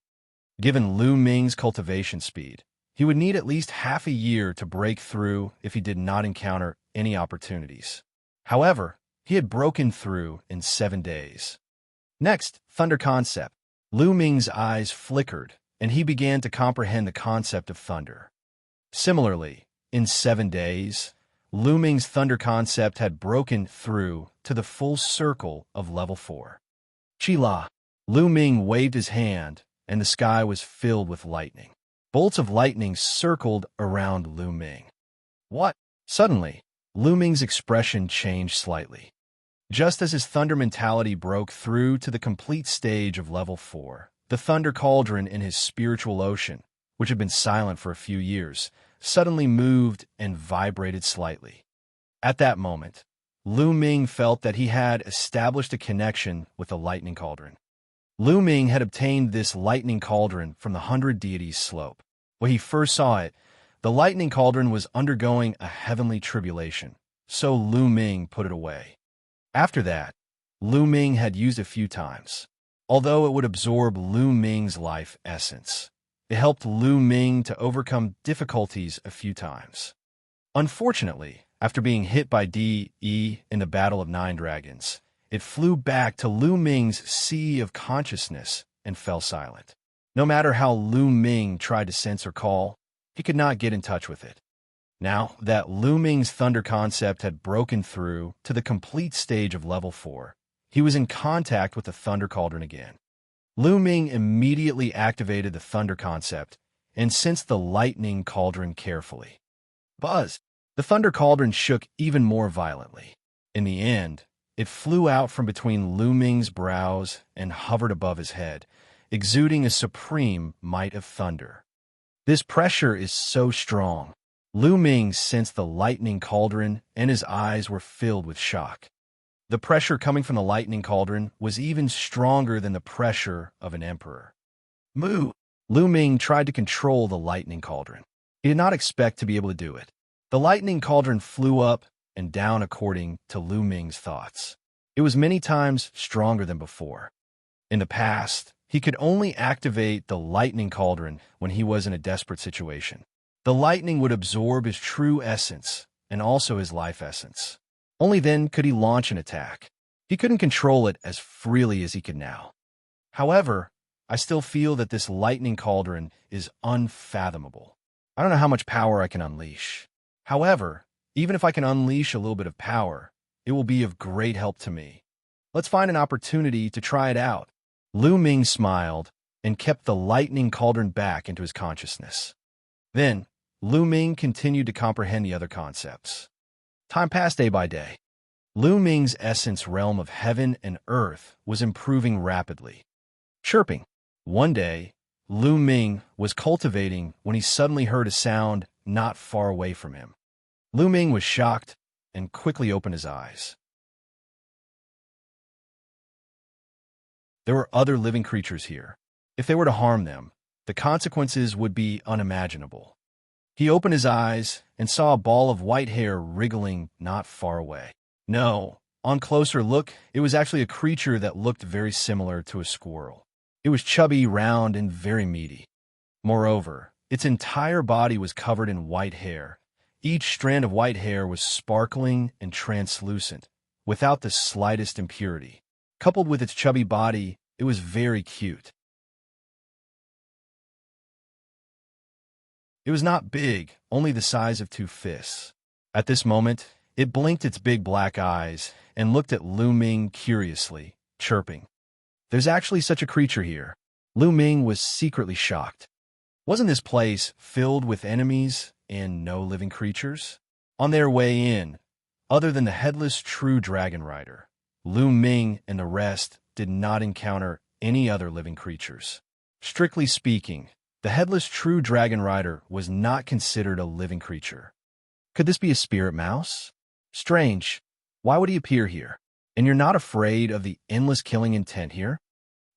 Given Lu Ming's cultivation speed, he would need at least half a year to break through if he did not encounter any opportunities. However, he had broken through in 7 days. Next, thunder concept. Lu Ming's eyes flickered, and he began to comprehend the concept of thunder. Similarly, in 7 days, Lu Ming's thunder concept had broken through to the full circle of level 4. Chi-la. Lu Ming waved his hand, and the sky was filled with lightning. Bolts of lightning circled around Lu Ming. What? Suddenly, Lu Ming's expression changed slightly. Just as his thunder mentality broke through to the complete stage of level 4, the thunder cauldron in his spiritual ocean, which had been silent for a few years, suddenly moved and vibrated slightly. At that moment, Lu Ming felt that he had established a connection with the lightning cauldron. Lu Ming had obtained this lightning cauldron from the 100 Deities slope. When he first saw it, the lightning cauldron was undergoing a heavenly tribulation, so Lu Ming put it away. After that, Lu Ming had used it a few times. Although it would absorb Lu Ming's life essence, it helped Lu Ming to overcome difficulties a few times. Unfortunately, after being hit by DE in the Battle of 9 Dragons, it flew back to Lu Ming's sea of consciousness and fell silent. No matter how Lu Ming tried to sense or call, he could not get in touch with it. Now that Lu Ming's thunder concept had broken through to the complete stage of level 4, he was in contact with the thunder cauldron again. Lu Ming immediately activated the thunder concept and sensed the lightning cauldron carefully. Buzz! The thunder cauldron shook even more violently. In the end, it flew out from between Lu Ming's brows and hovered above his head, exuding a supreme might of thunder. This pressure is so strong. Lu Ming sensed the lightning cauldron and his eyes were filled with shock. The pressure coming from the lightning cauldron was even stronger than the pressure of an emperor. Moo! Lu Ming tried to control the lightning cauldron. He did not expect to be able to do it. The lightning cauldron flew up and down according to Lu Ming's thoughts. It was many times stronger than before. In the past, he could only activate the lightning cauldron when he was in a desperate situation. The lightning would absorb his true essence and also his life essence. Only then could he launch an attack. He couldn't control it as freely as he could now. However, I still feel that this lightning cauldron is unfathomable. I don't know how much power I can unleash. However, even if I can unleash a little bit of power, it will be of great help to me. Let's find an opportunity to try it out. Lu Ming smiled and kept the lightning cauldron back into his consciousness. Then, Lu Ming continued to comprehend the other concepts. Time passed day by day. Lu Ming's essence realm of heaven and earth was improving rapidly. Chirping. One day, Lu Ming was cultivating when he suddenly heard a sound not far away from him. Lu Ming was shocked and quickly opened his eyes. There were other living creatures here. If they were to harm them, the consequences would be unimaginable. He opened his eyes and saw a ball of white hair wriggling not far away. No, on closer look, it was actually a creature that looked very similar to a squirrel. It was chubby, round, and very meaty. Moreover, its entire body was covered in white hair. Each strand of white hair was sparkling and translucent, without the slightest impurity. Coupled with its chubby body, it was very cute. It was not big, only the size of 2 fists. At this moment, it blinked its big black eyes and looked at Lu Ming curiously, chirping. There's actually such a creature here. Lu Ming was secretly shocked. Wasn't this place filled with enemies and no living creatures? On their way in, other than the headless true dragon rider, Lu Ming and the rest did not encounter any other living creatures. Strictly speaking, the headless true dragon rider was not considered a living creature. Could this be a spirit mouse? Strange. Why would he appear here? And you're not afraid of the endless killing intent here?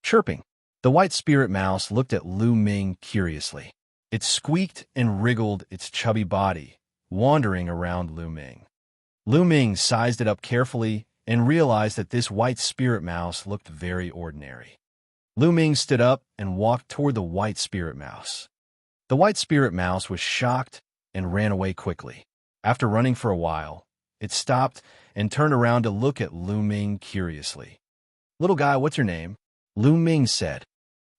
Chirping. The white spirit mouse looked at Lu Ming curiously. It squeaked and wriggled its chubby body, wandering around Lu Ming. Lu Ming sized it up carefully and realized that this white spirit mouse looked very ordinary. Lu Ming stood up and walked toward the white spirit mouse. The white spirit mouse was shocked and ran away quickly. After running for a while, it stopped and turned around to look at Lu Ming curiously. "Little guy, what's your name?" Lu Ming said.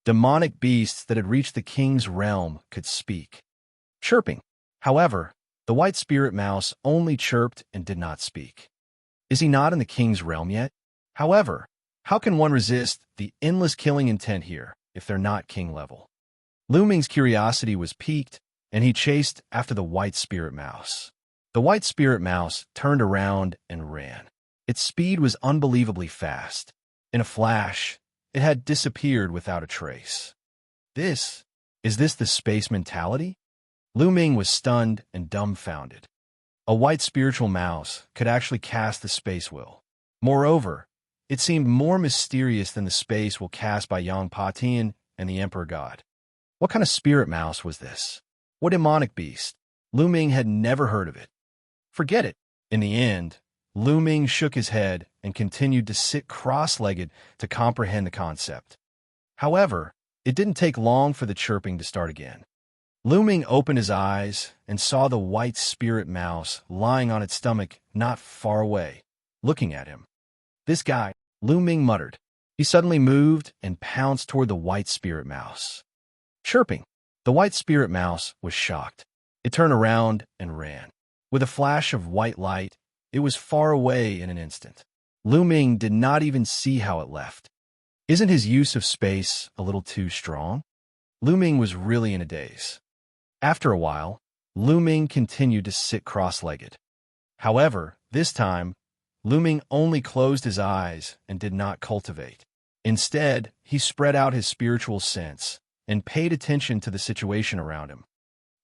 Demonic beasts that had reached the king's realm could speak. Chirping. However, the white spirit mouse only chirped and did not speak. Is he not in the king's realm yet? However, how can one resist the endless killing intent here if they're not king level? Lu Ming's curiosity was piqued, and he chased after the white spirit mouse. The white spirit mouse turned around and ran. Its speed was unbelievably fast. In a flash, it had disappeared without a trace. Is this the space mentality? Lu Ming was stunned and dumbfounded. A white spiritual mouse could actually cast the space will. Moreover, it seemed more mysterious than the space will cast by Yang Patian and the Emperor God. What kind of spirit mouse was this? What demonic beast? Lu Ming had never heard of it. Forget it. In the end, Lu Ming shook his head and continued to sit cross-legged to comprehend the concept. However, it didn't take long for the chirping to start again. Lu Ming opened his eyes and saw the white spirit mouse lying on its stomach not far away, looking at him. This guy, Lu Ming muttered. He suddenly moved and pounced toward the white spirit mouse. Chirping. The white spirit mouse was shocked. It turned around and ran. With a flash of white light, it was far away in an instant. Lu Ming did not even see how it left. Isn't his use of space a little too strong? Lu Ming was really in a daze. After a while, Lu Ming continued to sit cross-legged. However, this time, Lu Ming only closed his eyes and did not cultivate. Instead, he spread out his spiritual sense and paid attention to the situation around him.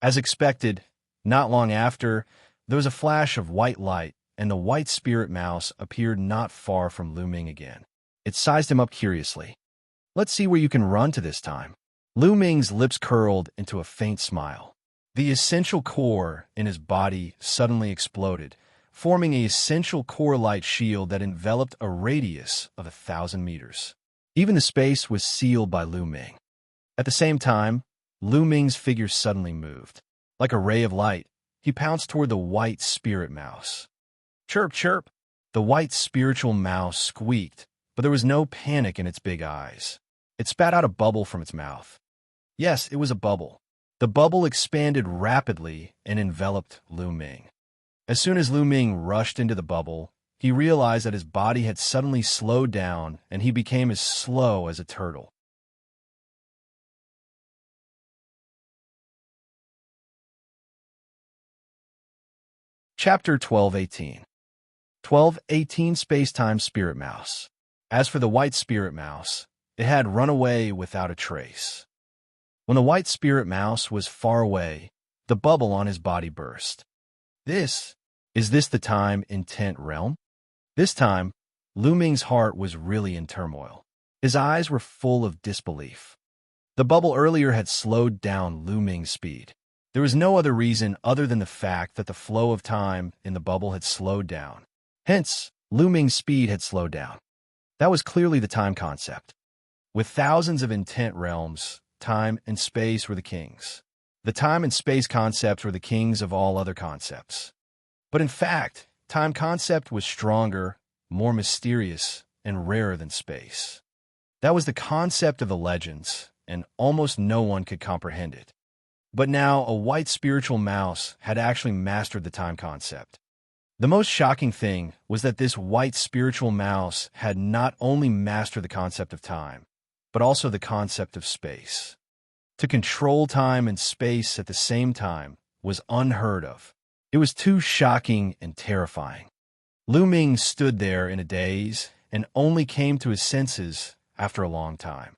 As expected, not long after, there was a flash of white light, and the white spirit mouse appeared not far from Lu Ming again. It sized him up curiously. Let's see where you can run to this time. Lu Ming's lips curled into a faint smile. The essential core in his body suddenly exploded, forming an essential core light shield that enveloped a radius of 1,000 meters. Even the space was sealed by Lu Ming. At the same time, Lu Ming's figure suddenly moved. Like a ray of light, he pounced toward the white spirit mouse. Chirp, chirp! The white spiritual mouse squeaked, but there was no panic in its big eyes. It spat out a bubble from its mouth. Yes, it was a bubble. The bubble expanded rapidly and enveloped Lu Ming. As soon as Lu Ming rushed into the bubble, he realized that his body had suddenly slowed down and he became as slow as a turtle. Chapter 1218. 1218 Space-Time Spirit Mouse. As for the white spirit mouse, it had run away without a trace. When the white spirit mouse was far away, the bubble on his body burst. Is this the time intent realm? This time, Lu Ming's heart was really in turmoil. His eyes were full of disbelief. The bubble earlier had slowed down Lu Ming's speed. There was no other reason other than the fact that the flow of time in the bubble had slowed down. Hence, Lu Ming's speed had slowed down. That was clearly the time concept. With thousands of intent realms, time and space were the kings. The time and space concepts were the kings of all other concepts. But in fact, time concept was stronger, more mysterious, and rarer than space. That was the concept of the legends, and almost no one could comprehend it. But now a white spiritual mouse had actually mastered the time concept. The most shocking thing was that this white spiritual mouse had not only mastered the concept of time, but also the concept of space. To control time and space at the same time was unheard of. It was too shocking and terrifying. Lu Ming stood there in a daze and only came to his senses after a long time.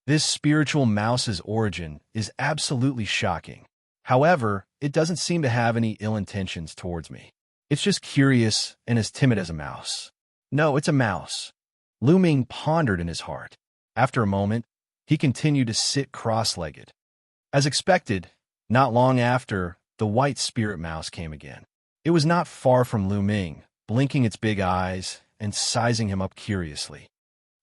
This spiritual mouse's origin is absolutely shocking. However, it doesn't seem to have any ill intentions towards me. It's just curious and as timid as a mouse. No, it's a mouse. Lu Ming pondered in his heart. After a moment, he continued to sit cross-legged. As expected, not long after, the white spirit mouse came again. It was not far from Lu Ming, blinking its big eyes and sizing him up curiously.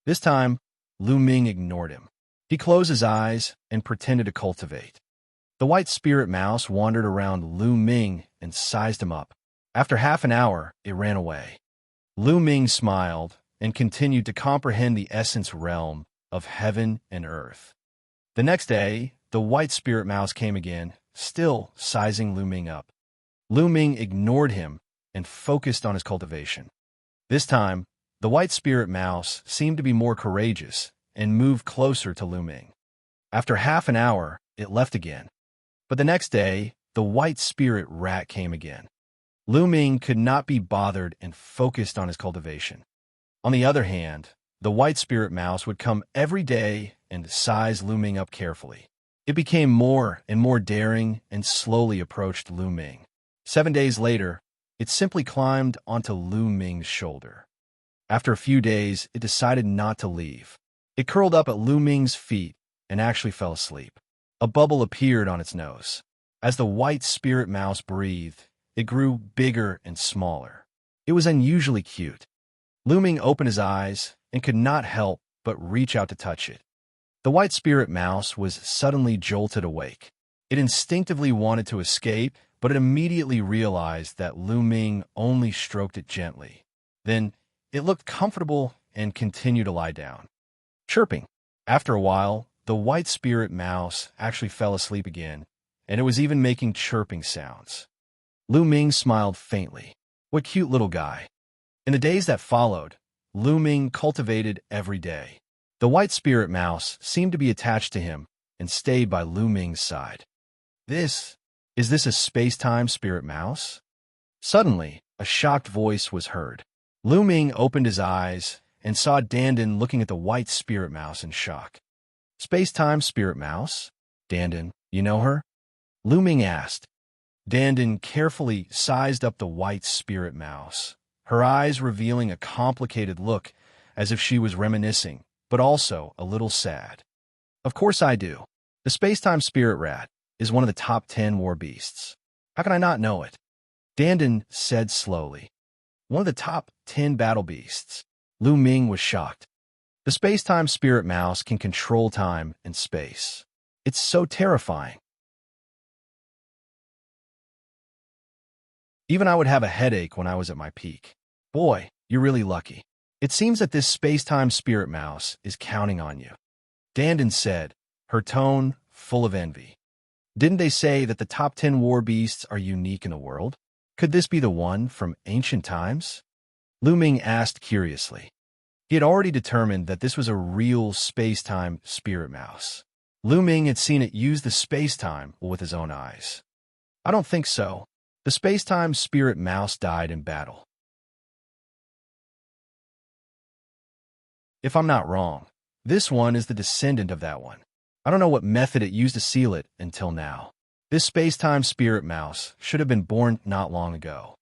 This time, Lu Ming ignored him. He closed his eyes and pretended to cultivate. The white spirit mouse wandered around Lu Ming and sized him up. After half an hour, it ran away. Lu Ming smiled and continued to comprehend the essence realm of heaven and earth. The next day, the white spirit mouse came again, still sizing Lu Ming up. Lu Ming ignored him and focused on his cultivation. This time, the white spirit mouse seemed to be more courageous and moved closer to Lu Ming. After half an hour, it left again. But the next day, the white spirit rat came again. Lu Ming could not be bothered and focused on his cultivation. On the other hand, the white spirit mouse would come every day and size Lu Ming up carefully. It became more and more daring and slowly approached Lu Ming. 7 days later, it simply climbed onto Lu Ming's shoulder. After a few days, it decided not to leave. It curled up at Lu Ming's feet and actually fell asleep. A bubble appeared on its nose. As the white spirit mouse breathed, it grew bigger and smaller. It was unusually cute. Lu Ming opened his eyes and could not help but reach out to touch it. The white spirit mouse was suddenly jolted awake. It instinctively wanted to escape, but it immediately realized that Lu Ming only stroked it gently. Then, it looked comfortable and continued to lie down, chirping. After a while, the white spirit mouse actually fell asleep again, and it was even making chirping sounds. Lu Ming smiled faintly. What cute little guy. In the days that followed, Lu Ming cultivated every day. The white spirit mouse seemed to be attached to him and stayed by Lu Ming's side. Is this a space-time spirit mouse? Suddenly, a shocked voice was heard. Lu Ming opened his eyes and saw Dandan looking at the white spirit mouse in shock. Space-time spirit mouse? Dandan, you know her? Lu Ming asked. Dandan carefully sized up the white spirit mouse, her eyes revealing a complicated look as if she was reminiscing, but also a little sad. Of course I do. The space-time spirit rat is one of the top 10 war beasts. How can I not know it? Dandan said slowly. One of the top 10 battle beasts. Lu Ming was shocked. The space-time spirit mouse can control time and space. It's so terrifying. Even I would have a headache when I was at my peak. Boy, you're really lucky. It seems that this space-time spirit mouse is counting on you. Dandan said, her tone full of envy. Didn't they say that the top 10 war beasts are unique in the world? Could this be the one from ancient times? Lu Ming asked curiously. He had already determined that this was a real space-time spirit mouse. Lu Ming had seen it use the space-time with his own eyes. I don't think so. The space-time spirit mouse died in battle. If I'm not wrong, this one is the descendant of that one. I don't know what method it used to seal it until now. This space-time spirit mouse should have been born not long ago.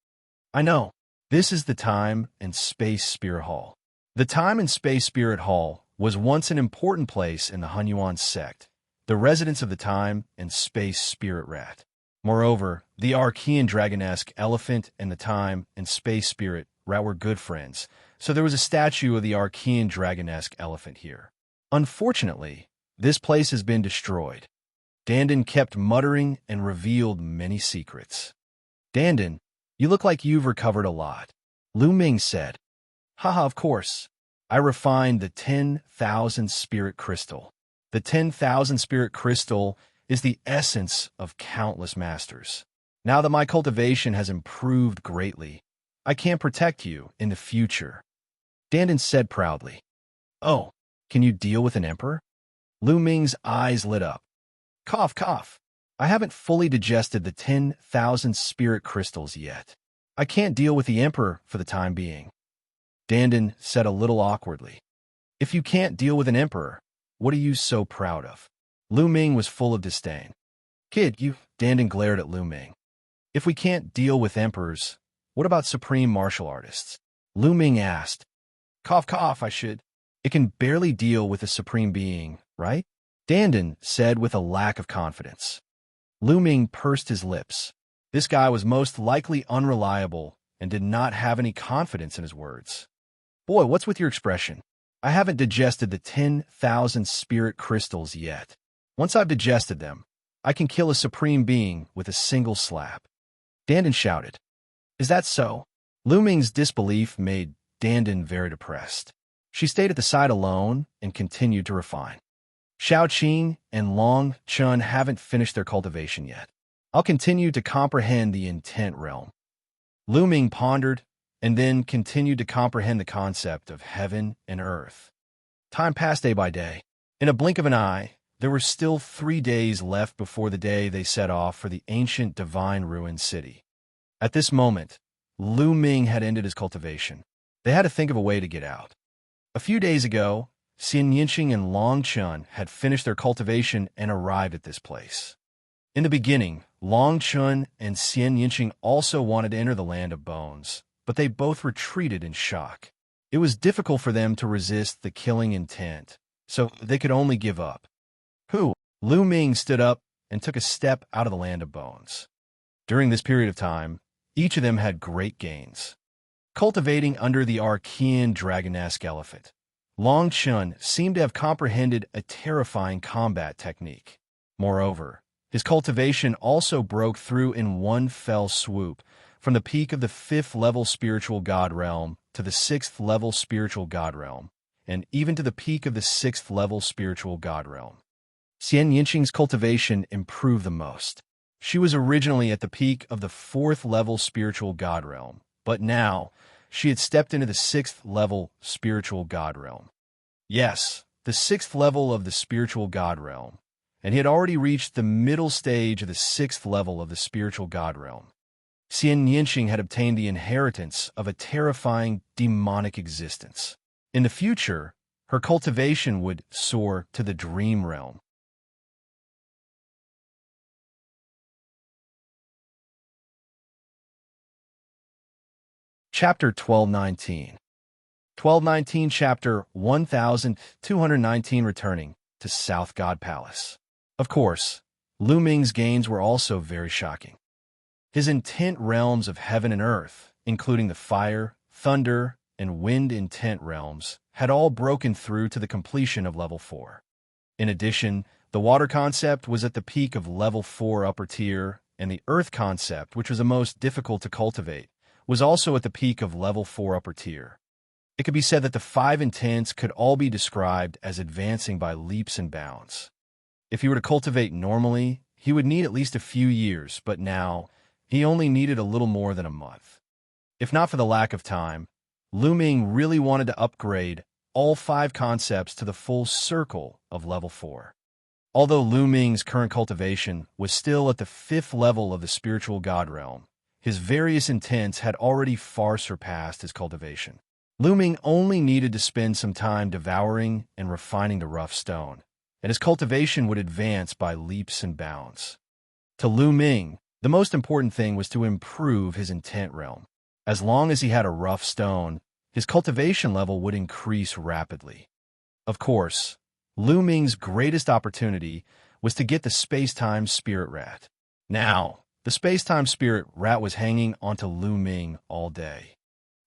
I know. This is the Time and Space Spirit Hall. The Time and Space Spirit Hall was once an important place in the Hunyuan sect, the residence of the Time and Space Spirit Rat. Moreover, the Archean dragonesque elephant and the Time and Space Spirit Rat were good friends, so there was a statue of the Archean dragonesque elephant here. Unfortunately, this place has been destroyed. Dandan kept muttering and revealed many secrets. Dandan, you look like you've recovered a lot. Lu Ming said. Haha, of course. I refined the 10,000 spirit crystal. The 10,000 spirit crystal is the essence of countless masters. Now that my cultivation has improved greatly, I can protect you in the future. Dandan said proudly. Oh, can you deal with an emperor? Lu Ming's eyes lit up. Cough, cough. I haven't fully digested the 10,000 spirit crystals yet. I can't deal with the emperor for the time being. Dandan said a little awkwardly. If you can't deal with an emperor, what are you so proud of? Lu Ming was full of disdain. Kid, you, Dandan glared at Lu Ming. If we can't deal with emperors, what about supreme martial artists? Lu Ming asked. Cough, cough, I should. It can barely deal with a supreme being, right? Dandan said with a lack of confidence. Lu Ming pursed his lips. This guy was most likely unreliable and did not have any confidence in his words. Boy, what's with your expression? I haven't digested the 10,000 spirit crystals yet. Once I've digested them, I can kill a supreme being with a single slap. Dandan shouted. Is that so? Lu Ming's disbelief made Dandan very depressed. She stayed at the side alone and continued to refine. Xiao Qing and Long Chun haven't finished their cultivation yet. I'll continue to comprehend the intent realm. Lu Ming pondered and then continued to comprehend the concept of heaven and earth. Time passed day by day. In a blink of an eye, there were still 3 days left before the day they set off for the ancient divine ruined city. At this moment, Lu Ming had ended his cultivation. They had to think of a way to get out. A few days ago, Xianxia and Long Chun had finished their cultivation and arrived at this place. In the beginning, Long Chun and Xianxia also wanted to enter the Land of Bones, but they both retreated in shock. It was difficult for them to resist the killing intent, so they could only give up. Lu Ming stood up and took a step out of the Land of Bones. During this period of time, each of them had great gains. Cultivating under the Archean Dragonesque elephant, Long Chun seemed to have comprehended a terrifying combat technique. Moreover, his cultivation also broke through in one fell swoop from the peak of the 5th level spiritual god realm to the 6th level spiritual god realm, and even to the peak of the 6th level spiritual god realm. Xianxing's cultivation improved the most. She was originally at the peak of the 4th level spiritual god realm, but now she had stepped into the 6th level spiritual god realm. Yes, the 6th level of the spiritual god realm, and he had already reached the middle stage of the 6th level of the spiritual god realm. Xianxing had obtained the inheritance of a terrifying demonic existence. In the future, her cultivation would soar to the dream realm. Chapter 1219. 1219 Chapter 1219 Returning to South God Palace. Of course, Lu Ming's gains were also very shocking. His intent realms of heaven and earth, including the fire, thunder, and wind intent realms, had all broken through to the completion of level 4. In addition, the water concept was at the peak of level 4 upper tier, and the earth concept, which was the most difficult to cultivate, was also at the peak of level 4 upper tier. It could be said that the 5 intents could all be described as advancing by leaps and bounds. If he were to cultivate normally, he would need at least a few years, but now he only needed a little more than a month. If not for the lack of time, Lu Ming really wanted to upgrade all 5 concepts to the full circle of level 4. Although Lu Ming's current cultivation was still at the 5th level of the spiritual god realm, his various intents had already far surpassed his cultivation. Lu Ming only needed to spend some time devouring and refining the rough stone, and his cultivation would advance by leaps and bounds. To Lu Ming, the most important thing was to improve his intent realm. As long as he had a rough stone, his cultivation level would increase rapidly. Of course, Lu Ming's greatest opportunity was to get the space-time spirit rat. Now, the space-time spirit rat was hanging onto Lu Ming all day.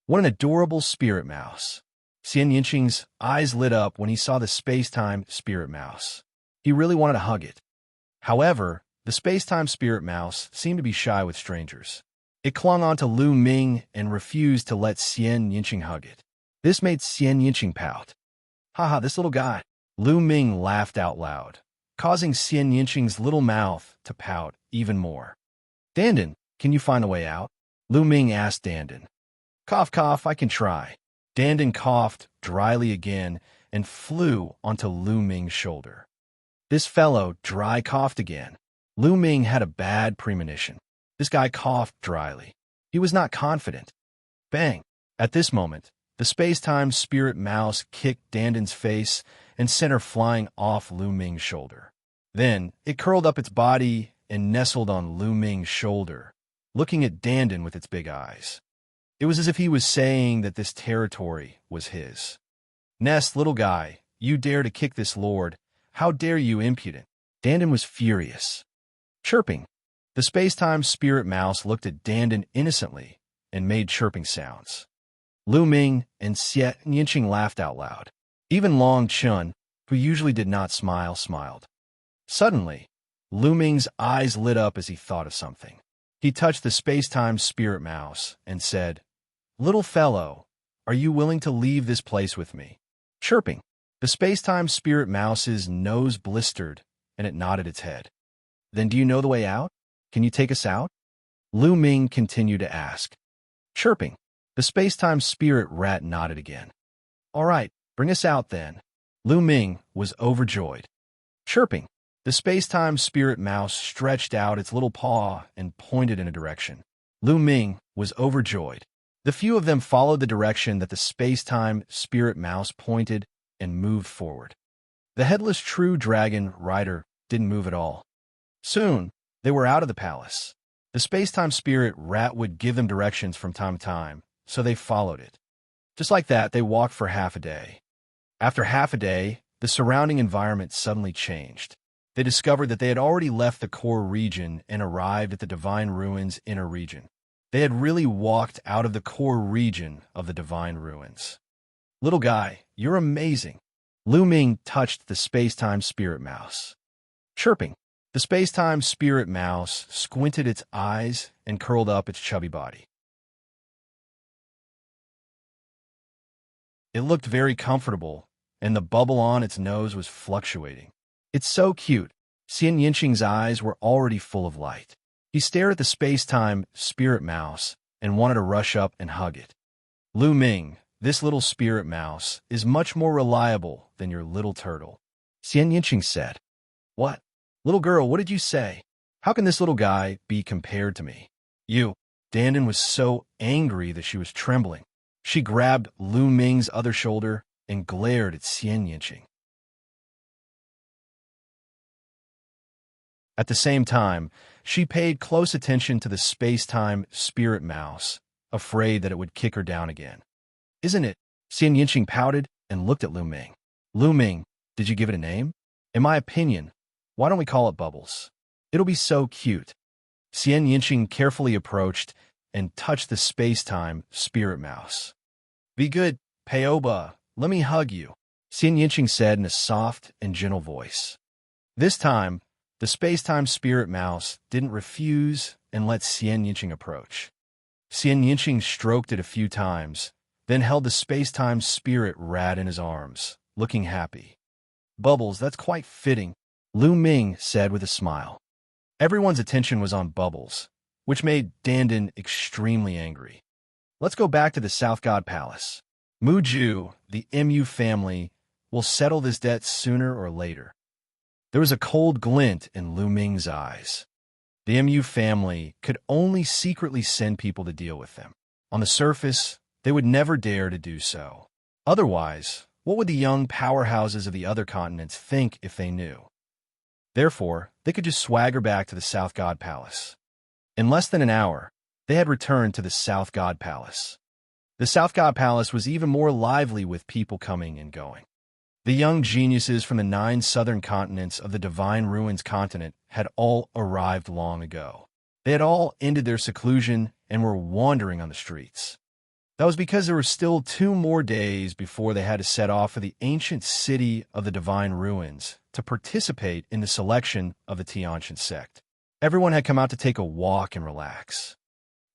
What an adorable spirit mouse. Xianxing's eyes lit up when he saw the space-time spirit mouse. He really wanted to hug it. However, the space-time spirit mouse seemed to be shy with strangers. It clung onto Lu Ming and refused to let Xianxing hug it. This made Xianxing pout. Haha, this little guy. Lu Ming laughed out loud, causing Xianxing's little mouth to pout even more. Dandan, can you find a way out? Lu Ming asked Dandan. Cough, cough, I can try. Dandan coughed dryly again and flew onto Lu Ming's shoulder. This fellow dry coughed again. Lu Ming had a bad premonition. This guy coughed dryly. He was not confident. Bang! At this moment, the space-time spirit mouse kicked Dandan's face and sent her flying off Lu Ming's shoulder. Then, it curled up its body and nestled on Lu Ming's shoulder, looking at Dandan with its big eyes. It was as if he was saying that this territory was his. Nest, little guy, you dare to kick this lord. How dare you, impudent? Dandan was furious. Chirping. The space-time spirit mouse looked at Dandan innocently and made chirping sounds. Lu Ming and Xianxing laughed out loud. Even Long Chun, who usually did not smile, smiled. Suddenly, Lu Ming's eyes lit up as he thought of something. He touched the space-time spirit mouse and said, Little fellow, are you willing to leave this place with me? Chirping. The space-time spirit mouse's nose blistered, and it nodded its head. Then do you know the way out? Can you take us out? Lu Ming continued to ask. Chirping. The space-time spirit rat nodded again. All right, bring us out then. Lu Ming was overjoyed. Chirping. The space-time spirit mouse stretched out its little paw and pointed in a direction. Lu Ming was overjoyed. The few of them followed the direction that the space-time spirit mouse pointed and moved forward. The headless true dragon rider didn't move at all. Soon, they were out of the palace. The space-time spirit rat would give them directions from time to time, so they followed it. Just like that, they walked for half a day. After half a day, the surrounding environment suddenly changed. They discovered that they had already left the core region and arrived at the Divine Ruins inner region. They had really walked out of the core region of the Divine Ruins. Little guy, you're amazing. Lu Ming touched the space-time spirit mouse. Chirping, the space-time spirit mouse squinted its eyes and curled up its chubby body. It looked very comfortable, and the bubble on its nose was fluctuating. It's so cute. Xianxia's eyes were already full of light. He stared at the space-time spirit mouse and wanted to rush up and hug it. Lu Ming, this little spirit mouse is much more reliable than your little turtle. Xianxia said. What? Little girl, what did you say? How can this little guy be compared to me? You. Dandan was so angry that she was trembling. She grabbed Lu Ming's other shoulder and glared at Xianxia. At the same time, she paid close attention to the space-time spirit mouse, afraid that it would kick her down again. Isn't it? Xianxia pouted and looked at Lu Ming. Lu Ming, did you give it a name? In my opinion, why don't we call it Bubbles? It'll be so cute. Xianxia carefully approached and touched the space-time spirit mouse. Be good, Paoba. Let me hug you, Xianxia said in a soft and gentle voice. This time, the space-time spirit mouse didn't refuse and let Xianxia approach. Xianxia stroked it a few times, then held the space-time spirit rat in his arms, looking happy. Bubbles, that's quite fitting, Lu Ming said with a smile. Everyone's attention was on Bubbles, which made Dandan extremely angry. Let's go back to the South God Palace. Muju, the MU family, will settle this debt sooner or later. There was a cold glint in Lu Ming's eyes. The MU family could only secretly send people to deal with them. On the surface, they would never dare to do so. Otherwise, what would the young powerhouses of the other continents think if they knew? Therefore, they could just swagger back to the South God Palace. In less than an hour, they had returned to the South God Palace. The South God Palace was even more lively with people coming and going. The young geniuses from the 9 southern continents of the Divine Ruins continent had all arrived long ago. They had all ended their seclusion and were wandering on the streets. That was because there were still 2 more days before they had to set off for the ancient city of the Divine Ruins to participate in the selection of the Xianxian sect. Everyone had come out to take a walk and relax.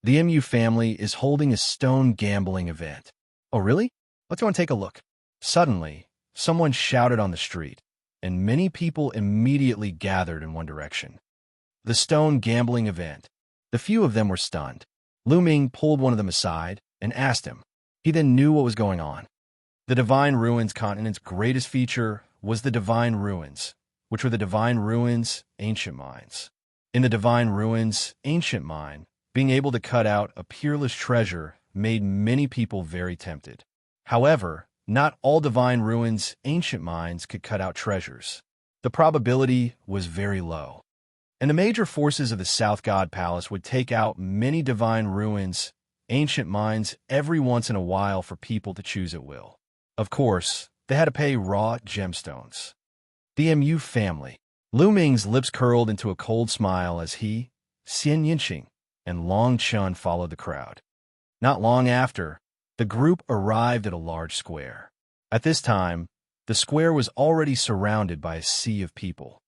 The MU family is holding a stone gambling event. Oh, really? Let's go and take a look. Suddenly, someone shouted on the street, and many people immediately gathered in one direction. The stone gambling event. The few of them were stunned. Lu Ming pulled one of them aside and asked him. He then knew what was going on. The Divine Ruins continent's greatest feature was the Divine Ruins, which were the Divine Ruins ancient mines. In the Divine Ruins ancient mine, being able to cut out a peerless treasure made many people very tempted. However, not all Divine Ruins ancient mines could cut out treasures. The probability was very low. And the major forces of the South God Palace would take out many Divine Ruins ancient mines every once in a while for people to choose at will. Of course, they had to pay raw gemstones. The MU family. Lu Ming's lips curled into a cold smile as he, Xianxia, and Long Chun followed the crowd. Not long after, the group arrived at a large square. At this time, the square was already surrounded by a sea of people.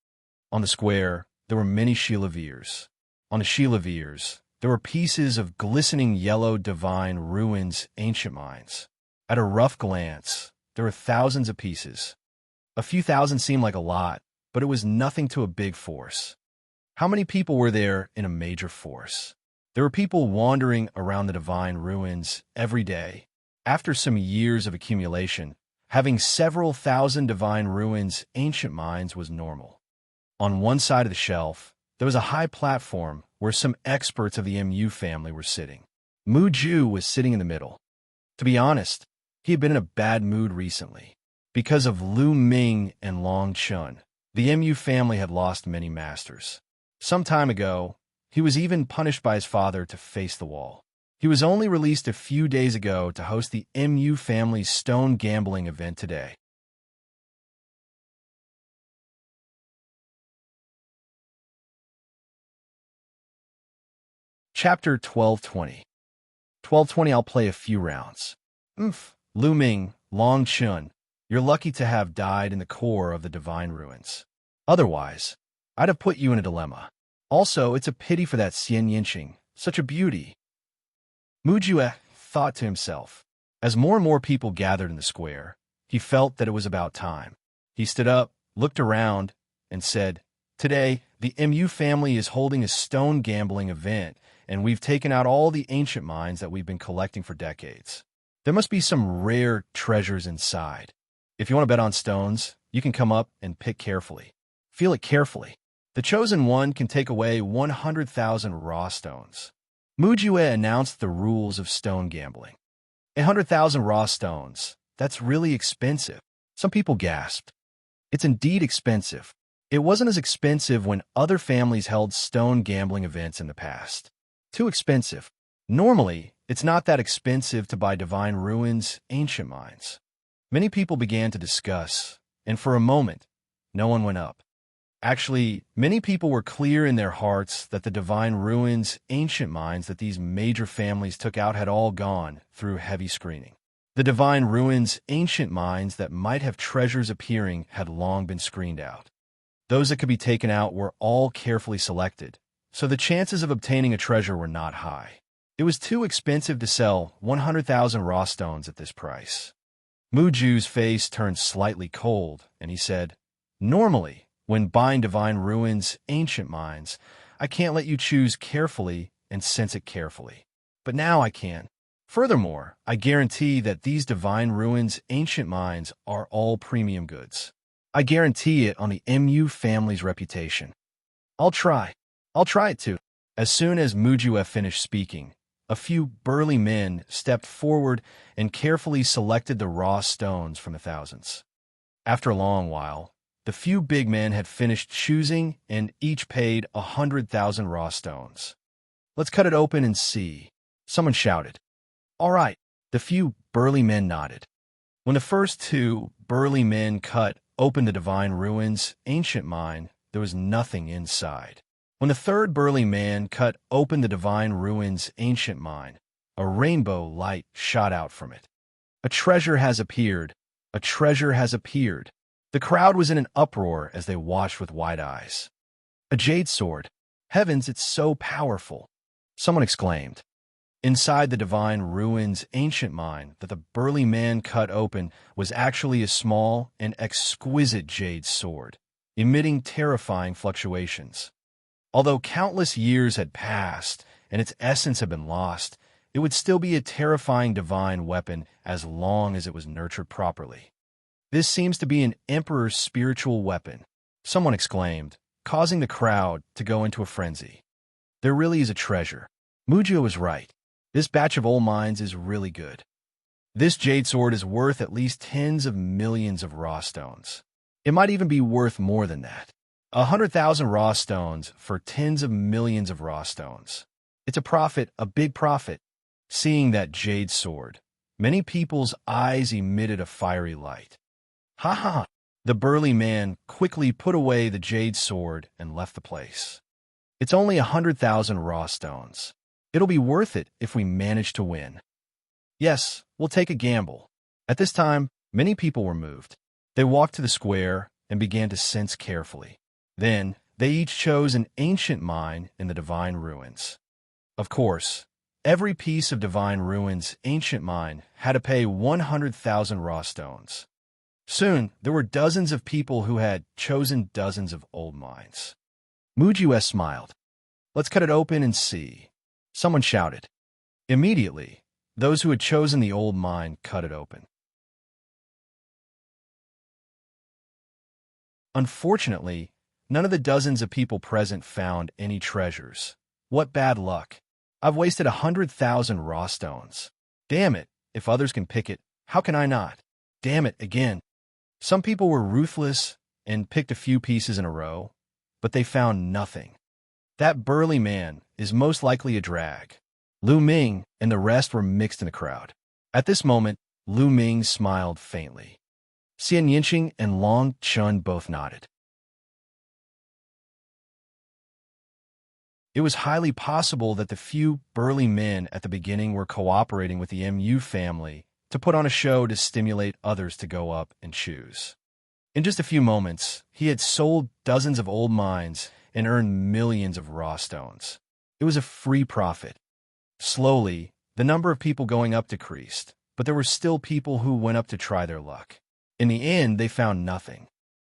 On the square, there were many Shilavirs. On the Shilavirs, there were pieces of glistening yellow Divine Ruins ancient mines. At a rough glance, there were thousands of pieces. A few thousand seemed like a lot, but it was nothing to a big force. How many people were there in a major force? There were people wandering around the Divine Ruins every day. After some years of accumulation, having several thousand Divine Ruins ancient mines was normal. On one side of the shelf, there was a high platform where some experts of the MU family were sitting. Mu Ju was sitting in the middle. To be honest, he had been in a bad mood recently. Because of Lu Ming and Long Chun, the MU family had lost many masters. Some time ago, he was even punished by his father to face the wall. He was only released a few days ago to host the MU family's stone gambling event today. Chapter 1220. 1220, I'll play a few rounds. Lu Ming, Long Chun, you're lucky to have died in the core of the divine ruins. Otherwise, I'd have put you in a dilemma. Also, it's a pity for that Xianxia, such a beauty. Mu Jue thought to himself. As more and more people gathered in the square, he felt that it was about time. He stood up, looked around, and said, "Today, the MU family is holding a stone gambling event, and we've taken out all the ancient mines that we've been collecting for decades. There must be some rare treasures inside. If you want to bet on stones, you can come up and pick carefully. Feel it carefully. The chosen one can take away 100,000 raw stones." Mu Jue announced the rules of stone gambling. 100,000 raw stones. That's really expensive. Some people gasped. It's indeed expensive. It wasn't as expensive when other families held stone gambling events in the past. Too expensive. Normally, it's not that expensive to buy divine ruins, ancient mines. Many people began to discuss, and for a moment, no one went up. Actually, many people were clear in their hearts that the divine ruins, ancient mines that these major families took out had all gone through heavy screening. The divine ruins, ancient mines that might have treasures appearing had long been screened out. Those that could be taken out were all carefully selected, so the chances of obtaining a treasure were not high. It was too expensive to sell 100,000 raw stones at this price. Mu Ju's face turned slightly cold, and he said, "Normally, when buying divine ruins, ancient mines, I can't let you choose carefully and sense it carefully. But now I can. Furthermore, I guarantee that these divine ruins, ancient mines are all premium goods. I guarantee it on the MU family's reputation. I'll try it too." As soon as Mu Jue finished speaking, a few burly men stepped forward and carefully selected the raw stones from the thousands. After a long while, the few big men had finished choosing and each paid 100,000 raw stones. "Let's cut it open and see," someone shouted. "All right," the few burly men nodded. When the first two burly men cut open the divine ruins, ancient mine, there was nothing inside. When the third burly man cut open the divine ruins, ancient mine, a rainbow light shot out from it. "A treasure has appeared! A treasure has appeared!" The crowd was in an uproar as they watched with wide eyes. "A jade sword! Heavens, it's so powerful!" someone exclaimed. Inside the divine ruins, ancient mine that the burly man cut open was actually a small and exquisite jade sword, emitting terrifying fluctuations. Although countless years had passed and its essence had been lost, it would still be a terrifying divine weapon as long as it was nurtured properly. "This seems to be an emperor's spiritual weapon," someone exclaimed, causing the crowd to go into a frenzy. "There really is a treasure." Mu Jue was right. This batch of old mines is really good. This jade sword is worth at least tens of millions of raw stones. It might even be worth more than that. 100,000 raw stones for tens of millions of raw stones. It's a profit, a big profit. Seeing that jade sword, many people's eyes emitted a fiery light. "Ha ha!" The burly man quickly put away the jade sword and left the place. "It's only 100,000 raw stones. It'll be worth it if we manage to win." "Yes, we'll take a gamble." At this time, many people were moved. They walked to the square and began to sense carefully. Then, they each chose an ancient mine in the divine ruins. Of course, every piece of divine ruins, ancient mine, had to pay 100,000 raw stones. Soon, there were dozens of people who had chosen dozens of old mines. Mu Jue smiled. "Let's cut it open and see," someone shouted. Immediately, those who had chosen the old mine cut it open. Unfortunately, none of the dozens of people present found any treasures. What bad luck. I've wasted 100,000 raw stones. Damn it, if others can pick it, how can I not? Damn it, again. Some people were ruthless and picked a few pieces in a row, but they found nothing. That burly man is most likely a drag. Lu Ming and the rest were mixed in the crowd. At this moment, Lu Ming smiled faintly. Xianxia and Long Chun both nodded. It was highly possible that the few burly men at the beginning were cooperating with the MU family to put on a show to stimulate others to go up and choose. In just a few moments, he had sold dozens of old mines and earned millions of raw stones. It was a free profit. Slowly, the number of people going up decreased, but there were still people who went up to try their luck. In the end, they found nothing.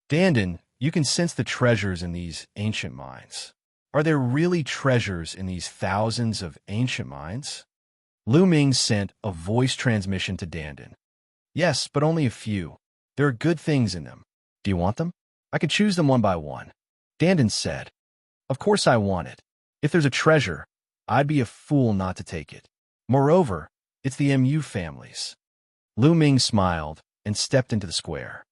Dandan, you can sense the treasures in these ancient mines. Are there really treasures in these thousands of ancient mines? Lu Ming sent a voice transmission to Dandan. Yes, but only a few. There are good things in them. Do you want them? I can choose them one by one. Dandan said. Of course I want it. If there's a treasure, I'd be a fool not to take it. Moreover, it's the MU family's. Lu Ming smiled and stepped into the square.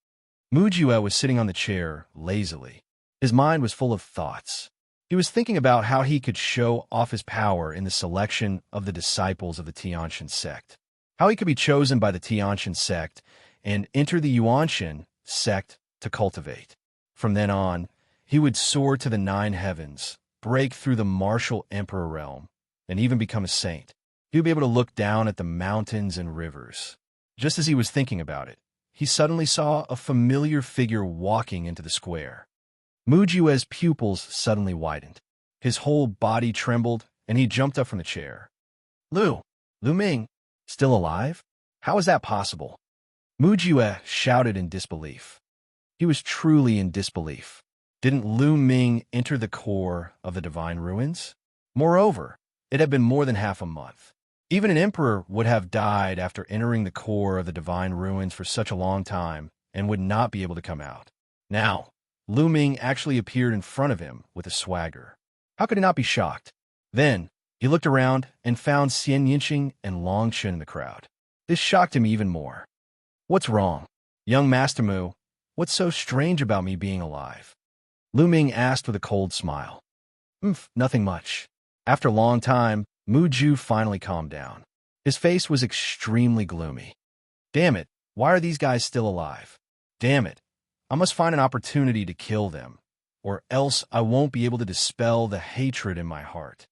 Wuxia was sitting on the chair lazily. His mind was full of thoughts. He was thinking about how he could show off his power in the selection of the disciples of the Xianxia sect. How he could be chosen by the Xianxia sect and enter the Yuanxian sect to cultivate. From then on, he would soar to the 9 heavens, break through the martial emperor realm, and even become a saint. He would be able to look down at the mountains and rivers. Just as he was thinking about it, he suddenly saw a familiar figure walking into the square. Wuxia's pupils suddenly widened. His whole body trembled, and he jumped up from the chair. Lu Ming, still alive? How is that possible? Wuxia shouted in disbelief. He was truly in disbelief. Didn't Lu Ming enter the core of the divine ruins? Moreover, it had been more than half a month. Even an emperor would have died after entering the core of the divine ruins for such a long time and would not be able to come out. Now, Lu Ming actually appeared in front of him with a swagger. How could he not be shocked? Then, he looked around and found Xianxia and Long Chun in the crowd. This shocked him even more. What's wrong? Young Master Mu, what's so strange about me being alive? Lu Ming asked with a cold smile. Nothing much. After a long time, Wuxia finally calmed down. His face was extremely gloomy. Damn it, why are these guys still alive? Damn it, I must find an opportunity to kill them, or else I won't be able to dispel the hatred in my heart.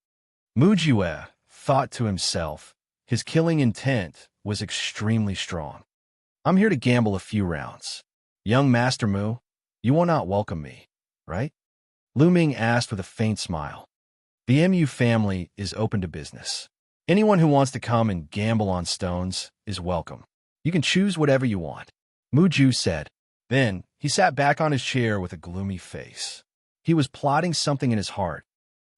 Wuxia thought to himself. His killing intent was extremely strong. I'm here to gamble a few rounds. Young Master Mu, you will not welcome me, right? Lu Ming asked with a faint smile. The MU family is open to business. Anyone who wants to come and gamble on stones is welcome. You can choose whatever you want, Wuxia said. Then, he sat back on his chair with a gloomy face. He was plotting something in his heart.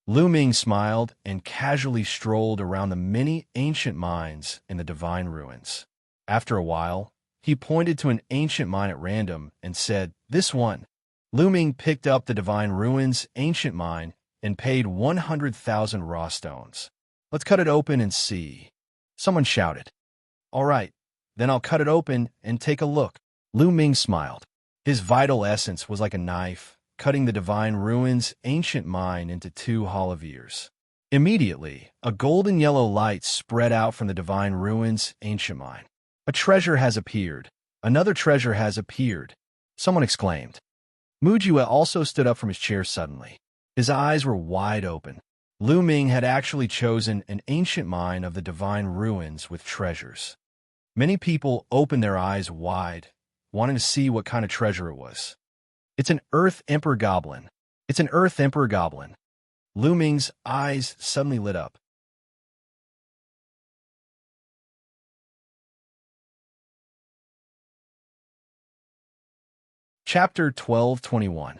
Lu Ming smiled and casually strolled around the many ancient mines in the divine ruins. After a while, he pointed to an ancient mine at random and said, "This one." Lu Ming picked up the divine ruins ancient mine and paid 100,000 raw stones. Let's cut it open and see. Someone shouted. All right, then I'll cut it open and take a look. Lu Ming smiled. His vital essence was like a knife, cutting the divine ruins ancient mine into 2 hollow ears. Immediately, a golden yellow light spread out from the divine ruins ancient mine. A treasure has appeared. Another treasure has appeared. Someone exclaimed. Wuxia also stood up from his chair suddenly. His eyes were wide open. Lu Ming had actually chosen an ancient mine of the divine ruins with treasures. Many people opened their eyes wide, wanting to see what kind of treasure it was. It's an Earth Emperor Goblin. It's an Earth Emperor Goblin. Lu Ming's eyes suddenly lit up. Chapter 1221.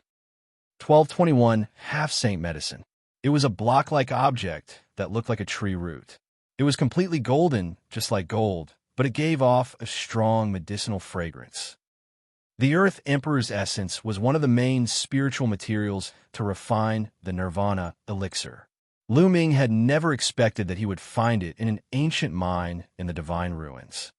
1221 Half-Saint Medicine. It was a block-like object that looked like a tree root. It was completely golden, just like gold, but it gave off a strong medicinal fragrance. The Earth Emperor's essence was one of the main spiritual materials to refine the Nirvana elixir. Lu Ming had never expected that he would find it in an ancient mine in the Divine Ruins.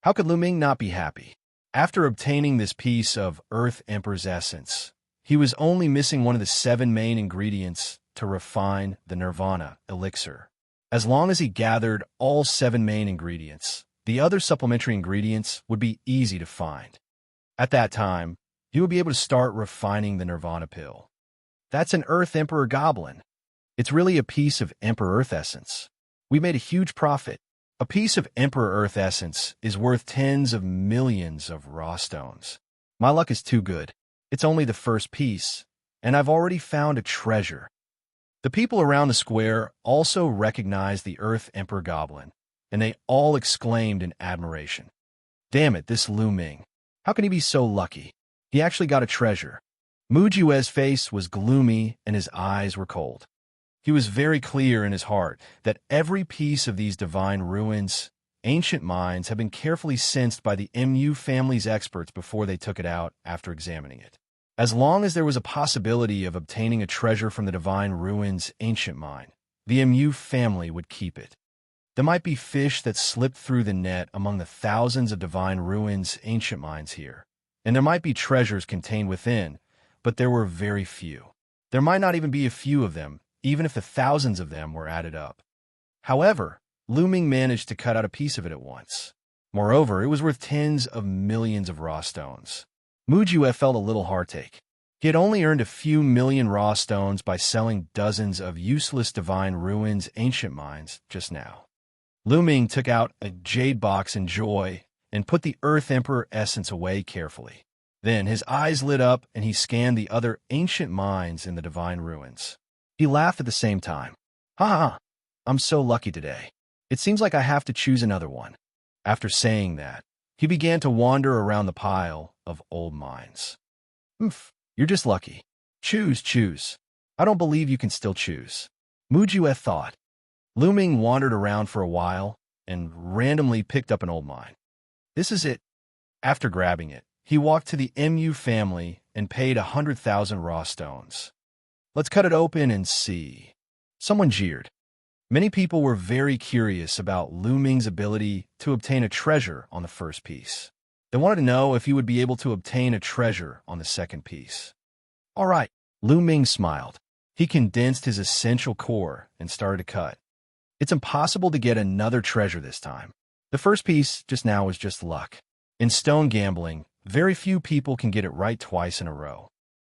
How could Lu Ming not be happy? After obtaining this piece of Earth Emperor's essence, he was only missing one of the 7 main ingredients to refine the Nirvana elixir. As long as he gathered all 7 main ingredients, the other supplementary ingredients would be easy to find. At that time, he would be able to start refining the Nirvana pill. That's an Earth Emperor goblin. It's really a piece of Emperor Earth essence. We made a huge profit. A piece of Emperor Earth essence is worth tens of millions of raw stones. My luck is too good. It's only the first piece, and I've already found a treasure. The people around the square also recognized the Earth Emperor goblin, and they all exclaimed in admiration. Damn it, this Lu Ming. How can he be so lucky? He actually got a treasure. Mu Jue's face was gloomy and his eyes were cold. He was very clear in his heart that every piece of these divine ruins, ancient mines, had been carefully sensed by the Mu family's experts before they took it out after examining it. As long as there was a possibility of obtaining a treasure from the divine ruins ancient mine, the Mu family would keep it. There might be fish that slipped through the net among the thousands of divine ruins ancient mines here, and there might be treasures contained within, but there were very few. There might not even be a few of them, even if the thousands of them were added up. However, Lu Ming managed to cut out a piece of it at once. Moreover, it was worth tens of millions of raw stones. Mu Jue felt a little heartache. He had only earned a few million raw stones by selling dozens of useless divine ruins ancient mines just now. Lu Ming took out a jade box in joy and put the Earth Emperor essence away carefully. Then his eyes lit up and he scanned the other ancient mines in the divine ruins. He laughed at the same time. Ha ha! I'm so lucky today. It seems like I have to choose another one. After saying that, he began to wander around the pile of old mines. You're just lucky. Choose. I don't believe you can still choose. Mu Jue thought. Lu Ming wandered around for a while and randomly picked up an old mine. This is it. After grabbing it, he walked to the Mu family and paid 100,000 raw stones. Let's cut it open and see. Someone jeered. Many people were very curious about Lu Ming's ability to obtain a treasure on the first piece. They wanted to know if he would be able to obtain a treasure on the second piece. All right, Lu Ming smiled. He condensed his essential core and started to cut. It's impossible to get another treasure this time. The first piece just now was just luck. In stone gambling, very few people can get it right twice in a row.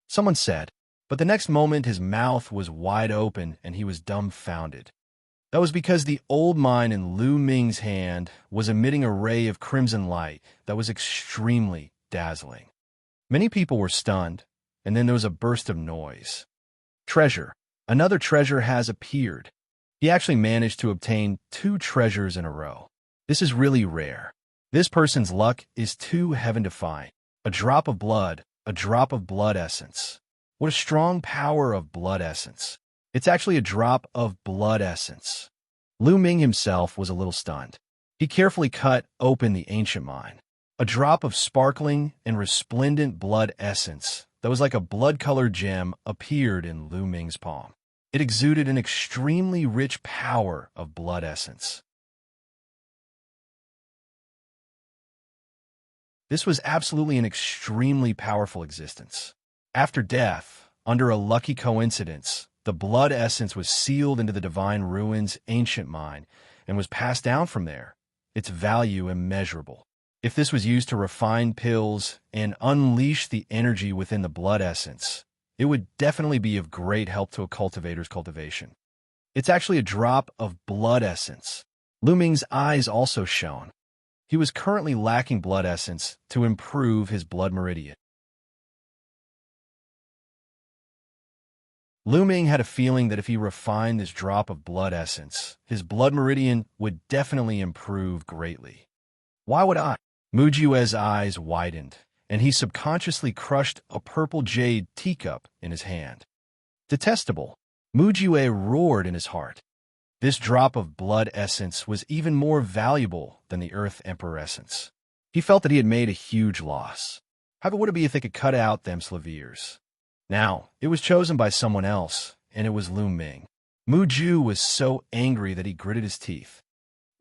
Someone said, but the next moment his mouth was wide open and he was dumbfounded. That was because the old mine in Lu Ming's hand was emitting a ray of crimson light that was extremely dazzling. Many people were stunned, and then there was a burst of noise. Treasure. Another treasure has appeared. He actually managed to obtain 2 treasures in a row. This is really rare. This person's luck is too heaven-defying. A drop of blood essence. What a strong power of blood essence. It's actually a drop of blood essence. Lu Ming himself was a little stunned. He carefully cut open the ancient mine. A drop of sparkling and resplendent blood essence that was like a blood-colored gem appeared in Lu Ming's palm. It exuded an extremely rich power of blood essence. This was absolutely an extremely powerful existence. After death, under a lucky coincidence, the blood essence was sealed into the divine ruins ancient mine and was passed down from there, its value immeasurable. If this was used to refine pills and unleash the energy within the blood essence, it would definitely be of great help to a cultivator's cultivation. It's actually a drop of blood essence. Lu Ming's eyes also shone. He was currently lacking blood essence to improve his blood meridian. Lu Ming had a feeling that if he refined this drop of blood essence, his blood meridian would definitely improve greatly. Why would I? Mu Jue's eyes widened, and he subconsciously crushed a purple jade teacup in his hand. Detestable! Mu Jue roared in his heart. This drop of blood essence was even more valuable than the Earth Emperor essence. He felt that he had made a huge loss. How would it be if they could cut out them slaveers? Now, it was chosen by someone else, and it was Lu Ming. Mu Ju was so angry that he gritted his teeth.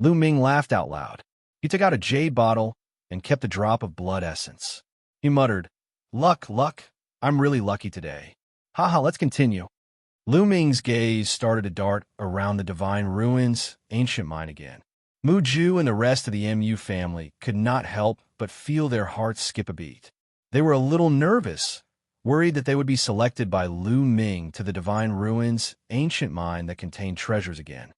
Lu Ming laughed out loud. He took out a jade bottle and kept a drop of blood essence. He muttered, "Luck, luck. I'm really lucky today. Haha, let's continue." Lu Ming's gaze started to dart around the divine ruins, ancient mine again. Mu Ju and the rest of the MU family could not help but feel their hearts skip a beat. They were a little nervous, worried that they would be selected by Lu Ming to the divine ruins, ancient mine that contained treasures again.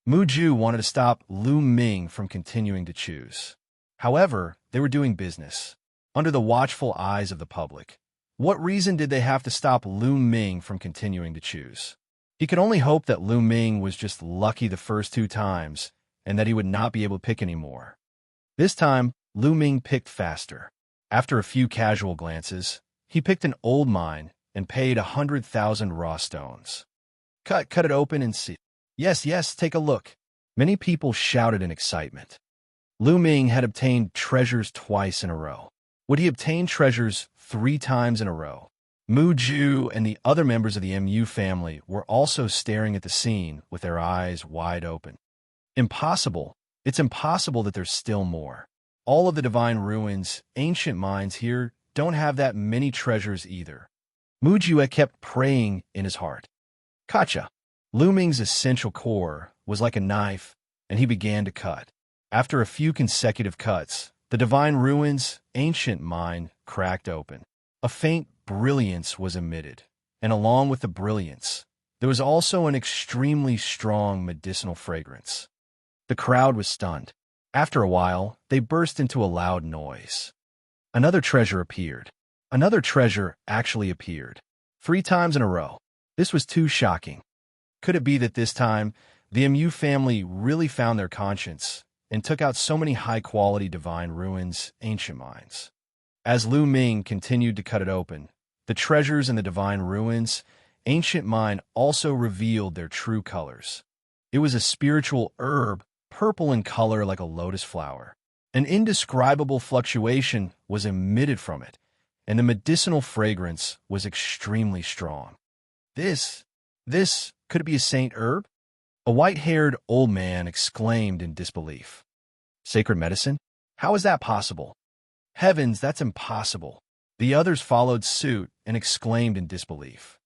Mu Ju wanted to stop Lu Ming from continuing to choose. However, they were doing business, under the watchful eyes of the public. What reason did they have to stop Lu Ming from continuing to choose? He could only hope that Lu Ming was just lucky the first 2 times, and that he would not be able to pick anymore. This time, Lu Ming picked faster. After a few casual glances, he picked an old mine and paid 100,000 raw stones. Cut it open and see. Yes, take a look. Many people shouted in excitement. Lu Ming had obtained treasures twice in a row. Would he obtain treasures 3 times in a row? Mu Ju and the other members of the MU family were also staring at the scene with their eyes wide open. Impossible. It's impossible that there's still more. All of the divine ruins, ancient mines here, don't have that many treasures either. Mu Ju kept praying in his heart. Gotcha. Lu Ming's essential core was like a knife, and he began to cut. After a few consecutive cuts, the divine ruins, ancient mine, cracked open. A faint brilliance was emitted, and along with the brilliance, there was also an extremely strong medicinal fragrance. The crowd was stunned. After a while, they burst into a loud noise. Another treasure appeared. Another treasure actually appeared. 3 times in a row. This was too shocking. Could it be that this time, the MU family really found their conscience and took out so many high-quality divine ruins, ancient mines? As Lu Ming continued to cut it open, the treasures in the divine ruins, ancient mine also revealed their true colors. It was a spiritual herb, purple in color like a lotus flower. An indescribable fluctuation was emitted from it, and the medicinal fragrance was extremely strong. This, could it be a saint herb? A white-haired old man exclaimed in disbelief. Sacred medicine? How is that possible? Heavens, that's impossible. The others followed suit and exclaimed in disbelief.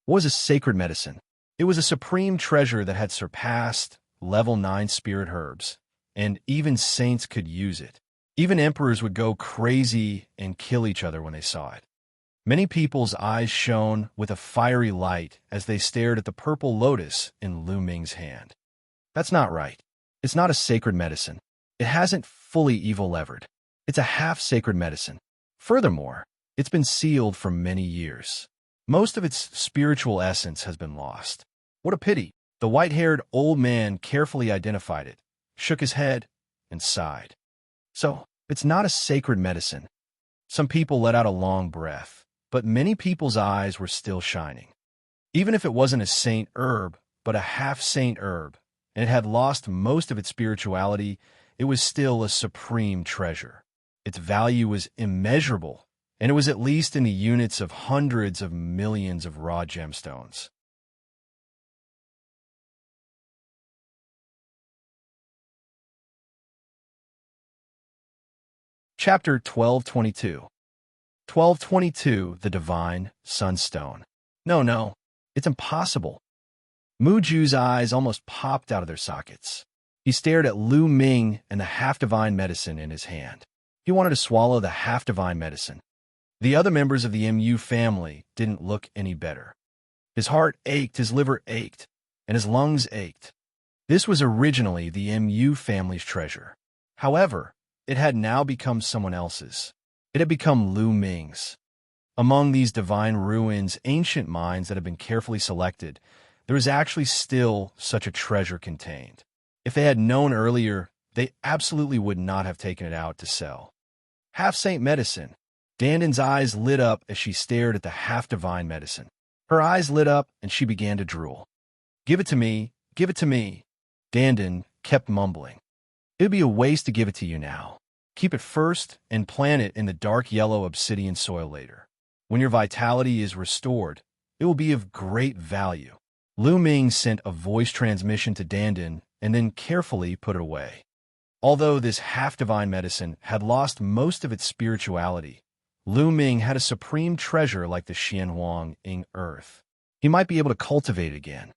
What was a sacred medicine? It was a supreme treasure that had surpassed level 9 spirit herbs, and even saints could use it. Even emperors would go crazy and kill each other when they saw it. Many people's eyes shone with a fiery light as they stared at the purple lotus in Lu Ming's hand. That's not right. It's not a sacred medicine. It hasn't fully evil-levered. It's a half-sacred medicine. Furthermore, it's been sealed for many years. Most of its spiritual essence has been lost. What a pity. The white-haired old man carefully identified it, shook his head, and sighed. So, it's not a sacred medicine. Some people let out a long breath, but many people's eyes were still shining. Even if it wasn't a saint herb, but a half-saint herb, and it had lost most of its spirituality, it was still a supreme treasure. Its value was immeasurable, and it was at least in the units of hundreds of millions of raw gemstones. Chapter 1222. 1222, the Divine Sunstone. No, it's impossible. Mu Ju's eyes almost popped out of their sockets. He stared at Lu Ming and the half-divine medicine in his hand. He wanted to swallow the half-divine medicine. The other members of the MU family didn't look any better. His heart ached, his liver ached, and his lungs ached. This was originally the MU family's treasure. However, it had now become someone else's. It had become Lu Ming's. Among these divine ruins, ancient mines that had been carefully selected, there was actually still such a treasure contained. If they had known earlier, they absolutely would not have taken it out to sell. Half-saint medicine. Danden's eyes lit up as she stared at the half-divine medicine. Her eyes lit up and she began to drool. Give it to me, give it to me. Danden kept mumbling. It would be a waste to give it to you now. Keep it first and plant it in the dark yellow obsidian soil later. When your vitality is restored, it will be of great value. Lu Ming sent a voice transmission to Dandan and then carefully put it away. Although this half-divine medicine had lost most of its spirituality, Lu Ming had a supreme treasure like the Xianhuang Ing earth. He might be able to cultivate it again.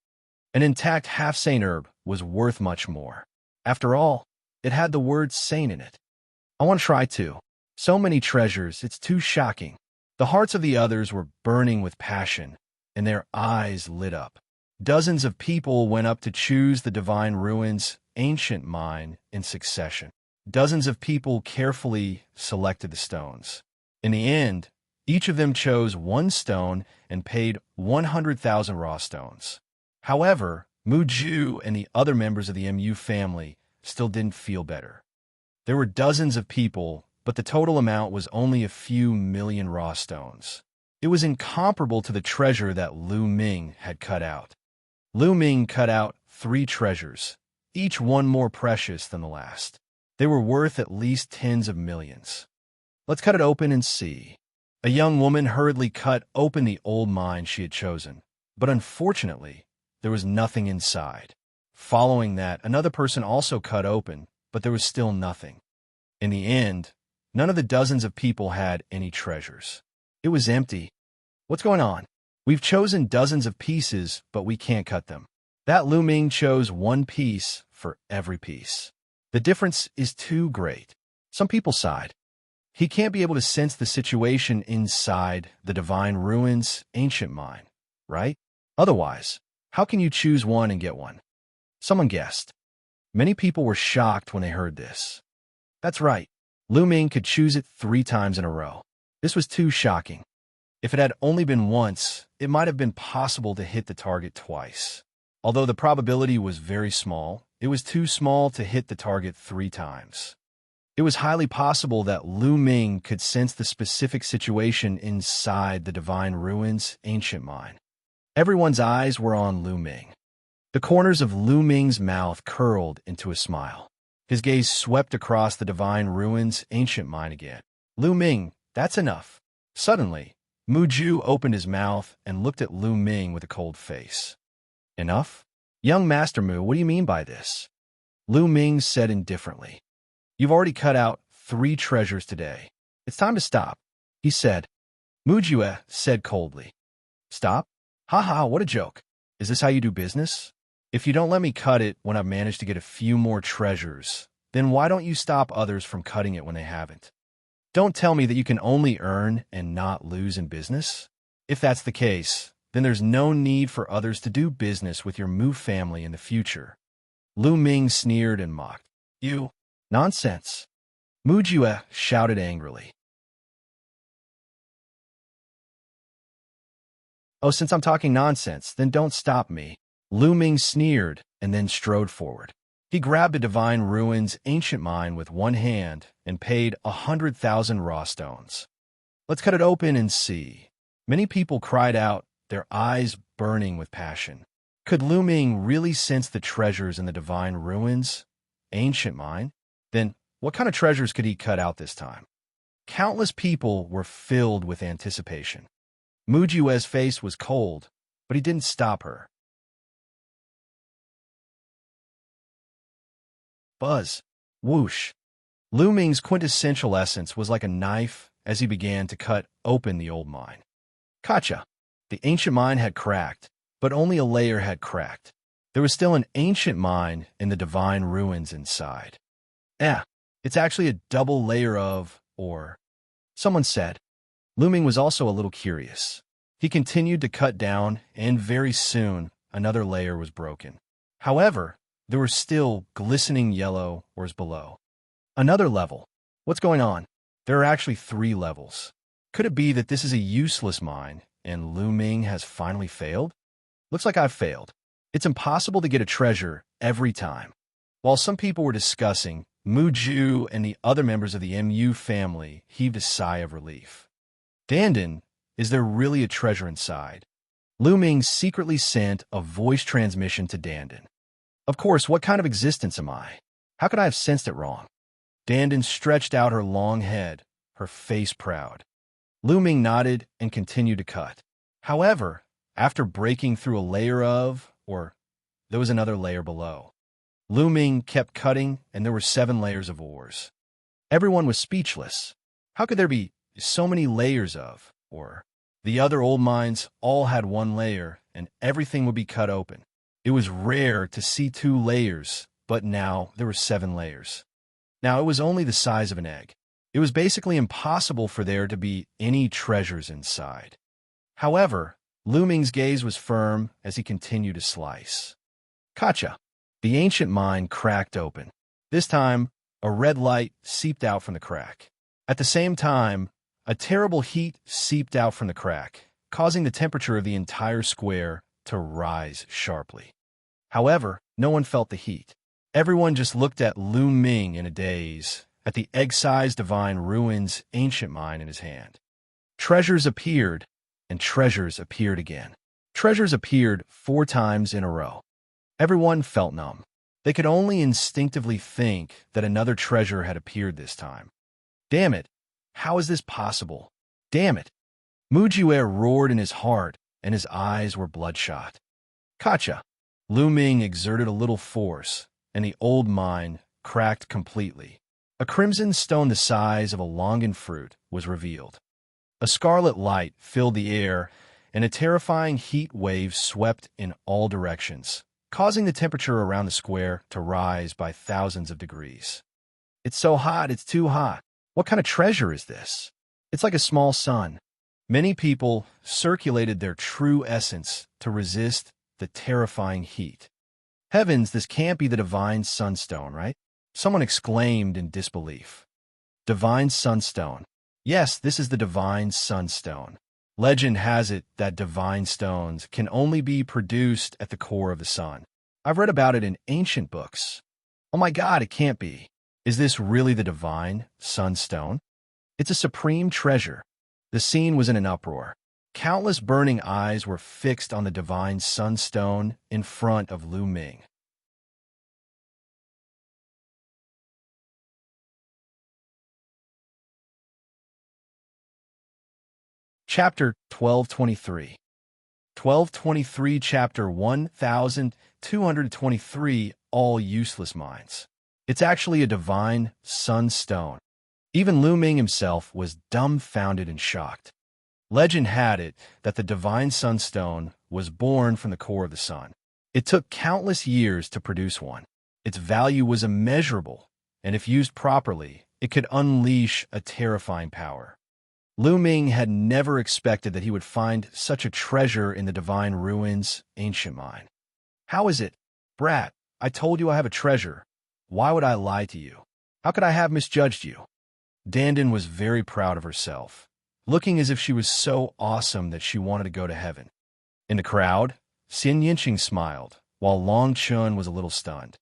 An intact half-sane herb was worth much more. After all, it had the word sane in it. I want to try too. So many treasures, it's too shocking. The hearts of the others were burning with passion, and their eyes lit up. Dozens of people went up to choose the Divine Ruins ancient mine in succession. Dozens of people carefully selected the stones. In the end, each of them chose one stone and paid 100,000 raw stones. However, Mu Ju and the other members of the MU family still didn't feel better. There were dozens of people, but the total amount was only a few million raw stones. It was incomparable to the treasure that Lu Ming had cut out. Lu Ming cut out 3 treasures, each one more precious than the last. They were worth at least tens of millions. Let's cut it open and see. A young woman hurriedly cut open the old mine she had chosen, but unfortunately, there was nothing inside. Following that, another person also cut open, but there was still nothing. In the end, none of the dozens of people had any treasures. It was empty. What's going on? We've chosen dozens of pieces, but we can't cut them. That Lu Ming chose one piece for every piece. The difference is too great. Some people sighed. He can't be able to sense the situation inside the Divine Ruins ancient mine, right? Otherwise, how can you choose one and get one? Someone guessed. Many people were shocked when they heard this. That's right. Lu Ming could choose it 3 times in a row. This was too shocking. If it had only been once, it might have been possible to hit the target twice. Although the probability was very small, it was too small to hit the target 3 times. It was highly possible that Lu Ming could sense the specific situation inside the Divine Ruins ancient mine. Everyone's eyes were on Lu Ming. The corners of Lu Ming's mouth curled into a smile. His gaze swept across the Divine Ruins ancient mine again. Lu Ming, that's enough. Suddenly, Mu Ju opened his mouth and looked at Lu Ming with a cold face. Enough? Young Master Mu, what do you mean by this? Lu Ming said indifferently. You've already cut out 3 treasures today. It's time to stop, he said. Mu Ju said coldly. Stop? Haha, what a joke. Is this how you do business? If you don't let me cut it when I've managed to get a few more treasures, then why don't you stop others from cutting it when they haven't? Don't tell me that you can only earn and not lose in business. If that's the case, then there's no need for others to do business with your Mu family in the future. Lu Ming sneered and mocked. You? Nonsense. Mu Ju shouted angrily. Oh, since I'm talking nonsense, then don't stop me. Lu Ming sneered and then strode forward. He grabbed a Divine Ruins ancient mine with one hand and paid 100,000 raw stones. Let's cut it open and see. Many people cried out, their eyes burning with passion. Could Lu Ming really sense the treasures in the Divine Ruins ancient mine? Then what kind of treasures could he cut out this time? Countless people were filled with anticipation. Mu Ju's face was cold, but he didn't stop her. Buzz. Whoosh. Lu Ming's quintessential essence was like a knife as he began to cut open the old mine. Gotcha. The ancient mine had cracked, but only a layer had cracked. There was still an ancient mine in the Divine Ruins inside. It's actually a double layer of, or, someone said. Lu Ming was also a little curious. He continued to cut down, and very soon, another layer was broken. However, there were still glistening yellow ores below. Another level. What's going on? There are actually 3 levels. Could it be that this is a useless mine, and Lu Ming has finally failed? Looks like I've failed. It's impossible to get a treasure every time. While some people were discussing, Mu Ju and the other members of the MU family heaved a sigh of relief. Dandan, is there really a treasure inside? Lu Ming secretly sent a voice transmission to Dandan. Of course, what kind of existence am I? How could I have sensed it wrong? Dandan stretched out her long head, her face proud. Lu Ming nodded and continued to cut. However, after breaking through a layer there was another layer below. Lu Ming kept cutting, and there were 7 layers of ores. Everyone was speechless. How could there be so many layers of ore? The other old mines all had 1 layer, and everything would be cut open. It was rare to see 2 layers, but now there were 7 layers. Now, it was only the size of an egg. It was basically impossible for there to be any treasures inside. However, Lu Ming's gaze was firm as he continued to slice. Gotcha! The ancient mine cracked open. This time, a red light seeped out from the crack. At the same time, a terrible heat seeped out from the crack, causing the temperature of the entire square to rise sharply. However, no one felt the heat. Everyone just looked at Lu Ming in a daze, at the egg-sized divine ruins ancient mine in his hand. Treasures appeared, and treasures appeared again. Treasures appeared 4 times in a row. Everyone felt numb. They could only instinctively think that another treasure had appeared this time. Damn it! How is this possible? Damn it! Mujue roared in his heart, and his eyes were bloodshot. Gotcha! Lu Ming exerted a little force, and the old mine cracked completely. A crimson stone the size of a longan fruit was revealed. A scarlet light filled the air, and a terrifying heat wave swept in all directions, causing the temperature around the square to rise by thousands of degrees. It's so hot, it's too hot. What kind of treasure is this? It's like a small sun. Many people circulated their true essence to resist the terrifying heat. Heavens, this can't be the divine sunstone, right? Someone exclaimed in disbelief. Divine sunstone. Yes, this is the divine sunstone. Legend has it that divine stones can only be produced at the core of the sun. I've read about it in ancient books. Oh my God, it can't be. Is this really the divine sunstone? It's a supreme treasure. The scene was in an uproar. Countless burning eyes were fixed on the divine sunstone in front of Lu Ming. Chapter 1223. 1223, Chapter 1223, All Useless Minds. It's actually a divine sunstone. Even Lu Ming himself was dumbfounded and shocked. Legend had it that the divine sunstone was born from the core of the sun. It took countless years to produce one. Its value was immeasurable, and if used properly, it could unleash a terrifying power. Lu Ming had never expected that he would find such a treasure in the divine ruins ancient mine. How is it? Brat, I told you I have a treasure. Why would I lie to you? How could I have misjudged you? Dandan was very proud of herself, looking as if she was so awesome that she wanted to go to heaven. In the crowd, Xianxia smiled, while Long Chun was a little stunned.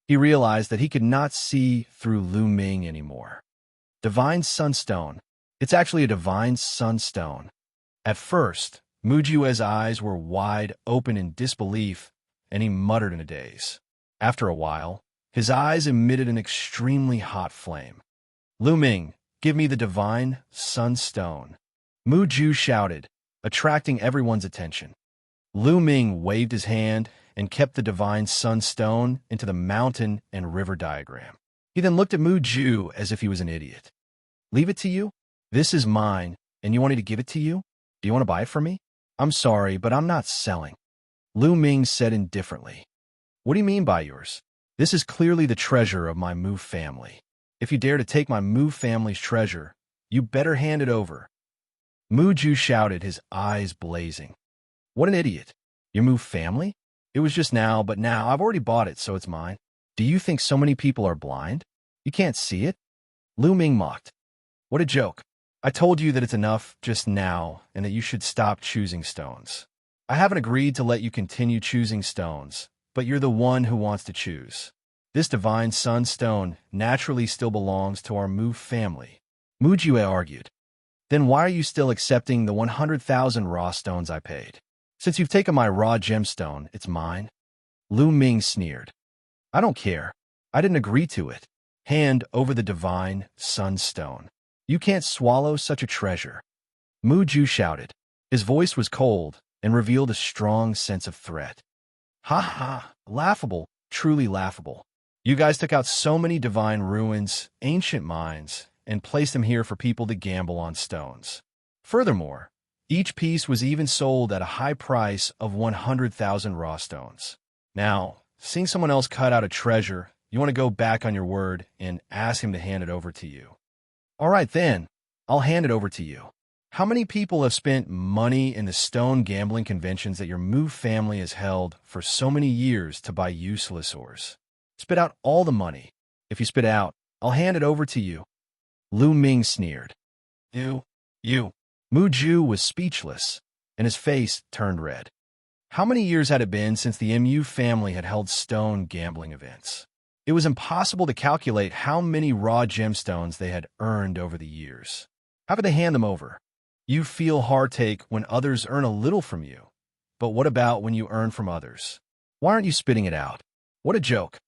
He realized that he could not see through Lu Ming anymore. Divine sunstone. It's actually a divine sunstone. At first, Mujue's eyes were wide open in disbelief, and he muttered in a daze. After a while, his eyes emitted an extremely hot flame. Lu Ming, give me the divine sunstone. Muju shouted, attracting everyone's attention. Lu Ming waved his hand and kept the divine sunstone into the mountain and river diagram. He then looked at Muju as if he was an idiot. Leave it to you? This is mine, and you want me to give it to you? Do you want to buy it from me? I'm sorry, but I'm not selling. Lu Ming said indifferently. What do you mean by yours? This is clearly the treasure of my Mu family. If you dare to take my Mu family's treasure, you better hand it over. Muju shouted, his eyes blazing. What an idiot. Your Mu family? It was just now, but now I've already bought it, so it's mine. Do you think so many people are blind? You can't see it? Lu Ming mocked. What a joke. I told you that it's enough just now and that you should stop choosing stones. I haven't agreed to let you continue choosing stones, but you're the one who wants to choose. This divine sunstone naturally still belongs to our Mu family. Mujue argued. Then why are you still accepting the 100,000 raw stones I paid? Since you've taken my raw gemstone, it's mine. Lu Ming sneered. I don't care. I didn't agree to it. hand over the divine sunstone. You can't swallow such a treasure. Mu Ju shouted. His voice was cold and revealed a strong sense of threat. Ha ha, laughable, truly laughable. You guys took out so many divine ruins, ancient mines, and placed them here for people to gamble on stones. Furthermore, each piece was even sold at a high price of 100,000 raw stones. Now, seeing someone else cut out a treasure, you want to go back on your word and ask him to hand it over to you. All right then, I'll hand it over to you. How many people have spent money in the stone gambling conventions that your Mu family has held for so many years to buy useless ores? Spit out all the money. If you spit out, I'll hand it over to you. Lu Ming sneered. You. Mu Ju was speechless, and his face turned red. How many years had it been since the Mu family had held stone gambling events? It was impossible to calculate how many raw gemstones they had earned over the years. How could they hand them over? You feel heartache when others earn a little from you. But what about when you earn from others? Why aren't you spitting it out? What a joke.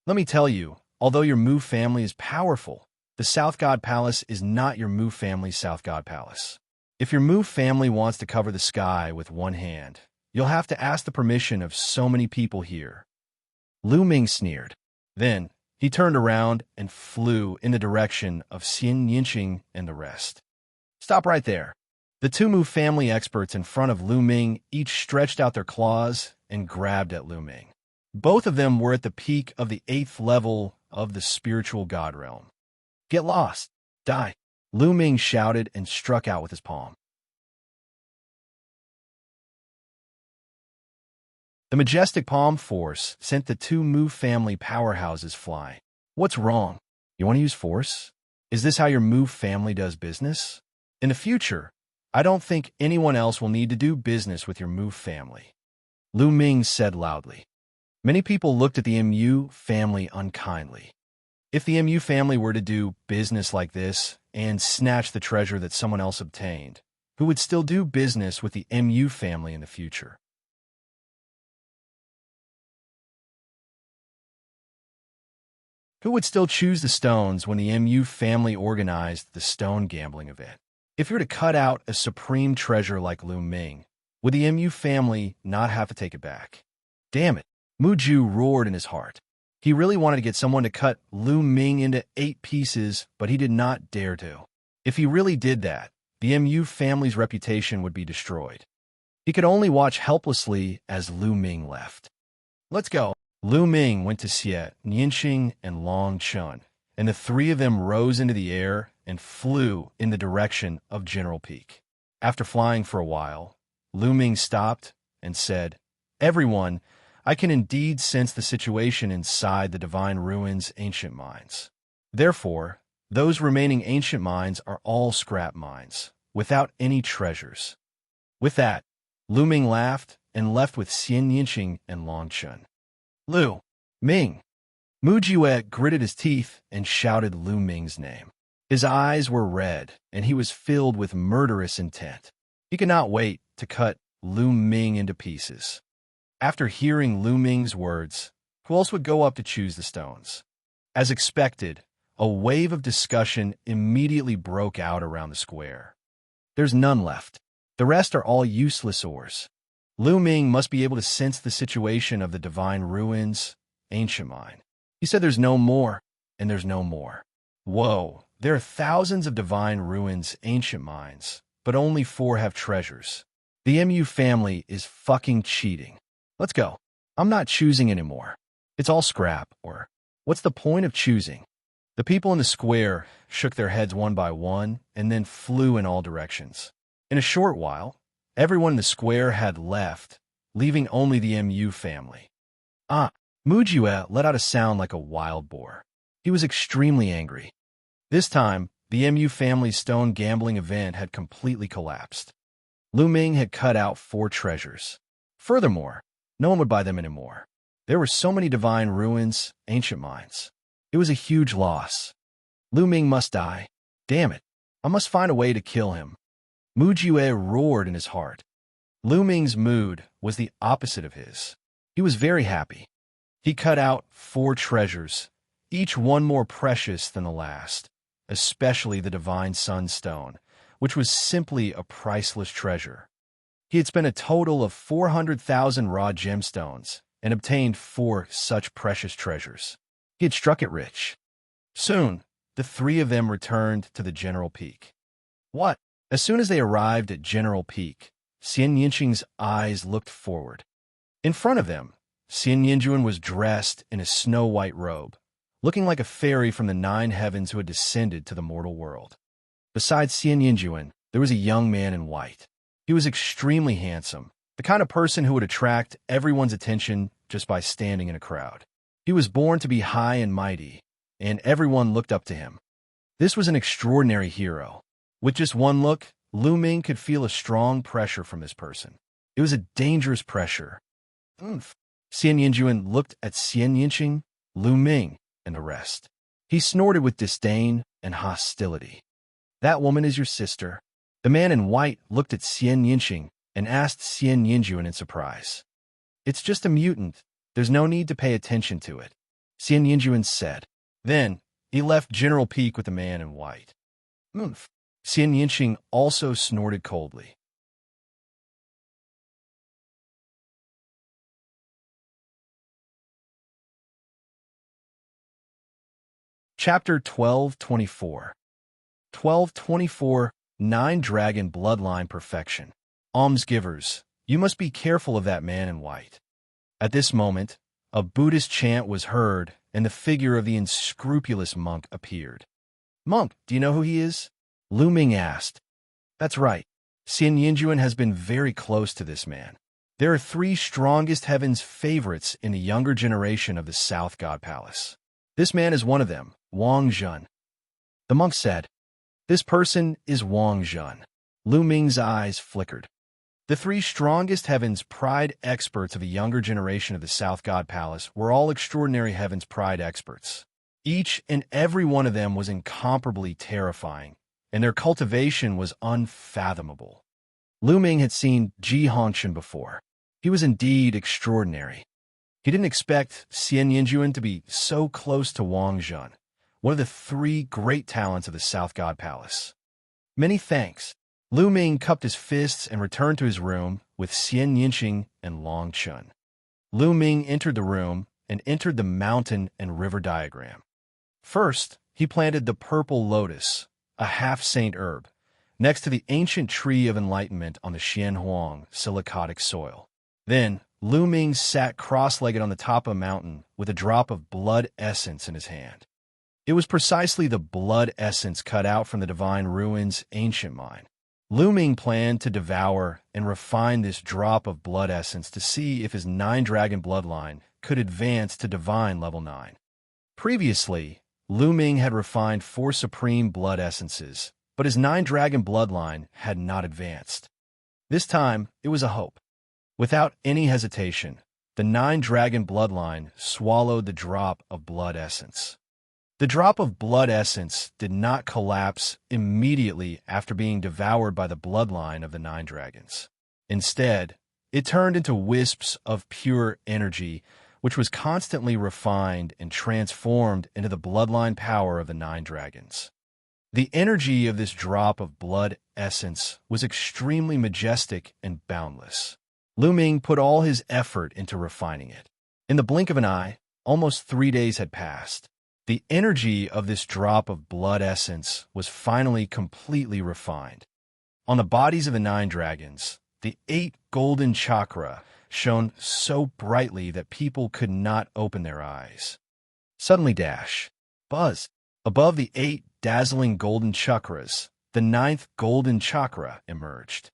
Let me tell you, although your Mu family is powerful, the South God Palace is not your Mu family's South God Palace. If your Mu family wants to cover the sky with one hand, you'll have to ask the permission of so many people here. Lu Ming sneered. Then, he turned around and flew in the direction of Xianxia and the rest. Stop right there. The two Mu family experts in front of Lu Ming each stretched out their claws and grabbed at Lu Ming. Both of them were at the peak of the 8th level of the spiritual god realm. Get lost. Die. Lu Ming shouted and struck out with his palm. The majestic palm force sent the two Mu family powerhouses flying. What's wrong? You want to use force? Is this how your Mu family does business? In the future, I don't think anyone else will need to do business with your Mu family. Lu Ming said loudly. Many people looked at the Mu family unkindly. If the Mu family were to do business like this and snatch the treasure that someone else obtained, who would still do business with the Mu family in the future? Who would still choose the stones when the Mu family organized the stone gambling event? If you were to cut out a supreme treasure like Lu Ming, would the Mu family not have to take it back? Damn it, Mu Ju roared in his heart. He really wanted to get someone to cut Lu Ming into 8 pieces, but he did not dare to. If he really did that, the Mu family's reputation would be destroyed. He could only watch helplessly as Lu Ming left. Let's go. Lu Ming went to Xianxia and Long Chun, and the three of them rose into the air and flew in the direction of General Peak. After flying for a while, Lu Ming stopped and said, "Everyone, I can indeed sense the situation inside the Divine Ruins ancient mines. Therefore, those remaining ancient mines are all scrap mines, without any treasures." With that, Lu Ming laughed and left with Xianxia and Long Chun. Lu Ming. Mu Jue gritted his teeth and shouted Lu Ming's name. His eyes were red, and he was filled with murderous intent. He could not wait to cut Lu Ming into pieces. After hearing Lu Ming's words, who else would go up to choose the stones? As expected, a wave of discussion immediately broke out around the square. There's none left. The rest are all useless ores. Lu Ming must be able to sense the situation of the Divine Ruins ancient mine. He said there's no more, and there's no more. Whoa, there are thousands of Divine Ruins ancient mines, but only 4 have treasures. The Mu family is fucking cheating. Let's go. I'm not choosing anymore. It's all scrap, or what's the point of choosing? The people in the square shook their heads one by one and then flew in all directions. In a short while, everyone in the square had left, leaving only the Mu family. Mu Jue let out a sound like a wild boar. He was extremely angry. This time, the Mu family's stone gambling event had completely collapsed. Lu Ming had cut out 4 treasures. Furthermore, no one would buy them anymore. There were so many Divine Ruins, ancient mines. It was a huge loss. Lu Ming must die. Damn it, I must find a way to kill him. Mu Jue roared in his heart. Lu Ming's mood was the opposite of his. He was very happy. He cut out 4 treasures each one more precious than the last, especially the divine sunstone, which was simply a priceless treasure. He had spent a total of 400,000 raw gemstones and obtained 4 such precious treasures. He had struck it rich. Soon, the 3 of them returned to the General Peak. What? As soon as they arrived at General Peak, Xianxia's eyes looked forward. In front of them, Xianxia was dressed in a snow-white robe, looking like a fairy from the 9 heavens who had descended to the mortal world. Besides Xianxia, there was a young man in white. He was extremely handsome, the kind of person who would attract everyone's attention just by standing in a crowd. He was born to be high and mighty, and everyone looked up to him. This was an extraordinary hero. With just one look, Lu Ming could feel a strong pressure from this person. It was a dangerous pressure. Xianxia looked at Xianxia, Lu Ming, and the rest. He snorted with disdain and hostility. That woman is your sister. The man in white looked at Xianxia and asked Xianxia in surprise. It's just a mutant. There's no need to pay attention to it, Xianxia said. Then, he left General Peak with the man in white. Xianxia also snorted coldly. Chapter 1224. 1224 9 Dragon Bloodline Perfection. Almsgivers, you must be careful of that man in white. At this moment, a Buddhist chant was heard, and the figure of the unscrupulous monk appeared. Monk, do you know who he is? Lu Ming asked. That's right. Xianxia has been very close to this man. There are 3 strongest heavens favorites in the younger generation of the South God Palace. This man is one of them, Wang Zhen. The monk said, This person is Wang Zhen. Lu Ming's eyes flickered. The 3 strongest heavens pride experts of the younger generation of the South God Palace were all extraordinary heavens pride experts. Each and every one of them was incomparably terrifying, and their cultivation was unfathomable. Lu Ming had seen Xianxia before. He was indeed extraordinary. He didn't expect Xianxia to be so close to Wang Zhen, one of the 3 great talents of the South God Palace. Many thanks. Lu Ming cupped his fists and returned to his room with Xianxia and Long Chun. Lu Ming entered the room and entered the mountain and river diagram. First, he planted the purple lotus, a half-saint herb, next to the ancient tree of enlightenment on the Xianhuang silicotic soil. Then, Lu Ming sat cross-legged on the top of a mountain with a drop of blood essence in his hand. It was precisely the blood essence cut out from the divine ruins ancient mine. Lu Ming planned to devour and refine this drop of blood essence to see if his 9-dragon bloodline could advance to divine level 9. Previously, Lu Ming had refined 4 supreme blood essences, but his 9-dragon bloodline had not advanced. This time, it was a hope. Without any hesitation, the 9-dragon bloodline swallowed the drop of blood essence. The drop of blood essence did not collapse immediately after being devoured by the bloodline of the 9 dragons. Instead, it turned into wisps of pure energy, which was constantly refined and transformed into the bloodline power of the 9 dragons. The energy of this drop of blood essence was extremely majestic and boundless. Lu Ming put all his effort into refining it. In the blink of an eye, almost 3 days had passed. The energy of this drop of blood essence was finally completely refined. On the bodies of the 9 dragons, the 8 golden chakra shone so brightly that people could not open their eyes. Suddenly buzz, above the 8 dazzling golden chakras, the 9th golden chakra emerged.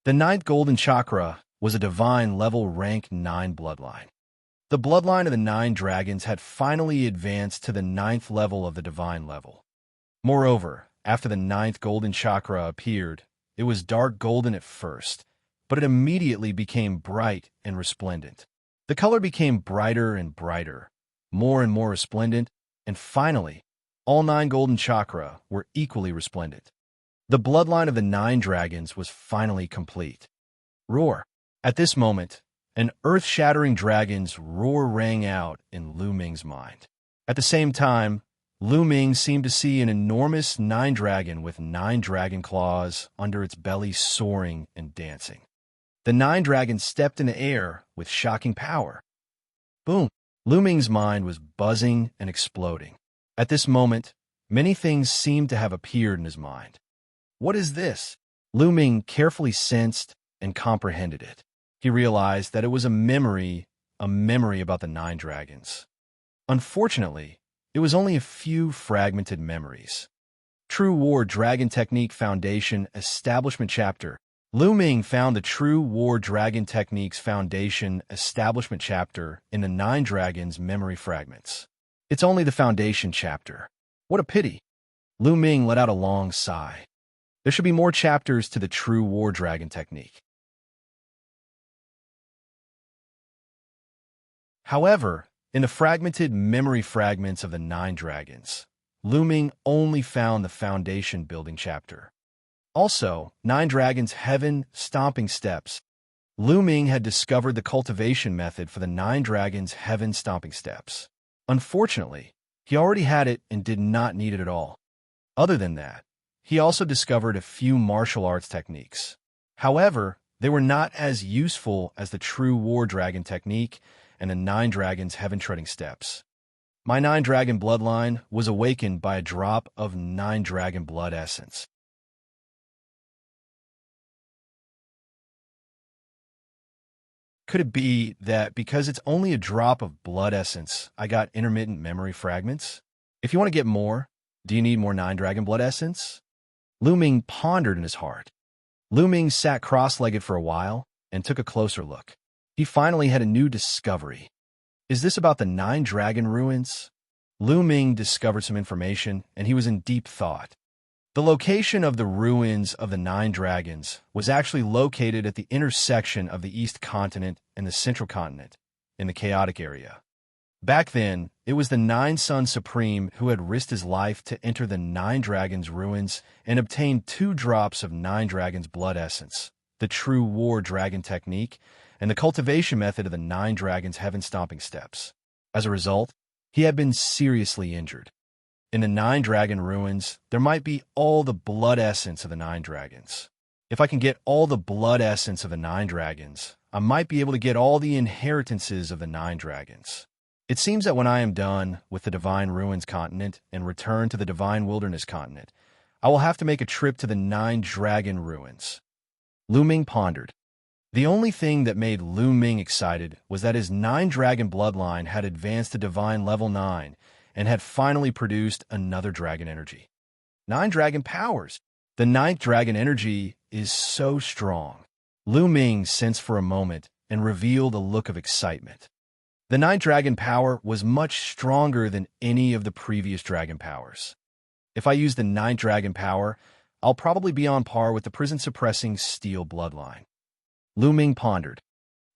The 9th golden chakra was a divine level rank 9 bloodline. The bloodline of the 9 dragons had finally advanced to the 9th level of the divine level. Moreover, after the 9th golden chakra appeared, it was dark golden at first, but it immediately became bright and resplendent. The color became brighter and brighter, more and more resplendent, and finally, all 9 golden chakra were equally resplendent. The bloodline of the 9 dragons was finally complete. Roar! At this moment, an earth-shattering dragon's roar rang out in Lu Ming's mind. At the same time, Lu Ming seemed to see an enormous nine-dragon with 9 dragon claws under its belly soaring and dancing. The 9 dragons stepped into air with shocking power. Boom! Lu Ming's mind was buzzing and exploding. At this moment, many things seemed to have appeared in his mind. What is this? Lu Ming carefully sensed and comprehended it. He realized that it was a memory about the 9 dragons. Unfortunately, it was only a few fragmented memories. True War Dragon Technique Foundation Establishment Chapter. Lu Ming found the True War Dragon Techniques Foundation Establishment Chapter in the 9 Dragons memory fragments. It's only the Foundation chapter. What a pity. Lu Ming let out a long sigh. There should be more chapters to the True War Dragon Technique. However, in the fragmented memory fragments of the 9 dragons, Lu Ming only found the Foundation building chapter. Also, 9 Dragons Heaven Stomping Steps. Lu Ming had discovered the cultivation method for the 9 Dragons Heaven Stomping Steps. Unfortunately, he already had it and did not need it at all. Other than that, he also discovered a few martial arts techniques. However, they were not as useful as the True War Dragon Technique and the 9 Dragons Heaven Treading Steps. My 9 Dragon bloodline was awakened by a drop of 9 Dragon blood essence. Could it be that because it's only a drop of blood essence, I got intermittent memory fragments? If you want to get more, do you need more 9 Dragon blood essence? Lu Ming pondered in his heart. Lu Ming sat cross-legged for a while and took a closer look. He finally had a new discovery. Is this about the 9 Dragon ruins? Lu Ming discovered some information, and he was in deep thought. The location of the ruins of the 9 dragons was actually located at the intersection of the East Continent and the Central Continent, in the chaotic area. Back then, it was the 9 Sun Supreme who had risked his life to enter the 9 dragons' ruins and obtain 2 drops of 9 dragons' blood essence, the True War Dragon Technique, and the cultivation method of the 9 dragons' Heaven Stomping Steps. As a result, he had been seriously injured. In the 9 dragon ruins, there might be all the blood essence of the 9 dragons. If I can get all the blood essence of the 9 dragons, I might be able to get all the inheritances of the 9 dragons. It seems that when I am done with the Divine Ruins continent and return to the Divine Wilderness continent, I will have to make a trip to the 9 dragon ruins. Lu Ming pondered. The only thing that made Lu Ming excited was that his 9 dragon bloodline had advanced to Divine Level 9 and had finally produced another dragon energy. 9 dragon powers. The 9th dragon energy is so strong. Lu Ming sensed for a moment and revealed a look of excitement. The 9th dragon power was much stronger than any of the previous dragon powers. If I use the 9th dragon power, I'll probably be on par with the prison-suppressing steel bloodline. Lu Ming pondered.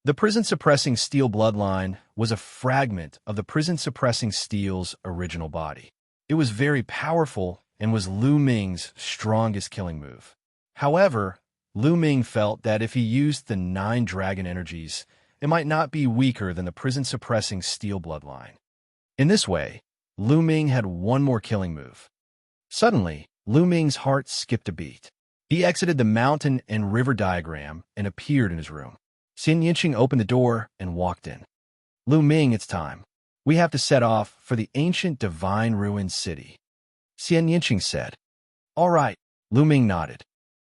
The prison-suppressing steel bloodline was a fragment of the prison-suppressing steel's original body. It was very powerful and was Lu Ming's strongest killing move. However, Lu Ming felt that if he used the 9 dragon energies, it might not be weaker than the prison-suppressing steel bloodline. In this way, Lu Ming had one more killing move. Suddenly, Lu Ming's heart skipped a beat. He exited the mountain and river diagram and appeared in his room. Xianxia opened the door and walked in. Lu Ming, it's time. We have to set off for the ancient Divine Ruins city. Xianxia said. All right, Lu Ming nodded.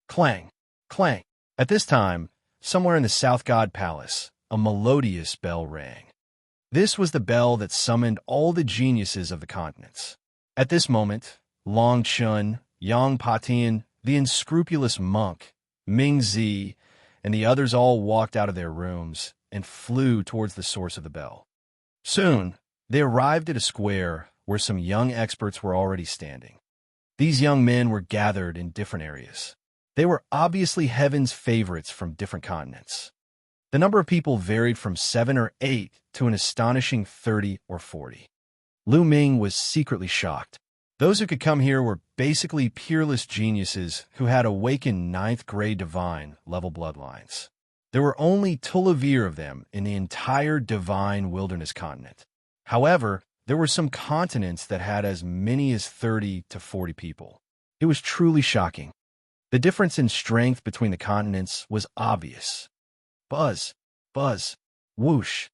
Clang, clang. At this time, somewhere in the South God Palace, a melodious bell rang. This was the bell that summoned all the geniuses of the continents. At this moment, Long Chun, Yang Patian, the unscrupulous monk, Ming Zi, and the others all walked out of their rooms and flew towards the source of the bell. Soon, they arrived at a square where some young experts were already standing. These young men were gathered in different areas. They were obviously heaven's favorites from different continents. The number of people varied from 7 or 8 to an astonishing 30 or 40. Lu Ming was secretly shocked. Those who could come here were basically peerless geniuses who had awakened 9th grade divine level bloodlines. There were only Tulavir of them in the entire Divine Wilderness continent. However, There were some continents that had as many as 30 to 40 people. It was truly shocking. The difference in strength between the continents was obvious. Buzz, buzz, whoosh.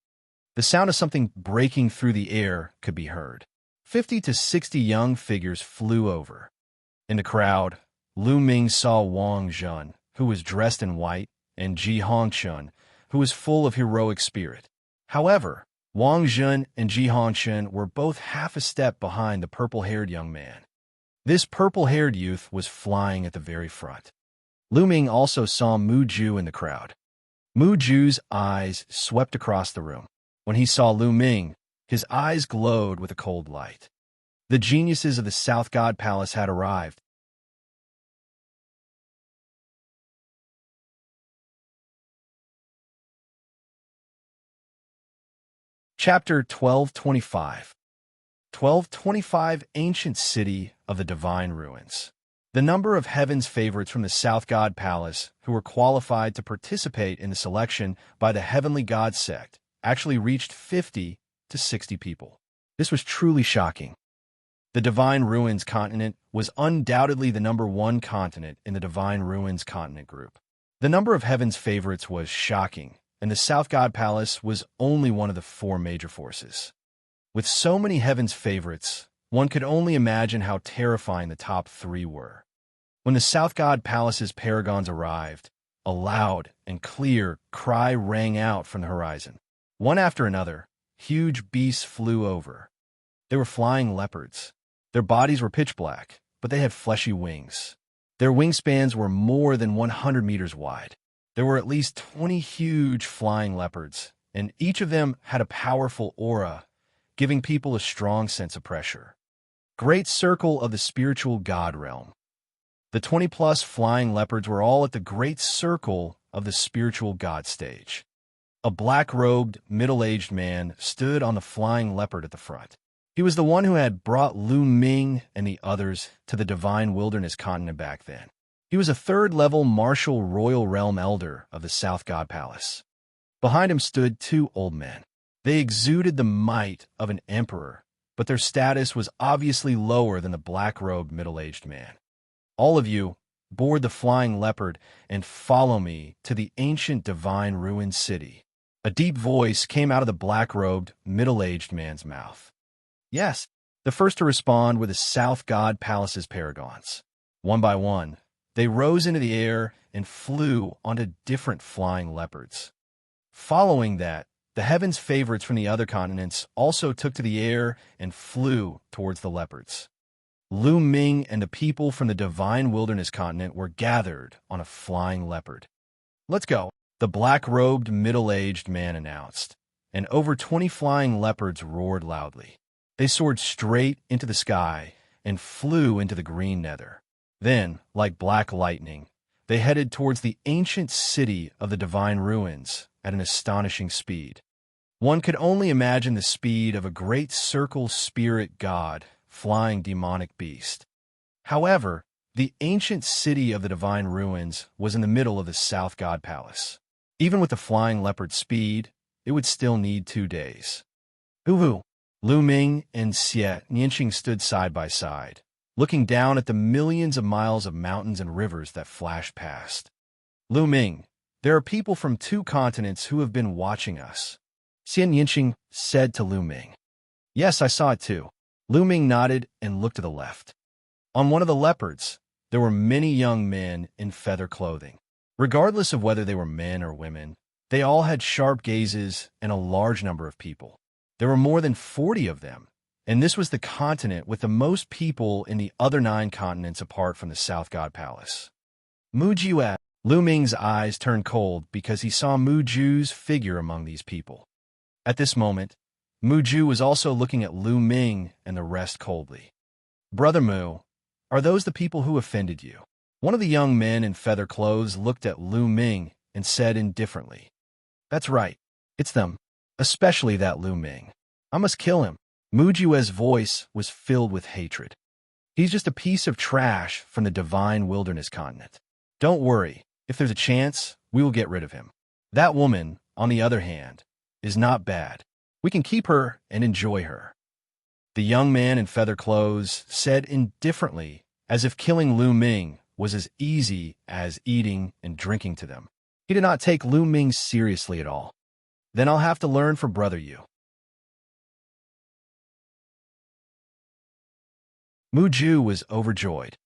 The sound of something breaking through the air could be heard. 50 to 60 young figures flew over. In the crowd, Lu Ming saw Wang Zhen, who was dressed in white, and Ji Hongchun, who was full of heroic spirit. However, Wang Zhen and Ji Hongchun were both half a step behind the purple-haired young man. This purple-haired youth was flying at the very front. Lu Ming also saw Mu Ju in the crowd. Mu Ju's eyes swept across the room. When he saw Lu Ming, his eyes glowed with a cold light. The geniuses of the South God Palace had arrived. Chapter 1225. 1225 Ancient City of the Divine Ruins. The number of heaven's favorites from the South God Palace who were qualified to participate in the selection by the Heavenly God Sect actually reached 50 to 60 people. This was truly shocking. The Divine Ruins continent was undoubtedly the #1 continent in the Divine Ruins continent group. The number of heaven's favorites was shocking, and the South God Palace was only one of the 4 major forces. With so many heaven's favorites, one could only imagine how terrifying the top 3 were. When the South God Palace's paragons arrived, a loud and clear cry rang out from the horizon. One after another, huge beasts flew over. They were flying leopards. Their bodies were pitch black, but they had fleshy wings. Their wingspans were more than 100 meters wide. There were at least 20 huge flying leopards, and each of them had a powerful aura, giving people a strong sense of pressure. Great Circle of the Spiritual God Realm. The 20-plus flying leopards were all at the Great Circle of the Spiritual God stage. A black-robed, middle-aged man stood on the flying leopard at the front. He was the one who had brought Lu Ming and the others to the Divine Wilderness continent back then. He was a 3rd-level martial royal realm elder of the South God Palace. Behind him stood 2 old men. They exuded the might of an emperor, but their status was obviously lower than the black-robed middle-aged man. All of you, board the flying leopard and follow me to the ancient Divine Ruined City. A deep voice came out of the black-robed, middle-aged man's mouth. Yes, the first to respond were the South God Palace's paragons. One by one, they rose into the air and flew onto different flying leopards. Following that, the heaven's favorites from the other continents also took to the air and flew towards the leopards. Lu Ming and the people from the Divine Wilderness continent were gathered on a flying leopard. Let's go, the black-robed, middle-aged man announced, and over 20 flying leopards roared loudly. They soared straight into the sky and flew into the green nether. Then, like black lightning, they headed towards the ancient city of the Divine Ruins at an astonishing speed. One could only imagine the speed of a great circle spirit god flying demonic beast. However, the ancient city of the Divine Ruins was in the middle of the South God Palace. Even with the flying leopard speed, it would still need 2 days. Hoo-hoo! Lu Ming and Xianxia stood side by side, looking down at the millions of miles of mountains and rivers that flashed past. Lu Ming, there are people from 2 continents who have been watching us, Xianxia said to Lu Ming. Yes, I saw it too. Lu Ming nodded and looked to the left. On one of the leopards, there were many young men in feather clothing. Regardless of whether they were men or women, they all had sharp gazes and a large number of people. There were more than 40 of them, and this was the continent with the most people in the other 9 continents apart from the South God Palace. Mu Ju. Lu Ming's eyes turned cold because he saw Mu Ju's figure among these people. At this moment, Mu Ju was also looking at Lu Ming and the rest coldly. Brother Mu, are those the people who offended you? One of the young men in feather clothes looked at Lu Ming and said indifferently, That's right, it's them, especially that Lu Ming. I must kill him. Mu Ju's voice was filled with hatred. He's just a piece of trash from the Divine Wilderness continent. Don't worry, if there's a chance, we will get rid of him. That woman, on the other hand, is not bad. We can keep her and enjoy her. The young man in feather clothes said indifferently, as if killing Lu Ming was as easy as eating and drinking to them. He did not take Lu Ming seriously at all. Then I'll have to learn from Brother Yu. Mu Ju was overjoyed.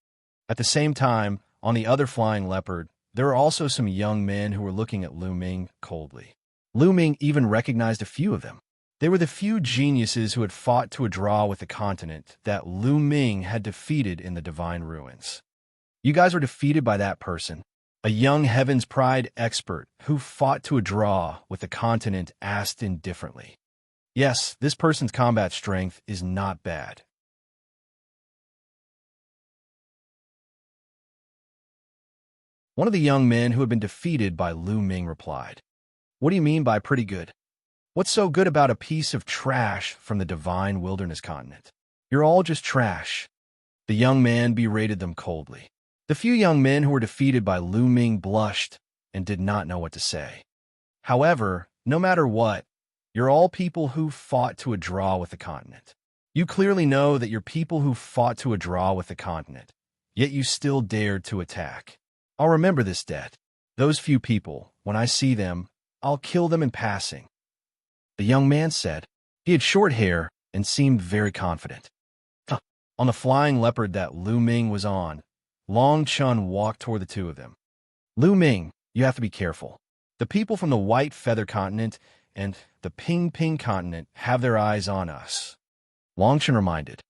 At the same time, on the other flying leopard, there were also some young men who were looking at Lu Ming coldly. Lu Ming even recognized a few of them. They were the few geniuses who had fought to a draw with the continent that Lu Ming had defeated in the Divine Ruins. You guys were defeated by that person. A young Heaven's Pride expert who fought to a draw with the continent asked indifferently. Yes, this person's combat strength is not bad. One of the young men who had been defeated by Lu Ming replied, "What do you mean by pretty good? What's so good about a piece of trash from the divine wilderness continent? You're all just trash." The young man berated them coldly. The few young men who were defeated by Lu Ming blushed and did not know what to say. However, no matter what, you're all people who fought to a draw with the continent. You clearly know that you're people who fought to a draw with the continent, yet you still dared to attack. I'll remember this debt. Those few people, when I see them, I'll kill them in passing. The young man said. He had short hair and seemed very confident. On the flying leopard that Lu Ming was on, Long Chun walked toward the two of them. Lu Ming, you have to be careful. The people from the White Feather Continent and the Ping Ping Continent have their eyes on us. Long Chun reminded.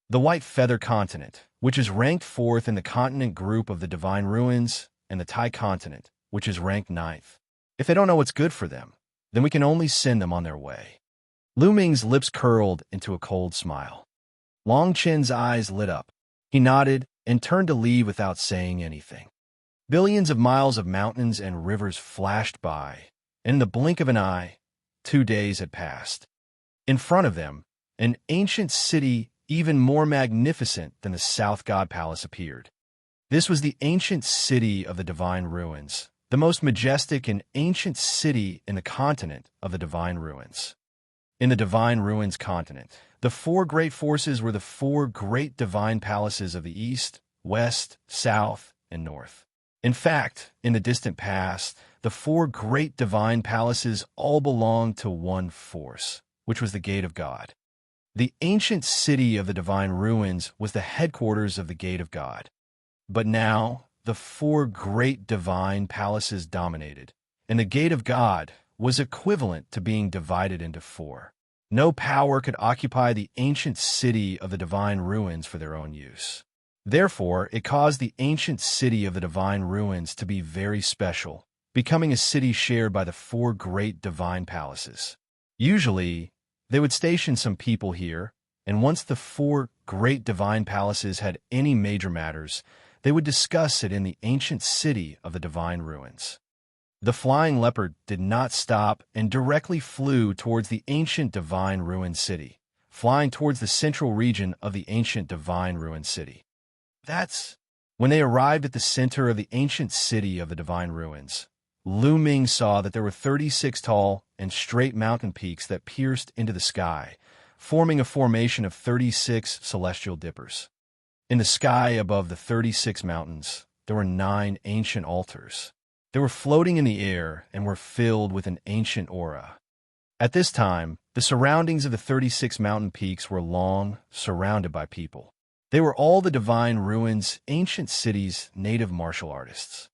The White Feather Continent, which is ranked 4th in the continent group of the Divine Ruins, and the Tai Continent, which is ranked 9th. If they don't know what's good for them, then we can only send them on their way. Lu Ming's lips curled into a cold smile. Long Chen's eyes lit up. He nodded and turned to leave without saying anything. Billions of miles of mountains and rivers flashed by, and in the blink of an eye, 2 days had passed. In front of them, an ancient city even more magnificent than the South God Palace appeared. This was the ancient city of the Divine Ruins, the most majestic and ancient city in the continent of the Divine Ruins. In the Divine Ruins continent, the 4 great forces were the 4 great divine palaces of the East, West, South, and North. In fact, in the distant past, the 4 great divine palaces all belonged to one force, which was the Gate of God. The ancient city of the Divine Ruins was the headquarters of the Gate of God. But now, the 4 great divine palaces dominated, and the Gate of God was equivalent to being divided into 4. No power could occupy the ancient city of the Divine Ruins for their own use. Therefore, it caused the ancient city of the Divine Ruins to be very special, becoming a city shared by the 4 great divine palaces. Usually, they would station some people here, and once the 4 great divine palaces had any major matters, they would discuss it in the ancient city of the Divine Ruins. The flying leopard did not stop and directly flew towards the ancient Divine Ruin City, flying towards the central region of the ancient Divine Ruin City. When they arrived at the center of the ancient city of the Divine Ruins, Lu Ming saw that there were 36 tall and straight mountain peaks that pierced into the sky, forming a formation of 36 celestial dippers. In the sky above the 36 mountains, there were 9 ancient altars. They were floating in the air and were filled with an ancient aura. At this time, the surroundings of the 36 mountain peaks were long, surrounded by people. They were all the Divine Ruins' ancient city's native martial artists.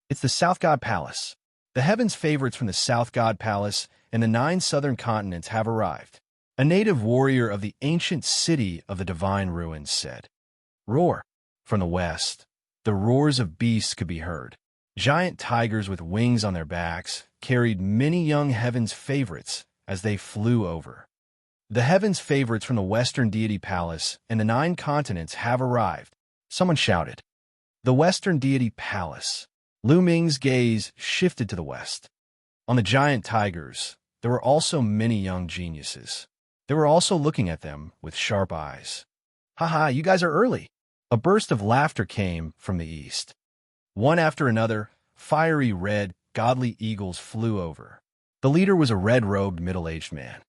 It's the South God Palace. The heavens' favorites from the South God Palace and the 9 southern continents have arrived. A native warrior of the ancient city of the Divine Ruins said. Roar. From the west, the roars of beasts could be heard. Giant tigers with wings on their backs carried many young heavens' favorites as they flew over. The heavens' favorites from the Western Deity Palace and the 9 continents have arrived. Someone shouted. The Western Deity Palace. Lu Ming's gaze shifted to the west. On the giant tigers, there were also many young geniuses. They were also looking at them with sharp eyes. Haha, you guys are early. A burst of laughter came from the east. One after another, fiery red, godly eagles flew over. The leader was a red-robed, middle-aged man.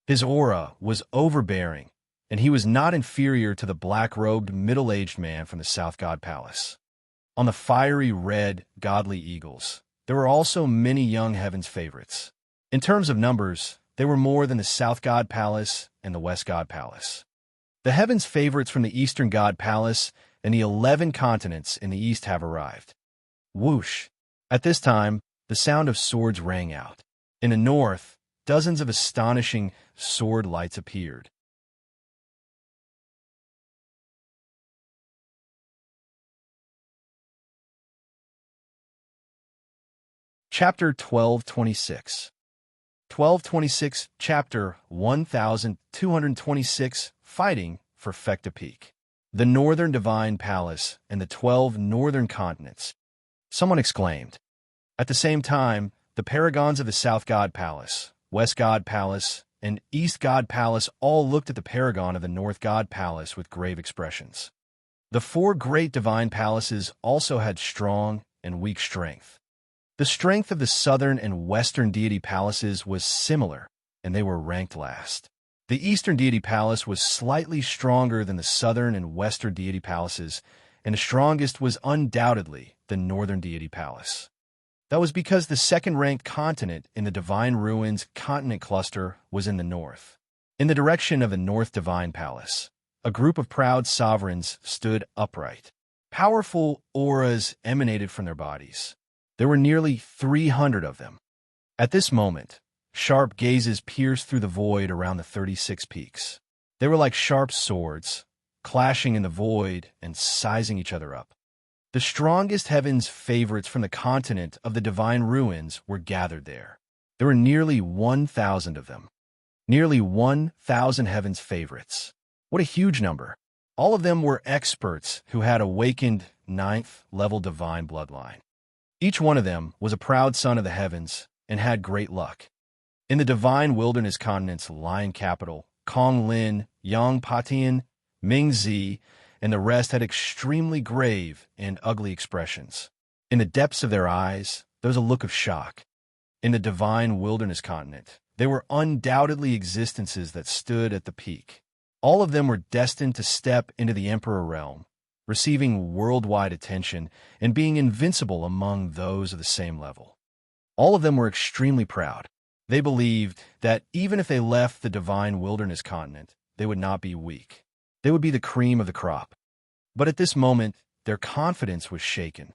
His aura was overbearing, and he was not inferior to the black-robed, middle-aged man from the South God Palace. On the fiery red, godly eagles, there were also many young heaven's favorites. In terms of numbers, they were more than the South God Palace and the West God Palace. The heaven's favorites from the Eastern God Palace and the 11 continents in the East have arrived. Whoosh! At this time, the sound of swords rang out. In the north, dozens of astonishing sword lights appeared. Chapter 1226. 1226, Chapter 1226, Fighting for Fecta Peak. The Northern Divine Palace and the 12 Northern Continents. Someone exclaimed. At the same time, the paragons of the South God Palace, West God Palace, and East God Palace all looked at the paragon of the North God Palace with grave expressions. The 4 great divine palaces also had strong and weak strength. The strength of the southern and western deity palaces was similar, and they were ranked last. The eastern deity palace was slightly stronger than the southern and western deity palaces, and the strongest was undoubtedly the northern deity palace. That was because the second-ranked continent in the Divine Ruins continent cluster was in the north. In the direction of the North Divine Palace, a group of proud sovereigns stood upright. Powerful auras emanated from their bodies. There were nearly 300 of them. At this moment, sharp gazes pierced through the void around the 36 peaks. They were like sharp swords, clashing in the void and sizing each other up. The strongest heaven's favorites from the continent of the Divine Ruins were gathered there. There were nearly 1,000 of them. Nearly 1,000 heaven's favorites. What a huge number. All of them were experts who had awakened 9th-level divine bloodline. Each one of them was a proud son of the heavens and had great luck. In the Divine Wilderness Continent's lion capital, Kong Lin, Yang Patian, Ming Zi, and the rest had extremely grave and ugly expressions. In the depths of their eyes, there was a look of shock. In the Divine Wilderness Continent, they were undoubtedly existences that stood at the peak. All of them were destined to step into the Emperor realm, receiving worldwide attention and being invincible among those of the same level. All of them were extremely proud. They believed that even if they left the Divine Wilderness Continent, they would not be weak. They would be the cream of the crop. But at this moment, their confidence was shaken.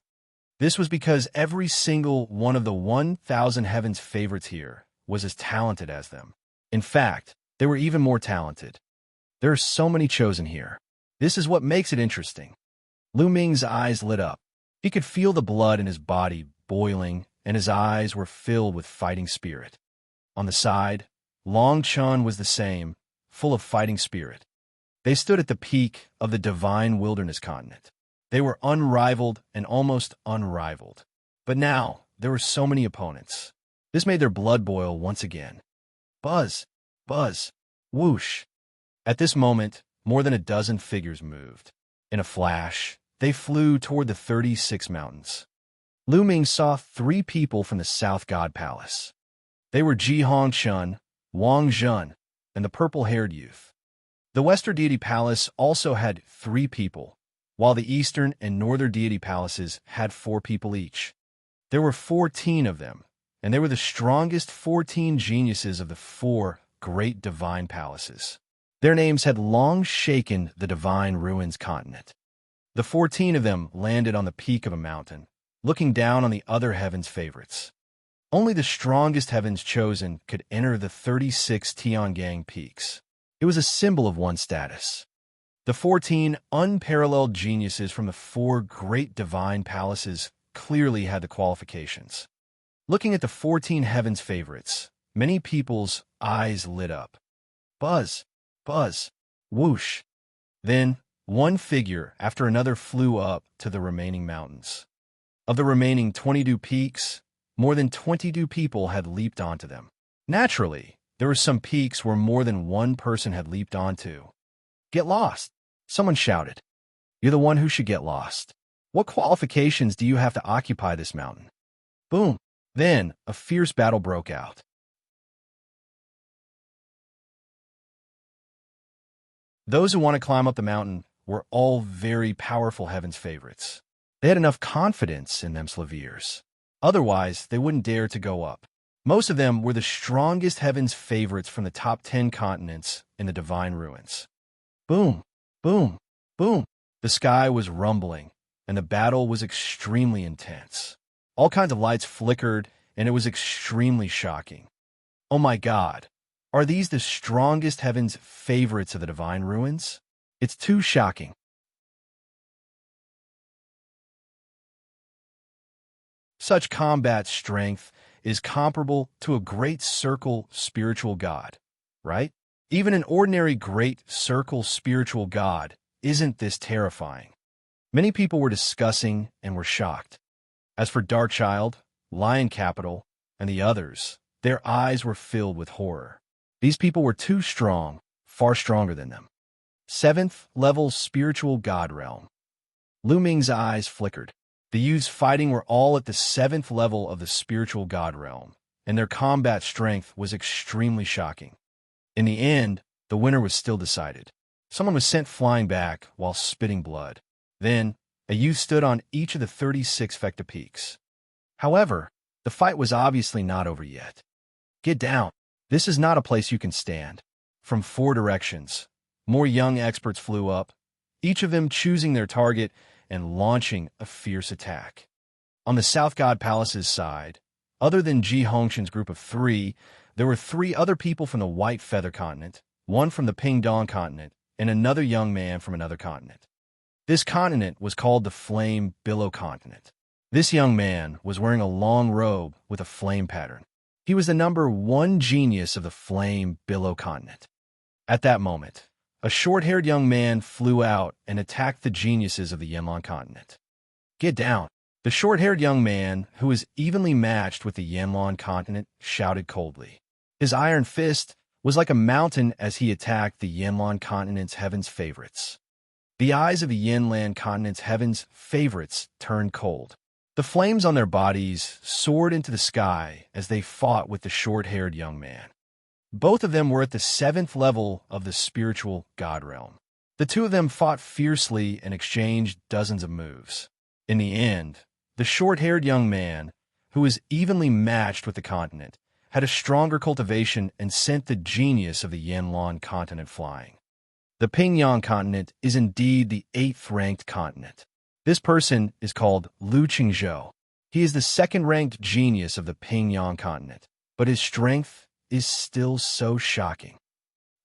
This was because every single one of the 1,000 heaven's favorites here was as talented as them. In fact, they were even more talented. There are so many chosen here. This is what makes it interesting. Lu Ming's eyes lit up. He could feel the blood in his body boiling, and his eyes were filled with fighting spirit. On the side, Long Chun was the same, full of fighting spirit. They stood at the peak of the Divine Wilderness Continent. They were unrivaled and almost unrivaled. But now, there were so many opponents. This made their blood boil once again. Buzz, buzz, whoosh. At this moment, more than a dozen figures moved. In a flash, they flew toward the 36 mountains. Lu Ming saw 3 people from the South God Palace. They were Ji Hongchun, Wang Zhen, and the purple-haired youth. The Western Deity Palace also had 3 people, while the Eastern and Northern Deity Palaces had 4 people each. There were 14 of them, and they were the strongest 14 geniuses of the 4 great divine palaces. Their names had long shaken the Divine Ruins continent. The 14 of them landed on the peak of a mountain, looking down on the other heaven's favorites. Only the strongest heavens chosen could enter the 36 Tiangang peaks. It was a symbol of one's status. The 14 unparalleled geniuses from the 4 great divine palaces clearly had the qualifications. Looking at the 14 heavens favorites, many people's eyes lit up. Buzz, buzz, whoosh. Then, one figure after another flew up to the remaining mountains. Of the remaining 22 peaks, more than 22 people had leaped onto them. Naturally, there were some peaks where more than one person had leaped onto. Get lost, someone shouted. You're the one who should get lost. What qualifications do you have to occupy this mountain? Boom. Then, a fierce battle broke out. Those who want to climb up the mountain were all very powerful heaven's favorites. They had enough confidence in them Slaviers. Otherwise, they wouldn't dare to go up. Most of them were the strongest heaven's favorites from the top 10 continents in the divine ruins. Boom, boom, boom. The sky was rumbling, and the battle was extremely intense. All kinds of lights flickered, and it was extremely shocking. Oh my God, are these the strongest heaven's favorites of the divine ruins? It's too shocking. Such combat strength is comparable to a great circle spiritual god, right? Even an ordinary great circle spiritual god isn't this terrifying. Many people were discussing and were shocked. As for Darkchild, Lion Capital, and the others, their eyes were filled with horror. These people were too strong, far stronger than them. 7th level spiritual god realm. Lu Ming's eyes flickered. The youths fighting were all at the 7th level of the spiritual god realm, and their combat strength was extremely shocking. In the end, the winner was still decided. Someone was sent flying back while spitting blood. Then, a youth stood on each of the 36 Fecta peaks. However, the fight was obviously not over yet. Get down. This is not a place you can stand. From 4 directions, more young experts flew up, each of them choosing their target and launching a fierce attack. On the South God Palace's side, other than Ji Hongshan's group of 3, there were 3 other people from the White Feather Continent, one from the Pingdong Continent, and another young man from another continent. This continent was called the Flame Billow Continent. This young man was wearing a long robe with a flame pattern. He was the number 1 genius of the Flame Billow Continent. At that moment, a short-haired young man flew out and attacked the geniuses of the Yanlan continent. Get down. The short-haired young man, who was evenly matched with the Yanlan continent, shouted coldly. His iron fist was like a mountain as he attacked the Yanlan continent's heaven's favorites. The eyes of the Yanlan continent's heaven's favorites turned cold. The flames on their bodies soared into the sky as they fought with the short-haired young man. Both of them were at the 7th level of the spiritual god realm. The 2 of them fought fiercely and exchanged dozens of moves. In the end, the short-haired young man, who was evenly matched with the continent, had a stronger cultivation and sent the genius of the Yanlan continent flying. The Pingyang continent is indeed the 8th-ranked continent. This person is called Lu Qingzhou. He is the 2nd-ranked genius of the Pingyang continent, but his strength is still so shocking.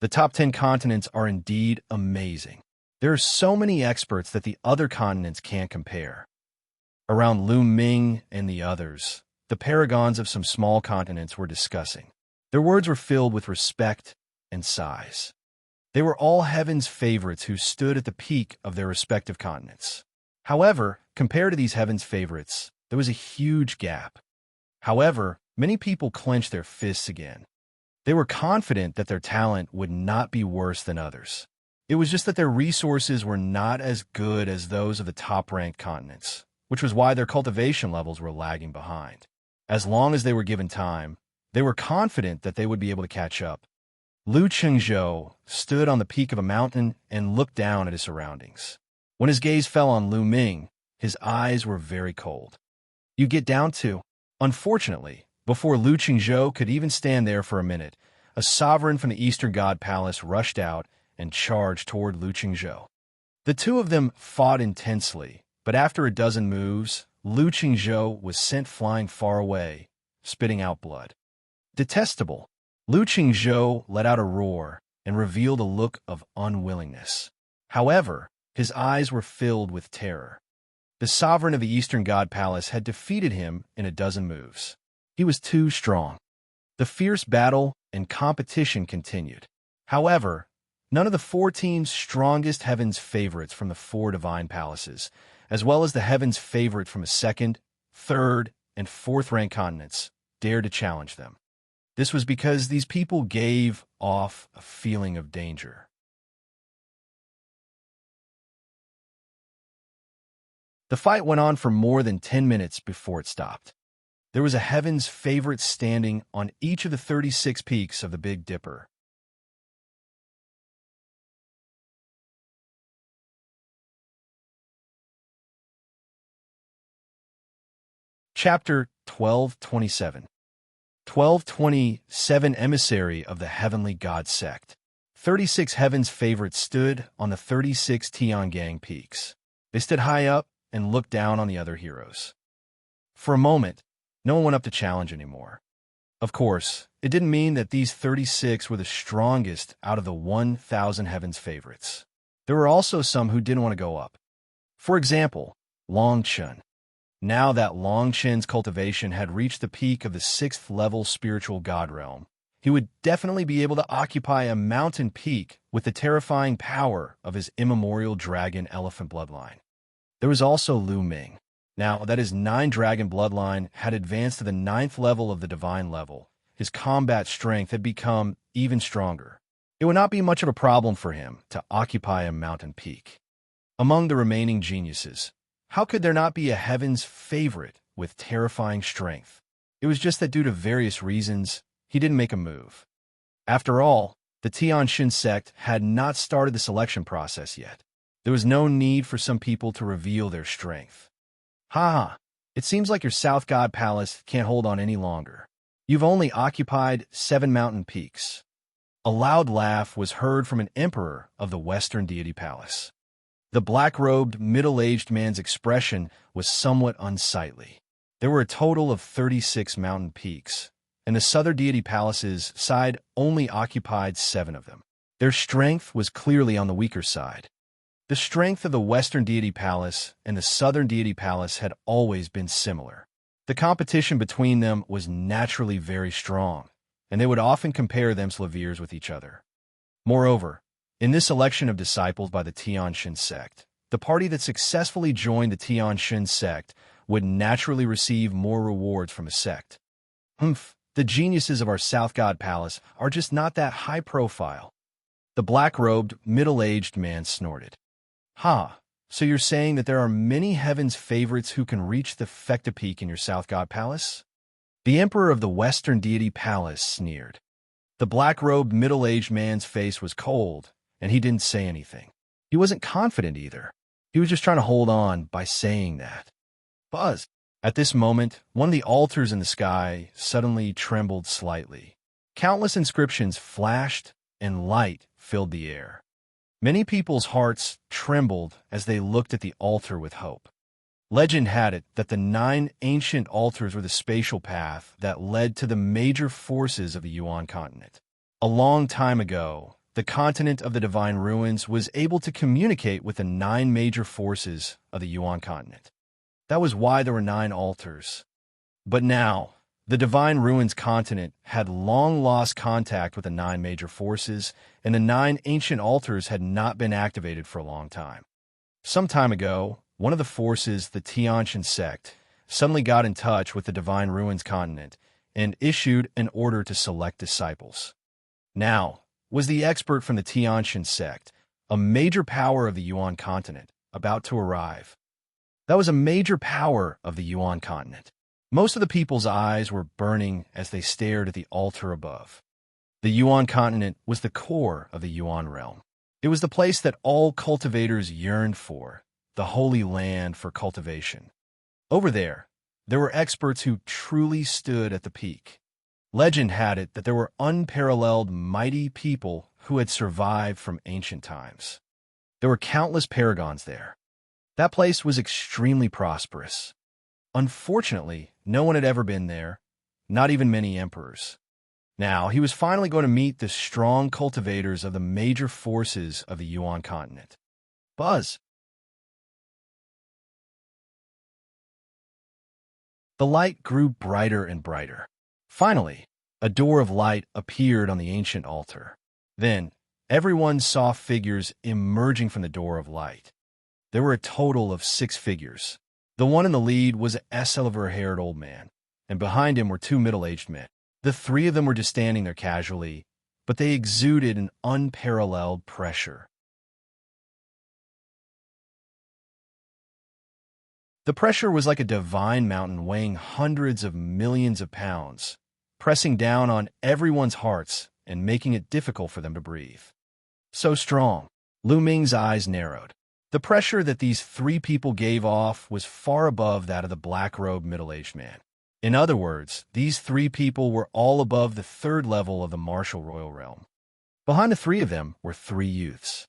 The top 10 continents are indeed amazing. There are so many experts that the other continents can't compare. Around Lu Ming and the others, the paragons of some small continents were discussing. Their words were filled with respect and sighs. They were all heaven's favorites who stood at the peak of their respective continents. However, compared to these heaven's favorites, there was a huge gap. However, many people clenched their fists again. They were confident that their talent would not be worse than others. It was just that their resources were not as good as those of the top-ranked continents, which was why their cultivation levels were lagging behind. As long as they were given time, they were confident that they would be able to catch up. Lu Qingzhou stood on the peak of a mountain and looked down at his surroundings. When his gaze fell on Lu Ming, his eyes were very cold. You get down too. Unfortunately, before Lu Qingzhou could even stand there for a minute, a sovereign from the Eastern God Palace rushed out and charged toward Lu Qingzhou. The 2 of them fought intensely, but after a dozen moves, Lu Qingzhou was sent flying far away, spitting out blood. Detestable. Lu Qingzhou let out a roar and revealed a look of unwillingness. However, his eyes were filled with terror. The sovereign of the Eastern God Palace had defeated him in a dozen moves. He was too strong. The fierce battle and competition continued. However, none of the 4 teams' strongest heaven's favorites from the 4 divine palaces, as well as the heaven's favorite from the 2nd, 3rd, and 4th-ranked continents, dared to challenge them. This was because these people gave off a feeling of danger. The fight went on for more than 10 minutes before it stopped. There was a heaven's favorite standing on each of the 36 peaks of the Big Dipper. Chapter 1227. 1227 Emissary of the Heavenly God Sect. 36 Heaven's favorites stood on the 36 Tiangang peaks. They stood high up and looked down on the other heroes. For a moment, no one went up to challenge anymore. Of course, it didn't mean that these 36 were the strongest out of the 1,000 Heaven's favorites. There were also some who didn't want to go up. For example, Long Chun. Now that Long Chen's cultivation had reached the peak of the 6th level spiritual god realm, he would definitely be able to occupy a mountain peak with the terrifying power of his immemorial dragon elephant bloodline. There was also Lu Ming. Now that his 9 dragon bloodline had advanced to the 9th level of the divine level, his combat strength had become even stronger. It would not be much of a problem for him to occupy a mountain peak. Among the remaining geniuses, how could there not be a Heaven's favorite with terrifying strength? It was just that due to various reasons, he didn't make a move. After all, the Tianxia sect had not started the selection process yet. There was no need for some people to reveal their strength. Ha! It seems like your South God Palace can't hold on any longer. You've only occupied 7 mountain peaks. A loud laugh was heard from an emperor of the Western Deity Palace. The black-robed, middle-aged man's expression was somewhat unsightly. There were a total of 36 mountain peaks, and the Southern Deity Palace's side only occupied 7 of them. Their strength was clearly on the weaker side. The strength of the Western Deity Palace and the Southern Deity Palace had always been similar. The competition between them was naturally very strong, and they would often compare themselves with each other. Moreover, in this election of disciples by the Tianxia sect, the party that successfully joined the Tianxia sect would naturally receive more rewards from a sect. The geniuses of our South God Palace are just not that high profile. The black-robed, middle-aged man snorted. Ha! So you're saying that there are many Heaven's favorites who can reach the Fecta Peak in your South God Palace? The Emperor of the Western Deity Palace sneered. The black-robed, middle-aged man's face was cold, and he didn't say anything. He wasn't confident either. He was just trying to hold on by saying that. Buzz! At this moment, one of the altars in the sky suddenly trembled slightly. Countless inscriptions flashed, and light filled the air. Many people's hearts trembled as they looked at the altar with hope. Legend had it that the 9 ancient altars were the spatial path that led to the major forces of the Yuan continent. A long time ago, the continent of the Divine Ruins was able to communicate with the 9 major forces of the Yuan continent. That was why there were 9 altars. But now, the Divine Ruins continent had long lost contact with the 9 major forces, and the 9 ancient altars had not been activated for a long time. Some time ago, one of the forces, the Tianxia sect, suddenly got in touch with the Divine Ruins continent and issued an order to select disciples. Now, was the expert from the Tianxia sect, a major power of the Yuan continent, about to arrive? That was a major power of the Yuan continent. Most of the people's eyes were burning as they stared at the altar above. The Yuan continent was the core of the Yuan realm. It was the place that all cultivators yearned for, the holy land for cultivation. Over there were experts who truly stood at the peak. Legend had it that there were unparalleled mighty people who had survived from ancient times. There were countless paragons there. That place was extremely prosperous. Unfortunately, no one had ever been there, not even many emperors. Now, he was finally going to meet the strong cultivators of the major forces of the Yuan continent. Buzz! The light grew brighter and brighter. Finally, a door of light appeared on the ancient altar. Then, everyone saw figures emerging from the door of light. There were a total of 6 figures. The one in the lead was a silver-haired old man, and behind him were 2 middle-aged men. The 3 of them were just standing there casually, but they exuded an unparalleled pressure. The pressure was like a divine mountain weighing hundreds of millions of pounds, pressing down on everyone's hearts and making it difficult for them to breathe. So strong, Lu Ming's eyes narrowed. The pressure that these three people gave off was far above that of the black-robed middle-aged man. In other words, these three people were all above the third level of the martial royal realm. Behind the three of them were three youths,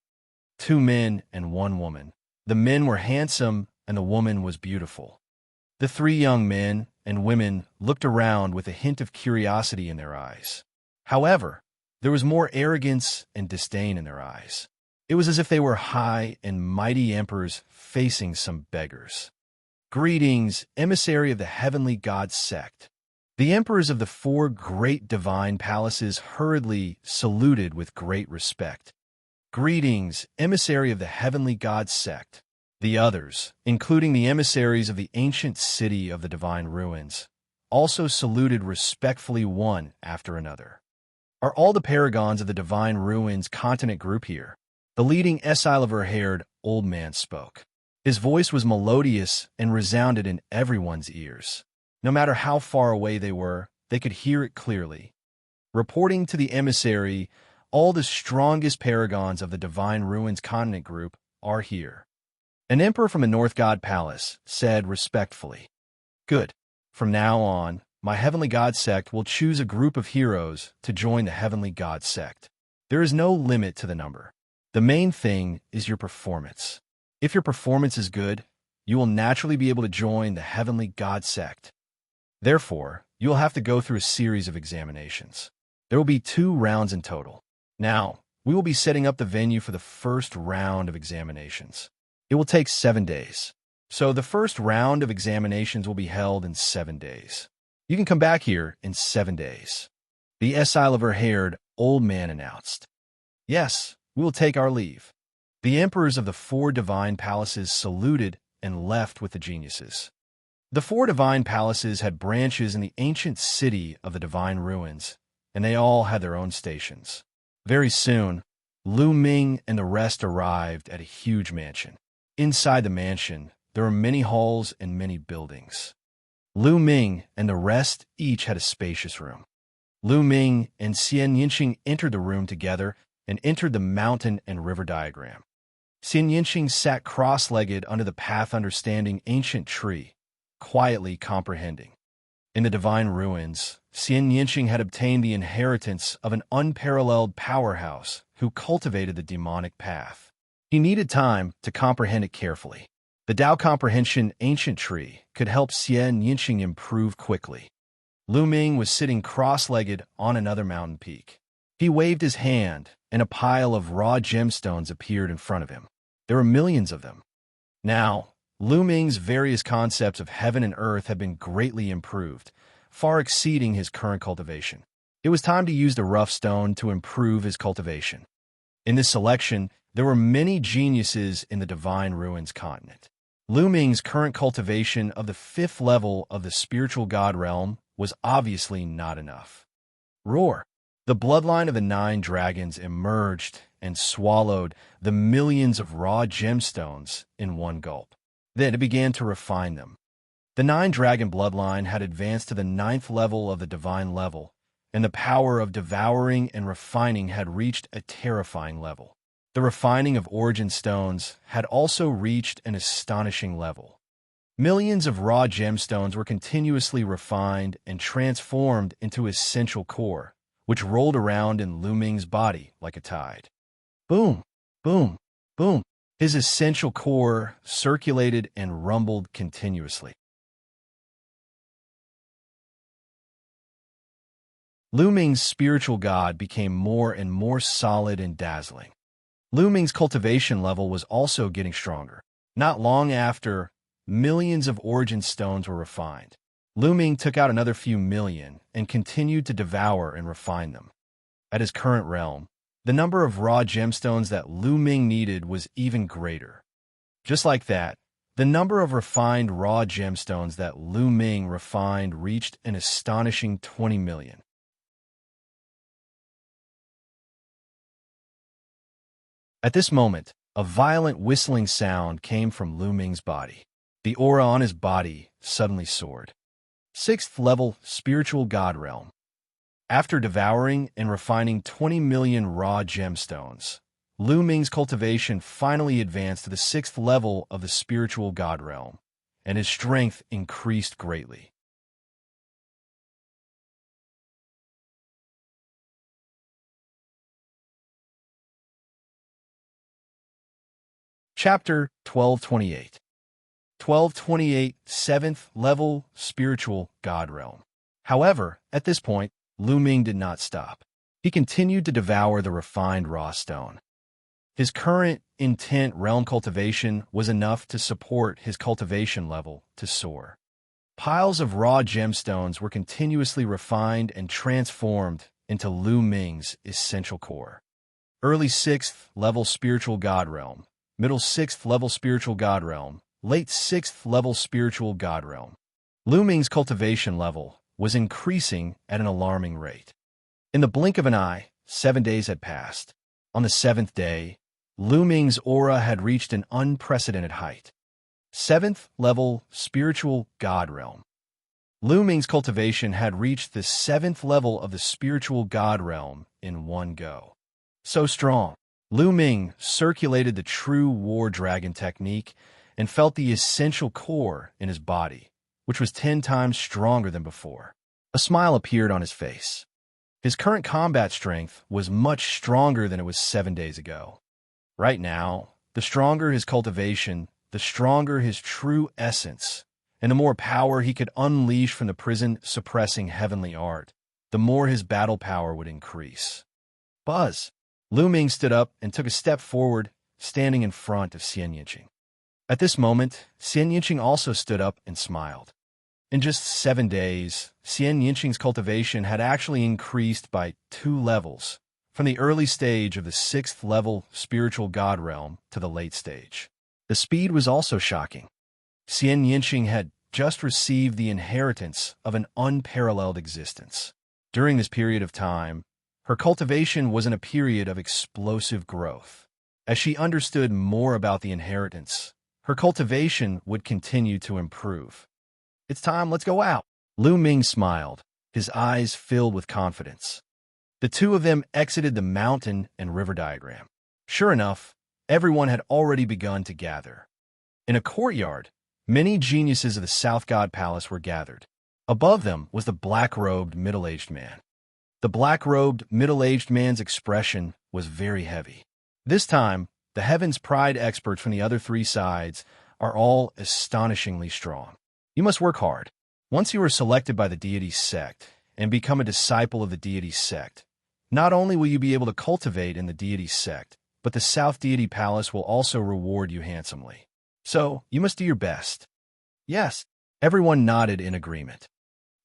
2 men and 1 woman. The men were handsome and the woman was beautiful. The 3 young men and women looked around with a hint of curiosity in their eyes. However, there was more arrogance and disdain in their eyes. It was as if they were high and mighty emperors facing some beggars. Greetings, emissary of the heavenly god sect. The emperors of the 4 great divine palaces hurriedly saluted with great respect. Greetings, emissary of the heavenly god sect. The others, including the emissaries of the ancient city of the divine ruins, also saluted respectfully one after another. Are all the paragons of the divine ruins continent group here? The leading Xianxia-haired old man spoke. His voice was melodious and resounded in everyone's ears. No matter how far away they were, they could hear it clearly. Reporting to the emissary, all the strongest paragons of the divine ruins continent group are here. An emperor from the North God Palace said respectfully, "Good. From now on, my heavenly god sect will choose a group of heroes to join the heavenly god sect. There is no limit to the number. The main thing is your performance. If your performance is good, you will naturally be able to join the heavenly god sect. Therefore, you will have to go through a series of examinations. There will be 2 rounds in total. Now, we will be setting up the venue for the first round of examinations. It will take 7 days. So the first round of examinations will be held in 7 days. You can come back here in 7 days." The Xianxia-haired old man announced. "Yes, we will take our leave." The emperors of the 4 divine palaces saluted and left with the geniuses. The 4 divine palaces had branches in the ancient city of the divine ruins, and they all had their own stations. Very soon, Lu Ming and the rest arrived at a huge mansion. Inside the mansion, there were many halls and many buildings. Lu Ming and the rest each had a spacious room. Lu Ming and Xianxia entered the room together and entered the mountain and river diagram. Xianxia sat cross-legged under the path understanding ancient tree, quietly comprehending. In the divine ruins, Xianxia had obtained the inheritance of an unparalleled powerhouse who cultivated the demonic path. He needed time to comprehend it carefully. The Tao Comprehension ancient tree could help Xianxia improve quickly. Lu Ming was sitting cross-legged on another mountain peak. He waved his hand, and a pile of raw gemstones appeared in front of him. There were millions of them. Now, Lu Ming's various concepts of heaven and earth had been greatly improved, far exceeding his current cultivation. It was time to use the rough stone to improve his cultivation. In this selection, there were many geniuses in the divine ruins continent. Lu Ming's current cultivation of the 5th level of the spiritual god realm was obviously not enough. Roar! The bloodline of the 9 dragons emerged and swallowed the millions of raw gemstones in one gulp. Then it began to refine them. The 9 dragon bloodline had advanced to the 9th level of the divine level, and the power of devouring and refining had reached a terrifying level. The refining of origin stones had also reached an astonishing level. Millions of raw gemstones were continuously refined and transformed into essential core, which rolled around in Lu Ming's body like a tide. Boom, boom, boom. His essential core circulated and rumbled continuously. Lu Ming's spiritual god became more and more solid and dazzling. Lu Ming's cultivation level was also getting stronger. Not long after, millions of origin stones were refined. Lu Ming took out another few million and continued to devour and refine them. At his current realm, the number of raw gemstones that Lu Ming needed was even greater. Just like that, the number of refined raw gemstones that Lu Ming refined reached an astonishing 20 million. At this moment, a violent whistling sound came from Lu Ming's body. The aura on his body suddenly soared. 6th level spiritual god realm. After devouring and refining 20 million raw gemstones, Lu Ming's cultivation finally advanced to the 6th level of the spiritual god realm, and his strength increased greatly. Chapter 1228. 1228, 7th level spiritual god realm. However, at this point, Lu Ming did not stop. He continued to devour the refined raw stone. His current intent realm cultivation was enough to support his cultivation level to soar. Piles of raw gemstones were continuously refined and transformed into Lu Ming's essential core. Early 6th level spiritual god realm, middle 6th level spiritual god realm, late 6th level spiritual god realm. Lu Ming's cultivation level was increasing at an alarming rate. In the blink of an eye, 7 days had passed. On the 7th day, Lu Ming's aura had reached an unprecedented height. 7th level spiritual god realm. Lu Ming's cultivation had reached the 7th level of the spiritual god realm in one go. So strong, Lu Ming circulated the true war dragon technique and felt the essential core in his body, which was 10 times stronger than before. A smile appeared on his face. His current combat strength was much stronger than it was 7 days ago. Right now, the stronger his cultivation, the stronger his true essence, and the more power he could unleash from the prison-suppressing heavenly art, the more his battle power would increase. Buzz! Lu Ming stood up and took a step forward, standing in front of Xianxia. At this moment, Xianxia also stood up and smiled. In just 7 days, Xianxia's cultivation had actually increased by 2 levels, from the early stage of the 6th level spiritual god realm to the late stage. The speed was also shocking. Xianxia had just received the inheritance of an unparalleled existence. During this period of time, her cultivation was in a period of explosive growth. As she understood more about the inheritance, her cultivation would continue to improve. It's time, let's go out. Lu Ming smiled, his eyes filled with confidence. The two of them exited the mountain and river diagram. Sure enough, everyone had already begun to gather. In a courtyard, many geniuses of the South God Palace were gathered. Above them was the black-robed, middle-aged man. The black-robed, middle-aged man's expression was very heavy. This time, the Heaven's Pride experts from the other 3 sides are all astonishingly strong. You must work hard. Once you are selected by the deity's sect and become a disciple of the deity's sect, not only will you be able to cultivate in the deity's sect, but the South Deity Palace will also reward you handsomely. So, you must do your best. Yes, everyone nodded in agreement.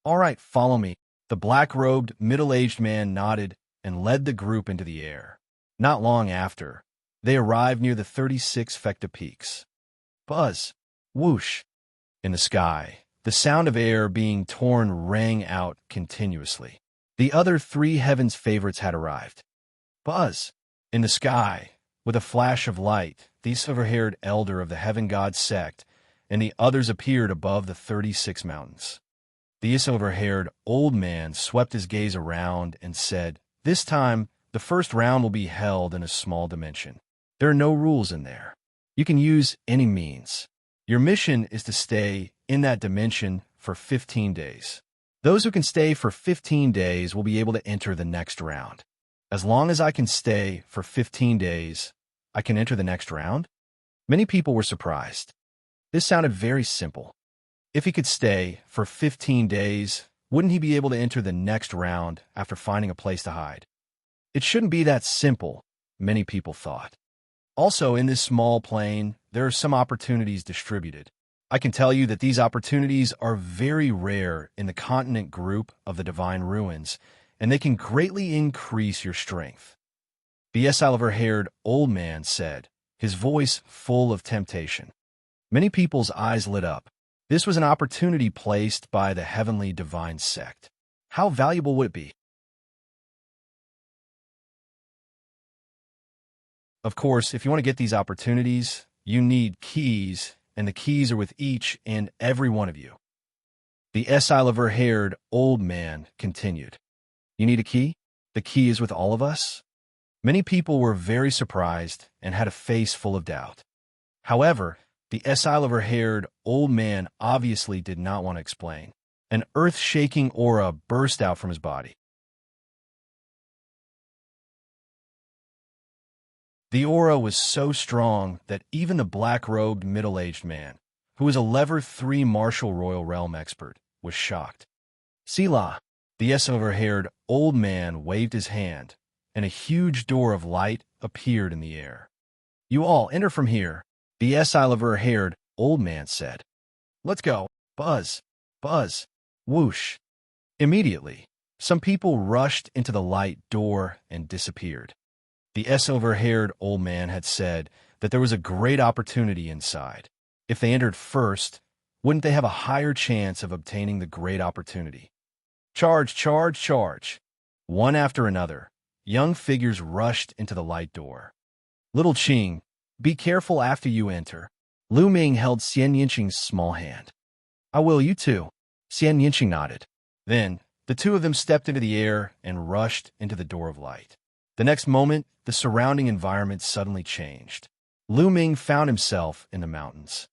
All right, follow me. The black-robed, middle-aged man nodded and led the group into the air. Not long after, they arrived near the 36 Fecta Peaks. Buzz! Whoosh! In the sky, the sound of air being torn rang out continuously. The other 3 heaven's favorites had arrived. Buzz! In the sky, with a flash of light, the silver-haired elder of the heaven god sect and the others appeared above the 36 mountains. The silver-haired old man swept his gaze around and said, "This time, the first round will be held in a small dimension. There are no rules in there. You can use any means. Your mission is to stay in that dimension for 15 days. Those who can stay for 15 days will be able to enter the next round. As long as I can stay for 15 days, I can enter the next round?" Many people were surprised. This sounded very simple. If he could stay for 15 days, wouldn't he be able to enter the next round after finding a place to hide? It shouldn't be that simple, many people thought. Also, in this small plane, there are some opportunities distributed. I can tell you that these opportunities are very rare in the continent group of the Divine Ruins, and they can greatly increase your strength. The silver-haired old man said, his voice full of temptation. Many people's eyes lit up. This was an opportunity placed by the heavenly divine sect. How valuable would it be? Of course, if you want to get these opportunities, you need keys, and the keys are with each and every one of you. The silver-haired old man continued. You need a key? The key is with all of us? Many people were very surprised and had a face full of doubt. However, the silver-haired old man obviously did not want to explain. An earth-shaking aura burst out from his body. The aura was so strong that even the black-robed middle-aged man, who was a Level 3 martial royal realm expert, was shocked. Sila, the silver-haired old man waved his hand, and a huge door of light appeared in the air. "You all enter from here," the silver-haired old man said. "Let's go." Buzz, buzz, whoosh. Immediately, some people rushed into the light door and disappeared. The silver-haired old man had said that there was a great opportunity inside. If they entered first, wouldn't they have a higher chance of obtaining the great opportunity? Charge, charge, charge. One after another, young figures rushed into the light door. "Little Qing, be careful after you enter." Lu Ming held Xianxia's small hand. "I will, you too." Xianxia nodded. Then, the two of them stepped into the air and rushed into the door of light. The next moment, the surrounding environment suddenly changed. Lu Ming found himself in the mountains.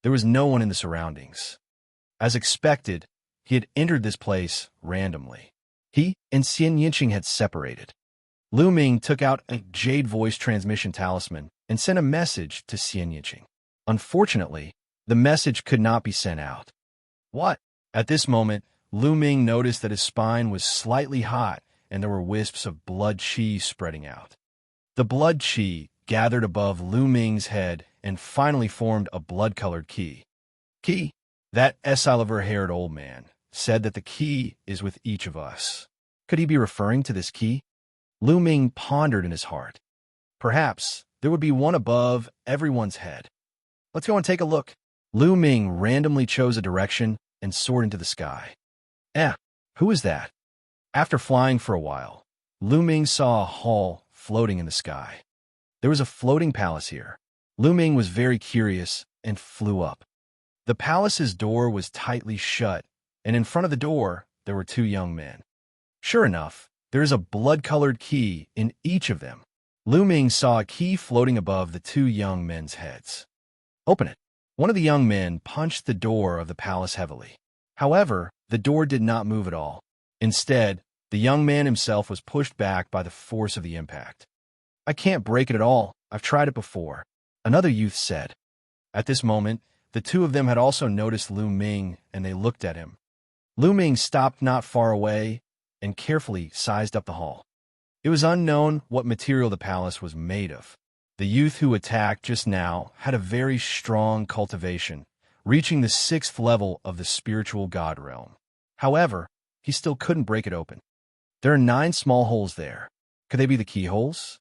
There was no one in the surroundings. As expected, he had entered this place randomly. He and Xianxia had separated. Lu Ming took out a jade voice transmission talisman and sent a message to Xianxia. Unfortunately, the message could not be sent out. What? At this moment, Lu Ming noticed that his spine was slightly hot and there were wisps of blood qi spreading out. The blood qi gathered above Lu Ming's head and finally formed a blood-colored key. Key? That silver-haired old man said that the key is with each of us. Could he be referring to this key? Lu Ming pondered in his heart. Perhaps there would be one above everyone's head. Let's go and take a look. Lu Ming randomly chose a direction and soared into the sky. Who is that? After flying for a while, Lu Ming saw a hall floating in the sky. There was a floating palace here. Lu Ming was very curious and flew up. The palace's door was tightly shut, and in front of the door, there were two young men. Sure enough, there is a blood-colored key in each of them. Lu Ming saw a key floating above the two young men's heads. "Open it." One of the young men punched the door of the palace heavily. However, the door did not move at all. Instead, the young man himself was pushed back by the force of the impact. "I can't break it at all. I've tried it before," another youth said. At this moment, the two of them had also noticed Lu Ming, and they looked at him. Lu Ming stopped not far away and carefully sized up the hall. It was unknown what material the palace was made of. The youth who attacked just now had a very strong cultivation, reaching the 6th level of the spiritual god realm. However, he still couldn't break it open. There are 9 small holes there. Could they be the keyholes?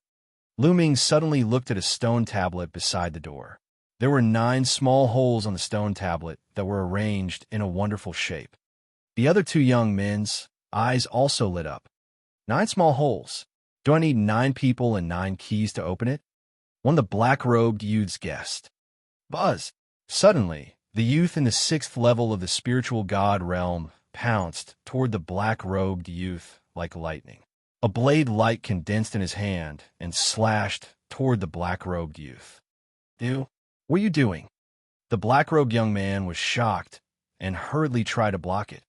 Lu Ming suddenly looked at a stone tablet beside the door. There were 9 small holes on the stone tablet that were arranged in a wonderful shape. The other two young men's eyes also lit up. 9 small holes. Do I need 9 people and 9 keys to open it? One of the black-robed youths guessed. Buzz! Suddenly, the youth in the 6th level of the spiritual god realm pounced toward the black-robed youth like lightning. A blade light condensed in his hand and slashed toward the black-robed youth. "What are you doing?" The black-robed young man was shocked and hurriedly tried to block it.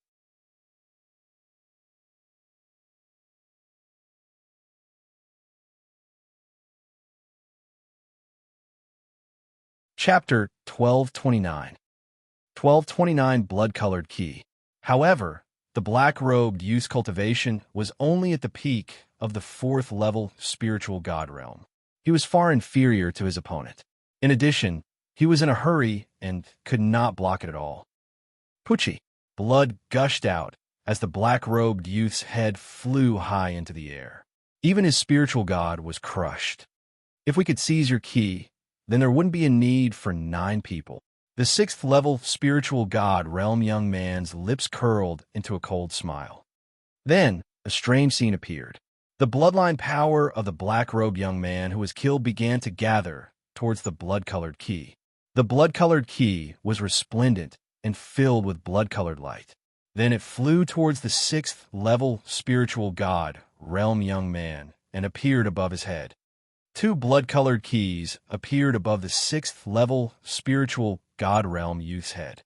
Chapter 1229. 1229 Blood-Colored Key. However, the black-robed youth's cultivation was only at the peak of the 4th level spiritual god realm. He was far inferior to his opponent. In addition, he was in a hurry and could not block it at all. Pucci! Blood gushed out as the black-robed youth's head flew high into the air. Even his spiritual god was crushed. If we could seize your key, then there wouldn't be a need for 9 people. The 6th level spiritual god realm young man's lips curled into a cold smile. Then, a strange scene appeared. The bloodline power of the black-robed young man who was killed began to gather towards the blood-colored key. The blood-colored key was resplendent and filled with blood-colored light. Then it flew towards the 6th level spiritual god realm young man and appeared above his head. Two blood-colored keys appeared above the 6th-level spiritual God Realm youth's head.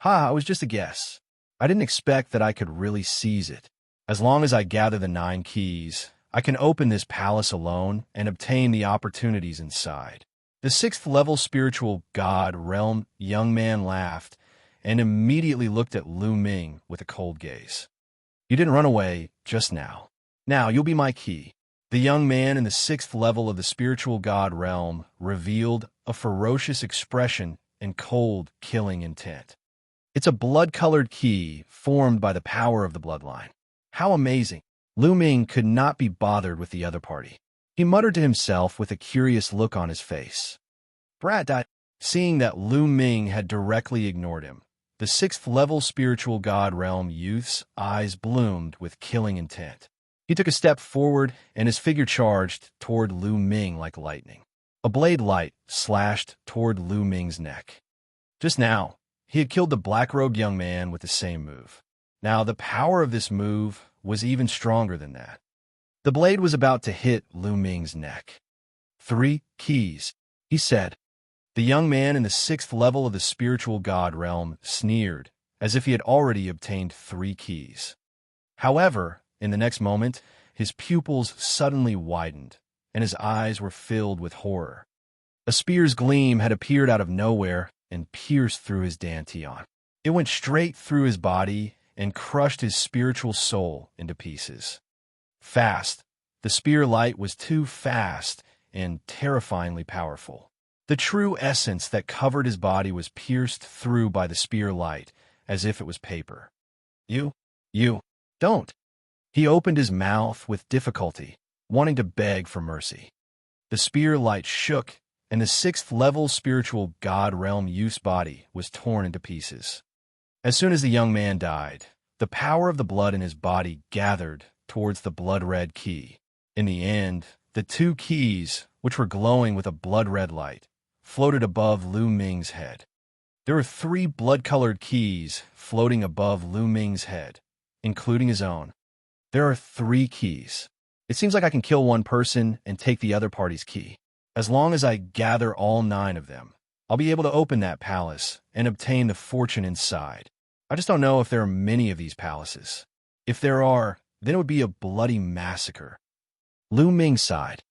Ha, it was just a guess. I didn't expect that I could really seize it. As long as I gather the 9 keys, I can open this palace alone and obtain the opportunities inside. The 6th-level spiritual God Realm young man laughed and immediately looked at Lu Ming with a cold gaze. You didn't run away just now. Now you'll be my key. The young man in the 6th level of the spiritual God realm revealed a ferocious expression and cold, killing intent. It's a blood-colored key formed by the power of the bloodline. How amazing! Lu Ming could not be bothered with the other party. He muttered to himself with a curious look on his face. Brat. Seeing that Lu Ming had directly ignored him, the 6th-level spiritual God realm youth's eyes bloomed with killing intent. He took a step forward, and his figure charged toward Lu Ming like lightning. A blade light slashed toward Lu Ming's neck. Just now, he had killed the black-robed young man with the same move. Now, the power of this move was even stronger than that. The blade was about to hit Lu Ming's neck. 3 keys, he said. The young man in the 6th level of the spiritual God realm sneered, as if he had already obtained 3 keys. However, in the next moment, his pupils suddenly widened, and his eyes were filled with horror. A spear's gleam had appeared out of nowhere and pierced through his dantian. It went straight through his body and crushed his spiritual soul into pieces. Fast. The spear light was too fast and terrifyingly powerful. The true essence that covered his body was pierced through by the spear light, as if it was paper. You, don't. He opened his mouth with difficulty, wanting to beg for mercy. The spear light shook, and the 6th-level spiritual God realm youth's body was torn into pieces. As soon as the young man died, the power of the blood in his body gathered towards the blood-red key. In the end, the 2 keys, which were glowing with a blood-red light, floated above Lu Ming's head. There were 3 blood-colored keys floating above Lu Ming's head, including his own. There are 3 keys. It seems like I can kill one person and take the other party's key. As long as I gather all 9 of them, I'll be able to open that palace and obtain the fortune inside. I just don't know if there are many of these palaces. If there are, then it would be a bloody massacre. Lu Ming sighed.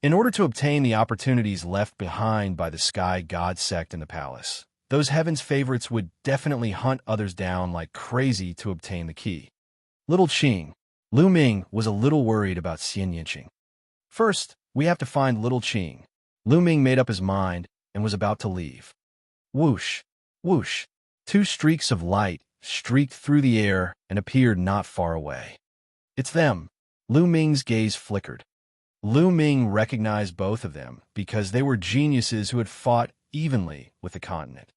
In order to obtain the opportunities left behind by the Sky God sect in the palace, those heaven's favorites would definitely hunt others down like crazy to obtain the key. Little Qing. Lu Ming was a little worried about Xianxia. First, we have to find Little Qing. Lu Ming made up his mind and was about to leave. Whoosh, whoosh. 2 streaks of light streaked through the air and appeared not far away. It's them. Lu Ming's gaze flickered. Lu Ming recognized both of them because they were geniuses who had fought evenly with the continent.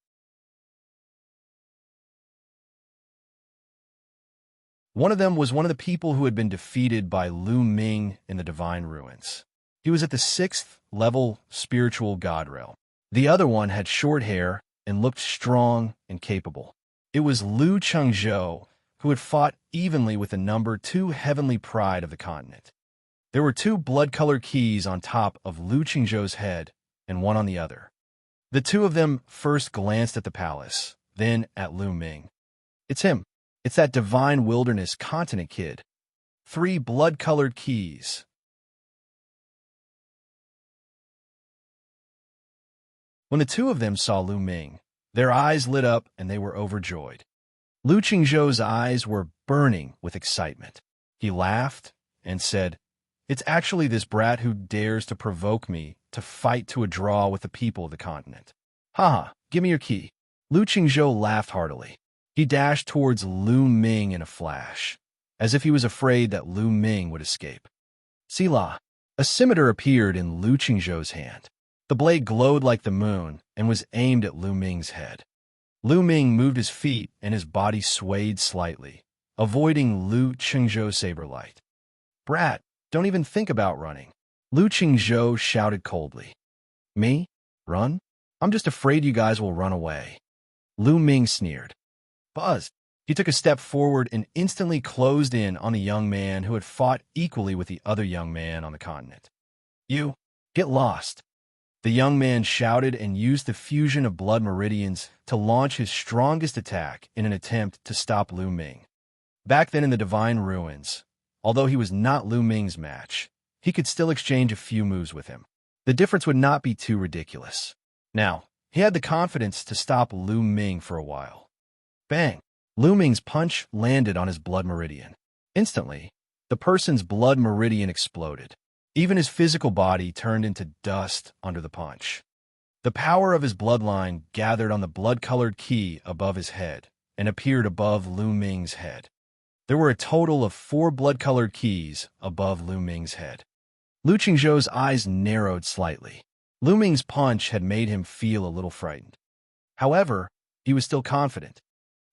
One of them was one of the people who had been defeated by Lu Ming in the Divine Ruins. He was at the 6th level spiritual God realm. The other one had short hair and looked strong and capable. It was Lu Chengzhou, who had fought evenly with the number 2 heavenly pride of the continent. There were 2 blood-colored keys on top of Lu Chengzhou's head and one on the other. The 2 of them first glanced at the palace, then at Lu Ming. It's him. It's that divine wilderness continent kid. 3 blood-colored keys. When the 2 of them saw Lu Ming, their eyes lit up and they were overjoyed. Lu Chengzhou's eyes were burning with excitement. He laughed and said, "It's actually this brat who dares to provoke me to fight to a draw with the people of the continent. Haha, give me your key." Lu Chengzhou laughed heartily. He dashed towards Lu Ming in a flash, as if he was afraid that Lu Ming would escape. Sila. A scimitar appeared in Lu Chengzhou's hand. The blade glowed like the moon and was aimed at Lu Ming's head. Lu Ming moved his feet and his body swayed slightly, avoiding Lu Chengzhou's saber light. "Brat, don't even think about running." Lu Chengzhou shouted coldly. "Me? Run? I'm just afraid you guys will run away." Lu Ming sneered. "Buzz, He took a step forward and instantly closed in on the young man who had fought equally with the other young man on the continent. "You, get lost." The young man shouted and used the fusion of blood meridians to launch his strongest attack in an attempt to stop Lu Ming. Back then in the Divine Ruins, although he was not Lu Ming's match, he could still exchange a few moves with him. The difference would not be too ridiculous. Now, he had the confidence to stop Lu Ming for a while. Bang! Lu Ming's punch landed on his blood meridian. Instantly, the person's blood meridian exploded. Even his physical body turned into dust under the punch. The power of his bloodline gathered on the blood-colored key above his head and appeared above Lu Ming's head. There were a total of 4 blood-colored keys above Lu Ming's head. Lu Qingzhou's eyes narrowed slightly. Lu Ming's punch had made him feel a little frightened. However, he was still confident.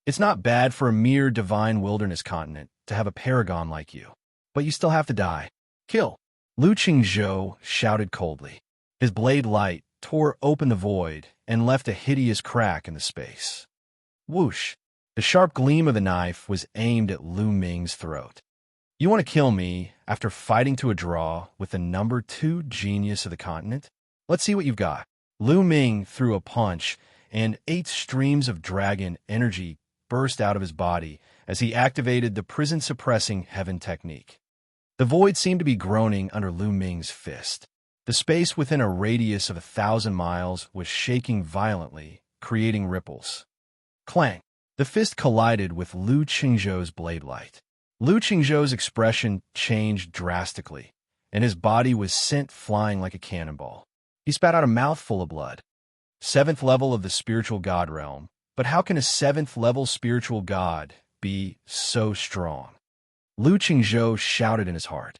It's not bad for a mere divine wilderness continent to have a paragon like you, but you still have to die. Kill! Lu Qingzhou shouted coldly. His blade light tore open the void and left a hideous crack in the space. Whoosh! The sharp gleam of the knife was aimed at Lu Ming's throat. You want to kill me after fighting to a draw with the number 2 genius of the continent? Let's see what you've got. Lu Ming threw a punch, and 8 streams of dragon energy burst out of his body as he activated the prison-suppressing heaven technique. The void seemed to be groaning under Lu Ming's fist. The space within a radius of 1,000 miles was shaking violently, creating ripples. Clang! The fist collided with Lu Qingzhou's blade light. Lu Qingzhou's expression changed drastically, and his body was sent flying like a cannonball. He spat out a mouthful of blood. 7th level of the spiritual god realm. But how can a 7th level spiritual god be so strong? Lu Qingzhou shouted in his heart.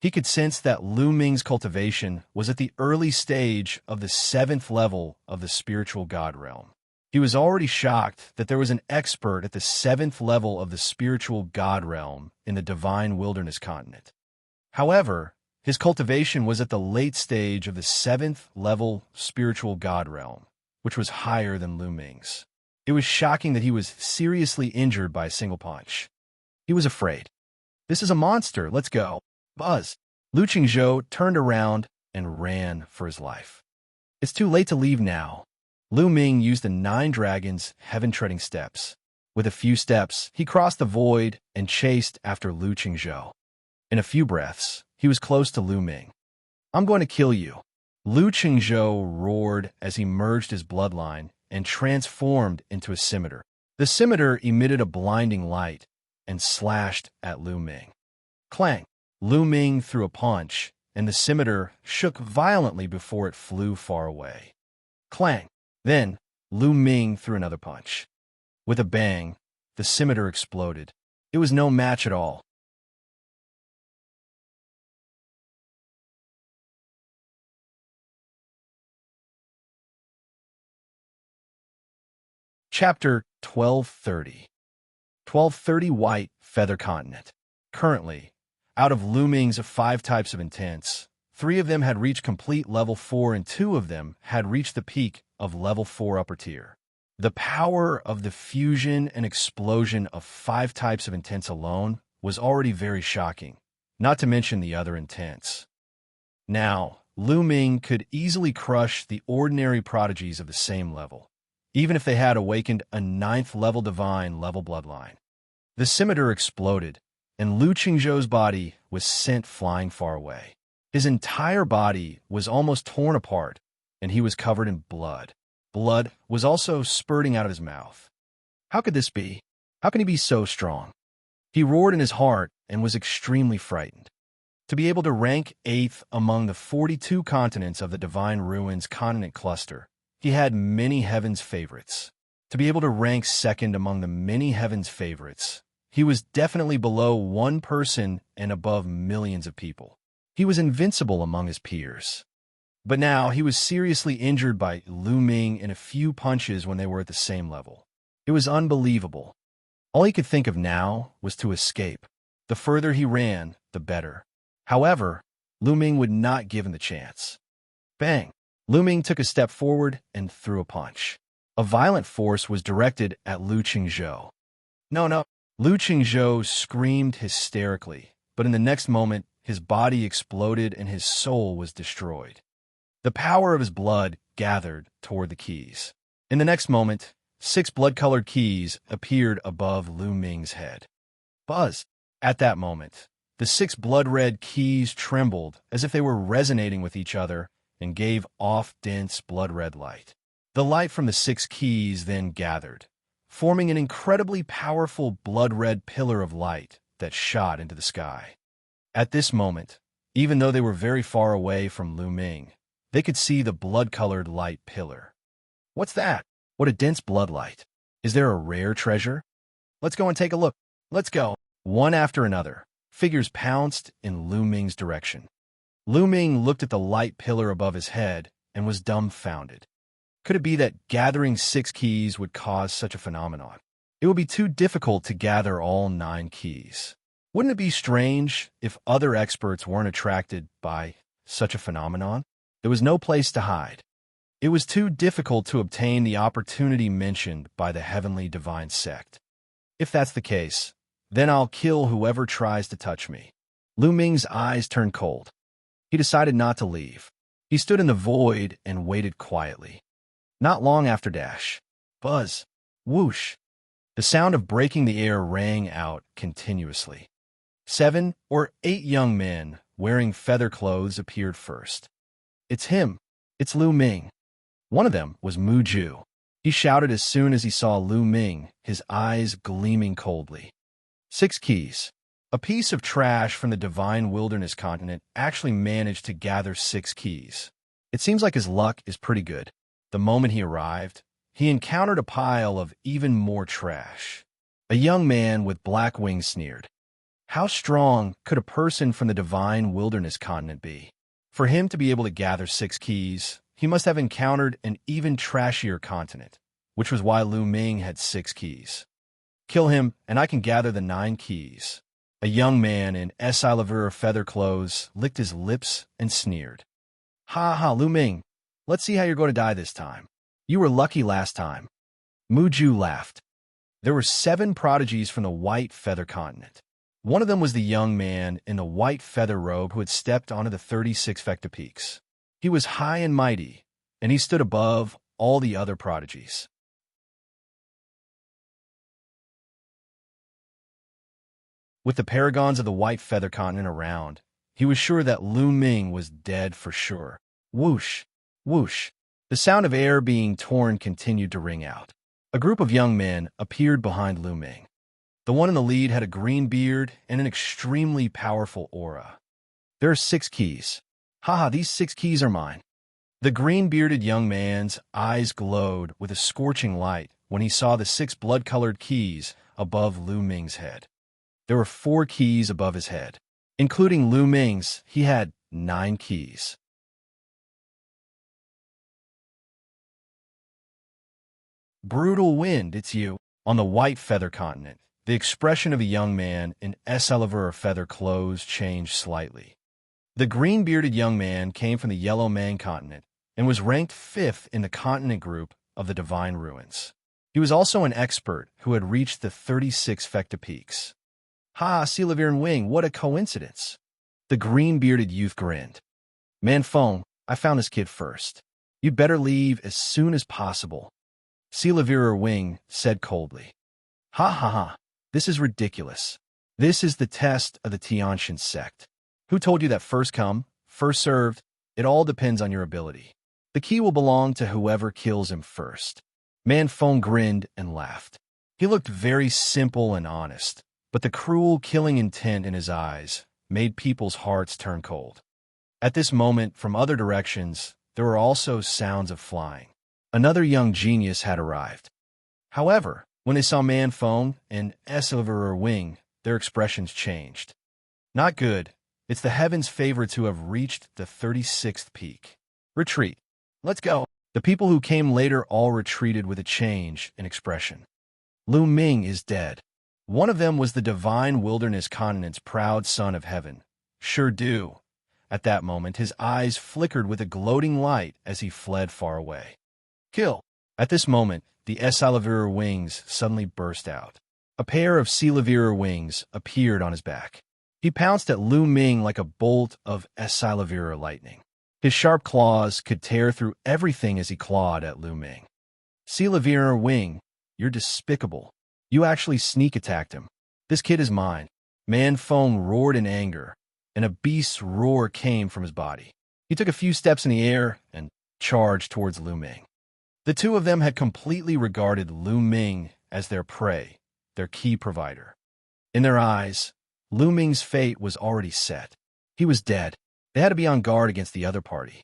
He could sense that Lu Ming's cultivation was at the early stage of the 7th level of the spiritual god realm. He was already shocked that there was an expert at the 7th level of the spiritual god realm in the divine wilderness continent. However, his cultivation was at the late stage of the 7th level spiritual god realm, which was higher than Lu Ming's. It was shocking that he was seriously injured by a single punch. He was afraid. This is a monster, let's go. Buzz! Lu Qingzhou turned around and ran for his life. It's too late to leave now. Lu Ming used the 9 dragons' heaven-treading steps. With a few steps, he crossed the void and chased after Lu Qingzhou. In a few breaths, he was close to Lu Ming. I'm going to kill you. Lu Qingzhou roared as he merged his bloodline and transformed into a scimitar. The scimitar emitted a blinding light and slashed at Lu Ming. Clang! Lu Ming threw a punch, and the scimitar shook violently before it flew far away. Clang! Then, Lu Ming threw another punch. With a bang, the scimitar exploded. It was no match at all. Chapter 1230. 1230 White Feather Continent. Currently, out of Lu Ming's 5 types of intents, 3 of them had reached complete level 4 and 2 of them had reached the peak of level 4 upper tier. The power of the fusion and explosion of 5 types of intents alone was already very shocking, not to mention the other intents. Now, Lu Ming could easily crush the ordinary prodigies of the same level, even if they had awakened a 9th level divine level bloodline. The scimitar exploded, and Lu Qingzhou's body was sent flying far away. His entire body was almost torn apart, and he was covered in blood. Blood was also spurting out of his mouth. How could this be? How can he be so strong? He roared in his heart and was extremely frightened. To be able to rank 8th among the 42 continents of the Divine Ruins continent cluster, he had many heaven's favorites. To be able to rank 2nd among the many heaven's favorites, he was definitely below one person and above millions of people. He was invincible among his peers. But now he was seriously injured by Lu Ming in a few punches when they were at the same level. It was unbelievable. All he could think of now was to escape. The further he ran, the better. However, Lu Ming would not give him the chance. Bang! Lu Ming took a step forward and threw a punch. A violent force was directed at Lu Qingzhou. No, no. Lu Qingzhou screamed hysterically, but in the next moment, his body exploded and his soul was destroyed. The power of his blood gathered toward the keys. In the next moment, 6 blood-colored keys appeared above Lu Ming's head. Buzz! At that moment, the 6 blood-red keys trembled as if they were resonating with each other and gave off dense blood-red light. The light from the 6 keys then gathered, forming an incredibly powerful blood-red pillar of light that shot into the sky. At this moment, even though they were very far away from Lu Ming, they could see the blood-colored light pillar. What's that? What a dense blood light. Is there a rare treasure? Let's go and take a look. Let's go. One after another, figures pounced in Lu Ming's direction. Lu Ming looked at the light pillar above his head and was dumbfounded. Could it be that gathering 6 keys would cause such a phenomenon? It would be too difficult to gather all 9 keys. Wouldn't it be strange if other experts weren't attracted by such a phenomenon? There was no place to hide. It was too difficult to obtain the opportunity mentioned by the Heavenly Divine Sect. If that's the case, then I'll kill whoever tries to touch me. Lu Ming's eyes turned cold. He decided not to leave. He stood in the void and waited quietly. Not long after dash. Buzz. Whoosh. The sound of breaking the air rang out continuously. 7 or 8 young men wearing feather clothes appeared first. It's him. It's Lu Ming. One of them was Mu Ju. He shouted as soon as he saw Lu Ming, his eyes gleaming coldly. 6 keys. A piece of trash from the Divine Wilderness continent actually managed to gather 6 keys. It seems like his luck is pretty good. The moment he arrived, he encountered a pile of even more trash. A young man with black wings sneered. How strong could a person from the Divine Wilderness continent be? For him to be able to gather 6 keys, he must have encountered an even trashier continent, which was why Lu Ming had 6 keys. Kill him, and I can gather the 9 keys. A young man in Silver feather clothes licked his lips and sneered. Ha ha, Lu Ming. Let's see how you're going to die this time. You were lucky last time. Mu Ju laughed. There were 7 prodigies from the white feather continent. One of them was the young man in the white feather robe who had stepped onto the 36 Fecta Peaks. He was high and mighty, and he stood above all the other prodigies. With the paragons of the white feather continent around, he was sure that Lu Ming was dead for sure. Whoosh, whoosh. The sound of air being torn continued to ring out. A group of young men appeared behind Lu Ming. The one in the lead had a green beard and an extremely powerful aura. There are 6 keys. Haha, these 6 keys are mine. The green-bearded young man's eyes glowed with a scorching light when he saw the 6 blood-colored keys above Lu Ming's head. There were 4 keys above his head. Including Lu Ming's, he had 9 keys. Brutal wind, it's you. On the white feather continent, the expression of a young man in Silver feather clothes changed slightly. The green-bearded young man came from the Yellow Man continent and was ranked 5th in the continent group of the Divine Ruins. He was also an expert who had reached the 36 Fecta Peaks. Ha, Silver and Wing, what a coincidence. The green-bearded youth grinned. Man Feng, I found this kid first. You'd better leave as soon as possible. Silver Wing said coldly. Ha ha ha, this is ridiculous. This is the test of the Xianxia sect. Who told you that first come, first served? It all depends on your ability. The key will belong to whoever kills him first. Man Feng grinned and laughed. He looked very simple and honest, but the cruel killing intent in his eyes made people's hearts turn cold. At this moment, from other directions, there were also sounds of flying. Another young genius had arrived. However, when they saw Man Feng and Silver Wing, their expressions changed. Not good. It's the heavens' favorites who have reached the 36th peak. Retreat. Let's go. The people who came later all retreated with a change in expression. Lu Ming is dead. One of them was the Divine Wilderness continent's proud son of heaven. Sure do. At that moment, his eyes flickered with a gloating light as he fled far away. Kill. At this moment, the Silver wings suddenly burst out. A pair of Silavira wings appeared on his back. He pounced at Lu Ming like a bolt of Silavira lightning. His sharp claws could tear through everything as he clawed at Lu Ming. Silavira Wing, you're despicable. You actually sneak attacked him. This kid is mine. Man Feng roared in anger, and a beast's roar came from his body. He took a few steps in the air and charged towards Lu Ming. The two of them had completely regarded Lu Ming as their prey, their key provider. In their eyes, Lu Ming's fate was already set. He was dead. They had to be on guard against the other party.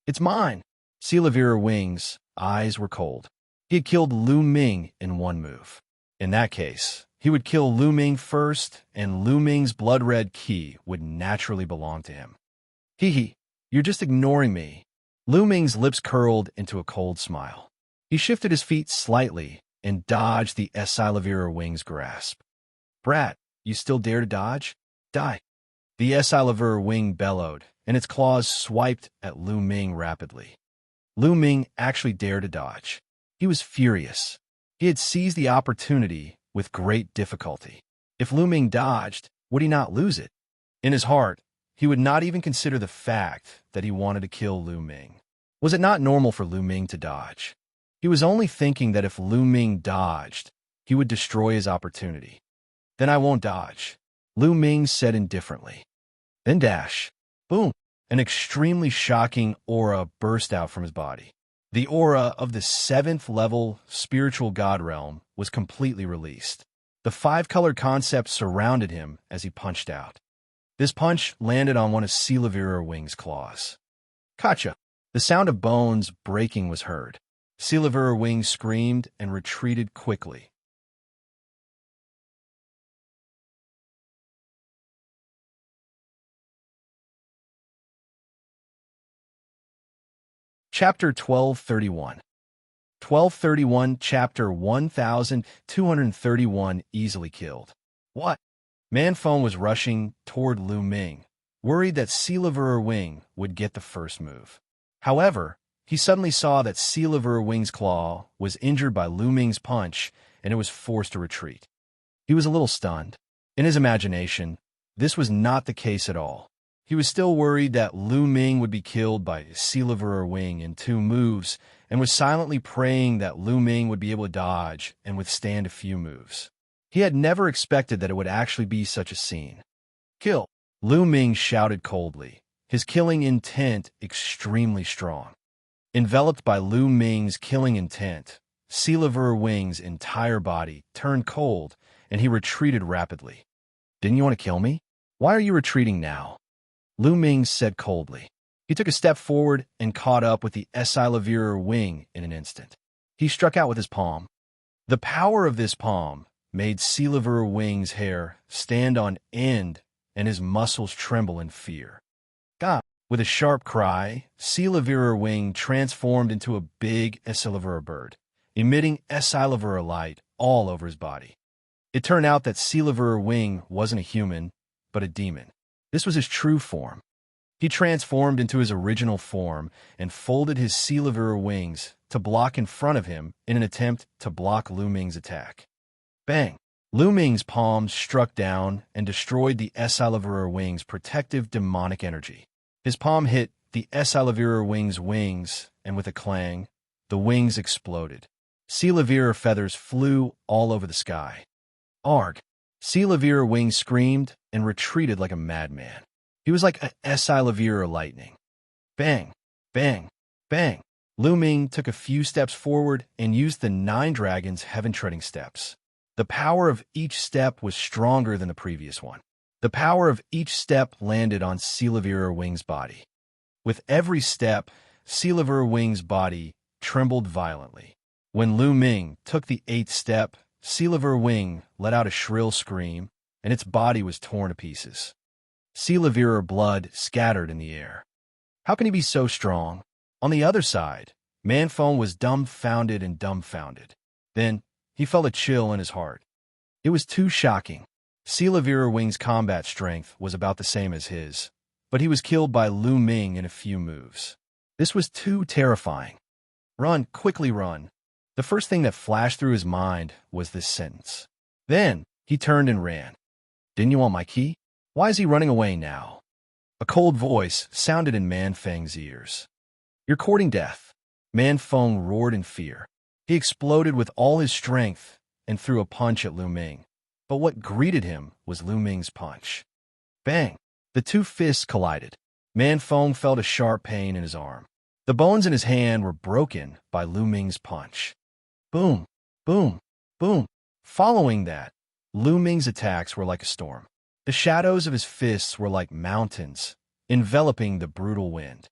It's mine. Silavira Wing's eyes were cold. He had killed Lu Ming in one move. In that case, he would kill Lu Ming first, and Lu Ming's blood-red key would naturally belong to him. Hee, you're just ignoring me. Lu Ming's lips curled into a cold smile. He shifted his feet slightly and dodged the Silavira Wing's grasp. Brat, you still dare to dodge? Die. The Silavira Wing bellowed, and its claws swiped at Lu Ming rapidly. Lu Ming actually dared to dodge. He was furious. He had seized the opportunity with great difficulty. If Lu Ming dodged, would he not lose it? In his heart, he would not even consider the fact that he wanted to kill Lu Ming. Was it not normal for Lu Ming to dodge? He was only thinking that if Lu Ming dodged, he would destroy his opportunity. Then I won't dodge, Lu Ming said indifferently. Then dash. Boom. An extremely shocking aura burst out from his body. The aura of the 7th level spiritual god realm was completely released. The 5-colored concept surrounded him as he punched out. This punch landed on one of Silavira Wing's claws. Gotcha! The sound of bones breaking was heard. Silavira Wing screamed and retreated quickly. Chapter 1231. 1231, Chapter 1231, easily killed. What? Man Feng was rushing toward Lu Ming, worried that Silavira Wing would get the first move. However, he suddenly saw that Silavira Wing's claw was injured by Lu Ming's punch, and it was forced to retreat. He was a little stunned. In his imagination, this was not the case at all. He was still worried that Lu Ming would be killed by Silavira Wing in 2 moves, and was silently praying that Lu Ming would be able to dodge and withstand a few moves. He had never expected that it would actually be such a scene. Kill! Lu Ming shouted coldly, his killing intent extremely strong. Enveloped by Lu Ming's killing intent, Silavira Wing's entire body turned cold, and he retreated rapidly. Didn't you want to kill me? Why are you retreating now? Lu Ming said coldly. He took a step forward and caught up with the Silavira Wing in an instant. He struck out with his palm. The power of this palm made Silavira Wing's hair stand on end and his muscles tremble in fear. God! With a sharp cry, Silavira Wing transformed into a big Silavira bird, emitting Silavira light all over his body. It turned out that Silavira Wing wasn't a human, but a demon. This was his true form. He transformed into his original form and folded his Silavira wings to block in front of him in an attempt to block Lu Ming's attack. Bang! Lu Ming's palms struck down and destroyed the Silavira Wing's protective demonic energy. His palm hit the Silavira Wing's wings, and with a clang, the wings exploded. Silavira feathers flew all over the sky. Arg! Silavira Wing screamed and retreated like a madman. He was like a Silavira lightning. Bang! Bang! Bang! Lu Ming took a few steps forward and used the 9 dragons' heaven-treading steps. The power of each step was stronger than the previous one. The power of each step landed on Silavira Wing's body. With every step, Silavira Wing's body trembled violently. When Lu Ming took the 8th step, Silavira Wing let out a shrill scream, and its body was torn to pieces. Silavira blood scattered in the air. How can he be so strong? On the other side, Man Feng was dumbfounded and dumbfounded. Then, he felt a chill in his heart. It was too shocking. Silavira Wing's combat strength was about the same as his, but he was killed by Lu Ming in a few moves. This was too terrifying. Run, quickly run. The first thing that flashed through his mind was this sentence. Then, he turned and ran. Didn't you want my key? Why is he running away now? A cold voice sounded in Man Feng's ears. You're courting death. Man Feng roared in fear. He exploded with all his strength and threw a punch at Lu Ming. But what greeted him was Lu Ming's punch. Bang! The two fists collided. Man Feng felt a sharp pain in his arm. The bones in his hand were broken by Lu Ming's punch. Boom! Boom! Boom! Following that, Lu Ming's attacks were like a storm. The shadows of his fists were like mountains, enveloping the brutal wind.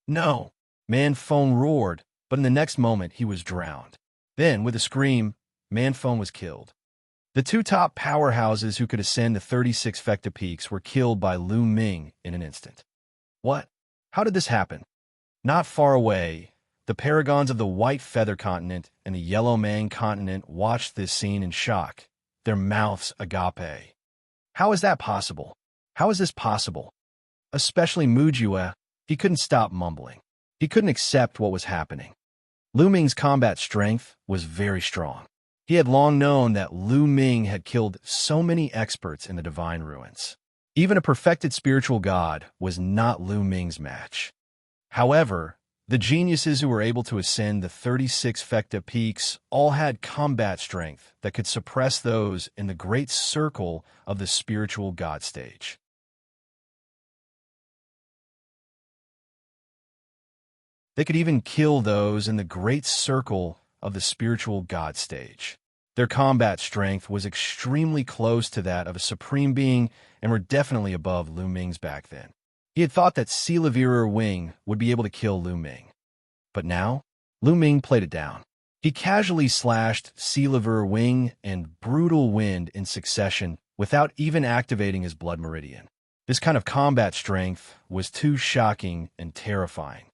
No! Man Feng roared, but in the next moment he was drowned. Then, with a scream, Man Feng was killed. The two top powerhouses who could ascend the 36 Fecta peaks were killed by Lu Ming in an instant. What? How did this happen? Not far away, the paragons of the White Feather Continent and the Yellow Mane Continent watched this scene in shock, their mouths agape. How is that possible? How is this possible? Especially Wuxia, he couldn't stop mumbling. He couldn't accept what was happening. Lu Ming's combat strength was very strong. He had long known that Lu Ming had killed so many experts in the Divine Ruins. Even a perfected spiritual god was not Lu Ming's match. However, the geniuses who were able to ascend the 36 Fecta peaks all had combat strength that could suppress those in the great circle of the spiritual god stage. They could even kill those in the great circle of the spiritual god stage. Their combat strength was extremely close to that of a supreme being and were definitely above Lu Ming's back then. He had thought that Cultivator Wing would be able to kill Lu Ming. But now, Lu Ming played it down. He casually slashed Cultivator Wing and Brutal Wind in succession without even activating his blood meridian. This kind of combat strength was too shocking and terrifying.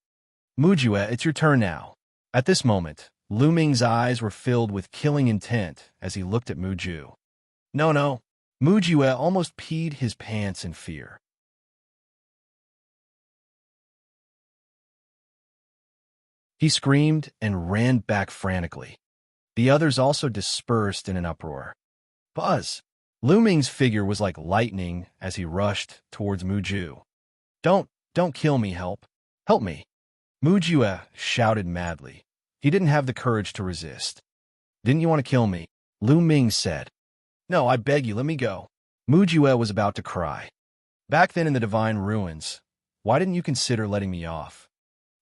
Wuxia, it's your turn now. At this moment, Lu Ming's eyes were filled with killing intent as he looked at Wuxia. No. Wuxia almost peed his pants in fear. He screamed and ran back frantically. The others also dispersed in an uproar. Buzz! Lu Ming's figure was like lightning as he rushed towards Wuxia. Don't kill me, help me. Wuxia shouted madly. He didn't have the courage to resist. Didn't you want to kill me? Lu Ming said. No, I beg you, let me go. Wuxia was about to cry. Back then in the Divine Ruins, why didn't you consider letting me off?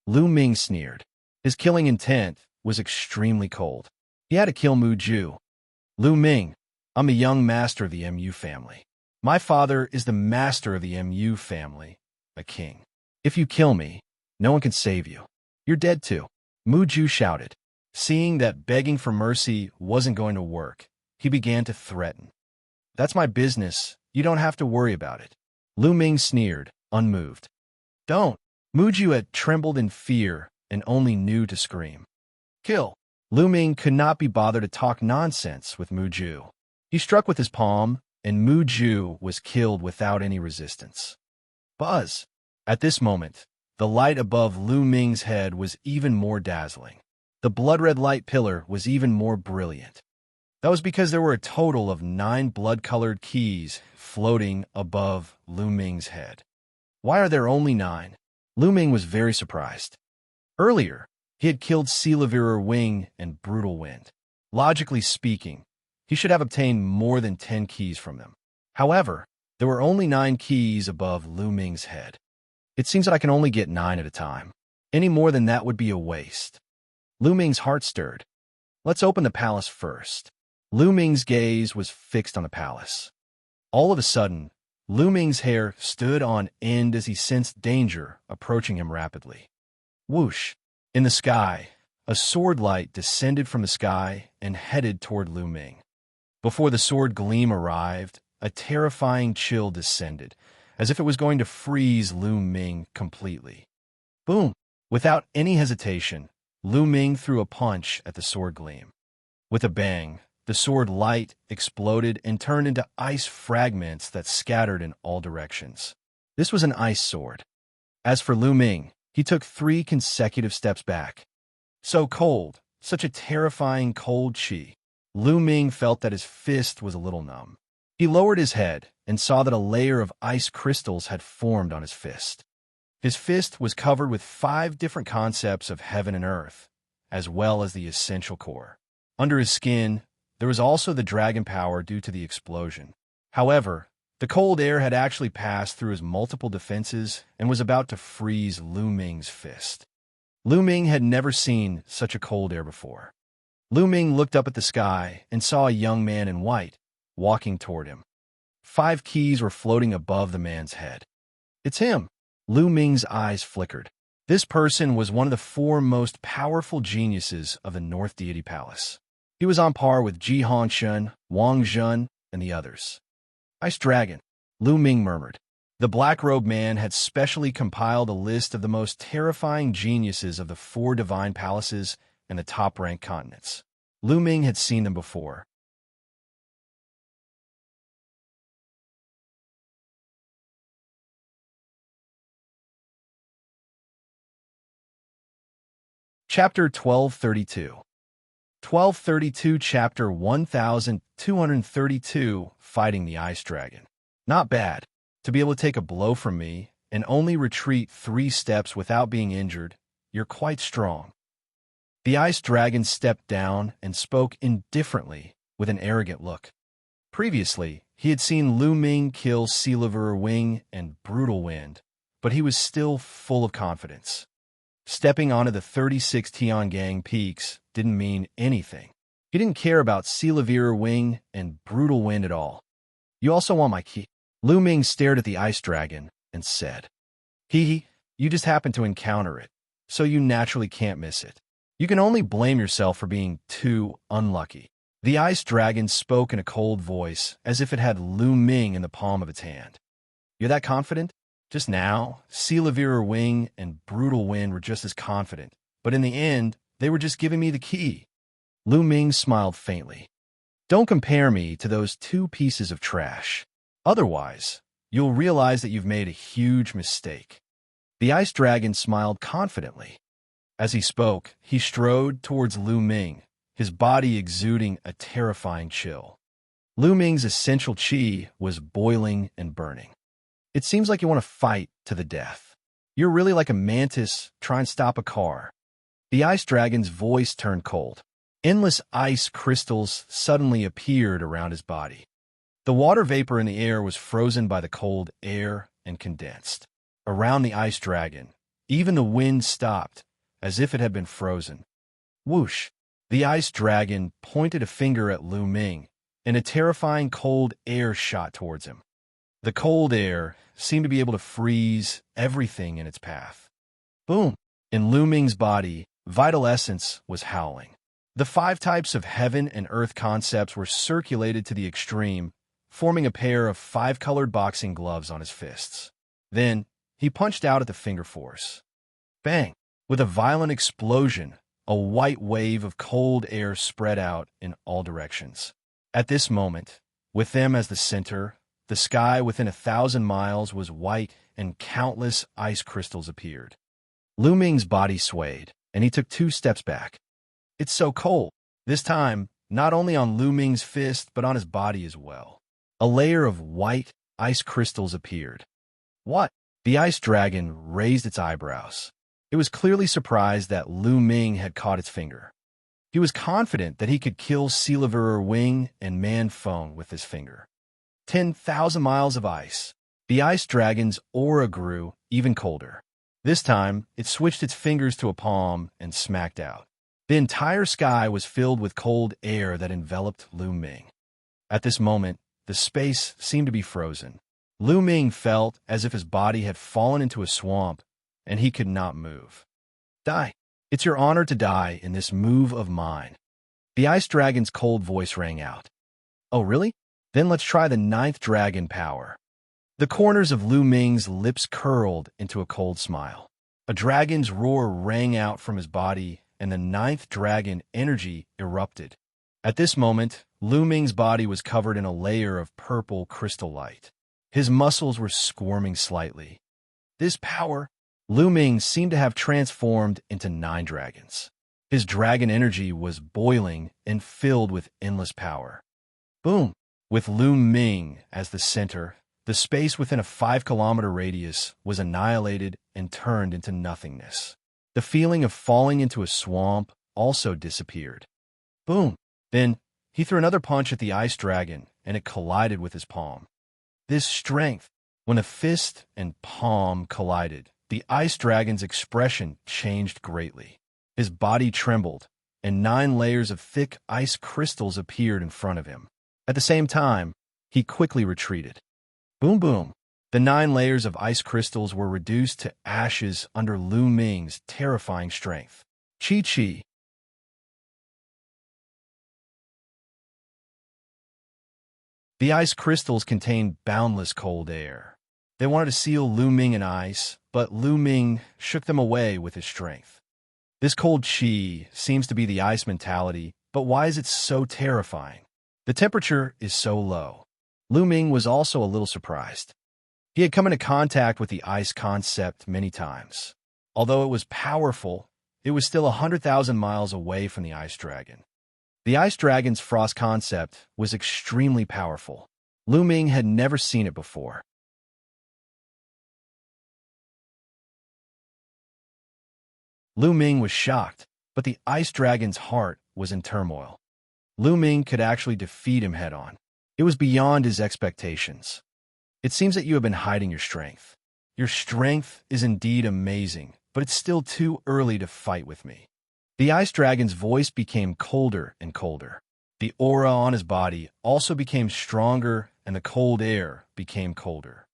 Lu Ming sneered. His killing intent was extremely cold. He had to kill Wuxia. Lu Ming, I'm a young master of the MU family. My father is the master of the MU family, a king. If you kill me, no one can save you. You're dead too. Wuxia shouted. Seeing that begging for mercy wasn't going to work, he began to threaten. That's my business. You don't have to worry about it. Lu Ming sneered, unmoved. Don't. Wuxia trembled in fear and only knew to scream. Kill. Lu Ming could not be bothered to talk nonsense with Wuxia. He struck with his palm, and Wuxia was killed without any resistance. Buzz! At this moment, the light above Lu Ming's head was even more dazzling. The blood-red light pillar was even more brilliant. That was because there were a total of 9 blood-colored keys floating above Lu Ming's head. Why are there only 9? Lu Ming was very surprised. Earlier, he had killed Cultivator Wing and Brutal Wind. Logically speaking, he should have obtained more than 10 keys from them. However, there were only 9 keys above Lu Ming's head. It seems that I can only get 9 at a time. Any more than that would be a waste. Lu Ming's heart stirred. Let's open the palace first. Lu Ming's gaze was fixed on the palace. All of a sudden, Lu Ming's hair stood on end as he sensed danger approaching him rapidly. Whoosh! In the sky, a sword light descended from the sky and headed toward Lu Ming. Before the sword gleam arrived, a terrifying chill descended, as if it was going to freeze Lu Ming completely. Boom! Without any hesitation, Lu Ming threw a punch at the sword gleam. With a bang, the sword light exploded and turned into ice fragments that scattered in all directions. This was an ice sword. As for Lu Ming, he took 3 consecutive steps back. So cold, such a terrifying cold chi. Lu Ming felt that his fist was a little numb. He lowered his head and saw that a layer of ice crystals had formed on his fist. His fist was covered with 5 different concepts of heaven and earth, as well as the essential core. Under his skin, there was also the dragon power due to the explosion. However, the cold air had actually passed through his multiple defenses and was about to freeze Lu Ming's fist. Lu Ming had never seen such a cold air before. Lu Ming looked up at the sky and saw a young man in white walking toward him. 5 keys were floating above the man's head. It's him. Lu Ming's eyes flickered. This person was one of the 4 most powerful geniuses of the North Deity Palace. He was on par with Xianxia, Wang Zhen, and the others. Ice Dragon, Lu Ming murmured. The black-robed man had specially compiled a list of the most terrifying geniuses of the 4 divine palaces and the top-ranked continents. Lu Ming had seen them before. Chapter 1232. 1232 Chapter 1232 Fighting the Ice Dragon. Not bad. To be able to take a blow from me and only retreat 3 steps without being injured, you're quite strong. The ice dragon stepped down and spoke indifferently with an arrogant look. Previously, he had seen Lu Ming kill Silver Wing and Brutal Wind, but he was still full of confidence. Stepping onto the 36 Tiangang peaks didn't mean anything. He didn't care about Silver Wing and Brutal Wind at all. You also want my key? Lu Ming stared at the ice dragon and said, Hee, you just happened to encounter it, so you naturally can't miss it. You can only blame yourself for being too unlucky. The ice dragon spoke in a cold voice, as if it had Lu Ming in the palm of its hand. You're that confident? Just now, Silver Wing and Brutal Wind were just as confident, but in the end, they were just giving me the key. Lu Ming smiled faintly. Don't compare me to those 2 pieces of trash. Otherwise, you'll realize that you've made a huge mistake. The ice dragon smiled confidently. As he spoke, he strode towards Lu Ming, his body exuding a terrifying chill. Lu Ming's essential qi was boiling and burning. It seems like you want to fight to the death. You're really like a mantis trying to stop a car. The ice dragon's voice turned cold. Endless ice crystals suddenly appeared around his body. The water vapor in the air was frozen by the cold air and condensed. Around the ice dragon, even the wind stopped, as if it had been frozen. Whoosh! The ice dragon pointed a finger at Lu Ming, and a terrifying cold air shot towards him. The cold air seemed to be able to freeze everything in its path. Boom! In Lu Ming's body, vital essence was howling. The 5 types of heaven and earth concepts were circulated to the extreme, forming a pair of 5-colored boxing gloves on his fists. Then, he punched out at the finger force. Bang! With a violent explosion, a white wave of cold air spread out in all directions. At this moment, with them as the center, the sky within 1,000 miles was white and countless ice crystals appeared. Lu Ming's body swayed, and he took 2 steps back. It's so cold. This time, not only on Lu Ming's fist, but on his body as well. A layer of white ice crystals appeared. What? The ice dragon raised its eyebrows. It was clearly surprised that Lu Ming had caught its finger. He was confident that he could kill Silver Wing and Man Feng with his finger. 10,000 miles of ice. The ice dragon's aura grew even colder. This time, it switched its fingers to a palm and smacked out. The entire sky was filled with cold air that enveloped Lu Ming. At this moment, the space seemed to be frozen. Lu Ming felt as if his body had fallen into a swamp, and he could not move. Die. It's your honor to die in this move of mine. The ice dragon's cold voice rang out. Oh, really? Then let's try the 9th dragon power. The corners of Lu Ming's lips curled into a cold smile. A dragon's roar rang out from his body, and the 9th dragon energy erupted. At this moment, Lu Ming's body was covered in a layer of purple crystal light. His muscles were squirming slightly. This power, Lu Ming seemed to have transformed into 9 dragons. His dragon energy was boiling and filled with endless power. Boom! With Lu Ming as the center, the space within a 5-kilometer radius was annihilated and turned into nothingness. The feeling of falling into a swamp also disappeared. Boom! Then, he threw another punch at the ice dragon, and it collided with his palm. This strength, when a fist and palm collided, the ice dragon's expression changed greatly. His body trembled, and 9 layers of thick ice crystals appeared in front of him. At the same time, he quickly retreated. Boom boom! The 9 layers of ice crystals were reduced to ashes under Lu Ming's terrifying strength. Chi. The ice crystals contained boundless cold air. They wanted to seal Lu Ming in ice, but Lu Ming shook them away with his strength. This cold chi seems to be the ice mentality, but why is it so terrifying? The temperature is so low. Lu Ming was also a little surprised. He had come into contact with the ice concept many times. Although it was powerful, it was still 100,000 miles away from the ice dragon. The ice dragon's frost concept was extremely powerful. Lu Ming had never seen it before. Lu Ming was shocked, but the ice dragon's heart was in turmoil. Lu Ming could actually defeat him head-on. It was beyond his expectations. It seems that you have been hiding your strength. Your strength is indeed amazing, but it's still too early to fight with me. The ice dragon's voice became colder and colder. The aura on his body also became stronger, and the cold air became colder.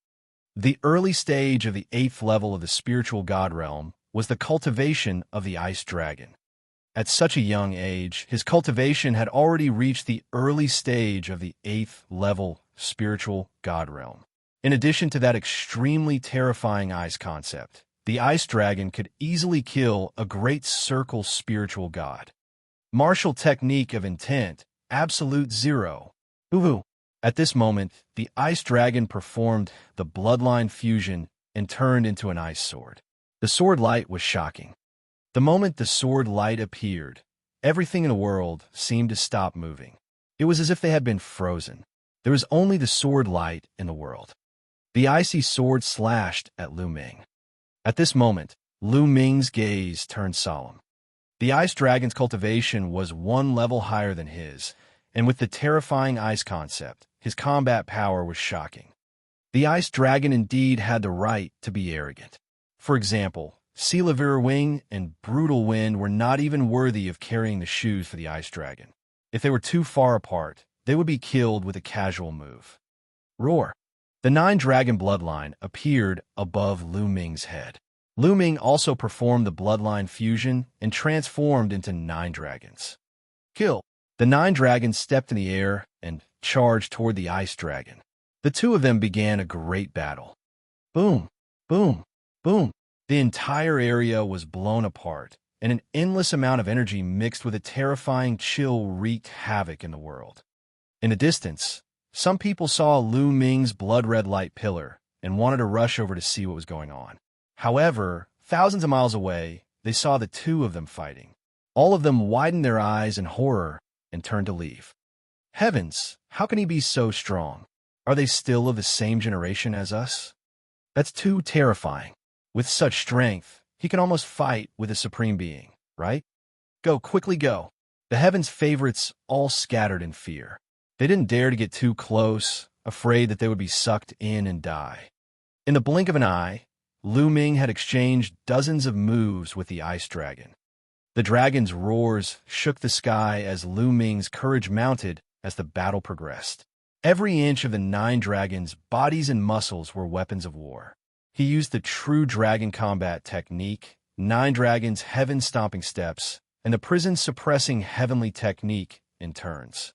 The early stage of the 8th level of the spiritual god realm was the cultivation of the ice dragon. At such a young age, his cultivation had already reached the early stage of the 8th level spiritual god realm. In addition to that extremely terrifying ice concept, the ice dragon could easily kill a great circle spiritual god. Martial technique of intent, absolute 0. Uhu. At this moment, the ice dragon performed the bloodline fusion and turned into an ice sword. The sword light was shocking. The moment the sword light appeared, everything in the world seemed to stop moving. It was as if they had been frozen. There was only the sword light in the world. The icy sword slashed at Lu Ming. At this moment, Lu Ming's gaze turned solemn. The ice dragon's cultivation was 1 level higher than his, and with the terrifying ice concept, his combat power was shocking. The ice dragon indeed had the right to be arrogant. For example, Sealavir Wing and Brutal Wind were not even worthy of carrying the shoes for the ice dragon. If they were too far apart, they would be killed with a casual move. Roar! The 9 dragon bloodline appeared above Lu Ming's head. Lu Ming also performed the bloodline fusion and transformed into 9 dragons. Kill! The 9 dragons stepped in the air and charged toward the ice dragon. The 2 of them began a great battle. Boom! Boom! Boom! The entire area was blown apart, and an endless amount of energy mixed with a terrifying chill wreaked havoc in the world. In the distance, some people saw Lu Ming's blood-red light pillar and wanted to rush over to see what was going on. However, thousands of miles away, they saw the 2 of them fighting. All of them widened their eyes in horror and turned to leave. Heavens, how can he be so strong? Are they still of the same generation as us? That's too terrifying. With such strength, he can almost fight with a supreme being, right? Go, quickly go. The heavens' favorites all scattered in fear. They didn't dare to get too close, afraid that they would be sucked in and die. In the blink of an eye, Lu Ming had exchanged dozens of moves with the ice dragon. The dragon's roars shook the sky as Lu Ming's courage mounted as the battle progressed. Every inch of the 9 dragons' bodies and muscles were weapons of war. He used the true dragon combat technique, 9 dragons' heaven-stomping steps, and the prison-suppressing heavenly technique in turns.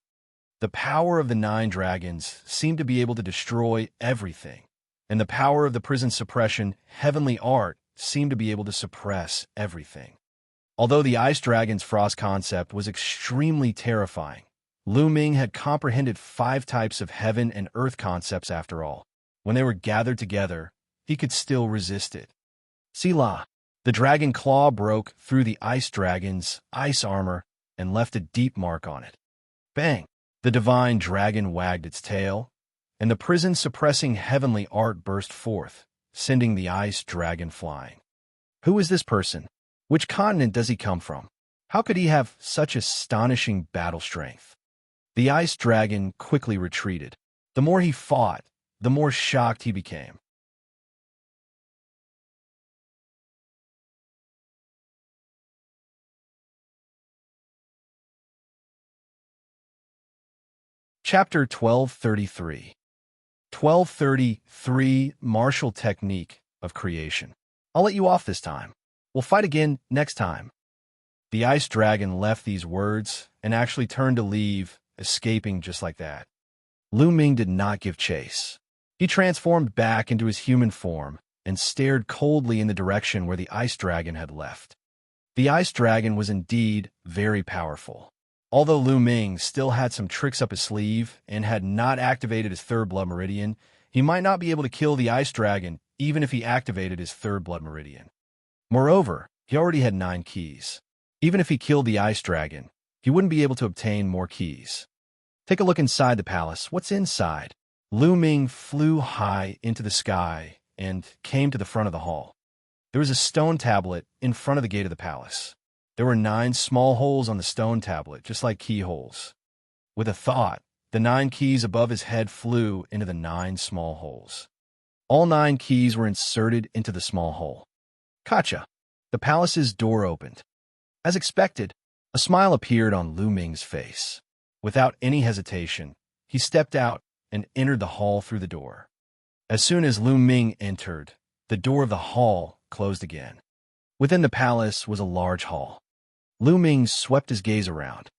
The power of the 9 dragons seemed to be able to destroy everything, and the power of the prison suppression heavenly art seemed to be able to suppress everything. Although the ice dragon's frost concept was extremely terrifying, Lu Ming had comprehended 5 types of heaven and earth concepts after all. When they were gathered together, he could still resist it. Sila. The dragon claw broke through the ice dragon's ice armor and left a deep mark on it. Bang! The divine dragon wagged its tail, and the prison-suppressing heavenly art burst forth, sending the ice dragon flying. Who is this person? Which continent does he come from? How could he have such astonishing battle strength? The ice dragon quickly retreated. The more he fought, the more shocked he became. Chapter 1233. 1233 Martial Technique of Creation. I'll let you off this time. We'll fight again next time. The ice dragon left these words and actually turned to leave, escaping just like that. Lu Ming did not give chase. He transformed back into his human form and stared coldly in the direction where the ice dragon had left. The ice dragon was indeed very powerful. Although Lu Ming still had some tricks up his sleeve and had not activated his third blood meridian, he might not be able to kill the ice dragon even if he activated his third blood meridian. Moreover, he already had 9 keys. Even if he killed the ice dragon, he wouldn't be able to obtain more keys. Take a look inside the palace. What's inside? Lu Ming flew high into the sky and came to the front of the hall. There was a stone tablet in front of the gate of the palace. There were 9 small holes on the stone tablet, just like keyholes. With a thought, the 9 keys above his head flew into the 9 small holes. All 9 keys were inserted into the small hole. Gotcha! The palace's door opened. As expected, a smile appeared on Lu Ming's face. Without any hesitation, he stepped out and entered the hall through the door. As soon as Lu Ming entered, the door of the hall closed again. Within the palace was a large hall. Lu Ming swept his gaze around.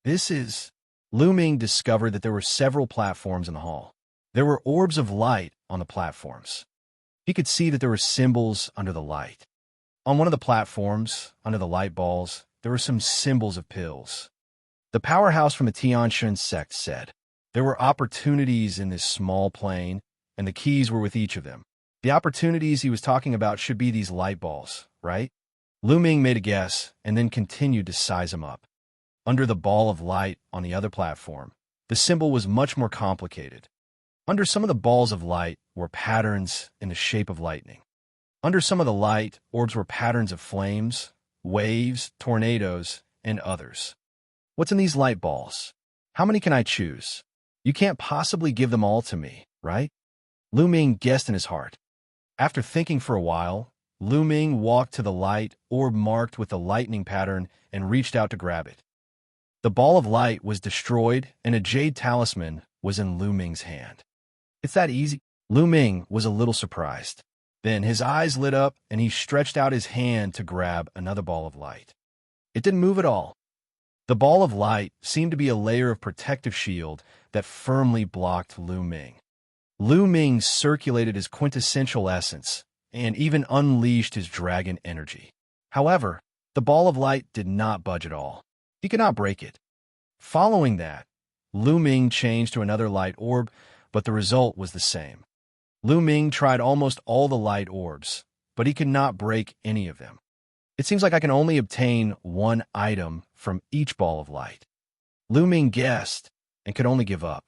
Lu Ming discovered that there were several platforms in the hall. There were orbs of light on the platforms. He could see that there were symbols under the light. On one of the platforms, under the light balls, there were some symbols of pills. The powerhouse from the Xianxia sect said, there were opportunities in this small plane, and the keys were with each of them. The opportunities he was talking about should be these light balls, right? Lu Ming made a guess and then continued to size them up. Under the ball of light on the other platform, the symbol was much more complicated. Under some of the balls of light were patterns in the shape of lightning. Under some of the light, orbs were patterns of flames, waves, tornadoes, and others. What's in these light balls? How many can I choose? You can't possibly give them all to me, right? Lu Ming guessed in his heart. After thinking for a while, Lu Ming walked to the light orb marked with the lightning pattern and reached out to grab it. The ball of light was destroyed and a jade talisman was in Lu Ming's hand. It's that easy? Lu Ming was a little surprised. Then his eyes lit up and he stretched out his hand to grab another ball of light. It didn't move at all. The ball of light seemed to be a layer of protective shield that firmly blocked Lu Ming. Lu Ming circulated his quintessential essence and even unleashed his dragon energy. However, the ball of light did not budge at all. He could not break it. Following that, Lu Ming changed to another light orb, but the result was the same. Lu Ming tried almost all the light orbs, but he could not break any of them. It seems like I can only obtain one item from each ball of light. Lu Ming guessed and could only give up.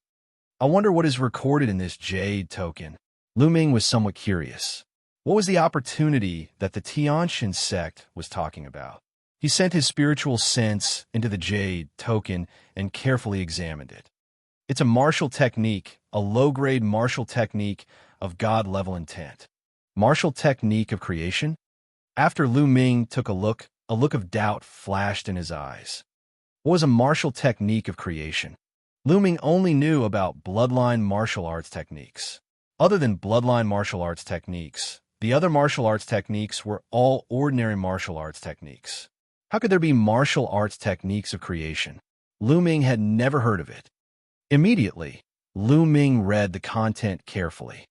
I wonder what is recorded in this jade token. Lu Ming was somewhat curious. What was the opportunity that the Xianxia sect was talking about? He sent his spiritual sense into the jade token and carefully examined it. It's a martial technique, a low-grade martial technique of God-level intent. Martial technique of creation? After Lu Ming took a look of doubt flashed in his eyes. What was a martial technique of creation? Lu Ming only knew about bloodline martial arts techniques. Other than bloodline martial arts techniques, the other martial arts techniques were all ordinary martial arts techniques. How could there be martial arts techniques of creation? Lu Ming had never heard of it. Immediately, Lu Ming read the content carefully.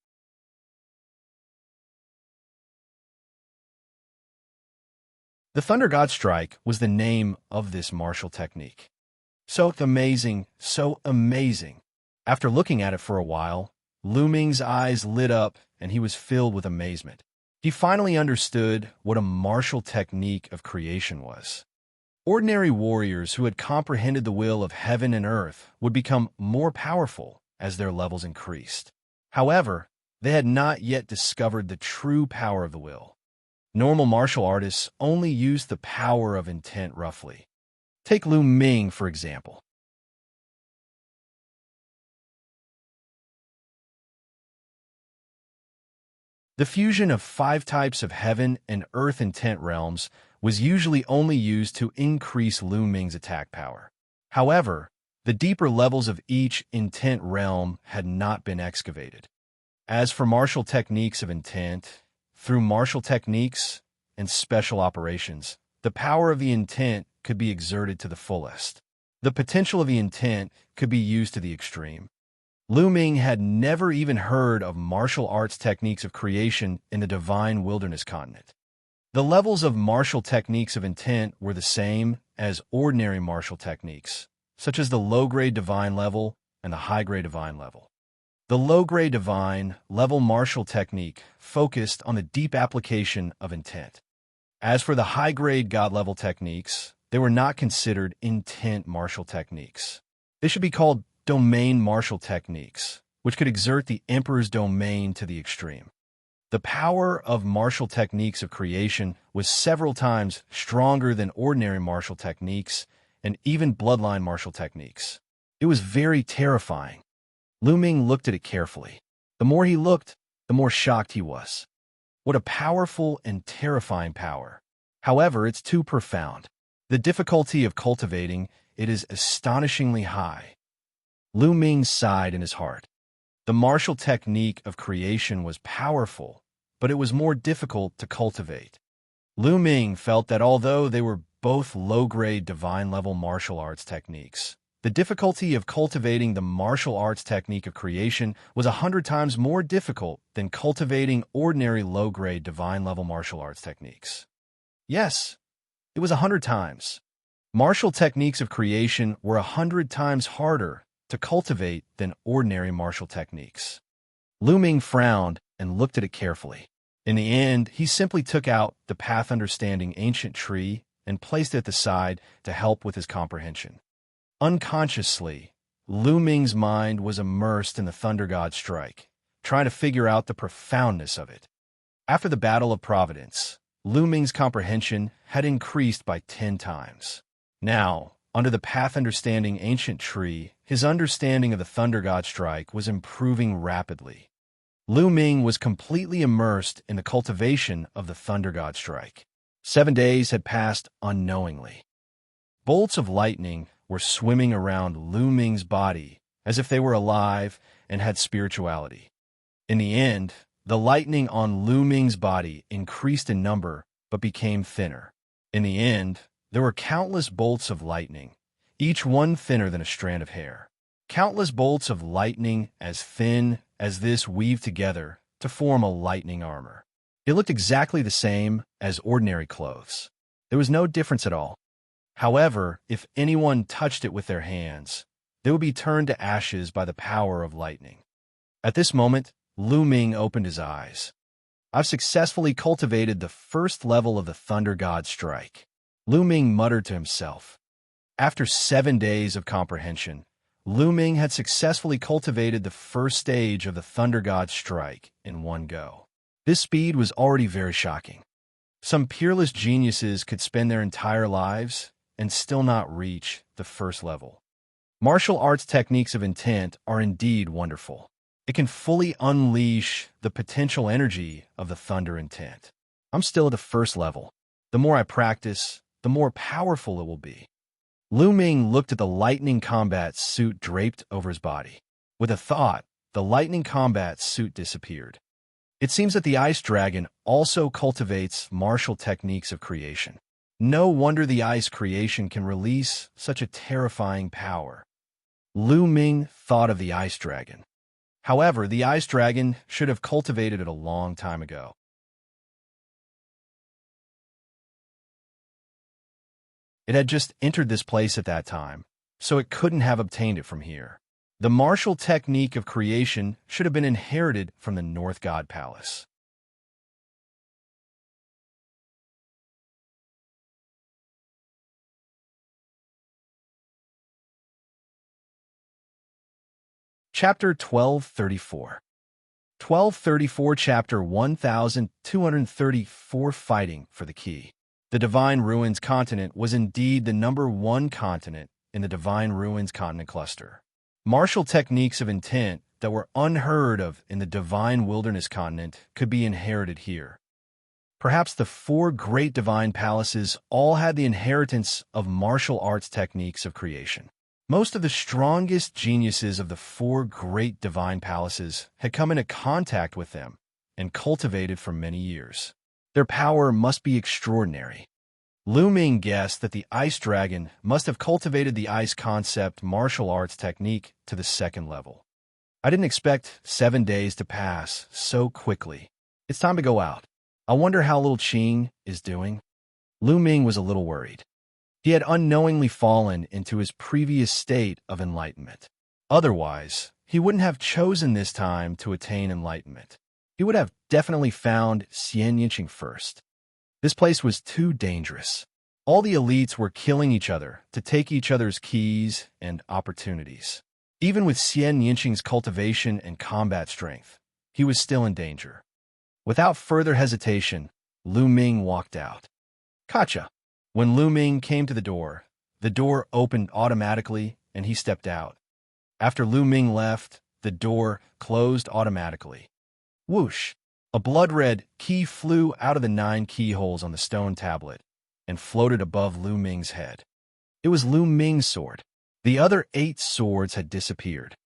The Thunder God Strike was the name of this martial technique. So amazing, so amazing. After looking at it for a while, Lu Ming's eyes lit up and he was filled with amazement. He finally understood what a martial technique of creation was. Ordinary warriors who had comprehended the will of heaven and earth would become more powerful as their levels increased. However, they had not yet discovered the true power of the will. Normal martial artists only used the power of intent roughly. Take Lu Ming, for example. The fusion of 5 types of heaven and earth intent realms was usually only used to increase Lu Ming's attack power. However, the deeper levels of each intent realm had not been excavated. As for martial techniques of intent, through martial techniques and special operations, the power of the intent could be exerted to the fullest. The potential of the intent could be used to the extreme. Lu Ming had never even heard of martial arts techniques of creation in the divine wilderness continent. The levels of martial techniques of intent were the same as ordinary martial techniques, such as the low-grade divine level and the high-grade divine level. The low-grade divine level martial technique focused on the deep application of intent. As for the high-grade god-level techniques, they were not considered intent martial techniques. They should be called domain martial techniques, which could exert the emperor's domain to the extreme. The power of martial techniques of creation was several times stronger than ordinary martial techniques and even bloodline martial techniques. It was very terrifying. Lu Ming looked at it carefully. The more he looked, the more shocked he was. What a powerful and terrifying power. However, it's too profound. The difficulty of cultivating it is astonishingly high. Lu Ming sighed in his heart. The martial technique of creation was powerful, but it was more difficult to cultivate. Lu Ming felt that although they were both low-grade divine-level martial arts techniques, the difficulty of cultivating the martial arts technique of creation was 100 times more difficult than cultivating ordinary low-grade divine-level martial arts techniques. Yes, it was 100 times. Martial techniques of creation were 100 times harder to cultivate than ordinary martial techniques. Lu Ming frowned and looked at it carefully. In the end, he simply took out the path understanding ancient tree and placed it at the side to help with his comprehension. Unconsciously, Lu Ming's mind was immersed in the Thunder God strike, trying to figure out the profoundness of it. After the Battle of Providence, Lu Ming's comprehension had increased by 10 times. Now, under the path understanding ancient tree, his understanding of the Thunder God strike was improving rapidly. Lu Ming was completely immersed in the cultivation of the Thunder God strike. 7 days had passed unknowingly. Bolts of lightning were swimming around Lu Ming's body as if they were alive and had spirituality. In the end, the lightning on Lu Ming's body increased in number but became thinner. In the end, there were countless bolts of lightning, each one thinner than a strand of hair. Countless bolts of lightning as thin as this weaved together to form a lightning armor. It looked exactly the same as ordinary clothes. There was no difference at all. However, if anyone touched it with their hands, they would be turned to ashes by the power of lightning. At this moment, Lu Ming opened his eyes. I've successfully cultivated the first level of the Thunder God strike. Lu Ming muttered to himself. After 7 days of comprehension, Lu Ming had successfully cultivated the first stage of the Thunder God strike in one go. This speed was already very shocking. Some peerless geniuses could spend their entire lives and still not reach the first level. Martial arts techniques of intent are indeed wonderful. It can fully unleash the potential energy of the thunder intent. I'm still at the first level. The more I practice, the more powerful it will be. Lu Ming looked at the lightning combat suit draped over his body. With a thought, the lightning combat suit disappeared. It seems that the ice dragon also cultivates martial techniques of creation. No wonder the ice creation can release such a terrifying power. Lu Ming thought of the ice dragon. However, the ice dragon should have cultivated it a long time ago. It had just entered this place at that time, so it couldn't have obtained it from here. The martial technique of creation should have been inherited from the North God Palace. Chapter 1234. 1234 Chapter 1234 Fighting for the Key. The Divine Ruins continent was indeed the #1 continent in the Divine Ruins continent cluster. Martial techniques of intent that were unheard of in the Divine Wilderness continent could be inherited here. Perhaps the 4 great divine palaces all had the inheritance of martial arts techniques of creation. Most of the strongest geniuses of the 4 great divine palaces had come into contact with them and cultivated for many years. Their power must be extraordinary. Lu Ming guessed that the ice dragon must have cultivated the ice concept martial arts technique to the 2nd level. I didn't expect 7 days to pass so quickly. It's time to go out. I wonder how little Qing is doing. Lu Ming was a little worried. He had unknowingly fallen into his previous state of enlightenment. Otherwise, he wouldn't have chosen this time to attain enlightenment. He would have definitely found Xianxia first. This place was too dangerous. All the elites were killing each other to take each other's keys and opportunities. Even with Xianxia's cultivation and combat strength, he was still in danger. Without further hesitation, Lu Ming walked out. Gotcha. When Lu Ming came to the door opened automatically and he stepped out. After Lu Ming left, the door closed automatically. Whoosh! A blood-red key flew out of the 9 keyholes on the stone tablet and floated above Lu Ming's head. It was Lu Ming's sword. The other 8 swords had disappeared.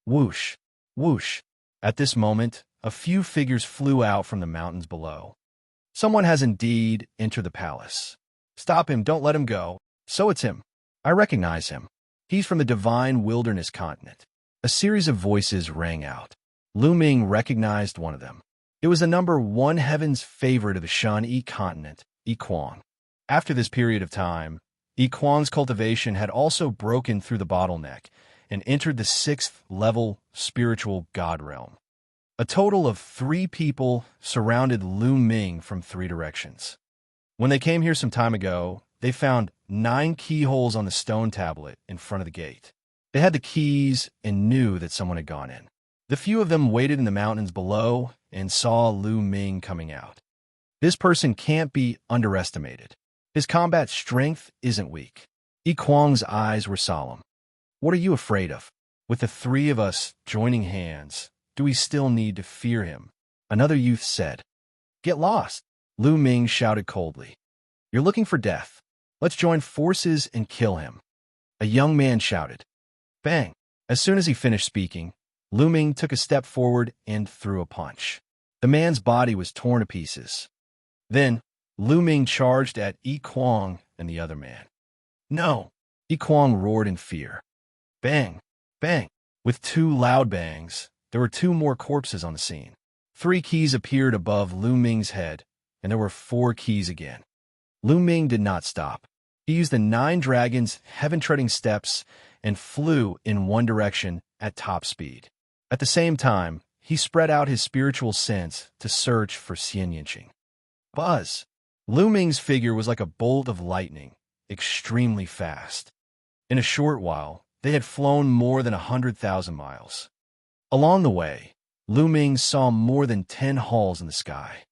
Whoosh! Whoosh! At this moment, a few figures flew out from the mountains below. Someone has indeed entered the palace. Stop him, don't let him go. So it's him. I recognize him. He's from the Divine Wilderness continent. A series of voices rang out. Lu Ming recognized one of them. It was the #1 heaven's favorite of the Shan-Yi continent, Yi Kuang. After this period of time, Yi Kuang's cultivation had also broken through the bottleneck and entered the 6th level spiritual god realm. A total of 3 people surrounded Lu Ming from 3 directions. When they came here some time ago, they found 9 keyholes on the stone tablet in front of the gate. They had the keys and knew that someone had gone in. The few of them waited in the mountains below and saw Lu Ming coming out. This person can't be underestimated. His combat strength isn't weak. Yi Kuang's eyes were solemn. What are you afraid of? With the 3 of us joining hands, do we still need to fear him? Another youth said. Get lost. Lu Ming shouted coldly. You're looking for death. Let's join forces and kill him. A young man shouted. Bang! As soon as he finished speaking, Lu Ming took a step forward and threw a punch. The man's body was torn to pieces. Then, Lu Ming charged at Yi Kuang and the other man. No! Yi Kuang roared in fear. Bang! Bang! With 2 loud bangs, there were 2 more corpses on the scene. 3 keys appeared above Lu Ming's head, and there were 4 keys again. Lu Ming did not stop. He used the 9 dragons' heaven-treading steps and flew in one direction at top speed. At the same time, he spread out his spiritual sense to search for Xianxia. Buzz! Lu Ming's figure was like a bolt of lightning, extremely fast. In a short while, they had flown more than 100,000 miles. Along the way, Lu Ming saw more than 10 halls in the sky.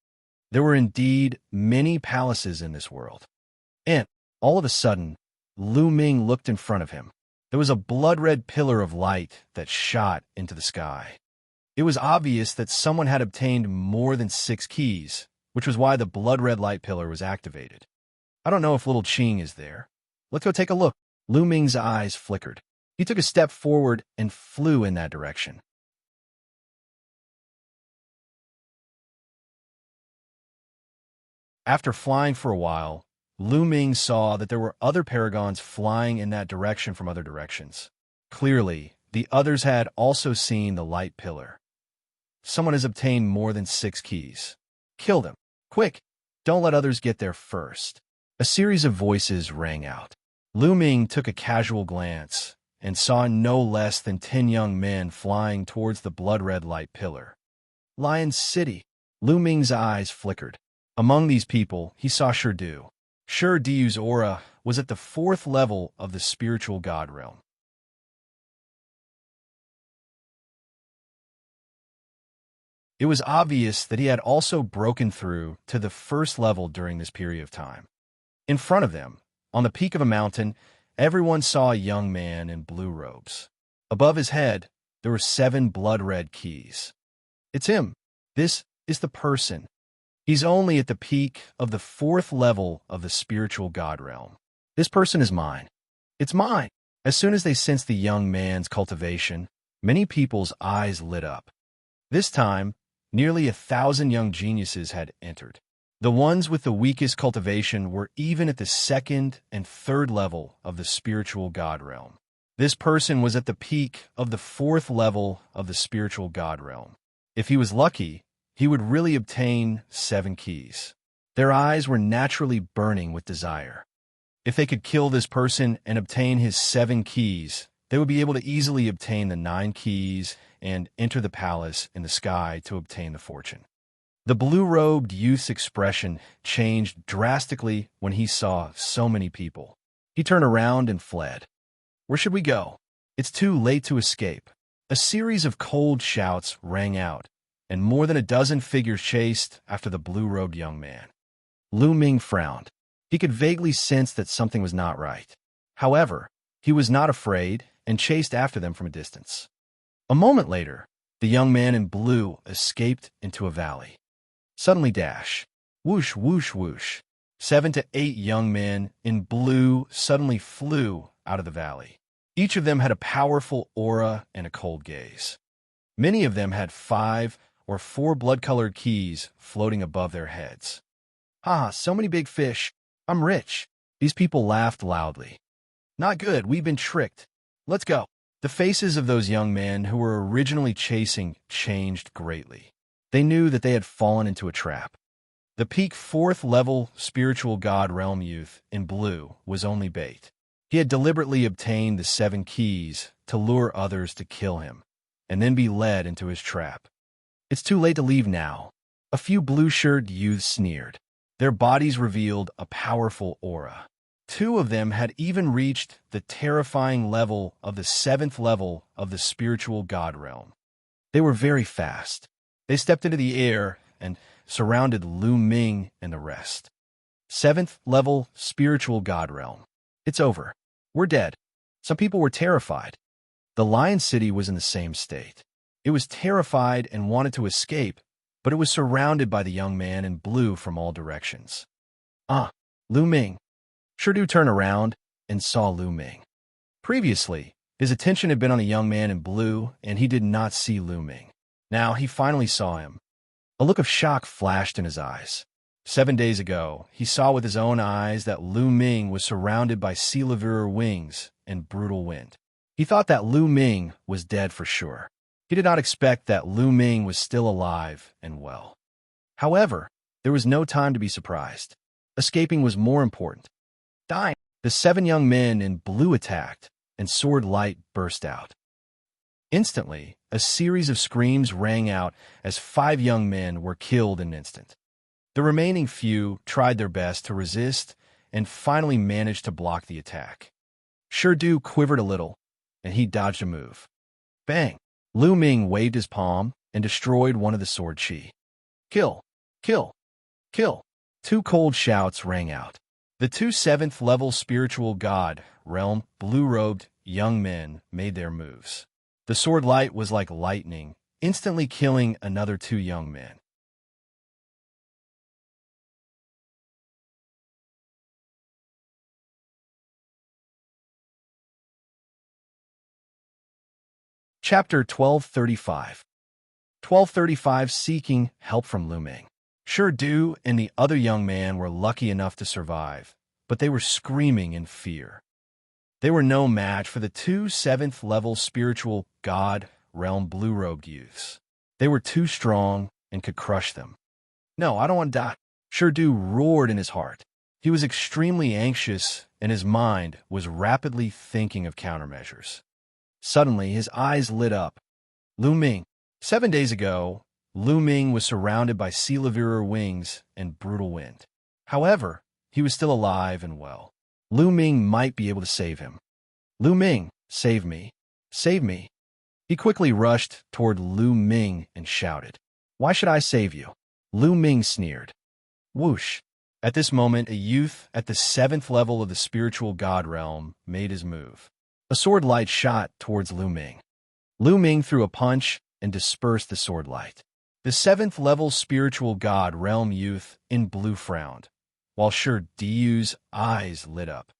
There were indeed many palaces in this world. And, all of a sudden, Lu Ming looked in front of him. There was a blood-red pillar of light that shot into the sky. It was obvious that someone had obtained more than 6 keys, which was why the blood-red light pillar was activated. I don't know if little Qing is there. Let's go take a look. Lu Ming's eyes flickered. He took a step forward and flew in that direction. After flying for a while, Lu Ming saw that there were other paragons flying in that direction from other directions. Clearly, the others had also seen the light pillar. Someone has obtained more than 6 keys. Kill them. Quick! Don't let others get there first. A series of voices rang out. Lu Ming took a casual glance and saw no less than 10 young men flying towards the blood-red light pillar. Lion City. Lu Ming's eyes flickered. Among these people, he saw Shirdu. Shirdu's aura was at the 4th level of the spiritual god realm. It was obvious that he had also broken through to the first level during this period of time. In front of them, on the peak of a mountain, everyone saw a young man in blue robes. Above his head, there were 7 blood-red keys. It's him. This is the person. He's only at the peak of the 4th level of the spiritual God realm. This person is mine. It's mine. As soon as they sensed the young man's cultivation, many people's eyes lit up. This time, nearly 1,000 young geniuses had entered. The ones with the weakest cultivation were even at the 2nd and 3rd level of the spiritual God realm. This person was at the peak of the 4th level of the spiritual God realm. If he was lucky, he would really obtain 7 keys. Their eyes were naturally burning with desire. If they could kill this person and obtain his 7 keys, they would be able to easily obtain the 9 keys and enter the palace in the sky to obtain the fortune. The blue-robed youth's expression changed drastically when he saw so many people. He turned around and fled. Where should we go? It's too late to escape. A series of cold shouts rang out, and more than a dozen figures chased after the blue-robed young man. Lu Ming frowned. He could vaguely sense that something was not right. However, he was not afraid and chased after them from a distance. A moment later, the young man in blue escaped into a valley. Suddenly dash. Whoosh, whoosh, whoosh. 7 to 8 young men in blue suddenly flew out of the valley. Each of them had a powerful aura and a cold gaze. Many of them had 5 or 4 blood-colored keys floating above their heads. "Ha, so many big fish. I'm rich." These people laughed loudly. "Not good, we've been tricked. Let's go." The faces of those young men who were originally chasing changed greatly. They knew that they had fallen into a trap. The peak 4th level spiritual God realm youth in blue was only bait. He had deliberately obtained the 7 keys to lure others to kill him, and then be led into his trap. "It's too late to leave now," a few blue-shirted youths sneered. Their bodies revealed a powerful aura. 2 of them had even reached the terrifying level of the 7th level of the spiritual God realm. They were very fast. They stepped into the air and surrounded Lu Ming and the rest. 7th level spiritual God realm. It's over. We're dead. Some people were terrified. The Lion City was in the same state. It was terrified and wanted to escape, but it was surrounded by the young man in blue from all directions. Lu Ming. Shirdu turned around and saw Lu Ming. Previously, his attention had been on the young man in blue, and he did not see Lu Ming. Now he finally saw him. A look of shock flashed in his eyes. 7 days ago, he saw with his own eyes that Lu Ming was surrounded by sea liver wings and brutal wind. He thought that Lu Ming was dead for sure. He did not expect that Lu Ming was still alive and well. However, there was no time to be surprised. Escaping was more important. Dying. The 7 young men in blue attacked, and sword light burst out. Instantly, a series of screams rang out as 5 young men were killed in an instant. The remaining few tried their best to resist and finally managed to block the attack. Shirdu quivered a little, and he dodged a move. Bang! Lu Ming waved his palm and destroyed one of the sword chi. Kill! Kill! Kill! 2 cold shouts rang out. The 2 7th-level spiritual God realm blue-robed young men made their moves. The sword light was like lightning, instantly killing another 2 young men. Chapter 1235. 1235 Seeking Help from Lu Ming. Shirdu and the other young man were lucky enough to survive, but they were screaming in fear. They were no match for the 2 7th-level spiritual God realm blue-robed youths. They were too strong and could crush them. "No, I don't want to die." Shirdu roared in his heart. He was extremely anxious, and his mind was rapidly thinking of countermeasures. Suddenly, his eyes lit up. Lu Ming. 7 days ago, Lu Ming was surrounded by sea liver wings and brutal wind. However, he was still alive and well. Lu Ming might be able to save him. "Lu Ming, save me. Save me." He quickly rushed toward Lu Ming and shouted. Why should I save you? Lu Ming sneered. Whoosh. At this moment, a youth at the 7th level of the spiritual god realm made his move. A sword light shot towards Lu Ming. Lu Ming threw a punch and dispersed the sword light. The 7th level spiritual god realm youth in blue frowned, while Shi Diu's eyes lit up.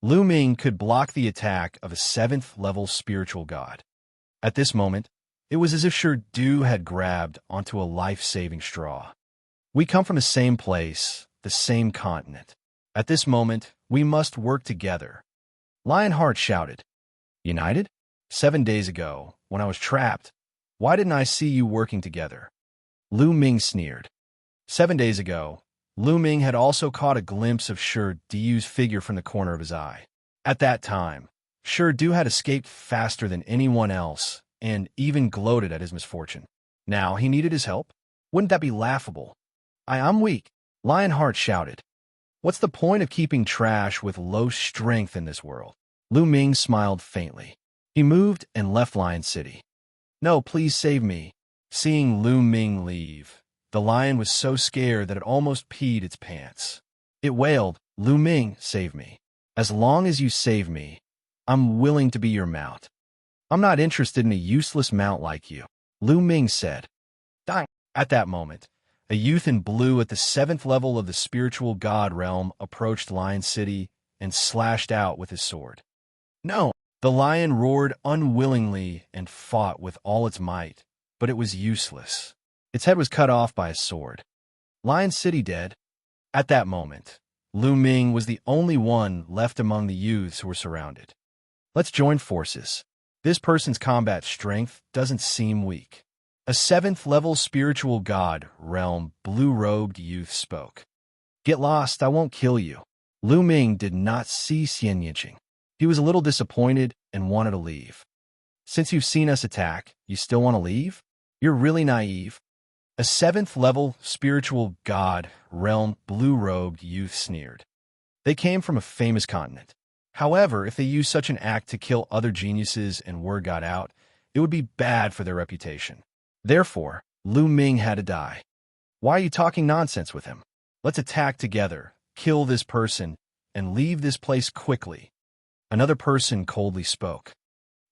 Lu Ming could block the attack of a 7th level spiritual god. At this moment, it was as if Shi Diu had grabbed onto a life-saving straw. We come from the same place, the same continent. At this moment, we must work together. Lionheart shouted. United? 7 days ago, when I was trapped, why didn't I see you working together? Lu Ming sneered. 7 days ago, Lu Ming had also caught a glimpse of Shi Diu's figure from the corner of his eye. At that time, Shi Diu had escaped faster than anyone else and even gloated at his misfortune. Now he needed his help? Wouldn't that be laughable? I'm weak, Lionheart shouted. What's the point of keeping trash with low strength in this world? Lu Ming smiled faintly. He moved and left Lion City. No, please save me. Seeing Lu Ming leave, the lion was so scared that it almost peed its pants. It wailed, Lu Ming, save me. As long as you save me, I'm willing to be your mount. I'm not interested in a useless mount like you, Lu Ming said. Dang. At that moment, a youth in blue at the 7th level of the spiritual god realm approached Lion City and slashed out with his sword. No! The lion roared unwillingly and fought with all its might, but it was useless. Its head was cut off by a sword. Lion City dead? At that moment, Lu Ming was the only one left among the youths who were surrounded. Let's join forces. This person's combat strength doesn't seem weak. A 7th level spiritual god realm blue-robed youth spoke. Get lost, I won't kill you. Lu Ming did not see Xianxia. He was a little disappointed and wanted to leave. Since you've seen us attack, you still want to leave? You're really naive. A 7th level spiritual god realm blue-robed youth sneered. They came from a famous continent. However, if they used such an act to kill other geniuses and word got out, it would be bad for their reputation. Therefore, Lu Ming had to die. Why are you talking nonsense with him? Let's attack together, kill this person, and leave this place quickly. Another person coldly spoke.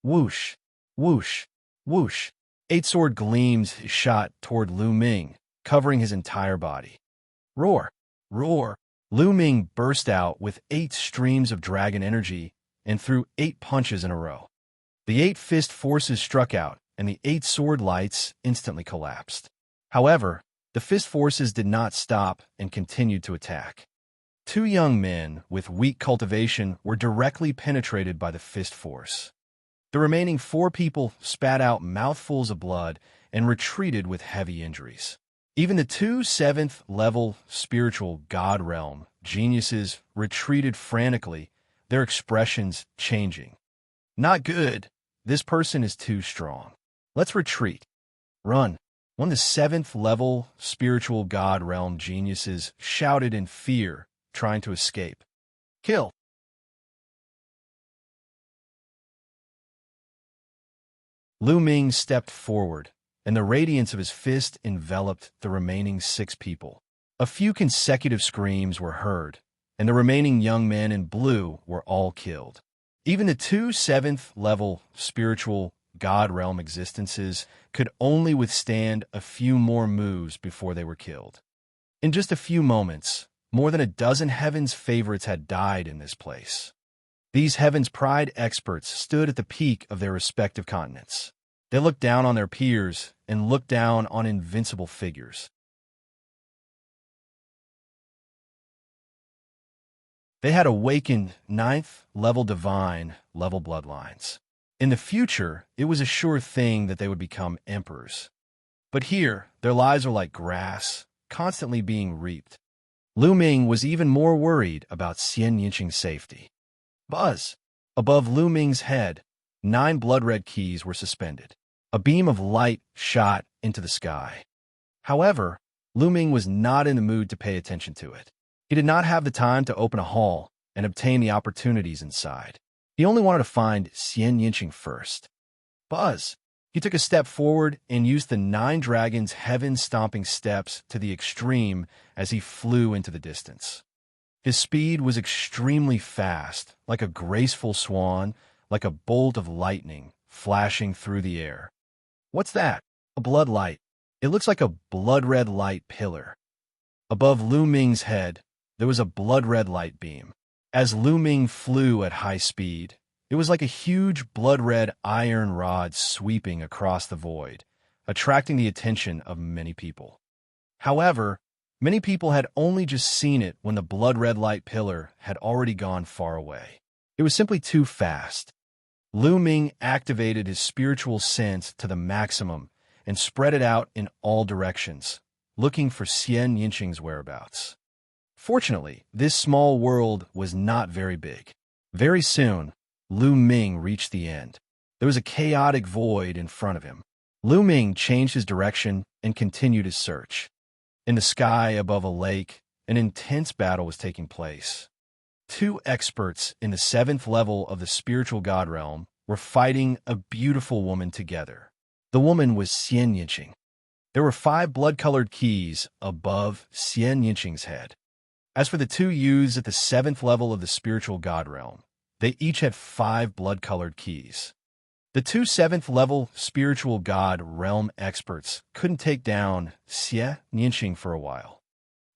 Whoosh, whoosh, whoosh. 8-sword gleams shot toward Lu Ming, covering his entire body. Roar, roar. Lu Ming burst out with 8 streams of dragon energy and threw 8 punches in a row. The 8 fist forces struck out, and the 8 sword lights instantly collapsed. However, the fist forces did not stop and continued to attack. 2 young men with weak cultivation were directly penetrated by the fist force. The remaining 4 people spat out mouthfuls of blood and retreated with heavy injuries. Even the 2 7th level spiritual god realm geniuses retreated frantically, their expressions changing. Not good. This person is too strong. Let's retreat. Run. One of the 7th level spiritual god realm geniuses shouted in fear, trying to escape. Kill. Lu Ming stepped forward, and the radiance of his fist enveloped the remaining 6 people. A few consecutive screams were heard, and the remaining young men in blue were all killed. Even the 2 7th level spiritual god realm existences could only withstand a few more moves before they were killed. In just a few moments, more than a dozen Heaven's favorites had died in this place. These Heaven's Pride experts stood at the peak of their respective continents. They looked down on their peers and looked down on invincible figures. They had awakened 9th level divine level bloodlines. In the future, it was a sure thing that they would become emperors. But here, their lives are like grass, constantly being reaped. Lu Ming was even more worried about Xianxia's safety. Buzz! Above Lu Ming's head, 9 blood-red keys were suspended. A beam of light shot into the sky. However, Lu Ming was not in the mood to pay attention to it. He did not have the time to open a hall and obtain the opportunities inside. He only wanted to find Xianxia first. Buzz! He took a step forward and used the 9 dragons' heaven-stomping steps to the extreme as he flew into the distance. His speed was extremely fast, like a graceful swan, like a bolt of lightning flashing through the air. What's that? A blood light. It looks like a blood-red light pillar. Above Lu Ming's head, there was a blood-red light beam. As Lu Ming flew at high speed, it was like a huge blood-red iron rod sweeping across the void, attracting the attention of many people. However, many people had only just seen it when the blood-red light pillar had already gone far away. It was simply too fast. Lu Ming activated his spiritual sense to the maximum and spread it out in all directions, looking for Xianxia's whereabouts. Fortunately, this small world was not very big. Very soon, Lu Ming reached the end. There was a chaotic void in front of him. Lu Ming changed his direction and continued his search. In the sky above a lake, an intense battle was taking place. 2 experts in the 7th level of the spiritual god realm were fighting a beautiful woman together. The woman was Xianxia. There were 5 blood-colored keys above Xianxia's head. As for the 2 youths at the 7th level of the spiritual god realm, they each had 5 blood-colored keys. The 2 7th-level spiritual god realm experts couldn't take down Xianxia for a while.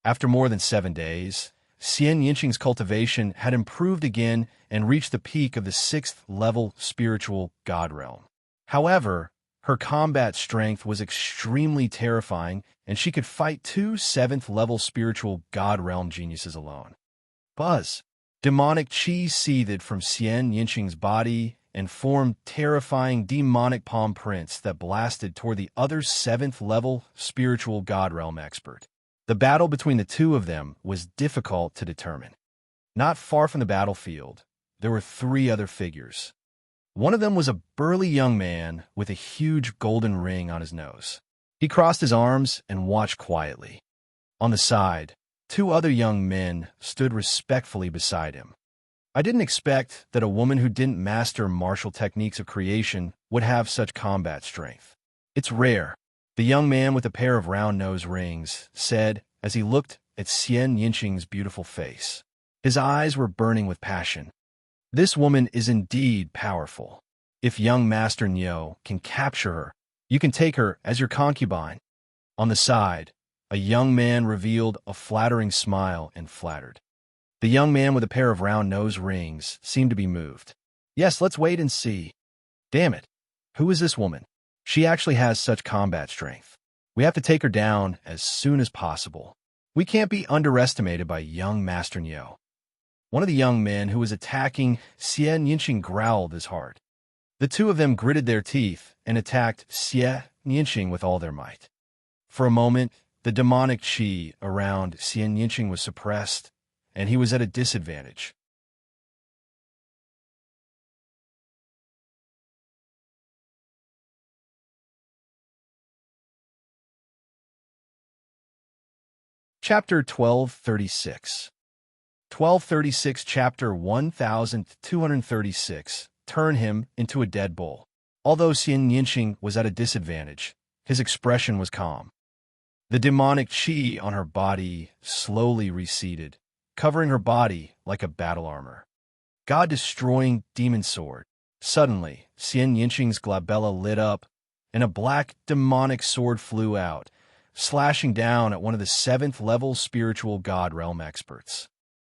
After more than 7 days, Xianxia's cultivation had improved again and reached the peak of the 6th-level spiritual god realm. However, her combat strength was extremely terrifying, and she could fight 2 7th-level spiritual god realm geniuses alone. Buzz! Demonic chi seethed from Xianxia's body and formed terrifying demonic palm prints that blasted toward the other 7th-level spiritual god realm expert. The battle between the 2 of them was difficult to determine. Not far from the battlefield, there were 3 other figures. One of them was a burly young man with a huge golden ring on his nose. He crossed his arms and watched quietly. On the side, 2 other young men stood respectfully beside him. I didn't expect that a woman who didn't master martial techniques of creation would have such combat strength. It's rare, the young man with a pair of round nose rings said as he looked at Xianxia's beautiful face. His eyes were burning with passion. This woman is indeed powerful. If young Master Niu can capture her, you can take her as your concubine. On the side, a young man revealed a flattering smile and flattered. The young man with a pair of round nose rings seemed to be moved. Yes, let's wait and see. Damn it. Who is this woman? She actually has such combat strength. We have to take her down as soon as possible. We can't be underestimated by young Master Niu. One of the young men who was attacking Xianxia growled his heart. The 2 of them gritted their teeth and attacked Xianxia with all their might. For a moment, the demonic chi around Xianxia was suppressed, and he was at a disadvantage. Chapter 1236 1236 Chapter 1236 Turn him into a dead bull. Although Xianxia was at a disadvantage, his expression was calm. The demonic chi on her body slowly receded, covering her body like a battle armor. God-destroying demon sword. Suddenly, Xianxia's glabella lit up, and a black demonic sword flew out, slashing down at one of the 7th-level spiritual god realm experts.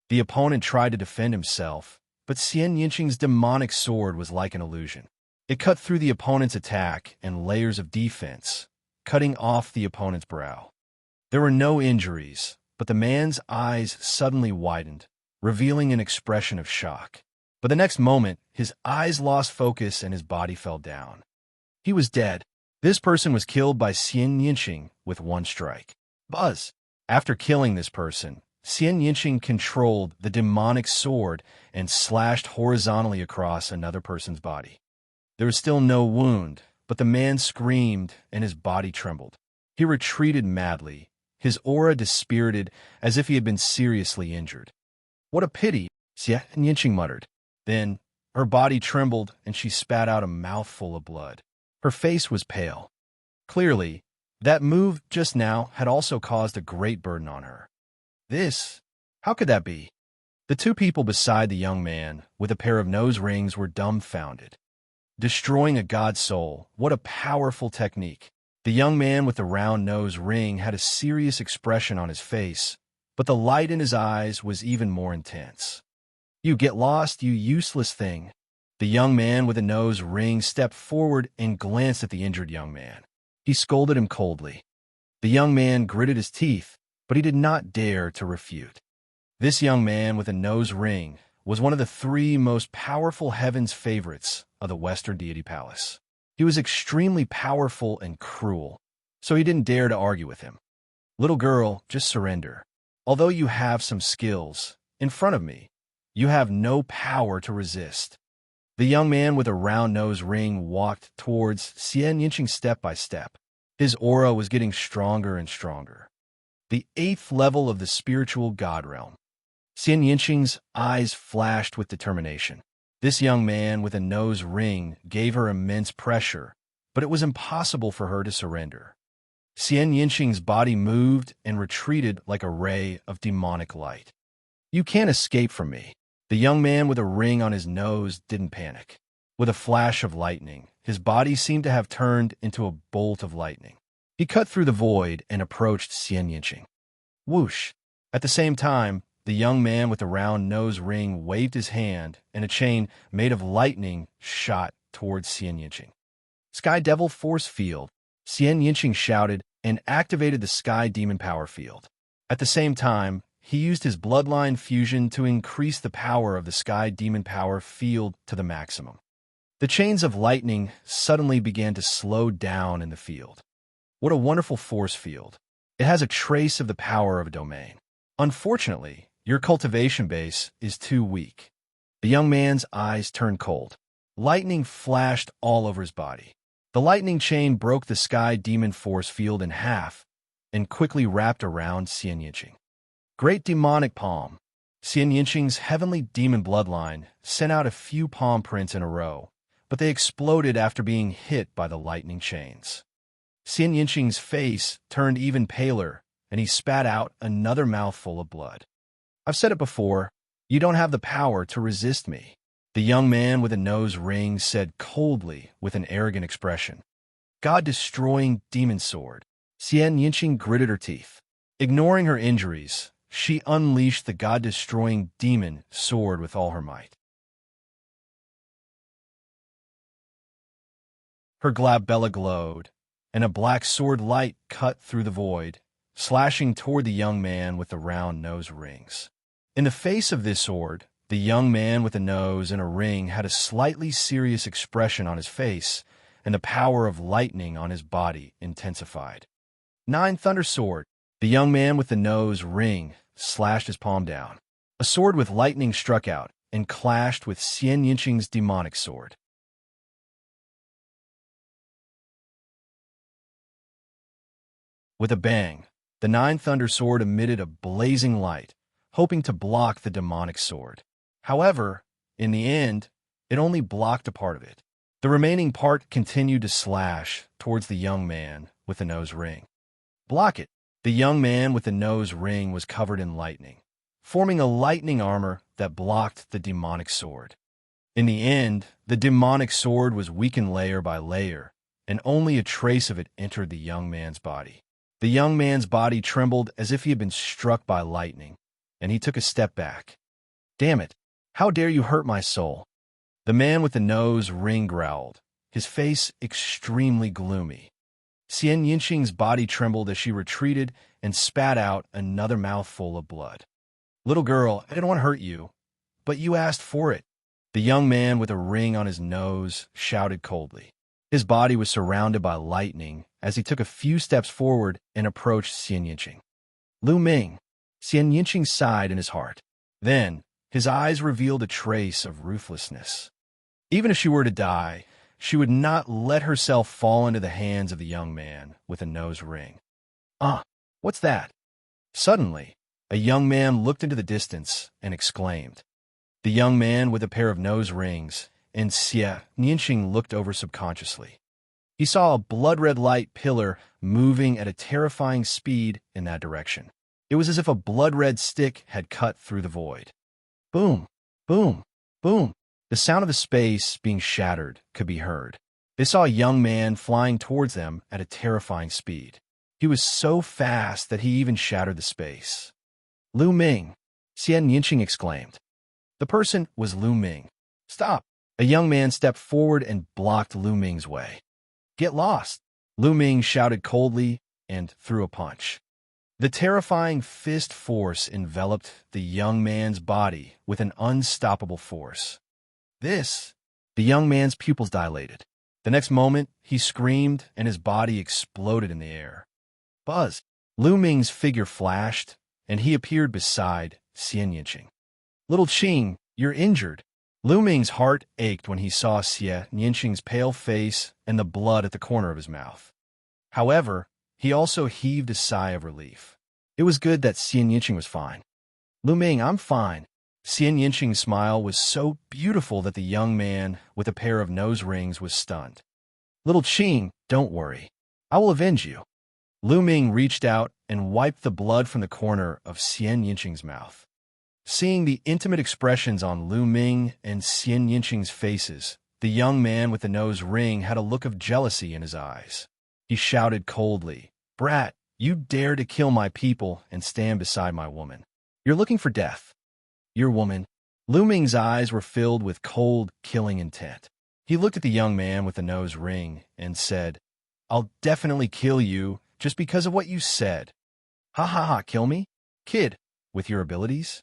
The opponent tried to defend himself, but Xianxia's demonic sword was like an illusion. It cut through the opponent's attack and layers of defense, cutting off the opponent's brow. There were no injuries, but the man's eyes suddenly widened, revealing an expression of shock. But the next moment, his eyes lost focus and his body fell down. He was dead. This person was killed by Xianxia with 1 strike. Buzz! After killing this person, Xianxia controlled the demonic sword and slashed horizontally across another person's body. There was still no wound, but the man screamed and his body trembled. He retreated madly, his aura dispirited as if he had been seriously injured. What a pity, Xianxia muttered. Then her body trembled and she spat out a mouthful of blood. Her face was pale. Clearly, that move just now had also caused a great burden on her. How could that be? The two people beside the young man with a pair of nose rings were dumbfounded. Destroying a god's soul, what a powerful technique. The young man with the round nose ring had a serious expression on his face, but the light in his eyes was even more intense. You get lost, you useless thing. The young man with the nose ring stepped forward and glanced at the injured young man. He scolded him coldly. The young man gritted his teeth, but he did not dare to refute. This young man with a nose ring was one of the three most powerful heaven's favorites of the Western deity palace. He was extremely powerful and cruel, so he didn't dare to argue with him. Little girl, just surrender. Although you have some skills, in front of me, you have no power to resist. The young man with a round nose ring walked towards Xianxia step by step. His aura was getting stronger and stronger. The 8th level of the spiritual god realm. Xianxia's eyes flashed with determination. This young man with a nose ring gave her immense pressure, but it was impossible for her to surrender. Xianxia's body moved and retreated like a ray of demonic light. You can't escape from me. The young man with a ring on his nose didn't panic. With a flash of lightning, his body seemed to have turned into a bolt of lightning. He cut through the void and approached Xianxia. Whoosh! At the same time, the young man with the round nose ring waved his hand, and a chain made of lightning shot towards Xianxia. Sky Devil Force Field, Xianxia shouted and activated the Sky Demon Power Field. At the same time, he used his bloodline fusion to increase the power of the Sky Demon Power Field to the maximum. The chains of lightning suddenly began to slow down in the field. What a wonderful force field. It has a trace of the power of a domain. Unfortunately, your cultivation base is too weak. The young man's eyes turned cold. Lightning flashed all over his body. The lightning chain broke the Sky Demon Force Field in half and quickly wrapped around Xianxia. Great Demonic Palm. Xianxia's heavenly demon bloodline sent out a few palm prints in a row, but they exploded after being hit by the lightning chains. Xianxia's face turned even paler, and he spat out another mouthful of blood. I've said it before, you don't have the power to resist me. The young man with a nose ring said coldly with an arrogant expression. God-destroying demon sword. Xianxia gritted her teeth. Ignoring her injuries, she unleashed the god-destroying demon sword with all her might. Her glabella glowed, and a black sword light cut through the void, slashing toward the young man with the round nose rings. In the face of this sword, the young man with a nose and a ring had a slightly serious expression on his face, and the power of lightning on his body intensified. 9 Thunder Sword. The young man with the nose ring slashed his palm down. A sword with lightning struck out and clashed with Xianxia's demonic sword. With a bang, the 9 Thunder Sword emitted a blazing light, hoping to block the demonic sword. However, in the end, it only blocked a part of it. The remaining part continued to slash towards the young man with the nose ring. Block it! The young man with the nose ring was covered in lightning, forming a lightning armor that blocked the demonic sword. In the end, the demonic sword was weakened layer by layer, and only a trace of it entered the young man's body. The young man's body trembled as if he had been struck by lightning, and he took a step back. Damn it! How dare you hurt my soul? The man with the nose ring growled, his face extremely gloomy. Xianxia's body trembled as she retreated and spat out another mouthful of blood. Little girl, I didn't want to hurt you, but you asked for it. The young man with a ring on his nose shouted coldly. His body was surrounded by lightning as he took a few steps forward and approached Xianxia. Lu Ming. Xianxia sighed in his heart. Then, his eyes revealed a trace of ruthlessness. Even if she were to die, she would not let herself fall into the hands of the young man with a nose ring. What's that? Suddenly, a young man looked into the distance and exclaimed. The young man with a pair of nose rings, and Xianxia looked over subconsciously. He saw a blood-red light pillar moving at a terrifying speed in that direction. It was as if a blood-red stick had cut through the void. Boom, boom, boom. The sound of the space being shattered could be heard. They saw a young man flying towards them at a terrifying speed. He was so fast that he even shattered the space. Lu Ming, Xianxia exclaimed. The person was Lu Ming. Stop! A young man stepped forward and blocked Lu Ming's way. Get lost! Lu Ming shouted coldly and threw a punch. The terrifying fist force enveloped the young man's body with an unstoppable force. The young man's pupils dilated. The next moment, he screamed and his body exploded in the air. Buzz! Lu Ming's figure flashed, and he appeared beside Xianxia. Little Qing, you're injured. Lu Ming's heart ached when he saw Xianxia's pale face and the blood at the corner of his mouth. However, he also heaved a sigh of relief. It was good that Xianxia was fine. Lu Ming, I'm fine. Xianxia's smile was so beautiful that the young man with a pair of nose rings was stunned. Little Qing, don't worry. I will avenge you. Lu Ming reached out and wiped the blood from the corner of Xianxia's mouth. Seeing the intimate expressions on Lu Ming and Xianxia's faces, the young man with the nose ring had a look of jealousy in his eyes. He shouted coldly, Brat, you dare to kill my people and stand beside my woman. You're looking for death. Your woman. Lu Ming's eyes were filled with cold, killing intent. He looked at the young man with the nose ring and said, I'll definitely kill you just because of what you said. Ha ha ha, kill me? Kid, with your abilities?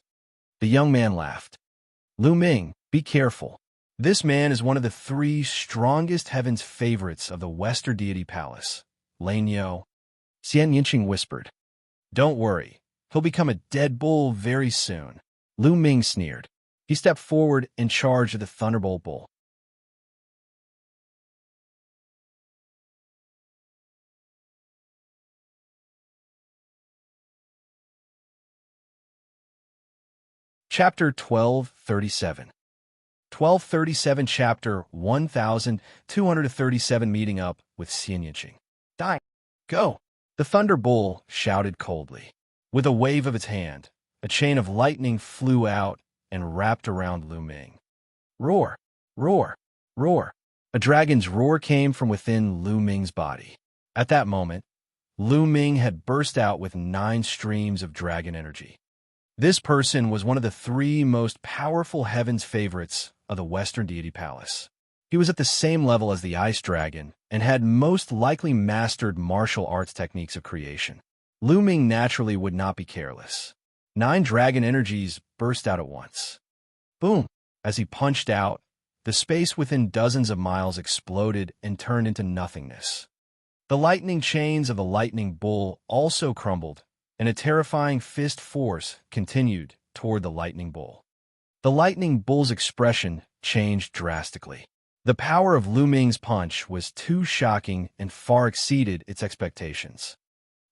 The young man laughed. Lu Ming, be careful. This man is one of the 3 strongest heaven's favorites of the Western Deity Palace. Lanyo. Xianxia whispered. Don't worry. He'll become a dead bull very soon. Lu Ming sneered. He stepped forward and charged at the Thunderbolt Bull. Chapter 1237. 1237 Chapter 1237 Meeting Up with Xianxia. Die! Go! The Thunder Bull shouted coldly. With a wave of its hand, a chain of lightning flew out and wrapped around Lu Ming. Roar! Roar! Roar! A dragon's roar came from within Lu Ming's body. At that moment, Lu Ming had burst out with 9 streams of dragon energy. This person was one of the 3 most powerful heaven's favorites of the Western Deity Palace. He was at the same level as the Ice Dragon and had most likely mastered martial arts techniques of creation. Lu Ming naturally would not be careless. 9 dragon energies burst out at once. Boom! As he punched out, the space within dozens of miles exploded and turned into nothingness. The lightning chains of the lightning bull also crumbled, and a terrifying fist force continued toward the lightning bull. The lightning bull's expression changed drastically. The power of Lu Ming's punch was too shocking and far exceeded its expectations.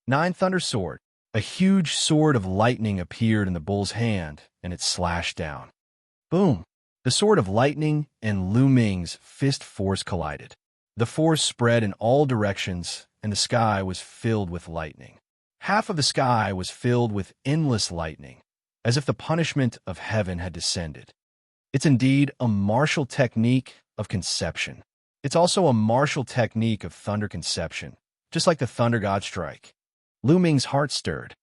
9 Thunder Sword. A huge sword of lightning appeared in the bull's hand, and it slashed down. Boom! The sword of lightning and Lu Ming's fist force collided. The force spread in all directions, and the sky was filled with lightning. Half of the sky was filled with endless lightning, as if the punishment of heaven had descended. It's indeed a martial technique of conception. It's also a martial technique of thunder conception, just like the Thunder God Strike. Lu Ming's heart stirred.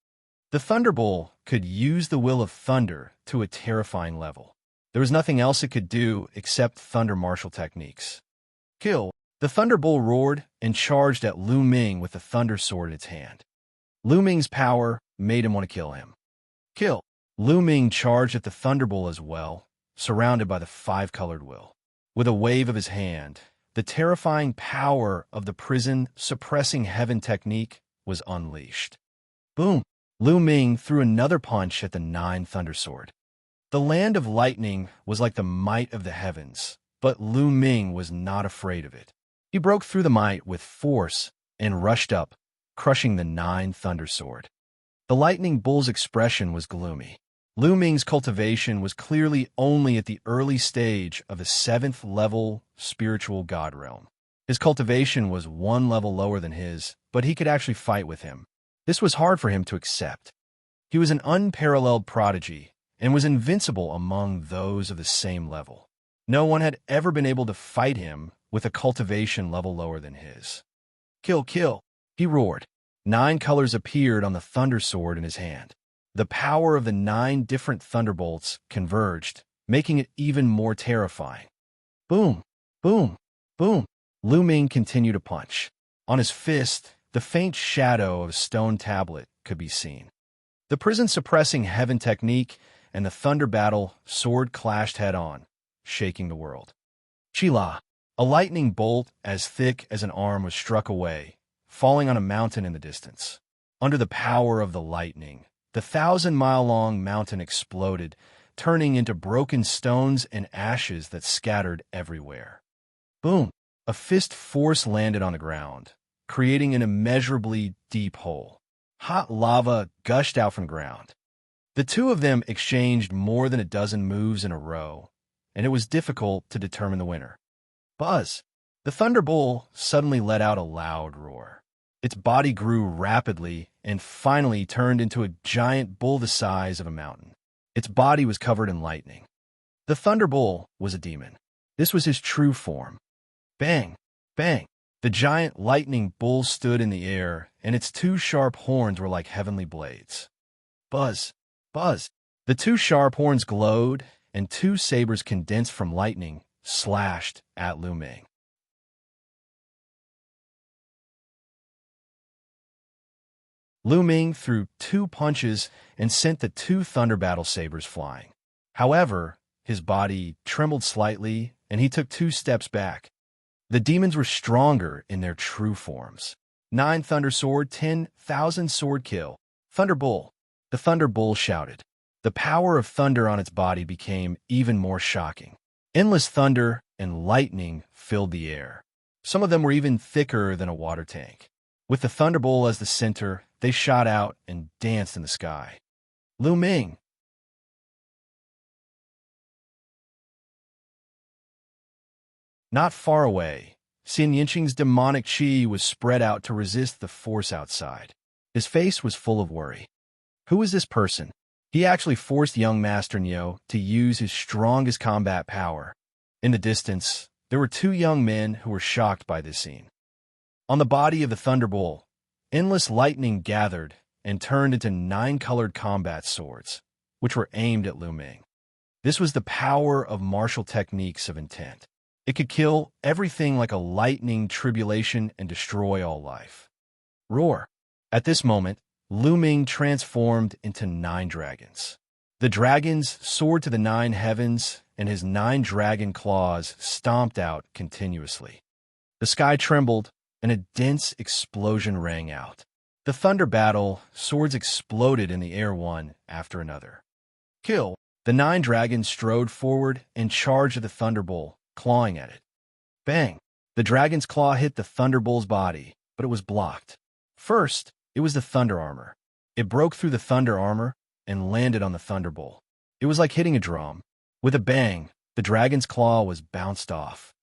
The Thunder Bull could use the will of thunder to a terrifying level. There was nothing else it could do except thunder martial techniques. Kill! The Thunder Bull roared and charged at Lu Ming with the Thunder Sword in its hand. Lu Ming's power made him want to kill him. Kill! Lu Ming charged at the Thunder Bull as well, surrounded by the 5-colored will. With a wave of his hand, the terrifying power of the prison suppressing heaven technique was unleashed. Boom! Lu Ming threw another punch at the 9 Thunder Sword. The land of lightning was like the might of the heavens, but Lu Ming was not afraid of it. He broke through the might with force and rushed up, crushing the 9 Thunder Sword. The lightning bull's expression was gloomy. Lu Ming's cultivation was clearly only at the early stage of the 7th level spiritual god realm. His cultivation was one level lower than his, but he could actually fight with him. This was hard for him to accept. He was an unparalleled prodigy and was invincible among those of the same level. No one had ever been able to fight him with a cultivation level lower than his. Kill, kill, he roared. 9 colors appeared on the thunder sword in his hand. The power of the 9 different thunderbolts converged, making it even more terrifying. Boom, boom, boom. Lu Ming continued to punch. On his fist, the faint shadow of a stone tablet could be seen. The prison-suppressing heaven technique and the thunder battle sword clashed head-on, shaking the world. Chila, a lightning bolt as thick as an arm was struck away, falling on a mountain in the distance. Under the power of the lightning, the 1,000-mile-long mountain exploded, turning into broken stones and ashes that scattered everywhere. Boom! A fist force landed on the ground, creating an immeasurably deep hole. Hot lava gushed out from the ground. The two of them exchanged more than a dozen moves in a row, and it was difficult to determine the winner. Buzz! The Thunder Bull suddenly let out a loud roar. Its body grew rapidly and finally turned into a giant bull the size of a mountain. Its body was covered in lightning. The Thunder Bull was a demon. This was his true form. Bang! Bang! The giant lightning bull stood in the air, and its 2 sharp horns were like heavenly blades. Buzz! Buzz! The 2 sharp horns glowed, and 2 sabers condensed from lightning slashed at Lu Ming. Lu Ming threw 2 punches and sent the 2 thunder battle sabers flying. However, his body trembled slightly, and he took 2 steps back. The demons were stronger in their true forms. 9 thunder sword, 10,000 sword kill. Thunder Bull! The Thunder Bull shouted. The power of thunder on its body became even more shocking. Endless thunder and lightning filled the air. Some of them were even thicker than a water tank. With the Thunder Bull as the center, they shot out and danced in the sky. Lu Ming! Not far away, Xianxia's demonic chi was spread out to resist the force outside. His face was full of worry. Who is this person? He actually forced young Master Niu to use his strongest combat power. In the distance, there were 2 young men who were shocked by this scene. On the body of the Thunder Bull, endless lightning gathered and turned into 9-colored combat swords, which were aimed at Lu Ming. This was the power of martial techniques of intent. It could kill everything like a lightning tribulation and destroy all life. Roar! At this moment, Lu Ming transformed into 9 dragons. The dragons soared to the 9 heavens, and his 9 dragon claws stomped out continuously. The sky trembled, and a dense explosion rang out. The thunder battle, swords exploded in the air one after another. Kill! The 9 dragons strode forward and charged at the Thunder Bull, clawing at it. Bang! The dragon's claw hit the Thunder Bull's body, but it was blocked. First, it was the thunder armor. It broke through the thunder armor and landed on the Thunder Bull. It was like hitting a drum. With a bang, the dragon's claw was bounced off.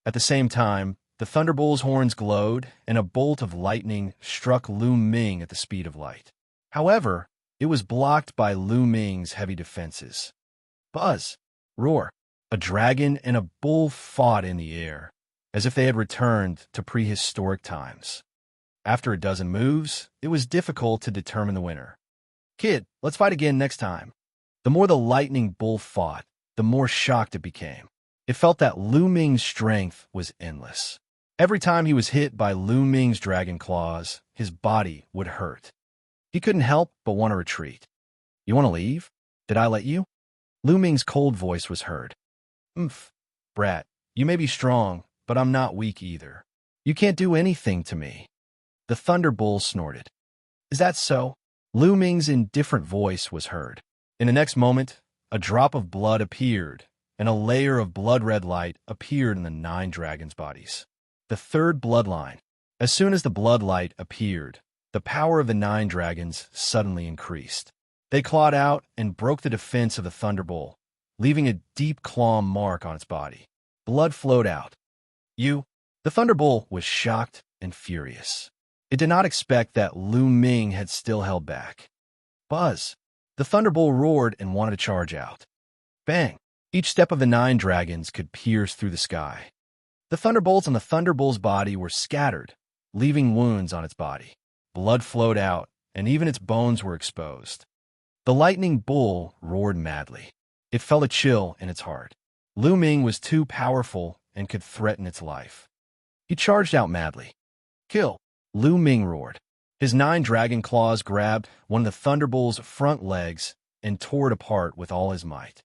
At the same time, the Thunder Bull's horns glowed, and a bolt of lightning struck Lu Ming at the speed of light. However, it was blocked by Lu Ming's heavy defenses. Buzz! Roar! A dragon and a bull fought in the air, as if they had returned to prehistoric times. After a dozen moves, it was difficult to determine the winner. Kid, let's fight again next time. The more the lightning bull fought, the more shocked it became. It felt that Lu Ming's strength was endless. Every time he was hit by Lu Ming's dragon claws, his body would hurt. He couldn't help but want to retreat. You want to leave? Did I let you? Lu Ming's cold voice was heard. Brat, you may be strong, but I'm not weak either. You can't do anything to me. The Thunder Bull snorted. Is that so? Lu Ming's indifferent voice was heard. In the next moment, a drop of blood appeared, and a layer of blood-red light appeared in the 9 dragons' bodies. The 3rd bloodline. As soon as the blood light appeared, the power of the 9 dragons suddenly increased. They clawed out and broke the defense of the Thunder Bull, leaving a deep claw mark on its body. Blood flowed out. You The Thunderbolt was shocked and furious. It did not expect that Lu Ming had still held back. Buzz! The Thunderbolt roared and wanted to charge out. Bang! Each step of the 9 dragons could pierce through the sky. The thunderbolts on the Thunderbolt's body were scattered, leaving wounds on its body. Blood flowed out, and even its bones were exposed. The Lightning Bull roared madly. It felt a chill in its heart. Lu Ming was too powerful and could threaten its life. He charged out madly. Kill! Lu Ming roared. His 9 dragon claws grabbed one of the Thunderbolt's front legs and tore it apart with all his might.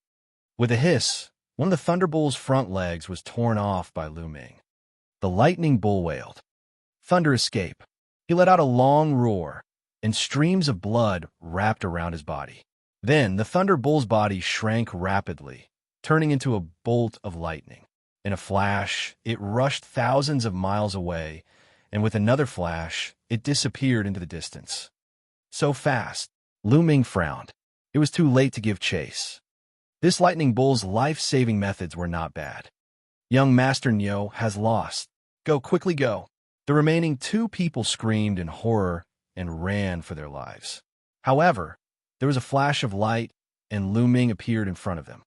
With a hiss, one of the Thunderbolt's front legs was torn off by Lu Ming. The Lightning Bull wailed. Thunder escape. He let out a long roar, and streams of blood wrapped around his body. Then the Thunderbolt's body shrank rapidly, turning into a bolt of lightning. In a flash, it rushed thousands of miles away, and with another flash, it disappeared into the distance. So fast, Lu Ming frowned. It was too late to give chase. This Lightning Bull's life-saving methods were not bad. Young Master Nyo has lost. Go, quickly go. The remaining 2 people screamed in horror and ran for their lives. However, there was a flash of light, and Lu Ming appeared in front of them.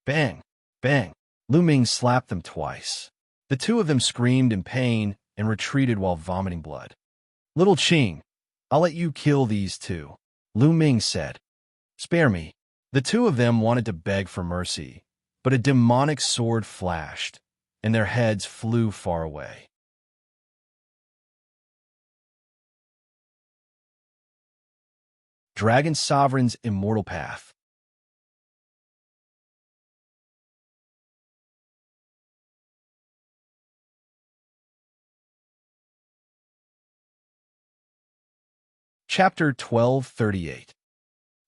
Bang! Bang! Lu Ming slapped them twice. The 2 of them screamed in pain and retreated while vomiting blood. Little Qing, I'll let you kill these 2, Lu Ming said. Spare me. The 2 of them wanted to beg for mercy, but a demonic sword flashed, and their heads flew far away. Dragon Sovereign's Immortal Path. Chapter 1238.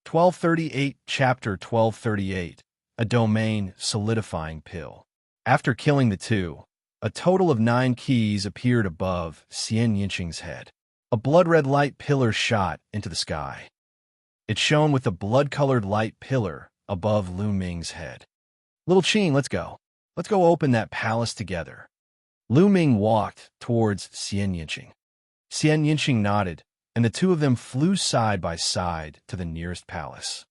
1238, Chapter 1238, A Domain Solidifying Pill. After killing the 2, a total of 9 keys appeared above Xianxia's head. A blood-red light pillar shot into the sky. It shone with the blood-colored light pillar above Lu Ming's head. Little Qing, let's go. Let's go open that palace together. Lu Ming walked towards Xianxia. Xianxia nodded, and the 2 of them flew side by side to the nearest palace.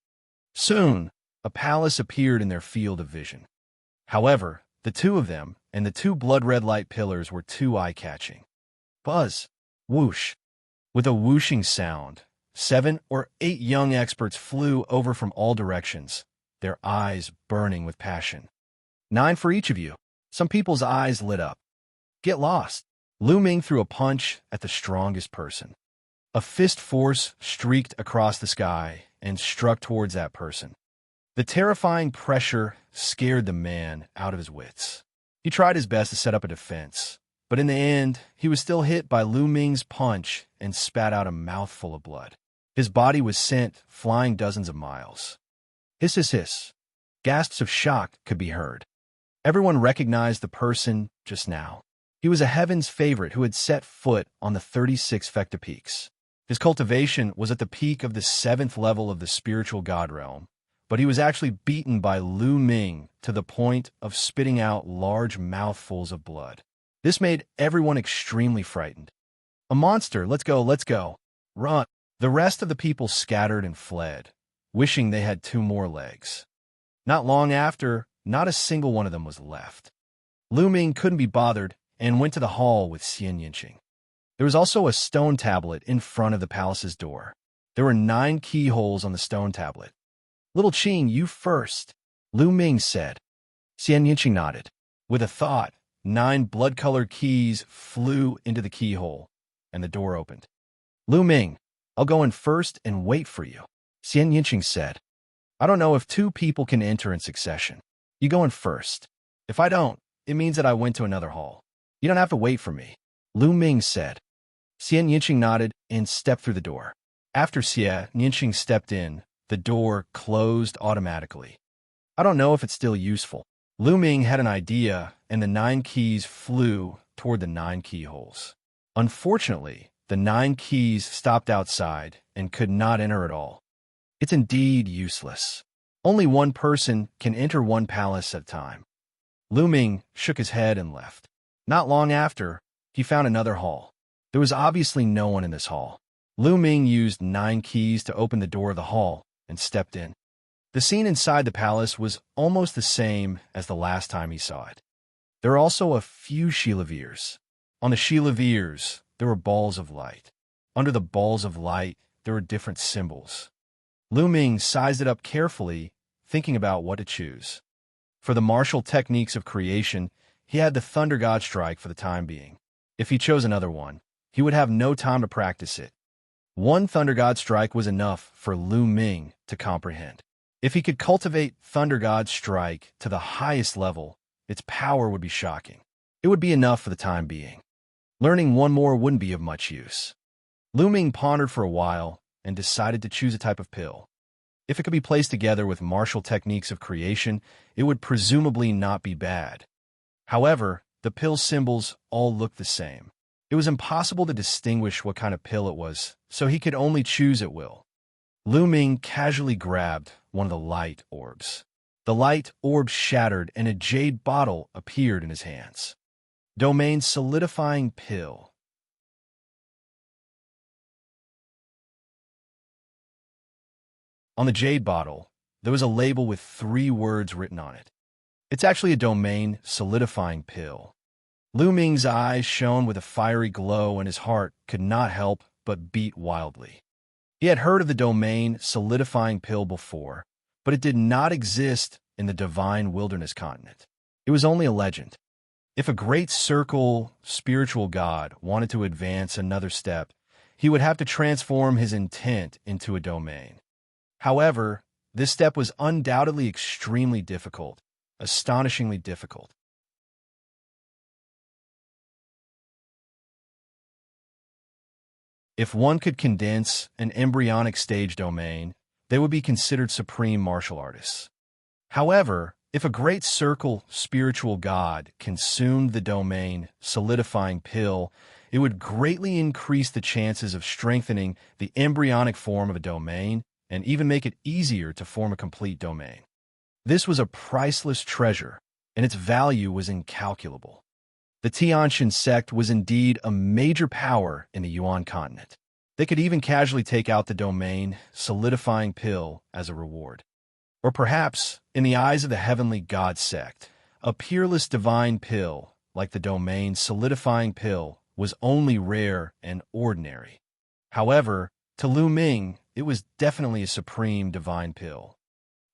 Soon, a palace appeared in their field of vision. However, the 2 of them and the 2 blood-red light pillars were too eye-catching. Buzz! Whoosh! With a whooshing sound, 7 or 8 young experts flew over from all directions, their eyes burning with passion. 9 for each of you. Some people's eyes lit up. Get lost! Lu Ming threw a punch at the strongest person. A fist force streaked across the sky and struck towards that person. The terrifying pressure scared the man out of his wits. He tried his best to set up a defense, but in the end, he was still hit by Lu Ming's punch and spat out a mouthful of blood. His body was sent flying dozens of miles. Hiss, hiss, hiss. Gasps of shock could be heard. Everyone recognized the person just now. He was a heaven's favorite who had set foot on the 36 Fecta Peaks. His cultivation was at the peak of the 7th level of the spiritual god realm, but he was actually beaten by Lu Ming to the point of spitting out large mouthfuls of blood. This made everyone extremely frightened. A monster, let's go, let's go. Run. The rest of the people scattered and fled, wishing they had 2 more legs. Not long after, not a single one of them was left. Lu Ming couldn't be bothered and went to the hall with Xianxia. There was also a stone tablet in front of the palace's door. There were 9 keyholes on the stone tablet. Little Qing, you first, Lu Ming said. Xianxia nodded. With a thought, 9 blood-colored keys flew into the keyhole, and the door opened. Lu Ming, I'll go in first and wait for you, Xianxia said. I don't know if 2 people can enter in succession. You go in first. If I don't, it means that I went to another hall. You don't have to wait for me, Lu Ming said. Xianxia nodded and stepped through the door. After Xianxia stepped in, the door closed automatically. I don't know if it's still useful. Lu Ming had an idea, and the 9 keys flew toward the 9 keyholes. Unfortunately, the 9 keys stopped outside and could not enter at all. It's indeed useless. Only one person can enter one palace at a time. Lu Ming shook his head and left. Not long after, he found another hall. There was obviously no one in this hall. Lu Ming used 9 keys to open the door of the hall and stepped in. The scene inside the palace was almost the same as the last time he saw it. There were also a few chandeliers. On the chandeliers, there were balls of light. Under the balls of light, there were different symbols. Lu Ming sized it up carefully, thinking about what to choose. For the martial techniques of creation, he had the Thunder God Strike for the time being. If he chose another one, he would have no time to practice it. One Thunder God Strike was enough for Lu Ming to comprehend. If he could cultivate Thunder God Strike to the highest level, its power would be shocking. It would be enough for the time being. Learning one more wouldn't be of much use. Lu Ming pondered for a while and decided to choose a type of pill. If it could be placed together with martial techniques of creation, it would presumably not be bad. However, the pill symbols all looked the same. It was impossible to distinguish what kind of pill it was, so he could only choose at will. Lu Ming casually grabbed one of the light orbs. The light orb shattered and a jade bottle appeared in his hands. Domain solidifying pill. On the jade bottle, there was a label with 3 words written on it. It's actually a domain solidifying pill. Lu Ming's eyes shone with a fiery glow and his heart could not help but beat wildly. He had heard of the domain solidifying pill before, but it did not exist in the divine wilderness continent. It was only a legend. If a great circle spiritual god wanted to advance another step, he would have to transform his intent into a domain. However, this step was undoubtedly extremely difficult, astonishingly difficult. If one could condense an embryonic stage domain, they would be considered supreme martial artists. However, if a great circle spiritual god consumed the domain solidifying pill, it would greatly increase the chances of strengthening the embryonic form of a domain and even make it easier to form a complete domain. This was a priceless treasure, and its value was incalculable. The Xianxia sect was indeed a major power in the Yuan continent. They could even casually take out the domain solidifying pill as a reward. Or perhaps, in the eyes of the heavenly god sect, a peerless divine pill, like the domain solidifying pill, was only rare and ordinary. However, to Lu Ming, it was definitely a supreme divine pill.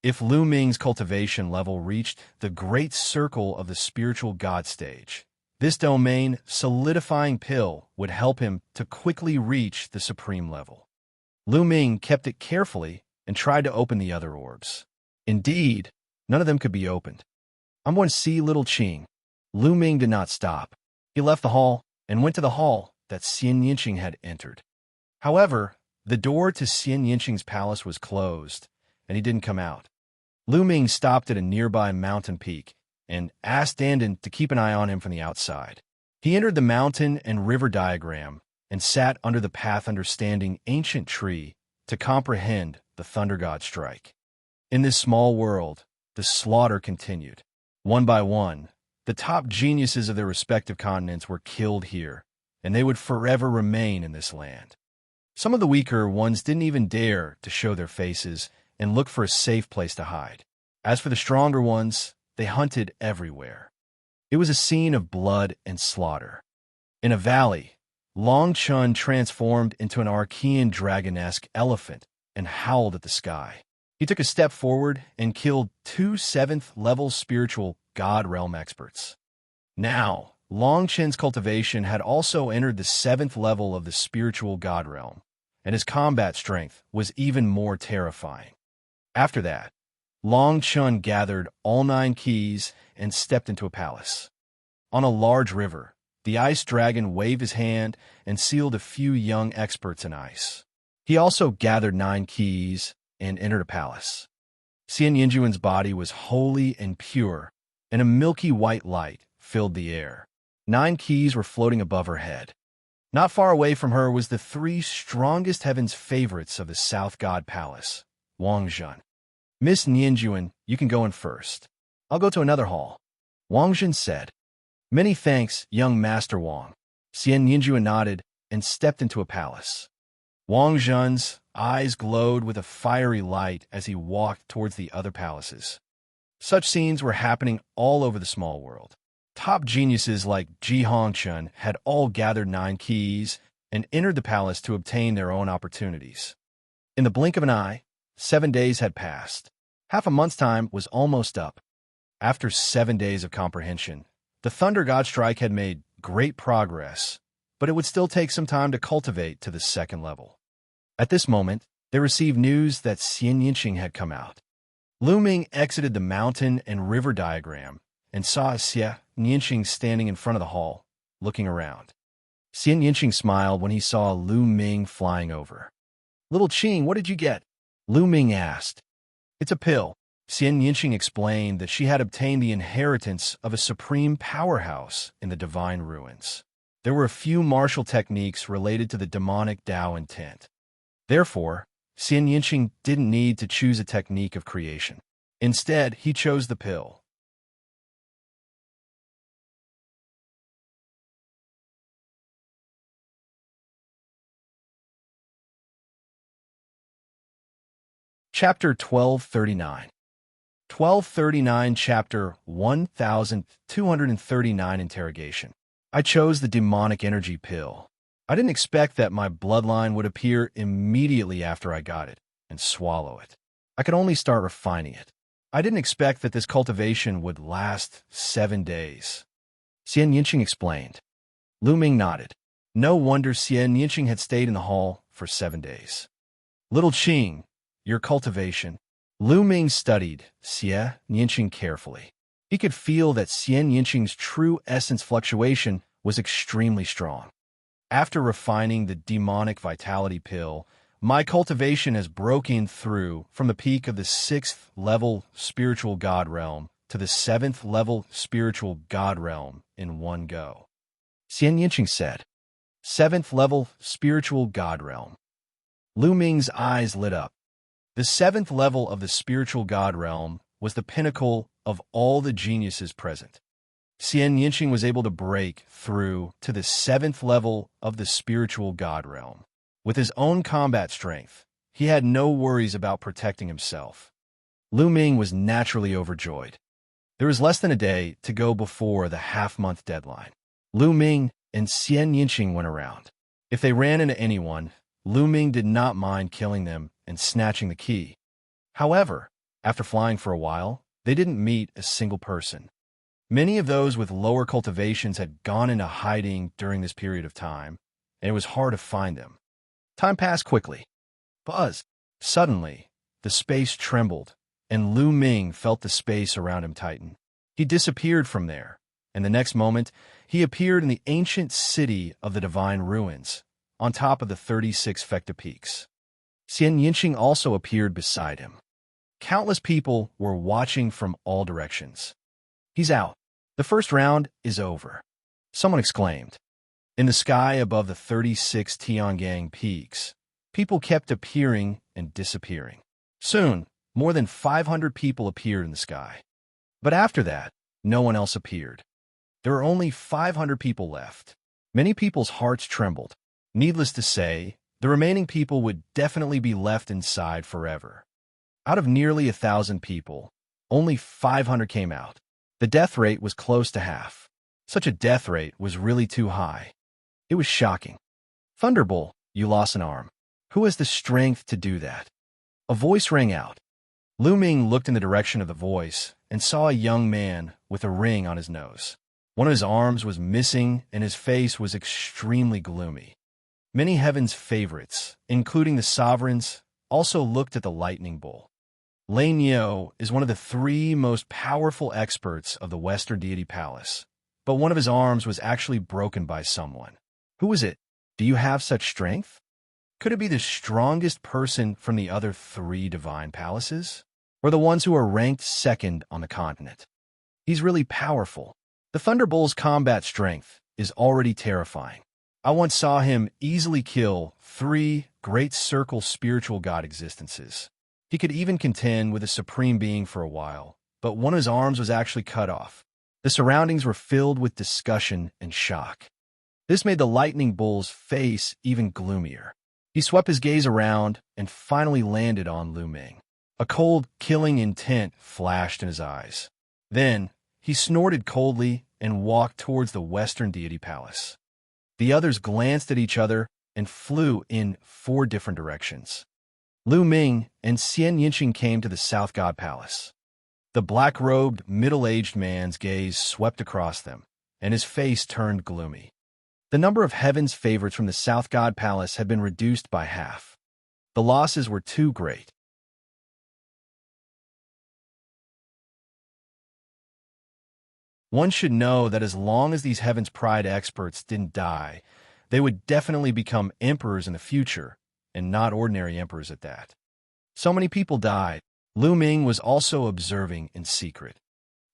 If Lu Ming's cultivation level reached the great circle of the spiritual god stage, this domain solidifying pill would help him to quickly reach the supreme level. Lu Ming kept it carefully and tried to open the other orbs. Indeed, none of them could be opened. I'm going to see little Qing. Lu Ming did not stop. He left the hall and went to the hall that Xianxia had entered. However, the door to Xianxia's palace was closed, and he didn't come out. Lu Ming stopped at a nearby mountain peak and asked Dandan to keep an eye on him from the outside. He entered the mountain and river diagram and sat under the path understanding ancient tree to comprehend the Thunder God Strike. In this small world, the slaughter continued. One by one, the top geniuses of their respective continents were killed here, and they would forever remain in this land. Some of the weaker ones didn't even dare to show their faces and look for a safe place to hide. As for the stronger ones, they hunted everywhere. It was a scene of blood and slaughter. In a valley, Long Chun transformed into an Archean dragon-esque elephant and howled at the sky. He took a step forward and killed 2 7th-level spiritual God Realm experts. Now, Long Chen's cultivation had also entered the 7th level of the spiritual God Realm, and his combat strength was even more terrifying. After that, Long Chun gathered all 9 keys and stepped into a palace. On a large river, the ice dragon waved his hand and sealed a few young experts in ice. He also gathered 9 keys and entered a palace. Xianxin's body was holy and pure, and a milky white light filled the air. 9 keys were floating above her head. Not far away from her was the 3 strongest heaven's favorites of the South God Palace, Wang Zhen. Miss Nianjuan, you can go in first. I'll go to another hall, Wang Zhen said. Many thanks, young Master Wang. Xianxia nodded and stepped into a palace. Wang Zhen's eyes glowed with a fiery light as he walked towards the other palaces. Such scenes were happening all over the small world. Top geniuses like Xianxia had all gathered 9 keys and entered the palace to obtain their own opportunities. In the blink of an eye, 7 days had passed. Half a month's time was almost up. After 7 days of comprehension, the Thunder God Strike had made great progress, but it would still take some time to cultivate to the 2nd level. At this moment, they received news that Xianxia had come out. Lu Ming exited the mountain and river diagram and saw Xianxia standing in front of the hall, looking around. Xianxia smiled when he saw Lu Ming flying over. "Little Qing, what did you get?" Lu Ming asked. "It's a pill." Xianxia explained that she had obtained the inheritance of a supreme powerhouse in the divine ruins. There were a few martial techniques related to the demonic Tao intent. Therefore, Xianxia didn't need to choose a technique of creation. Instead, he chose the pill. Chapter 1239. 1239, Chapter 1239 Interrogation. I chose the demonic energy pill. I didn't expect that my bloodline would appear immediately after I got it and swallow it. I could only start refining it. I didn't expect that this cultivation would last 7 days. Xianxia explained. Lu Ming nodded. No wonder Xianxia had stayed in the hall for 7 days. "Little Qing, your cultivation." Lu Ming studied Xianxia carefully. He could feel that Xianxia's true essence fluctuation was extremely strong. After refining the demonic vitality pill, my cultivation has broken through from the peak of the 6th level spiritual god realm to the 7th level spiritual god realm in one go. Xianxia said, 7th level spiritual god realm. Lu Ming's eyes lit up. The 7th level of the spiritual god realm was the pinnacle of all the geniuses present. Xianxia was able to break through to the 7th level of the spiritual god realm. With his own combat strength, he had no worries about protecting himself. Lu Ming was naturally overjoyed. There was less than a day to go before the half-month deadline. Lu Ming and Xianxia went around. If they ran into anyone, Lu Ming did not mind killing them and snatching the key. However, after flying for a while, they didn't meet a single person. Many of those with lower cultivations had gone into hiding during this period of time, and it was hard to find them. Time passed quickly. Buzz! Suddenly, the space trembled, and Lu Ming felt the space around him tighten. He disappeared from there, and the next moment, he appeared in the ancient city of the divine ruins, on top of the 36 Fecta peaks. Xianxia also appeared beside him. Countless people were watching from all directions. "He's out. The first round is over," someone exclaimed. In the sky above the 36 Tiangang peaks, people kept appearing and disappearing. Soon, more than 500 people appeared in the sky. But after that, no one else appeared. There were only 500 people left. Many people's hearts trembled. Needless to say, the remaining people would definitely be left inside forever. Out of nearly 1,000 people, only 500 came out. The death rate was close to half. Such a death rate was really too high. It was shocking. "Thunderbolt, you lost an arm. Who has the strength to do that?" A voice rang out. Lu Ming looked in the direction of the voice and saw a young man with a ring on his nose. One of his arms was missing and his face was extremely gloomy. Many heaven's favorites, including the sovereigns, also looked at the lightning bolt. Lane Yo is one of the 3 most powerful experts of the Western Deity Palace, but one of his arms was actually broken by someone. Who is it? Do you have such strength? Could it be the strongest person from the other 3 divine palaces? Or the ones who are ranked 2nd on the continent? He's really powerful. The Thunderbolt's combat strength is already terrifying. I once saw him easily kill 3 great circle spiritual god existences. He could even contend with a supreme being for a while, but one of his arms was actually cut off. The surroundings were filled with discussion and shock. This made the lightning bull's face even gloomier. He swept his gaze around and finally landed on Lu Ming. A cold, killing intent flashed in his eyes. Then, he snorted coldly and walked towards the Western Deity Palace. The others glanced at each other and flew in 4 different directions. Lu Ming and Xianxia came to the South God Palace. The black-robed, middle-aged man's gaze swept across them, and his face turned gloomy. The number of heaven's favorites from the South God Palace had been reduced by half. The losses were too great. One should know that as long as these Heaven's Pride experts didn't die, they would definitely become emperors in the future, and not ordinary emperors at that. So many people died. Lu Ming was also observing in secret.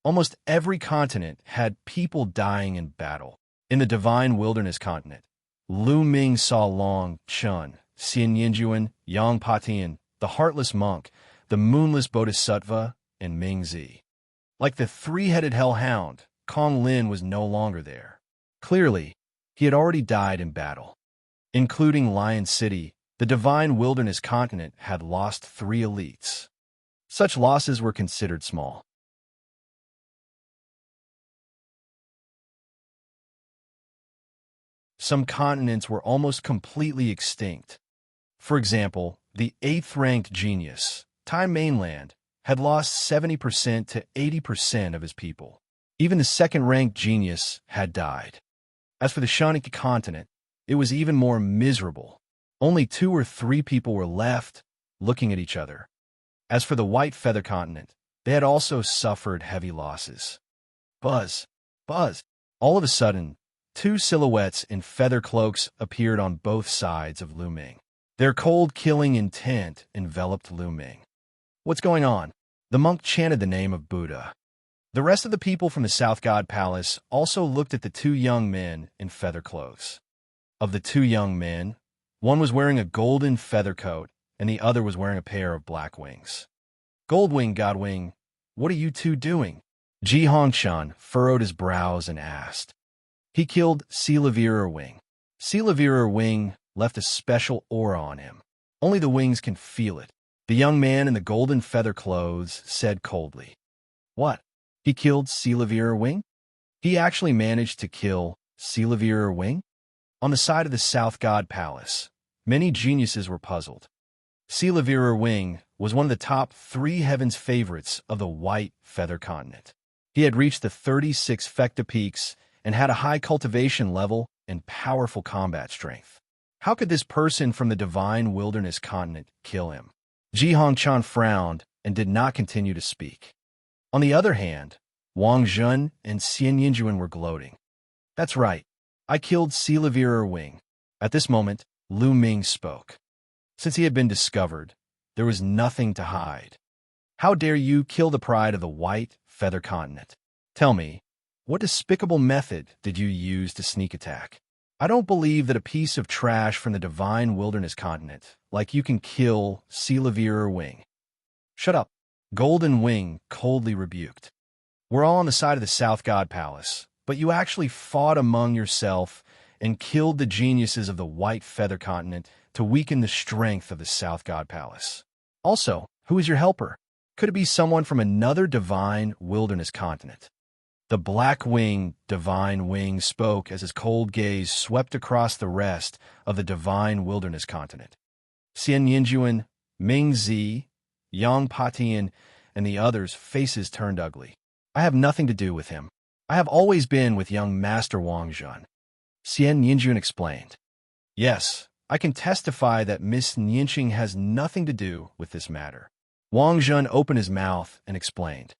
Almost every continent had people dying in battle. In the Divine Wilderness continent, Lu Ming saw Long Chun, Xianxia, Yang Patian, the Heartless Monk, the Moonless Bodhisattva, and Ming Zi. Like the 3-headed hellhound, Kong Lin was no longer there. Clearly, he had already died in battle. Including Lion City, the Divine Wilderness continent had lost 3 elites. Such losses were considered small. Some continents were almost completely extinct. For example, the 8th-ranked genius, Tai Mainland, had lost 70% to 80% of his people. Even the 2nd-ranked genius had died. As for the Xianxia continent, it was even more miserable. Only 2 or 3 people were left, looking at each other. As for the White Feather continent, they had also suffered heavy losses. Buzz, buzz. All of a sudden, 2 silhouettes in feather cloaks appeared on both sides of Lu Ming. Their cold, killing intent enveloped Lu Ming. What's going on? The monk chanted the name of Buddha. The rest of the people from the South God Palace also looked at the 2 young men in feather clothes. Of the 2 young men, one was wearing a golden feather coat, and the other was wearing a pair of black wings. Goldwing, Godwing, what are you 2 doing? Ji Hongshan furrowed his brows and asked. He killed Silavira Wing. Silavira Wing left a special aura on him. Only the wings can feel it. The young man in the golden feather clothes said coldly. What? He killed Silavira Wing? He actually managed to kill Silavira Wing? On the side of the South God Palace, many geniuses were puzzled. Silavira Wing was one of the top 3 heavens favorites of the White Feather continent. He had reached the 36 Fecta peaks and had a high cultivation level and powerful combat strength. How could this person from the Divine Wilderness continent kill him? Ji Hongshan frowned and did not continue to speak. On the other hand, Wang Zhun and Xianxia were gloating. That's right, I killed Silavira Wing. At this moment, Lu Ming spoke. Since he had been discovered, there was nothing to hide. How dare you kill the pride of the White Feather continent? Tell me, what despicable method did you use to sneak attack? I don't believe that a piece of trash from the Divine Wilderness continent, like you can kill Silavira Wing. Shut up, Golden Wing coldly rebuked. We're all on the side of the South God Palace, but you actually fought among yourself and killed the geniuses of the White Feather continent to weaken the strength of the South God Palace. Also, who is your helper? Could it be someone from another Divine Wilderness continent? The Black-winged Divine Wing spoke as his cold gaze swept across the rest of the Divine Wilderness continent. Xianxia, Ming Zi, Yang Patian, and the others' faces turned ugly. I have nothing to do with him. I have always been with young Master Wang Zhun. Xianxia explained. Yes, I can testify that Miss Nianqing has nothing to do with this matter. Wang Zhun opened his mouth and explained.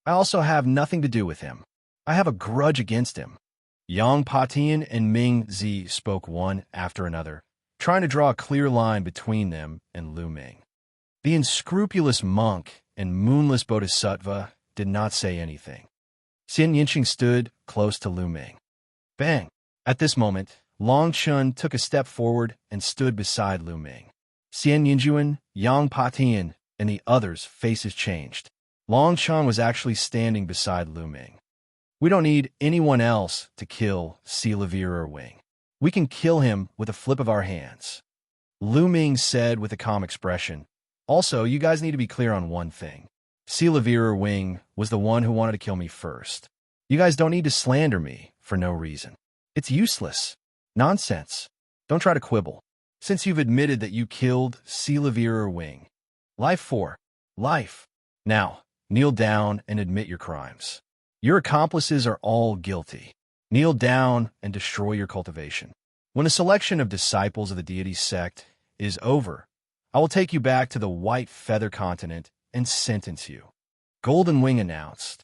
I also have nothing to do with him. I have a grudge against him. Yang Patian and Ming Zi spoke one after another, trying to draw a clear line between them and Lu Ming. The unscrupulous monk and moonless bodhisattva did not say anything. Xianxia stood close to Lu Ming. Bang! At this moment, Long Chun took a step forward and stood beside Lu Ming. Xianxia, Yang Patian, and the others' faces changed. Long Chun was actually standing beside Lu Ming. We don't need anyone else to kill Cultivator Wing. We can kill him with a flip of our hands. Lu Ming said with a calm expression. Also, you guys need to be clear on one thing. Cultivator Wing was the one who wanted to kill me first. You guys don't need to slander me for no reason. It's useless. Nonsense. Don't try to quibble. Since you've admitted that you killed Cultivator Wing. Life for life. Now, kneel down and admit your crimes. Your accomplices are all guilty. Kneel down and destroy your cultivation. When a selection of disciples of the deity sect is over, I will take you back to the White Feather Continent and sentence you. Golden Wing announced.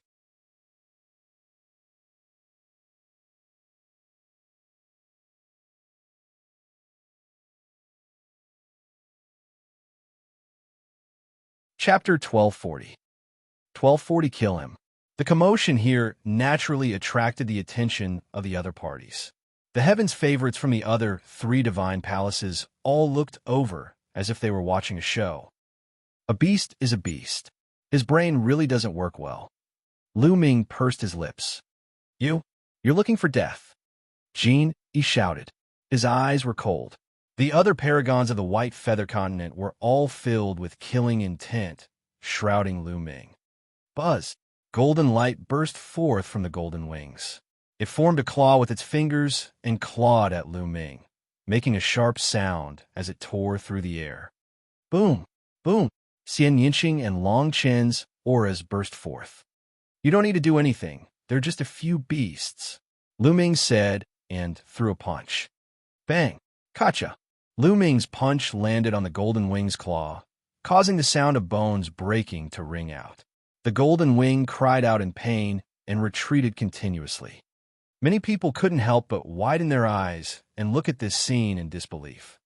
Chapter 1240. 1240 Kill him. The commotion here naturally attracted the attention of the other parties. The heavens favorites from the other 3 divine palaces all looked over as if they were watching a show. A beast is a beast. His brain really doesn't work well. Lu Ming pursed his lips. You're looking for death. Jean, he shouted. His eyes were cold. The other paragons of the White Feather Continent were all filled with killing intent, shrouding Lu Ming. Buzz. Golden light burst forth from the golden wings. It formed a claw with its fingers and clawed at Lu Ming, making a sharp sound as it tore through the air. Boom! Boom! Xianxia and Long Chen's auras burst forth. You don't need to do anything. They're just a few beasts, Lu Ming said, and threw a punch. Bang! Gotcha! Lu Ming's punch landed on the golden wing's claw, causing the sound of bones breaking to ring out. The golden wing cried out in pain and retreated continuously. Many people couldn't help but widen their eyes and look at this scene in disbelief.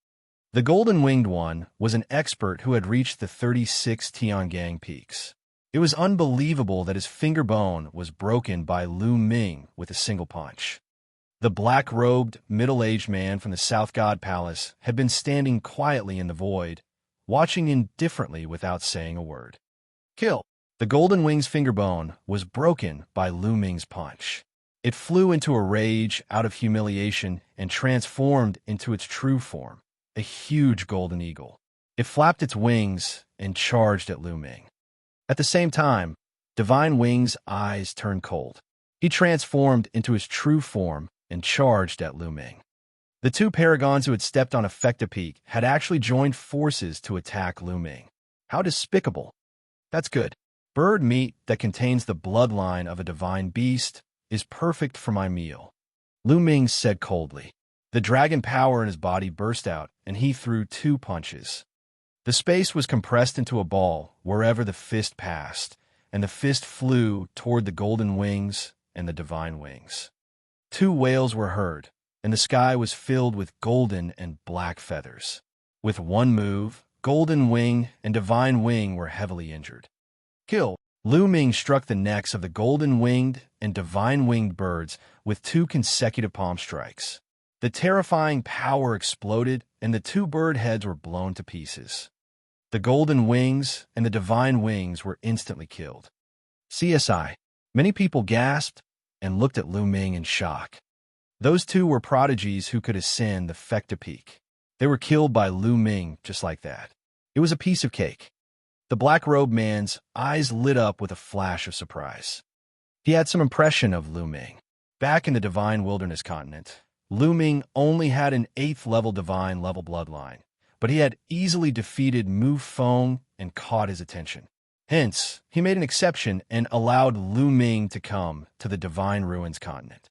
The golden-winged one was an expert who had reached the 36 Tiangang peaks. It was unbelievable that his finger bone was broken by Lu Ming with a single punch. The black-robed, middle-aged man from the South God Palace had been standing quietly in the void, watching indifferently without saying a word. Kill! The golden wing's finger bone was broken by Lu Ming's punch. It flew into a rage out of humiliation and transformed into its true form, a huge golden eagle. It flapped its wings and charged at Lu Ming. At the same time, Divine Wing's eyes turned cold. He transformed into his true form and charged at Lu Ming. The 2 paragons who had stepped on Effecta Peak had actually joined forces to attack Lu Ming. How despicable. That's good. Bird meat that contains the bloodline of a divine beast is perfect for my meal, Lu Ming said coldly. The dragon power in his body burst out, and he threw 2 punches. The space was compressed into a ball wherever the fist passed, and the fist flew toward the golden wings and the divine wings. 2 wails were heard, and the sky was filled with golden and black feathers. With one move, Golden Wing and Divine Wing were heavily injured. Kill! Lu Ming struck the necks of the golden-winged and divine-winged birds with 2 consecutive palm strikes. The terrifying power exploded, and the 2 bird heads were blown to pieces. The golden wings and the divine wings were instantly killed. CSI. Many people gasped and looked at Lu Ming in shock. Those 2 were prodigies who could ascend the Effecta Peak. They were killed by Lu Ming just like that. It was a piece of cake. The black-robed man's eyes lit up with a flash of surprise. He had some impression of Lu Ming. Back in the Divine Wilderness Continent, Lu Ming only had an 8th-level divine-level bloodline, but he had easily defeated Mu Feng and caught his attention. Hence, he made an exception and allowed Lu Ming to come to the Divine Ruins Continent.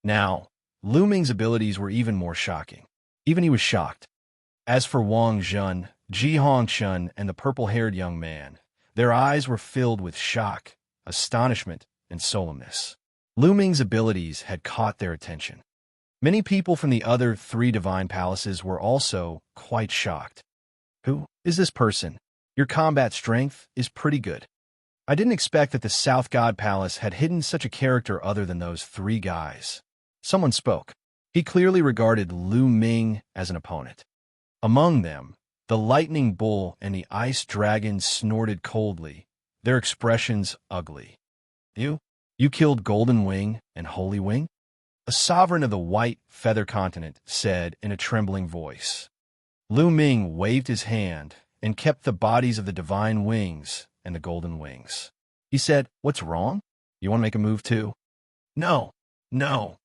Now, Lu Ming's abilities were even more shocking. Even he was shocked. As for Wang Zhen, Ji Hongchun, and the purple-haired young man, their eyes were filled with shock, astonishment, and solemnness. Lu Ming's abilities had caught their attention. Many people from the other 3 divine palaces were also quite shocked. Who is this person? Your combat strength is pretty good. I didn't expect that the South God Palace had hidden such a character other than those 3 guys. Someone spoke. He clearly regarded Lu Ming as an opponent. Among them, the lightning bull and the ice dragon snorted coldly, their expressions ugly. You killed Golden Wing and Holy Wing? A sovereign of the White Feather Continent said in a trembling voice. Lu Ming waved his hand and kept the bodies of the Divine Wings and the Golden Wings. He said, "What's wrong? You want to make a move too?" No, no.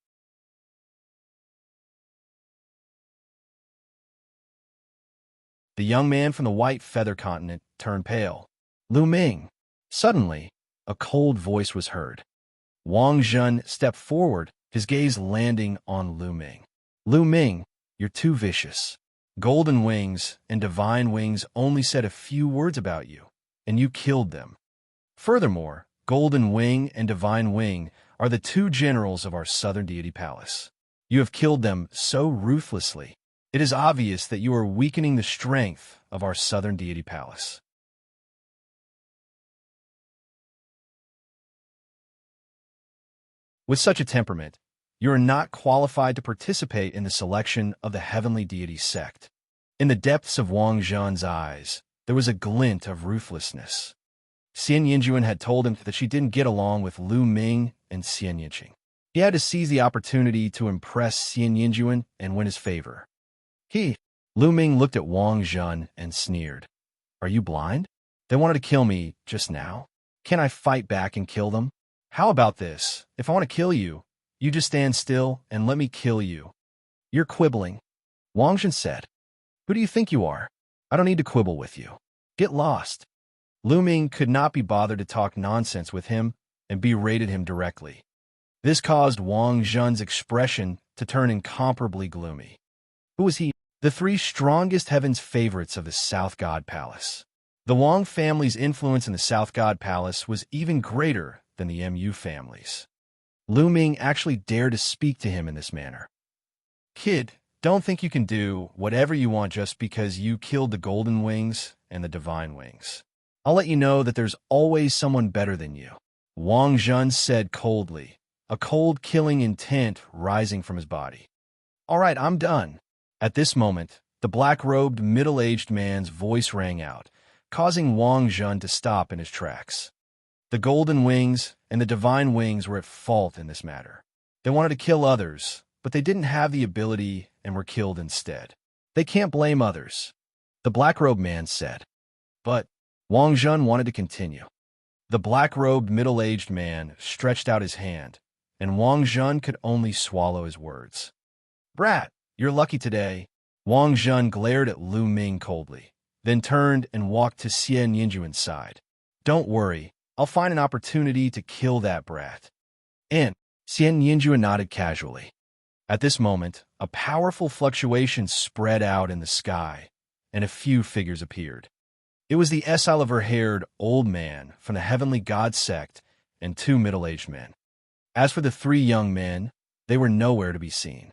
The young man from the White Feather Continent turned pale. Lu Ming. Suddenly, a cold voice was heard. Wang Zhen stepped forward, his gaze landing on Lu Ming. Lu Ming, you're too vicious. Golden Wings and Divine Wings only said a few words about you, and you killed them. Furthermore, Golden Wing and Divine Wing are the two generals of our Southern Deity Palace. You have killed them so ruthlessly. It is obvious that you are weakening the strength of our Southern Deity Palace. With such a temperament, you are not qualified to participate in the selection of the Heavenly Deity sect. In the depths of Wang Zhen's eyes, there was a glint of ruthlessness. Xianxia had told him that she didn't get along with Lu Ming and Xianxia. He had to seize the opportunity to impress Xianxia and win his favor. Lu Ming looked at Wang Zhen and sneered. Are you blind? They wanted to kill me just now. Can I fight back and kill them? How about this? If I want to kill you, you just stand still and let me kill you. You're quibbling. Wang Zhen said. Who do you think you are? I don't need to quibble with you. Get lost. Lu Ming could not be bothered to talk nonsense with him and berated him directly. This caused Wang Zhen's expression to turn incomparably gloomy. Who was he? The three strongest heaven's favorites of the South God Palace. The Wang family's influence in the South God Palace was even greater than the MU family's. Lu Ming actually dared to speak to him in this manner. Kid, don't think you can do whatever you want just because you killed the Golden Wings and the Divine Wings. I'll let you know that there's always someone better than you. Wang Zhen said coldly, a cold killing intent rising from his body. All right, I'm done. At this moment, the black-robed, middle-aged man's voice rang out, causing Wang Zhen to stop in his tracks. The Golden Wings and the Divine Wings were at fault in this matter. They wanted to kill others, but they didn't have the ability and were killed instead. They can't blame others, the black-robed man said. But Wang Zhen wanted to continue. The black-robed, middle-aged man stretched out his hand, and Wang Zhen could only swallow his words. Brat, you're lucky today. Wang Zhen glared at Lu Ming coldly, then turned and walked to Xianxuan's side. Don't worry, I'll find an opportunity to kill that brat. And Xianxua nodded casually. At this moment, a powerful fluctuation spread out in the sky, and a few figures appeared. It was the silver-haired old man from the Heavenly God sect and two middle-aged men. As for the three young men, they were nowhere to be seen.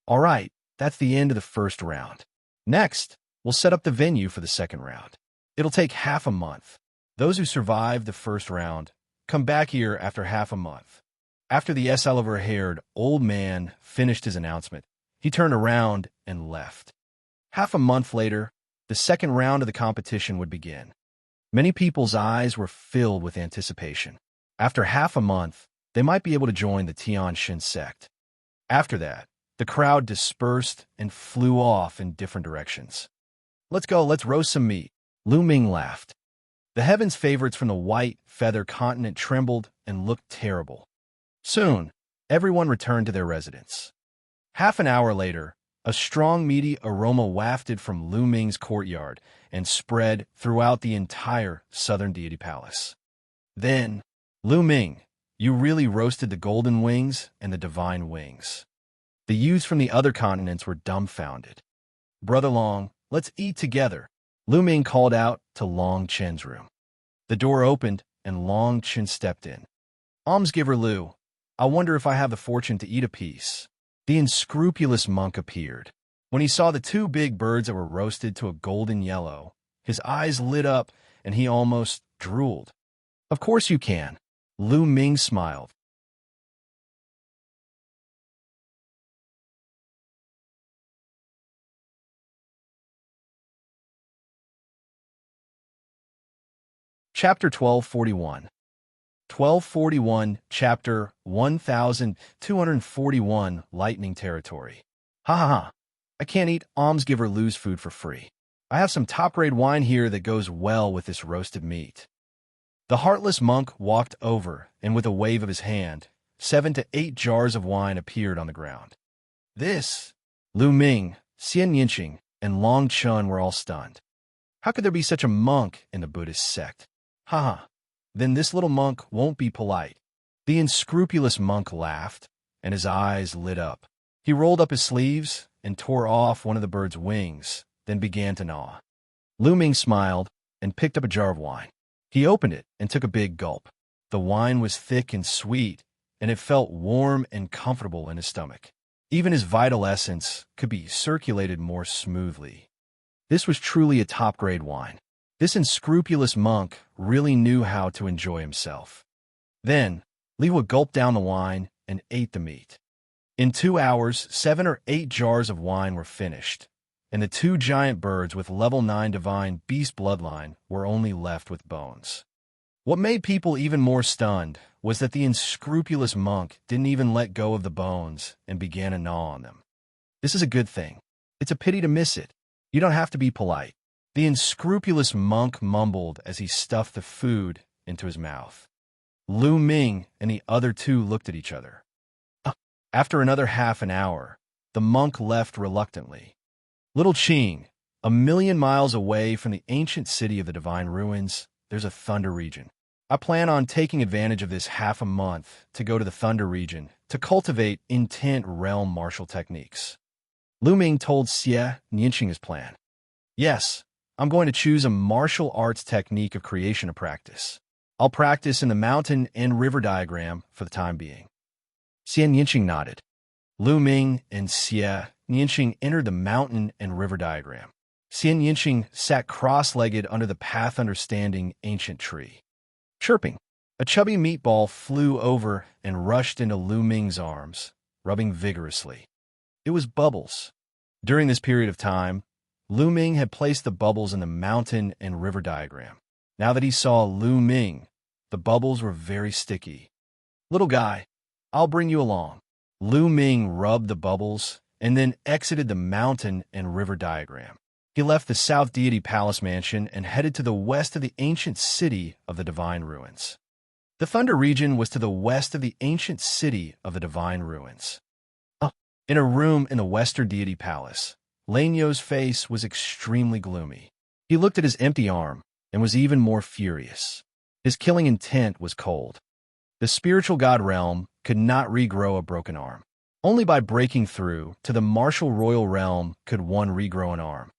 All right, that's the end of the first round. Next, we'll set up the venue for the second round. It'll take half a month. Those who survive the first round come back here after half a month. After the silver-haired old man finished his announcement, he turned around and left. Half a month later, the second round of the competition would begin. Many people's eyes were filled with anticipation. After half a month, they might be able to join the Tianxin sect. After that, the crowd dispersed and flew off in different directions. Let's go, let's roast some meat. Lu Ming laughed. The heaven's favorites from the White Feather Continent trembled and looked terrible. Soon, everyone returned to their residence. Half an hour later, a strong, meaty aroma wafted from Lu Ming's courtyard and spread throughout the entire Southern Deity Palace. Then, Lu Ming, you really roasted the Golden Wings and the Divine Wings. The youths from the other continents were dumbfounded. Brother Long, let's eat together, Lu Ming called out to Long Chen's room. The door opened, and Long Chen stepped in. Almsgiver Lu, I wonder if I have the fortune to eat a piece. The unscrupulous monk appeared. When he saw the two big birds that were roasted to a golden yellow, his eyes lit up, and he almost drooled. Of course you can. Lu Ming smiled. Chapter 1241. 1241, Chapter 1241, Lightning Territory. Ha ha ha. I can't eat almsgiver Lou's food for free. I have some top-grade wine here that goes well with this roasted meat. The heartless monk walked over, and with a wave of his hand, 7 to 8 jars of wine appeared on the ground. This, Lu Ming, Xianxia, and Long Chun were all stunned. How could there be such a monk in the Buddhist sect? Ha ha. Then this little monk won't be polite. The unscrupulous monk laughed, and his eyes lit up. He rolled up his sleeves and tore off one of the bird's wings, then began to gnaw. Lu Ming smiled and picked up a jar of wine. He opened it and took a big gulp. The wine was thick and sweet, and it felt warm and comfortable in his stomach. Even his vital essence could be circulated more smoothly. This was truly a top-grade wine. This unscrupulous monk really knew how to enjoy himself. Then, Liwa gulped down the wine and ate the meat. In 2 hours, 7 or 8 jars of wine were finished, and the 2 giant birds with level 9 divine beast bloodline were only left with bones. What made people even more stunned was that the unscrupulous monk didn't even let go of the bones and began to gnaw on them. This is a good thing. It's a pity to miss it. You don't have to be polite. The unscrupulous monk mumbled as he stuffed the food into his mouth. Lu Ming and the other 2 looked at each other. After another half an hour, the monk left reluctantly. Little Qing, 1,000,000 miles away from the ancient city of the Divine Ruins, there's a Thunder region. I plan on taking advantage of this half a month to go to the Thunder region to cultivate intent realm martial techniques. Lu Ming told Xianxia his plan. Yes, I'm going to choose a martial arts technique of creation to practice. I'll practice in the mountain and river diagram for the time being. Xianxia nodded. Lu Ming and Xianxia entered the mountain and river diagram. Xianxia sat cross-legged under the path understanding ancient tree. Chirping, a chubby meatball flew over and rushed into Lu Ming's arms, rubbing vigorously. It was Bubbles. During this period of time, Lu Ming had placed the bubbles in the mountain and river diagram. Now that he saw Lu Ming, the bubbles were very sticky. Little guy, I'll bring you along. Lu Ming rubbed the bubbles and then exited the mountain and river diagram. He left the South Deity Palace Mansion and headed to the west of the ancient city of the Divine Ruins. The Thunder region was to the west of the ancient city of the Divine Ruins. In a room in the Western Deity Palace, Lanyo's face was extremely gloomy. He looked at his empty arm and was even more furious. His killing intent was cold. The spiritual god realm could not regrow a broken arm. Only by breaking through to the martial royal realm could one regrow an arm.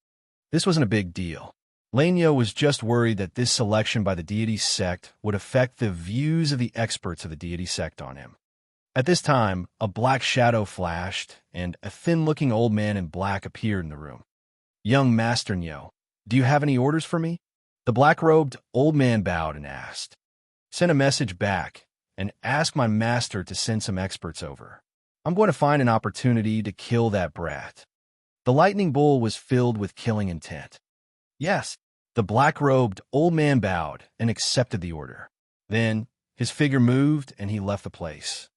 This wasn't a big deal. Lanyo was just worried that this selection by the deity sect would affect the views of the experts of the deity sect on him. At this time, a black shadow flashed, and a thin-looking old man in black appeared in the room. Young Master Nyo, do you have any orders for me? The black-robed old man bowed and asked. Send a message back, and ask my master to send some experts over. I'm going to find an opportunity to kill that brat. The lightning bull was filled with killing intent. Yes, the black-robed old man bowed and accepted the order. Then, his figure moved and he left the place.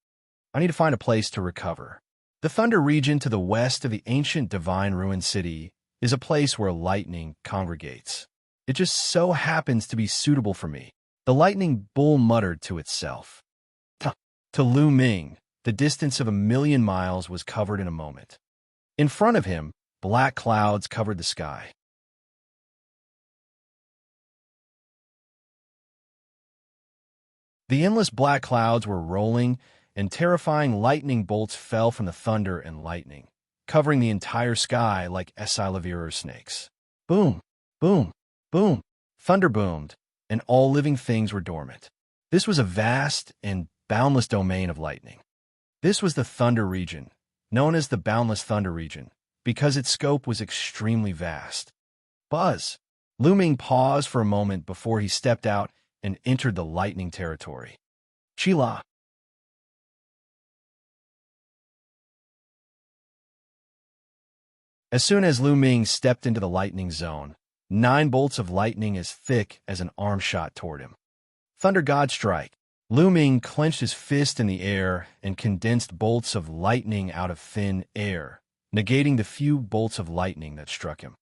I need to find a place to recover. The Thunder region to the west of the ancient Divine Ruin City is a place where lightning congregates. It just so happens to be suitable for me. The lightning bull muttered to itself. To Lu Ming, the distance of 1,000,000 miles was covered in a moment. In front of him, black clouds covered the sky. The endless black clouds were rolling, and terrifying lightning bolts fell from the thunder and lightning, covering the entire sky like Esilavir snakes. Boom, boom, boom. Thunder boomed, and all living things were dormant. This was a vast and boundless domain of lightning. This was the Thunder region, known as the Boundless Thunder region, because its scope was extremely vast. Buzz! Lu Ming paused for a moment before he stepped out and entered the lightning territory. Chila! As soon as Lu Ming stepped into the lightning zone, 9 bolts of lightning as thick as an arm shot toward him. Thunder God Strike! Lu Ming clenched his fist in the air and condensed bolts of lightning out of thin air, negating the few bolts of lightning that struck him.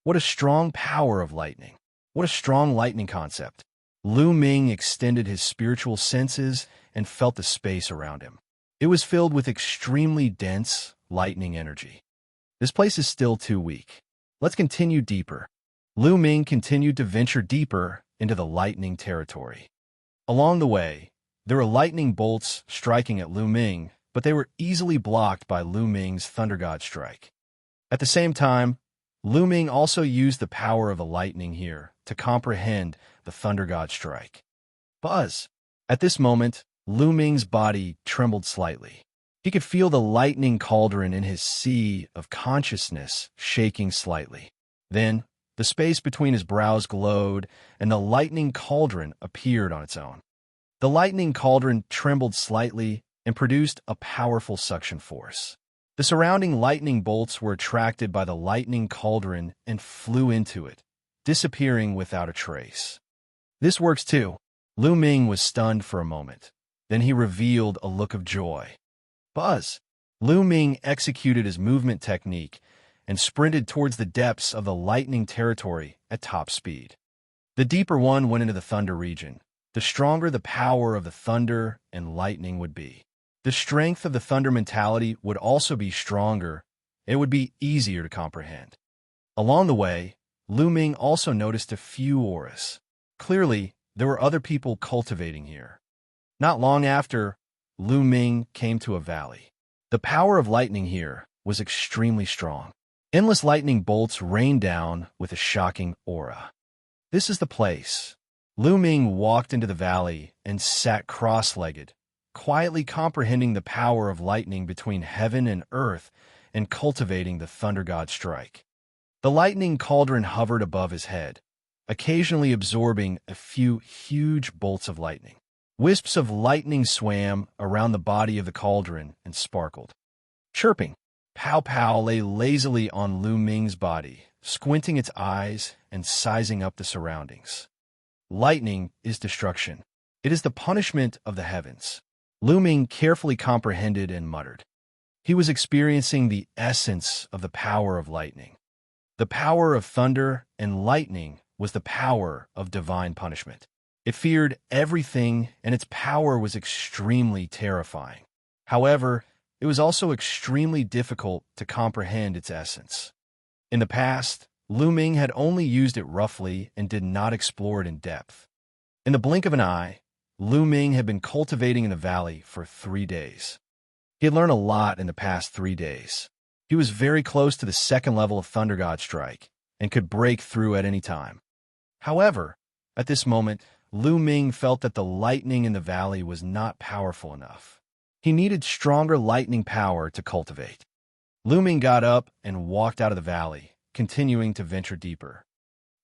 What a strong power of lightning! What a strong lightning concept! Lu Ming extended his spiritual senses and felt the space around him. It was filled with extremely dense, lightning energy. This place is still too weak. Let's continue deeper. Lu Ming continued to venture deeper into the lightning territory. Along the way, there were lightning bolts striking at Lu Ming, but they were easily blocked by Lu Ming's Thunder God strike. At the same time, Lu Ming also used the power of the lightning here to comprehend the Thunder God strike. Buzz! At this moment, Lu Ming's body trembled slightly. He could feel the lightning cauldron in his sea of consciousness shaking slightly. Then, the space between his brows glowed, and the lightning cauldron appeared on its own. The lightning cauldron trembled slightly and produced a powerful suction force. The surrounding lightning bolts were attracted by the lightning cauldron and flew into it, disappearing without a trace. This works too. Lu Ming was stunned for a moment. Then he revealed a look of joy. Buzz! Lu Ming executed his movement technique and sprinted towards the depths of the lightning territory at top speed. The deeper one went into the thunder region. The stronger the power of the thunder and lightning would be. The strength of the thunder mentality would also be stronger. It would be easier to comprehend. Along the way, Lu Ming also noticed a few auras. Clearly, there were other people cultivating here. Not long after, Lu Ming came to a valley. The power of lightning here was extremely strong. Endless lightning bolts rained down with a shocking aura. This is the place. Lu Ming walked into the valley and sat cross-legged, quietly comprehending the power of lightning between heaven and earth and cultivating the Thunder God strike. The lightning cauldron hovered above his head, occasionally absorbing a few huge bolts of lightning. Wisps of lightning swam around the body of the cauldron and sparkled. Chirping, Pow Pow lay lazily on Lu Ming's body, squinting its eyes and sizing up the surroundings. Lightning is destruction. It is the punishment of the heavens. Lu Ming carefully comprehended and muttered. He was experiencing the essence of the power of lightning. The power of thunder and lightning was the power of divine punishment. It feared everything, and its power was extremely terrifying. However, it was also extremely difficult to comprehend its essence. In the past, Lu Ming had only used it roughly and did not explore it in depth. In the blink of an eye, Lu Ming had been cultivating in the valley for 3 days. He had learned a lot in the past 3 days. He was very close to the second level of Thunder God Strike and could break through at any time. However, at this moment, Lu Ming felt that the lightning in the valley was not powerful enough. He needed stronger lightning power to cultivate. Lu Ming got up and walked out of the valley, continuing to venture deeper.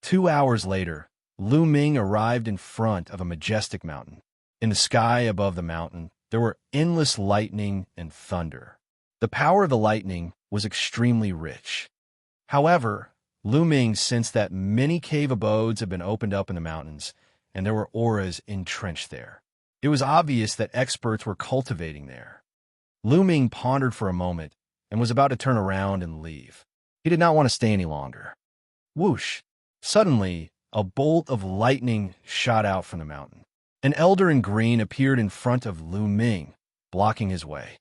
2 hours later, Lu Ming arrived in front of a majestic mountain. In the sky above the mountain, there were endless lightning and thunder. The power of the lightning was extremely rich. However, Lu Ming sensed that many cave abodes had been opened up in the mountains, and there were auras entrenched there. It was obvious that experts were cultivating there. Lu Ming pondered for a moment and was about to turn around and leave. He did not want to stay any longer. Whoosh! Suddenly, a bolt of lightning shot out from the mountain. An elder in green appeared in front of Lu Ming, blocking his way.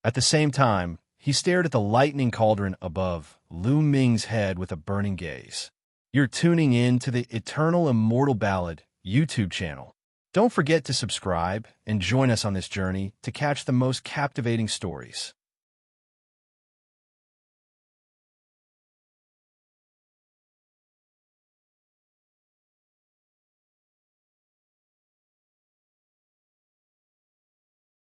At the same time, he stared at the lightning cauldron above Lu Ming's head with a burning gaze. You're tuning in to the Eternal Immortal Ballad YouTube channel. Don't forget to subscribe and join us on this journey to catch the most captivating stories.